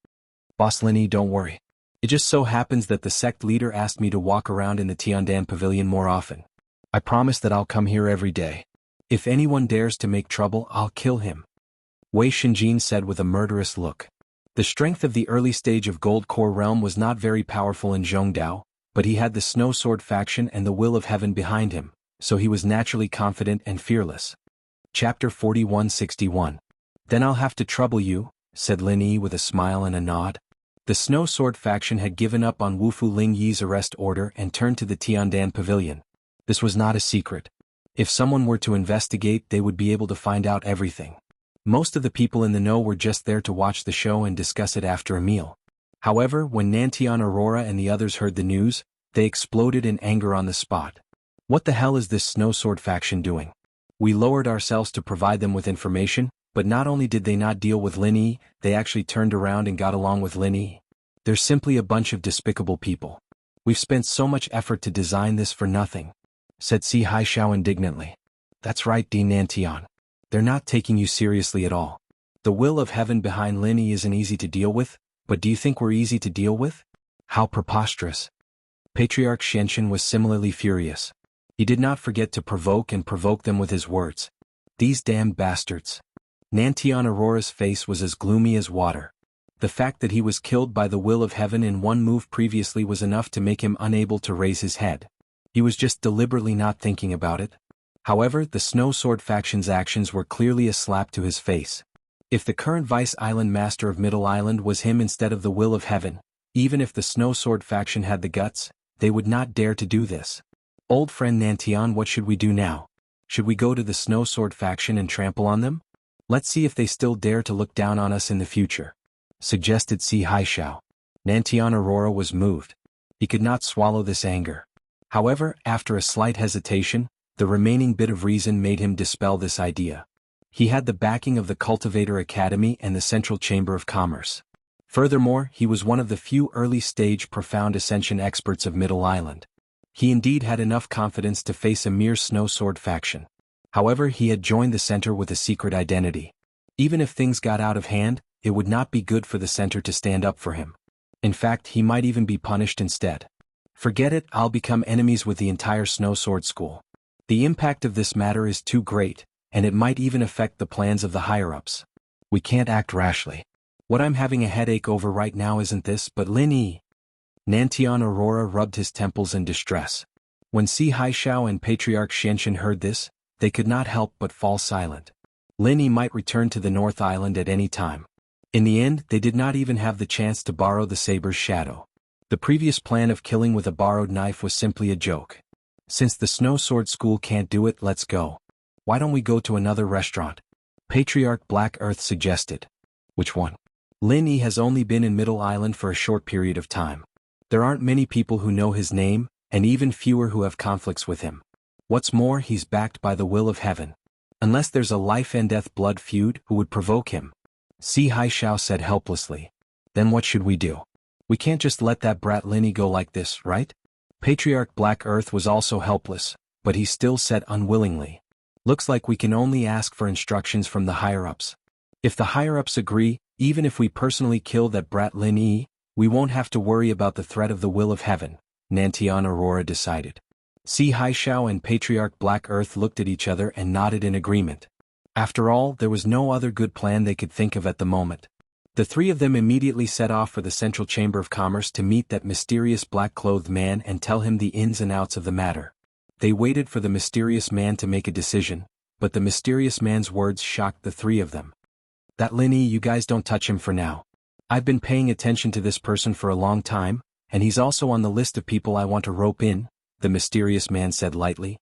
Speaker 1: Boss Lin Yi, don't worry. It just so happens that the sect leader asked me to walk around in the Tiandan Pavilion more often. I promise that I'll come here every day. If anyone dares to make trouble, I'll kill him. Wei Xinjin said with a murderous look. The strength of the early stage of Gold Core Realm was not very powerful in Zhongdao, but he had the Snow Sword faction and the Will of Heaven behind him, so he was naturally confident and fearless. Chapter 4161. Then I'll have to trouble you, said Lin Yi with a smile and a nod. The Snow Sword faction had given up on Wufu Lingyi's arrest order and turned to the Tiandan Pavilion. This was not a secret. If someone were to investigate, they would be able to find out everything. Most of the people in the know were just there to watch the show and discuss it after a meal. However, when Nantian Aurora and the others heard the news, they exploded in anger on the spot. What the hell is this Snow Sword faction doing? We lowered ourselves to provide them with information, but not only did they not deal with Lin Yi, they actually turned around and got along with Lin Yi. They're simply a bunch of despicable people. We've spent so much effort to design this for nothing, said Si Haishao indignantly. That's right, Dean Nantian. They're not taking you seriously at all. The will of heaven behind Lin Yi isn't easy to deal with, but do you think we're easy to deal with? How preposterous. Patriarch Xianxin was similarly furious. He did not forget to provoke them with his words. These damned bastards. Nantian Aurora's face was as gloomy as water. The fact that he was killed by the will of heaven in one move previously was enough to make him unable to raise his head. He was just deliberately not thinking about it. However, the Snow Sword faction's actions were clearly a slap to his face. If the current Vice Island Master of Middle Island was him instead of the will of heaven, even if the Snow Sword faction had the guts, they would not dare to do this. Old friend Nantian, what should we do now? Should we go to the Snow Sword faction and trample on them? Let's see if they still dare to look down on us in the future, suggested Si Haishao. Nantian Aurora was moved. He could not swallow this anger. However, after a slight hesitation, the remaining bit of reason made him dispel this idea. He had the backing of the Cultivator Academy and the Central Chamber of Commerce. Furthermore, he was one of the few early-stage profound ascension experts of Middle Island. He indeed had enough confidence to face a mere Snow Sword faction. However, he had joined the center with a secret identity. Even if things got out of hand, it would not be good for the center to stand up for him. In fact, he might even be punished instead. Forget it, I'll become enemies with the entire Snow Sword School. The impact of this matter is too great, and it might even affect the plans of the higher-ups. We can't act rashly. What I'm having a headache over right now isn't this, but Lin Yi. Nantian Aurora rubbed his temples in distress. When Si Haishao and Patriarch Xianxin heard this, they could not help but fall silent. Lin Yi might return to the North Island at any time. In the end, they did not even have the chance to borrow the saber's shadow. The previous plan of killing with a borrowed knife was simply a joke. Since the Snow Sword School can't do it, let's go. Why don't we go to another restaurant? Patriarch Black Earth suggested. Which one? Lin Yi has only been in Middle Island for a short period of time. There aren't many people who know his name, and even fewer who have conflicts with him. What's more, he's backed by the will of heaven. Unless there's a life-and-death blood feud, who would provoke him? Si Haishao said helplessly. Then what should we do? We can't just let that brat Lin Yi go like this, right? Patriarch Black Earth was also helpless, but he still said unwillingly. Looks like we can only ask for instructions from the higher-ups. If the higher-ups agree, even if we personally kill that brat Lin Yi, we won't have to worry about the threat of the will of heaven, Nantian Aurora decided. Si Haishao and Patriarch Black Earth looked at each other and nodded in agreement. After all, there was no other good plan they could think of at the moment. The three of them immediately set off for the Central Chamber of Commerce to meet that mysterious black-clothed man and tell him the ins and outs of the matter. They waited for the mysterious man to make a decision, but the mysterious man's words shocked the three of them. That Lin Yi, you guys don't touch him for now. I've been paying attention to this person for a long time, and he's also on the list of people I want to rope in, the mysterious man said lightly.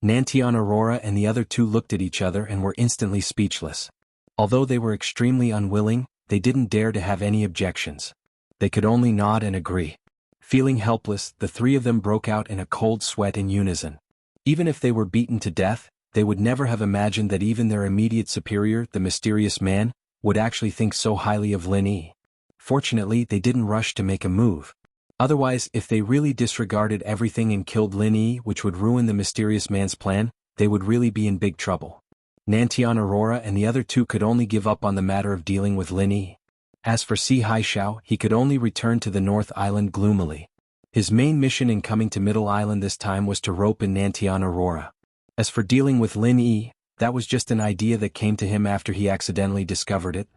Speaker 1: Nantian Aurora and the other two looked at each other and were instantly speechless. Although they were extremely unwilling, they didn't dare to have any objections. They could only nod and agree. Feeling helpless, the three of them broke out in a cold sweat in unison. Even if they were beaten to death, they would never have imagined that even their immediate superior, the mysterious man, would actually think so highly of Lin Yi. Fortunately, they didn't rush to make a move. Otherwise, if they really disregarded everything and killed Lin Yi, which would ruin the mysterious man's plan, they would really be in big trouble. Nantian Aurora and the other two could only give up on the matter of dealing with Lin Yi. As for Si Haishao, he could only return to the North Island gloomily. His main mission in coming to Middle Island this time was to rope in Nantian Aurora. As for dealing with Lin Yi, that was just an idea that came to him after he accidentally discovered it.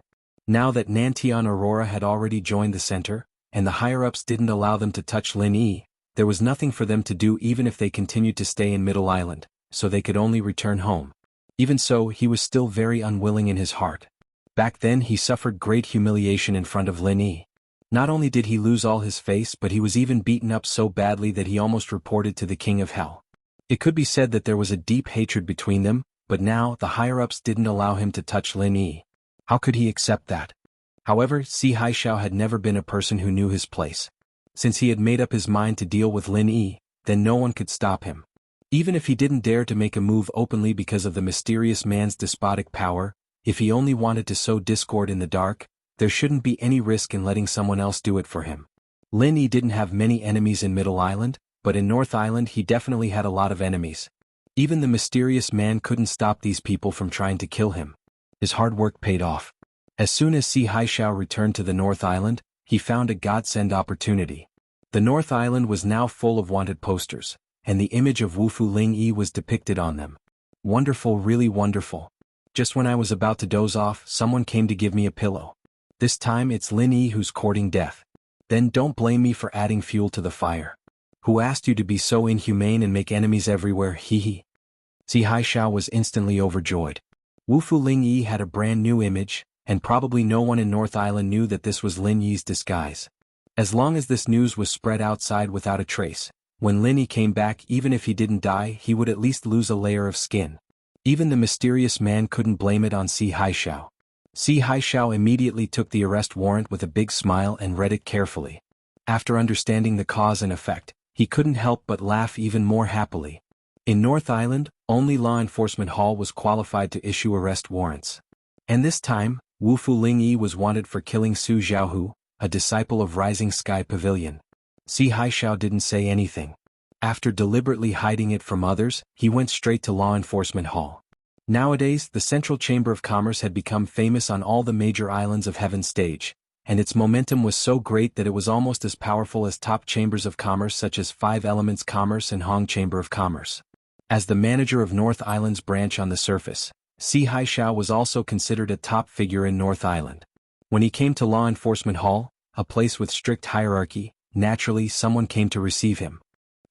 Speaker 1: Now that Nantian Aurora had already joined the center, and the higher-ups didn't allow them to touch Lin Yi, there was nothing for them to do even if they continued to stay in Middle Island, so they could only return home. Even so, he was still very unwilling in his heart. Back then he suffered great humiliation in front of Lin Yi. Not only did he lose all his face, but he was even beaten up so badly that he almost reported to the King of Hell. It could be said that there was a deep hatred between them, but now the higher-ups didn't allow him to touch Lin Yi. How could he accept that? However, Si Haishao had never been a person who knew his place. Since he had made up his mind to deal with Lin Yi, then no one could stop him. Even if he didn't dare to make a move openly because of the mysterious man's despotic power, if he only wanted to sow discord in the dark, there shouldn't be any risk in letting someone else do it for him. Lin Yi didn't have many enemies in Middle Island, but in North Island he definitely had a lot of enemies. Even the mysterious man couldn't stop these people from trying to kill him. His hard work paid off. As soon as Si Haishao returned to the North Island, he found a godsend opportunity. The North Island was now full of wanted posters, and the image of Wufu Lingyi was depicted on them. Wonderful, really wonderful. Just when I was about to doze off, someone came to give me a pillow. This time it's Lin Yi who's courting death. Then don't blame me for adding fuel to the fire. Who asked you to be so inhumane and make enemies everywhere, hee. Si Haishao was instantly overjoyed. Wufu Lingyi had a brand new image, and probably no one in North Island knew that this was Lin Yi's disguise. As long as this news was spread outside without a trace, when Lin Yi came back, even if he didn't die, he would at least lose a layer of skin. Even the mysterious man couldn't blame it on Si Haishao. Si Haishao immediately took the arrest warrant with a big smile and read it carefully. After understanding the cause and effect, he couldn't help but laugh even more happily. In North Island, only Law Enforcement Hall was qualified to issue arrest warrants. And this time, Wufu Lingyi was wanted for killing Su Jianghu, a disciple of Rising Sky Pavilion. Si Haishao didn't say anything. After deliberately hiding it from others, he went straight to Law Enforcement Hall. Nowadays, the Central Chamber of Commerce had become famous on all the major islands of Heaven stage, and its momentum was so great that it was almost as powerful as top chambers of commerce such as Five Elements Commerce and Hong Chamber of Commerce. As the manager of North Island's branch on the surface, Si Haishao was also considered a top figure in North Island. When he came to Law Enforcement Hall, a place with strict hierarchy, naturally someone came to receive him.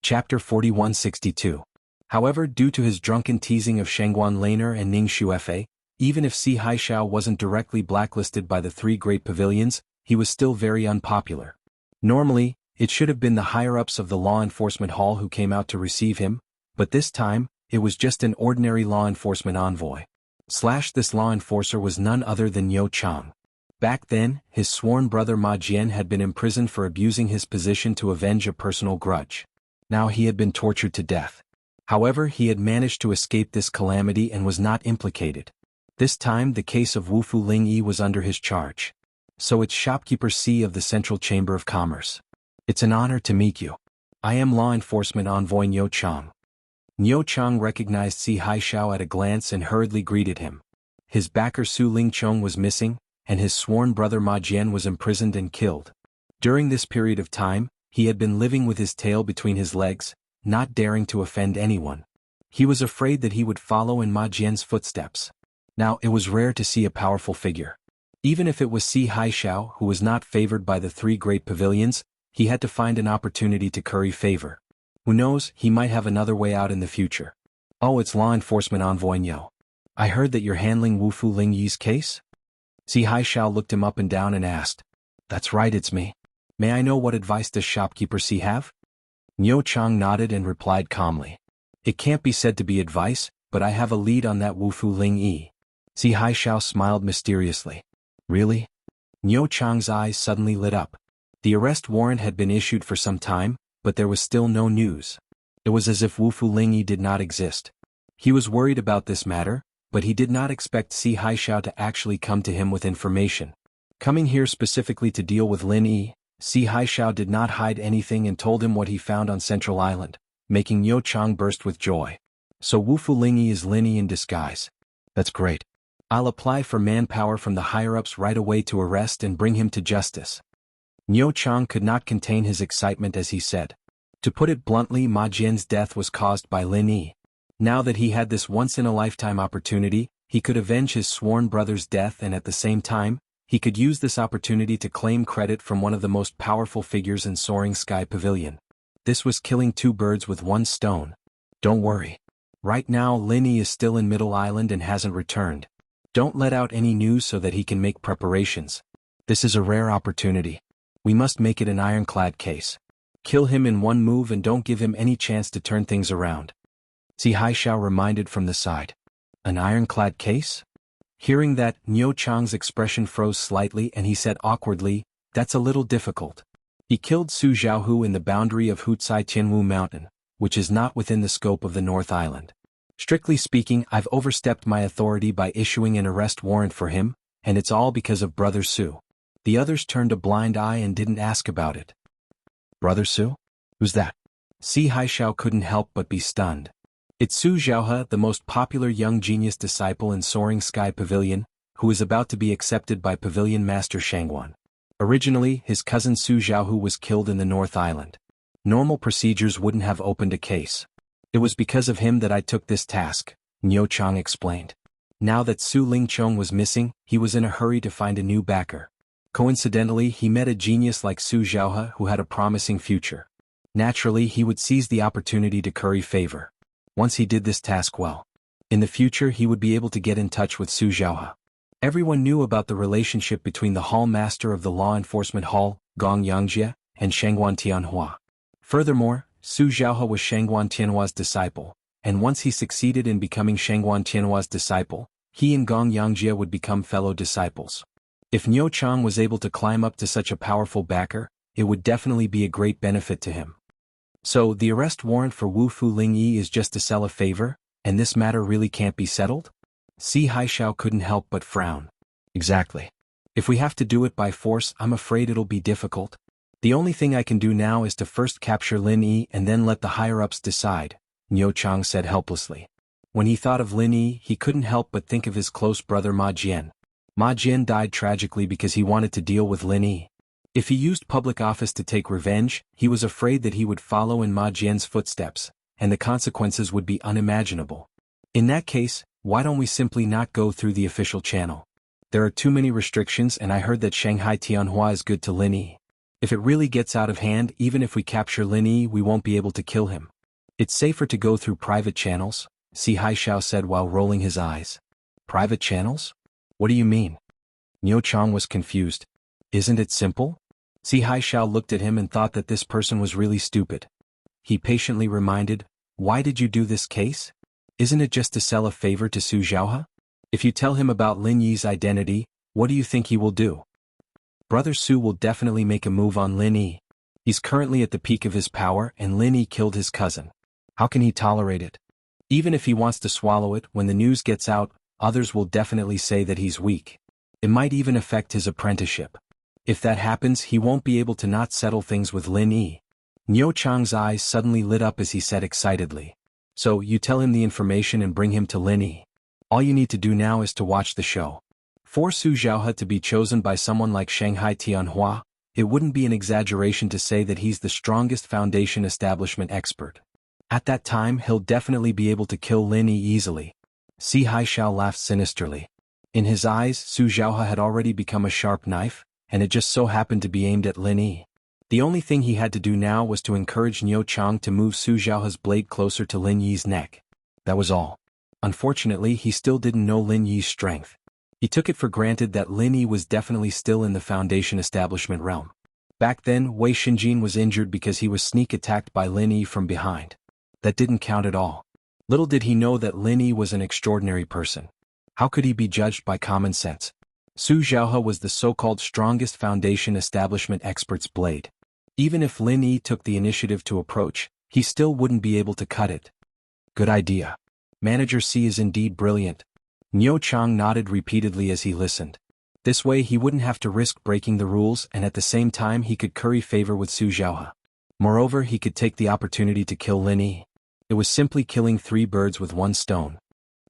Speaker 1: Chapter 4162. However, due to his drunken teasing of Shengguan Laner and Ning Shuefei, even if Si Haishao wasn't directly blacklisted by the three great pavilions, he was still very unpopular. Normally, it should have been the higher-ups of the Law Enforcement Hall who came out to receive him, but this time, it was just an ordinary law enforcement envoy. This law enforcer was none other than Yo Chang. Back then, his sworn brother Ma Jian had been imprisoned for abusing his position to avenge a personal grudge. Now he had been tortured to death. However, he had managed to escape this calamity and was not implicated. This time the case of Wufu Lingyi was under his charge. So it's Shopkeeper C of the Central Chamber of Commerce. It's an honor to meet you. I am Law Enforcement Envoy Yo Chang. Yo Chang recognized Si Haishao at a glance and hurriedly greeted him. His backer Su Lingchong was missing, and his sworn brother Ma Jian was imprisoned and killed. During this period of time, he had been living with his tail between his legs, not daring to offend anyone. He was afraid that he would follow in Ma Jian's footsteps. Now it was rare to see a powerful figure. Even if it was Si Haishao who was not favored by the three great pavilions, he had to find an opportunity to curry favor. Who knows, he might have another way out in the future. Oh, it's Law Enforcement Envoy Yo. I heard that you're handling Wufu Lingyi's case? Si Haishao looked him up and down and asked. That's right, it's me. May I know what advice does Shopkeeper C have? Yo Chang nodded and replied calmly. It can't be said to be advice, but I have a lead on that Wufu Lingyi. Si Haishao smiled mysteriously. Really? Yo Chang's eyes suddenly lit up. The arrest warrant had been issued for some time, but there was still no news. It was as if Wufu Lingyi did not exist. He was worried about this matter, but he did not expect Si Haishao to actually come to him with information. Coming here specifically to deal with Lin Yi, Si Haishao did not hide anything and told him what he found on Central Island, making Yo Chang burst with joy. So Wufu Lingyi is Lin Yi in disguise. That's great. I'll apply for manpower from the higher-ups right away to arrest and bring him to justice. Yo Chang could not contain his excitement as he said. To put it bluntly, Ma Jian's death was caused by Lin Yi. Now that he had this once-in-a-lifetime opportunity, he could avenge his sworn brother's death and at the same time, he could use this opportunity to claim credit from one of the most powerful figures in Soaring Sky Pavilion. This was killing two birds with one stone. Don't worry. Right now Lin Yi is still in Middle Island and hasn't returned. Don't let out any news so that he can make preparations. This is a rare opportunity. We must make it an ironclad case. Kill him in one move and don't give him any chance to turn things around. Si Haishao reminded from the side. An ironclad case? Hearing that, Yo Chang's expression froze slightly and he said awkwardly, that's a little difficult. He killed Su Jianghu in the boundary of Hutsai Tianwu Mountain, which is not within the scope of the North Island. Strictly speaking, I've overstepped my authority by issuing an arrest warrant for him, and it's all because of Brother Su. The others turned a blind eye and didn't ask about it. Brother Su? Who's that? Si Haishao couldn't help but be stunned. It's Su Zhaohe, the most popular young genius disciple in Soaring Sky Pavilion, who is about to be accepted by Pavilion Master Shangguan. Originally, his cousin Su Zhaohu was killed in the North Island. Normal procedures wouldn't have opened a case. It was because of him that I took this task, Niu Chang explained. Now that Su Lingchong was missing, he was in a hurry to find a new backer. Coincidentally, he met a genius like Su Zhaohe who had a promising future. Naturally, he would seize the opportunity to curry favor. Once he did this task well, in the future he would be able to get in touch with Su Zhaohe. Everyone knew about the relationship between the Hall Master of the Law Enforcement Hall, Gong Yangjie, and Shangguan Tianhua. Furthermore, Su Zhaohe was Shangguan Tianhua's disciple, and once he succeeded in becoming Shangguan Tianhua's disciple, he and Gong Yangjie would become fellow disciples. If Niu Chang was able to climb up to such a powerful backer, it would definitely be a great benefit to him. So, the arrest warrant for Wu Fu Lingyi is just to sell a favor, and this matter really can't be settled? Si Haishao couldn't help but frown. Exactly. If we have to do it by force, I'm afraid it'll be difficult. The only thing I can do now is to first capture Lin Yi and then let the higher-ups decide, Niu Chang said helplessly. When he thought of Lin Yi, he couldn't help but think of his close brother Ma Jian. Ma Jian died tragically because he wanted to deal with Lin Yi. If he used public office to take revenge, he was afraid that he would follow in Ma Jian's footsteps, and the consequences would be unimaginable. In that case, why don't we simply not go through the official channel? There are too many restrictions, and I heard that Shanghai Tianhua is good to Lin Yi. If it really gets out of hand, even if we capture Lin Yi, we won't be able to kill him. It's safer to go through private channels, Si Haishao said while rolling his eyes. Private channels? What do you mean? Niu Chang was confused. Isn't it simple? Si Haishao looked at him and thought that this person was really stupid. He patiently reminded, why did you do this case? Isn't it just to sell a favor to Su Zhaohe? If you tell him about Lin Yi's identity, what do you think he will do? Brother Su will definitely make a move on Lin Yi. He's currently at the peak of his power and Lin Yi killed his cousin. How can he tolerate it? Even if he wants to swallow it, when the news gets out, others will definitely say that he's weak. It might even affect his apprenticeship. If that happens, he won't be able to not settle things with Lin Yi. Niu Chang's eyes suddenly lit up as he said excitedly. So, you tell him the information and bring him to Lin Yi. All you need to do now is to watch the show. For Su Zhaohe to be chosen by someone like Shanghai Tianhua, it wouldn't be an exaggeration to say that he's the strongest foundation establishment expert. At that time, he'll definitely be able to kill Lin Yi easily. Si Haishao laughed sinisterly. In his eyes, Su Zhaohe had already become a sharp knife, and it just so happened to be aimed at Lin Yi. The only thing he had to do now was to encourage Niu Chang to move Su Zhaohe's blade closer to Lin Yi's neck. That was all. Unfortunately, he still didn't know Lin Yi's strength. He took it for granted that Lin Yi was definitely still in the Foundation establishment realm. Back then, Wei Xinjin was injured because he was sneak attacked by Lin Yi from behind. That didn't count at all. Little did he know that Lin Yi was an extraordinary person. How could he be judged by common sense? Su Zhaohe was the so-called strongest Foundation establishment expert's blade. Even if Lin Yi took the initiative to approach, he still wouldn't be able to cut it. Good idea. Manager C is indeed brilliant. Niu Chang nodded repeatedly as he listened. This way he wouldn't have to risk breaking the rules and at the same time he could curry favor with Su Zhaohe. Moreover, he could take the opportunity to kill Lin Yi. It was simply killing 3 birds with 1 stone.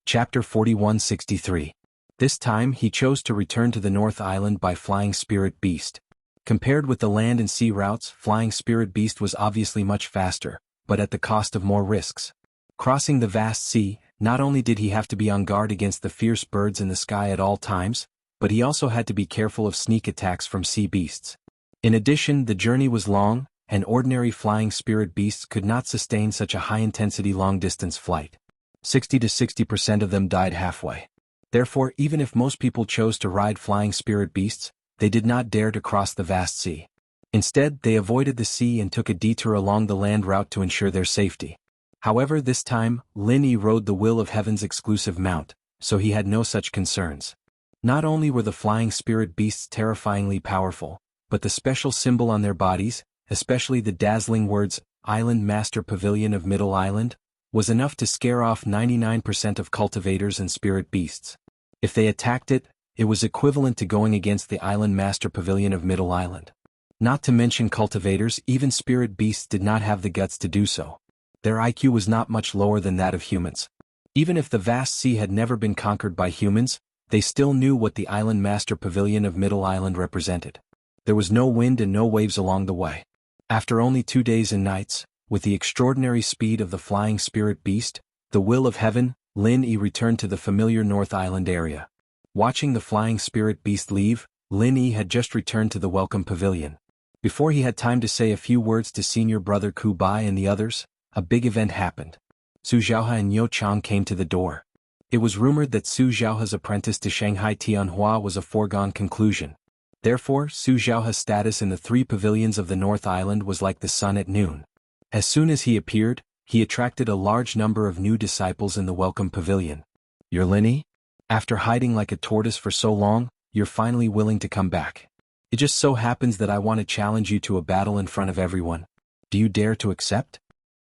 Speaker 1: Chapter 4163. This time he chose to return to the North Island by Flying Spirit Beast. Compared with the land and sea routes, Flying Spirit Beast was obviously much faster, but at the cost of more risks. Crossing the vast sea, not only did he have to be on guard against the fierce birds in the sky at all times, but he also had to be careful of sneak attacks from sea beasts. In addition, the journey was long, and ordinary Flying Spirit Beasts could not sustain such a high-intensity long-distance flight. 60 to 60% of them died halfway. Therefore, even if most people chose to ride Flying Spirit Beasts, they did not dare to cross the vast sea. Instead, they avoided the sea and took a detour along the land route to ensure their safety. However, this time, Lin Yi rode the Will of Heaven's exclusive mount, so he had no such concerns. Not only were the Flying Spirit Beasts terrifyingly powerful, but the special symbol on their bodies, especially the dazzling words, Island Master Pavilion of Middle Island, was enough to scare off 99% of cultivators and spirit beasts. If they attacked it, it was equivalent to going against the Island Master Pavilion of Middle Island. Not to mention cultivators, even spirit beasts did not have the guts to do so. Their IQ was not much lower than that of humans. Even if the vast sea had never been conquered by humans, they still knew what the Island Master Pavilion of Middle Island represented. There was no wind and no waves along the way. After only 2 days and nights, with the extraordinary speed of the flying spirit beast, the will of heaven, Lin Yi returned to the familiar North Island area. Watching the flying spirit beast leave, Lin Yi had just returned to the welcome pavilion. Before he had time to say a few words to senior brother Ku Bai and the others, a big event happened. Su Xiaohe and Yo Chang came to the door. It was rumored that Su Xiaohe's apprentice to Shanghai Tianhua was a foregone conclusion. Therefore, Su Xiaohe's status in the 3 pavilions of the North Island was like the sun at noon. As soon as he appeared, he attracted a large number of new disciples in the welcome pavilion. "You're Lin Yi? After hiding like a tortoise for so long, you're finally willing to come back. It just so happens that I want to challenge you to a battle in front of everyone. Do you dare to accept?"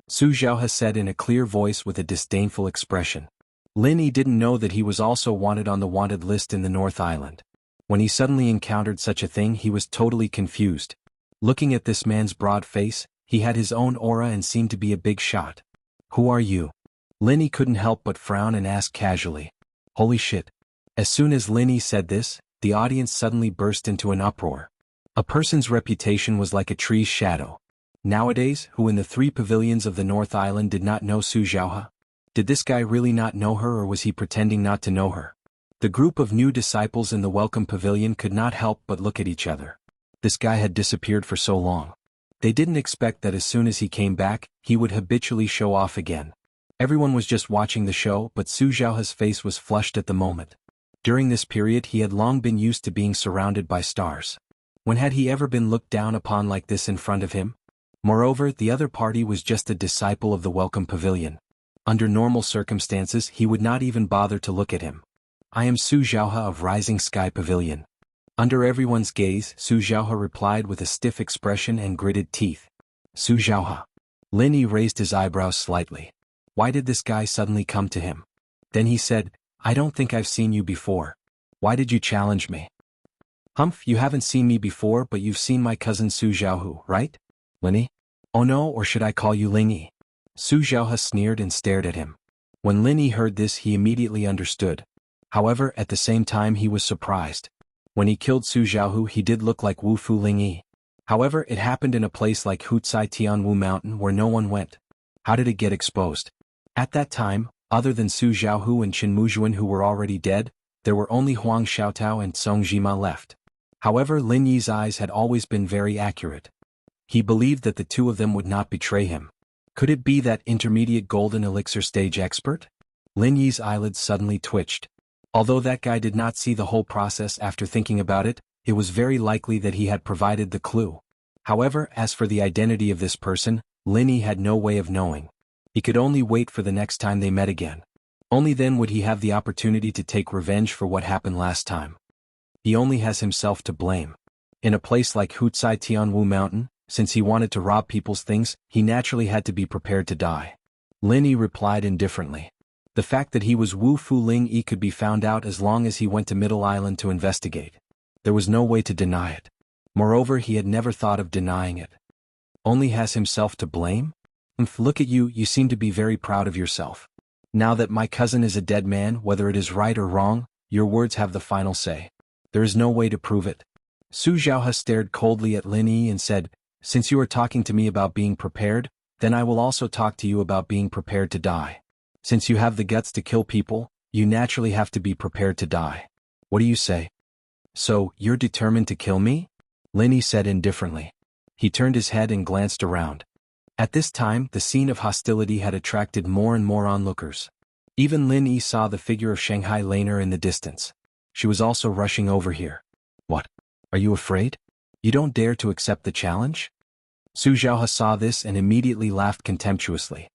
Speaker 1: Su Xiaohe said in a clear voice with a disdainful expression. Lin Yi didn't know that he was also wanted on the wanted list in the North Island. When he suddenly encountered such a thing, he was totally confused. Looking at this man's broad face, he had his own aura and seemed to be a big shot. "Who are you?" Lin Yi couldn't help but frown and ask casually. "Holy shit." As soon as Lin Yi said this, the audience suddenly burst into an uproar. A person's reputation was like a tree's shadow. Nowadays, who in the 3 pavilions of the North Island did not know Su Xiaohe? Did this guy really not know her, or was he pretending not to know her? The group of new disciples in the welcome pavilion could not help but look at each other. This guy had disappeared for so long. They didn't expect that as soon as he came back, he would habitually show off again. Everyone was just watching the show, but Su Xiaohe's face was flushed at the moment. During this period he had long been used to being surrounded by stars. When had he ever been looked down upon like this in front of him? Moreover, the other party was just a disciple of the welcome pavilion. Under normal circumstances he would not even bother to look at him. "I am Su Xiaohe of Rising Sky Pavilion." Under everyone's gaze, Su Xiaohe replied with a stiff expression and gritted teeth. "Su Xiaohe." Lin Yi raised his eyebrows slightly. Why did this guy suddenly come to him? Then he said, "I don't think I've seen you before. Why did you challenge me?" "Humph, you haven't seen me before, but you've seen my cousin Su Xiaohu, right? Lin Yi?" "Oh no, or should I call you Lin Yi?" Su Xiaohe sneered and stared at him. When Lin Yi heard this, he immediately understood. However, at the same time he was surprised. When he killed Su Xiaohu, he did look like Wu Fu Ling Yi. However, it happened in a place like Hucai Tianwu Mountain where no one went. How did it get exposed? At that time, other than Su Xiaohu and Qin Muzhuan who were already dead, there were only Huang Xiaotao and Song Jima left. However, Lin Yi's eyes had always been very accurate. He believed that the two of them would not betray him. Could it be that intermediate golden elixir stage expert? Lin Yi's eyelids suddenly twitched. Although that guy did not see the whole process after thinking about it, it was very likely that he had provided the clue. However, as for the identity of this person, Lin Yi had no way of knowing. He could only wait for the next time they met again. Only then would he have the opportunity to take revenge for what happened last time. He only has himself to blame. In a place like Hucai Tianwu Mountain, since he wanted to rob people's things, he naturally had to be prepared to die. Lin Yi replied indifferently. The fact that he was Wu Fu Ling Yi could be found out as long as he went to Middle Island to investigate. There was no way to deny it. Moreover, he had never thought of denying it. Only has himself to blame? Look at you, you seem to be very proud of yourself. Now that my cousin is a dead man, whether it is right or wrong, your words have the final say. There is no way to prove it. Su Xiaohe stared coldly at Lin Yi and said, "Since you are talking to me about being prepared, then I will also talk to you about being prepared to die. Since you have the guts to kill people, you naturally have to be prepared to die. What do you say?" "So, you're determined to kill me?" Lin Yi said indifferently. He turned his head and glanced around. At this time, the scene of hostility had attracted more and more onlookers. Even Lin Yi saw the figure of Shanghai Laner in the distance. She was also rushing over here. "What? Are you afraid? You don't dare to accept the challenge?" Su Xiaohe saw this and immediately laughed contemptuously.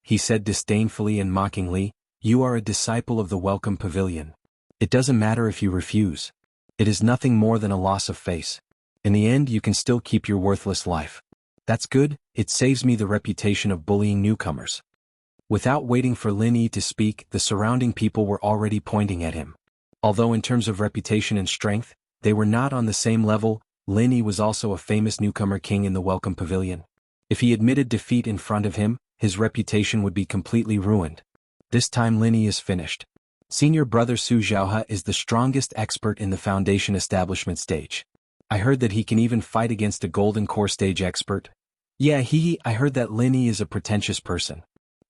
Speaker 1: He said disdainfully and mockingly, "You are a disciple of the welcome pavilion. It doesn't matter if you refuse. It is nothing more than a loss of face. In the end you can still keep your worthless life. That's good, it saves me the reputation of bullying newcomers. Without waiting for Lin Yi to speak, the surrounding people were already pointing at him. Although in terms of reputation and strength, they were not on the same level, Lin Yi was also a famous newcomer king in the Welcome Pavilion. If he admitted defeat in front of him, his reputation would be completely ruined. This time Lin Yi is finished. Senior brother Su Zhaohe is the strongest expert in the foundation establishment stage. I heard that he can even fight against a golden core stage expert. Yeah, I heard that Lin Yi is a pretentious person.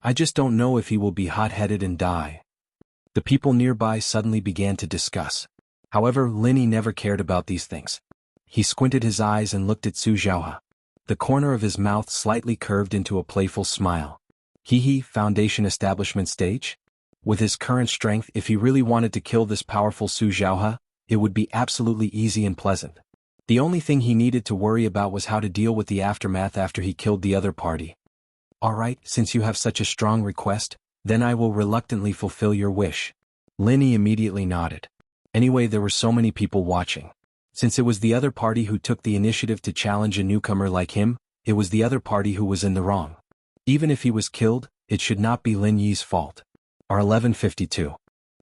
Speaker 1: I just don't know if he will be hot-headed and die. The people nearby suddenly began to discuss. However, Lin Yi never cared about these things. He squinted his eyes and looked at Su Zhaohe. The corner of his mouth slightly curved into a playful smile. Foundation establishment stage? With his current strength, if he really wanted to kill this powerful Su Zhaohe, it would be absolutely easy and pleasant. The only thing he needed to worry about was how to deal with the aftermath after he killed the other party. Alright, since you have such a strong request, then I will reluctantly fulfill your wish. Lin Yi immediately nodded. Anyway, there were so many people watching. Since it was the other party who took the initiative to challenge a newcomer like him, it was the other party who was in the wrong. Even if he was killed, it should not be Lin Yi's fault. R1152.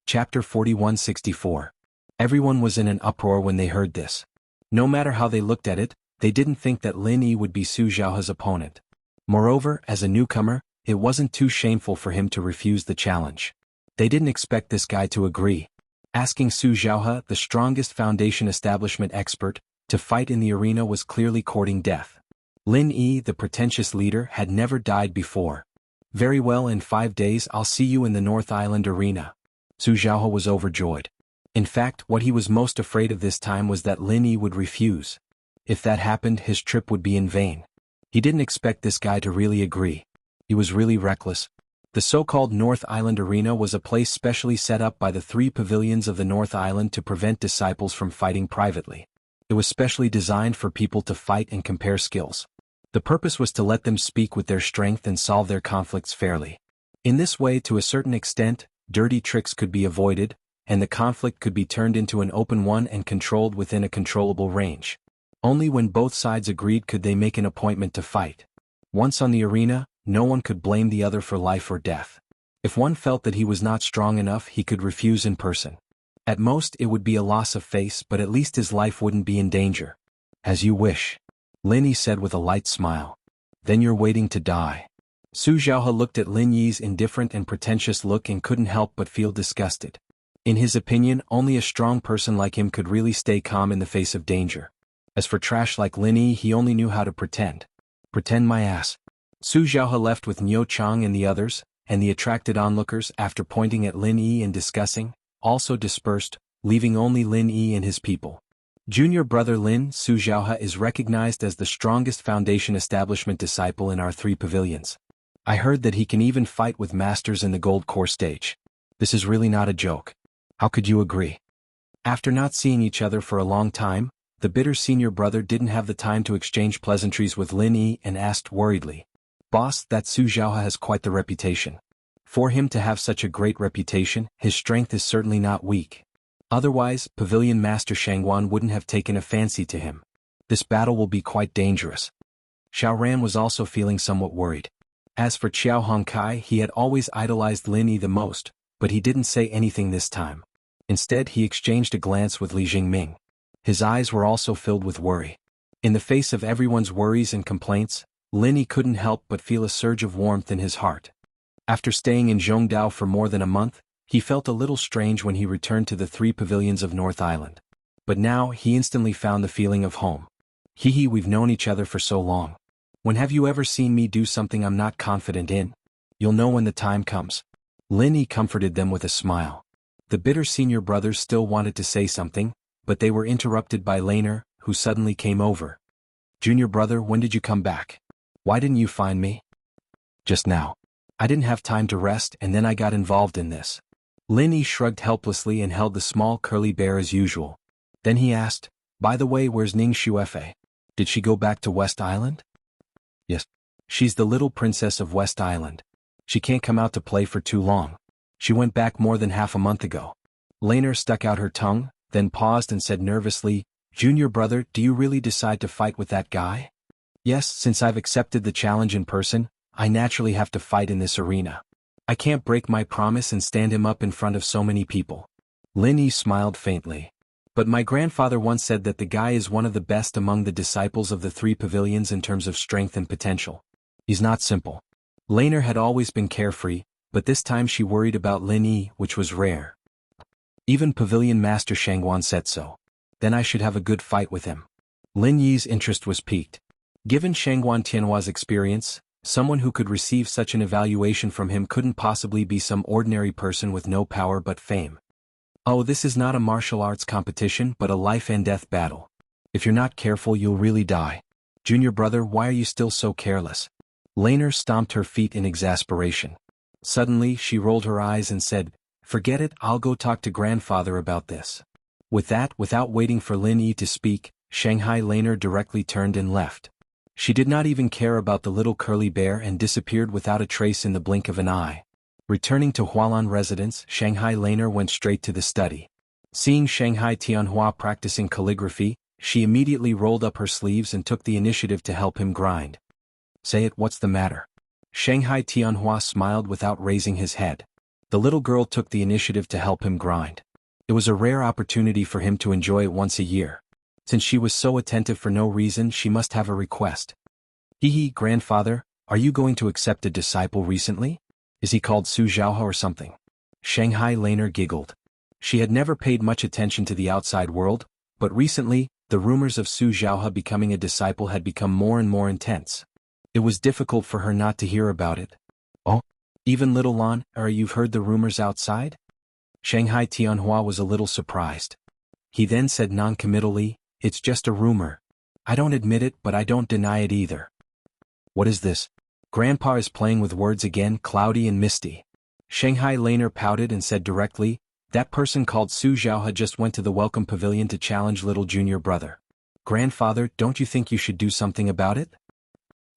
Speaker 1: Chapter 4164. Everyone was in an uproar when they heard this. No matter how they looked at it, they didn't think that Lin Yi would be Su Zhaohe's opponent. Moreover, as a newcomer, it wasn't too shameful for him to refuse the challenge. They didn't expect this guy to agree. Asking Su Zhaohe, the strongest foundation establishment expert, to fight in the arena was clearly courting death. Lin Yi, the pretentious leader, had never died before. Very well, in 5 days I'll see you in the North Island arena. Su Zhaohe was overjoyed. In fact, what he was most afraid of this time was that Lin Yi would refuse. If that happened, his trip would be in vain. He didn't expect this guy to really agree. He was really reckless. The so-called North Island Arena was a place specially set up by the 3 pavilions of the North Island to prevent disciples from fighting privately. It was specially designed for people to fight and compare skills. The purpose was to let them speak with their strength and solve their conflicts fairly. In this way, to a certain extent, dirty tricks could be avoided, and the conflict could be turned into an open one and controlled within a controllable range. Only when both sides agreed could they make an appointment to fight. Once on the arena, no one could blame the other for life or death. If one felt that he was not strong enough, he could refuse in person. At most, it would be a loss of face, but at least his life wouldn't be in danger. As you wish. Lin Yi said with a light smile. Then you're waiting to die. Su Zhaohe looked at Lin Yi's indifferent and pretentious look and couldn't help but feel disgusted. In his opinion, only a strong person like him could really stay calm in the face of danger. As for trash like Lin Yi, he only knew how to pretend. Pretend my ass. Su Zhaohe left with Niu Chang and the others, and the attracted onlookers, after pointing at Lin Yi and discussing, also dispersed, leaving only Lin Yi and his people. Junior brother Lin, Su Zhaohe is recognized as the strongest foundation establishment disciple in our 3 pavilions. I heard that he can even fight with masters in the gold core stage. This is really not a joke. How could you agree? After not seeing each other for a long time, the bitter senior brother didn't have the time to exchange pleasantries with Lin Yi and asked worriedly, "Boss, that Su Zhaohe has quite the reputation. For him to have such a great reputation, his strength is certainly not weak. Otherwise, Pavilion Master Shangguan wouldn't have taken a fancy to him. This battle will be quite dangerous." Xiao Ran was also feeling somewhat worried. As for Qiao Hongkai, he had always idolized Lin Yi the most, but he didn't say anything this time. Instead, he exchanged a glance with Li Jingming. His eyes were also filled with worry. In the face of everyone's worries and complaints, Lin Yi couldn't help but feel a surge of warmth in his heart. After staying in Zhongdao for more than a month, he felt a little strange when he returned to the 3 pavilions of North Island. But now, he instantly found the feeling of home. We've known each other for so long. When have you ever seen me do something I'm not confident in? You'll know when the time comes. Lin Yi comforted them with a smile. The bitter senior brothers still wanted to say something, but they were interrupted by Laner, who suddenly came over. "Junior brother, when did you come back? Why didn't you find me?" "Just now. I didn't have time to rest and then I got involved in this." Lin Yi shrugged helplessly and held the small curly bear as usual. Then he asked, "By the way, where's Ning Xuefei? Did she go back to West Island?" "Yes. She's the little princess of West Island. She can't come out to play for too long. She went back more than half a month ago." Laner stuck out her tongue, then paused and said nervously, "Junior brother, do you really decide to fight with that guy?" Yes, since I've accepted the challenge in person, I naturally have to fight in this arena. I can't break my promise and stand him up in front of so many people. Lin Yi smiled faintly. But my grandfather once said that the guy is one of the best among the disciples of the three pavilions in terms of strength and potential. He's not simple. Laner had always been carefree, but this time she worried about Lin Yi, which was rare. Even Pavilion Master Shangguan said so. Then I should have a good fight with him. Lin Yi's interest was piqued. Given Shangguan Tianhua's experience, someone who could receive such an evaluation from him couldn't possibly be some ordinary person with no power but fame. Oh, this is not a martial arts competition but a life and death battle. If you're not careful you'll really die. Junior brother, why are you still so careless? Laner stomped her feet in exasperation. Suddenly she rolled her eyes and said, "Forget it, I'll go talk to grandfather about this." With that, without waiting for Lin Yi to speak, Shanghai Laner directly turned and left. She did not even care about the little curly bear and disappeared without a trace in the blink of an eye. Returning to Hualan residence, Shanghai Laner went straight to the study. Seeing Shanghai Tianhua practicing calligraphy, she immediately rolled up her sleeves and took the initiative to help him grind. "Say it, what's the matter?" Shanghai Tianhua smiled without raising his head. The little girl took the initiative to help him grind. It was a rare opportunity for him to enjoy it once a year. Since she was so attentive for no reason, she must have a request. "Hee, grandfather, are you going to accept a disciple recently? Is he called Su Zhaohe or something?" Shanghai Laner giggled. She had never paid much attention to the outside world, but recently, the rumors of Su Zhaohe becoming a disciple had become more and more intense. It was difficult for her not to hear about it. "Oh? Even little Lan, you've heard the rumors outside?" Shanghai Tianhua was a little surprised. He then said non-committally, "It's just a rumor. I don't admit it but I don't deny it either." "What is this?" Grandpa is playing with words again, cloudy and misty. Shanghai Laner pouted and said directly, "That person called Su Zhaohe just went to the welcome pavilion to challenge little junior brother. Grandfather, don't you think you should do something about it?"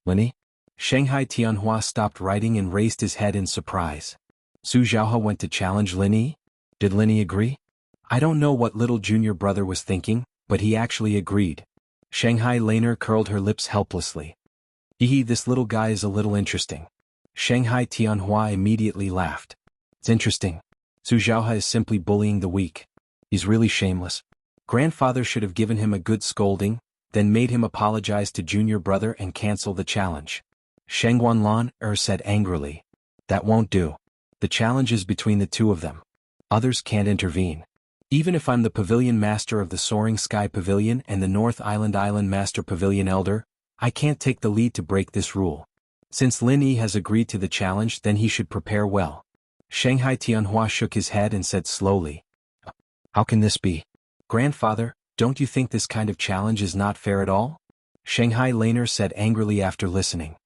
Speaker 1: "Linny?" Shanghai Tianhua stopped writing and raised his head in surprise. Su Zhaohe went to challenge Linny? Did Linny agree? I don't know what little junior brother was thinking, but he actually agreed. Shanghai Laner curled her lips helplessly. This little guy is a little interesting." Shanghai Tianhua immediately laughed. "It's interesting. Su Zhaohe is simply bullying the weak. He's really shameless. Grandfather should have given him a good scolding, then made him apologize to junior brother and cancel the challenge." Shangguan Lan said angrily. "That won't do. The challenge is between the two of them. Others can't intervene. Even if I'm the pavilion master of the Soaring Sky Pavilion and the North Island Master Pavilion Elder, I can't take the lead to break this rule. Since Lin Yi has agreed to the challenge, then he should prepare well." Shanghai Tianhua shook his head and said slowly, "How can this be? Grandfather, don't you think this kind of challenge is not fair at all?" Shanghai Laner said angrily after listening.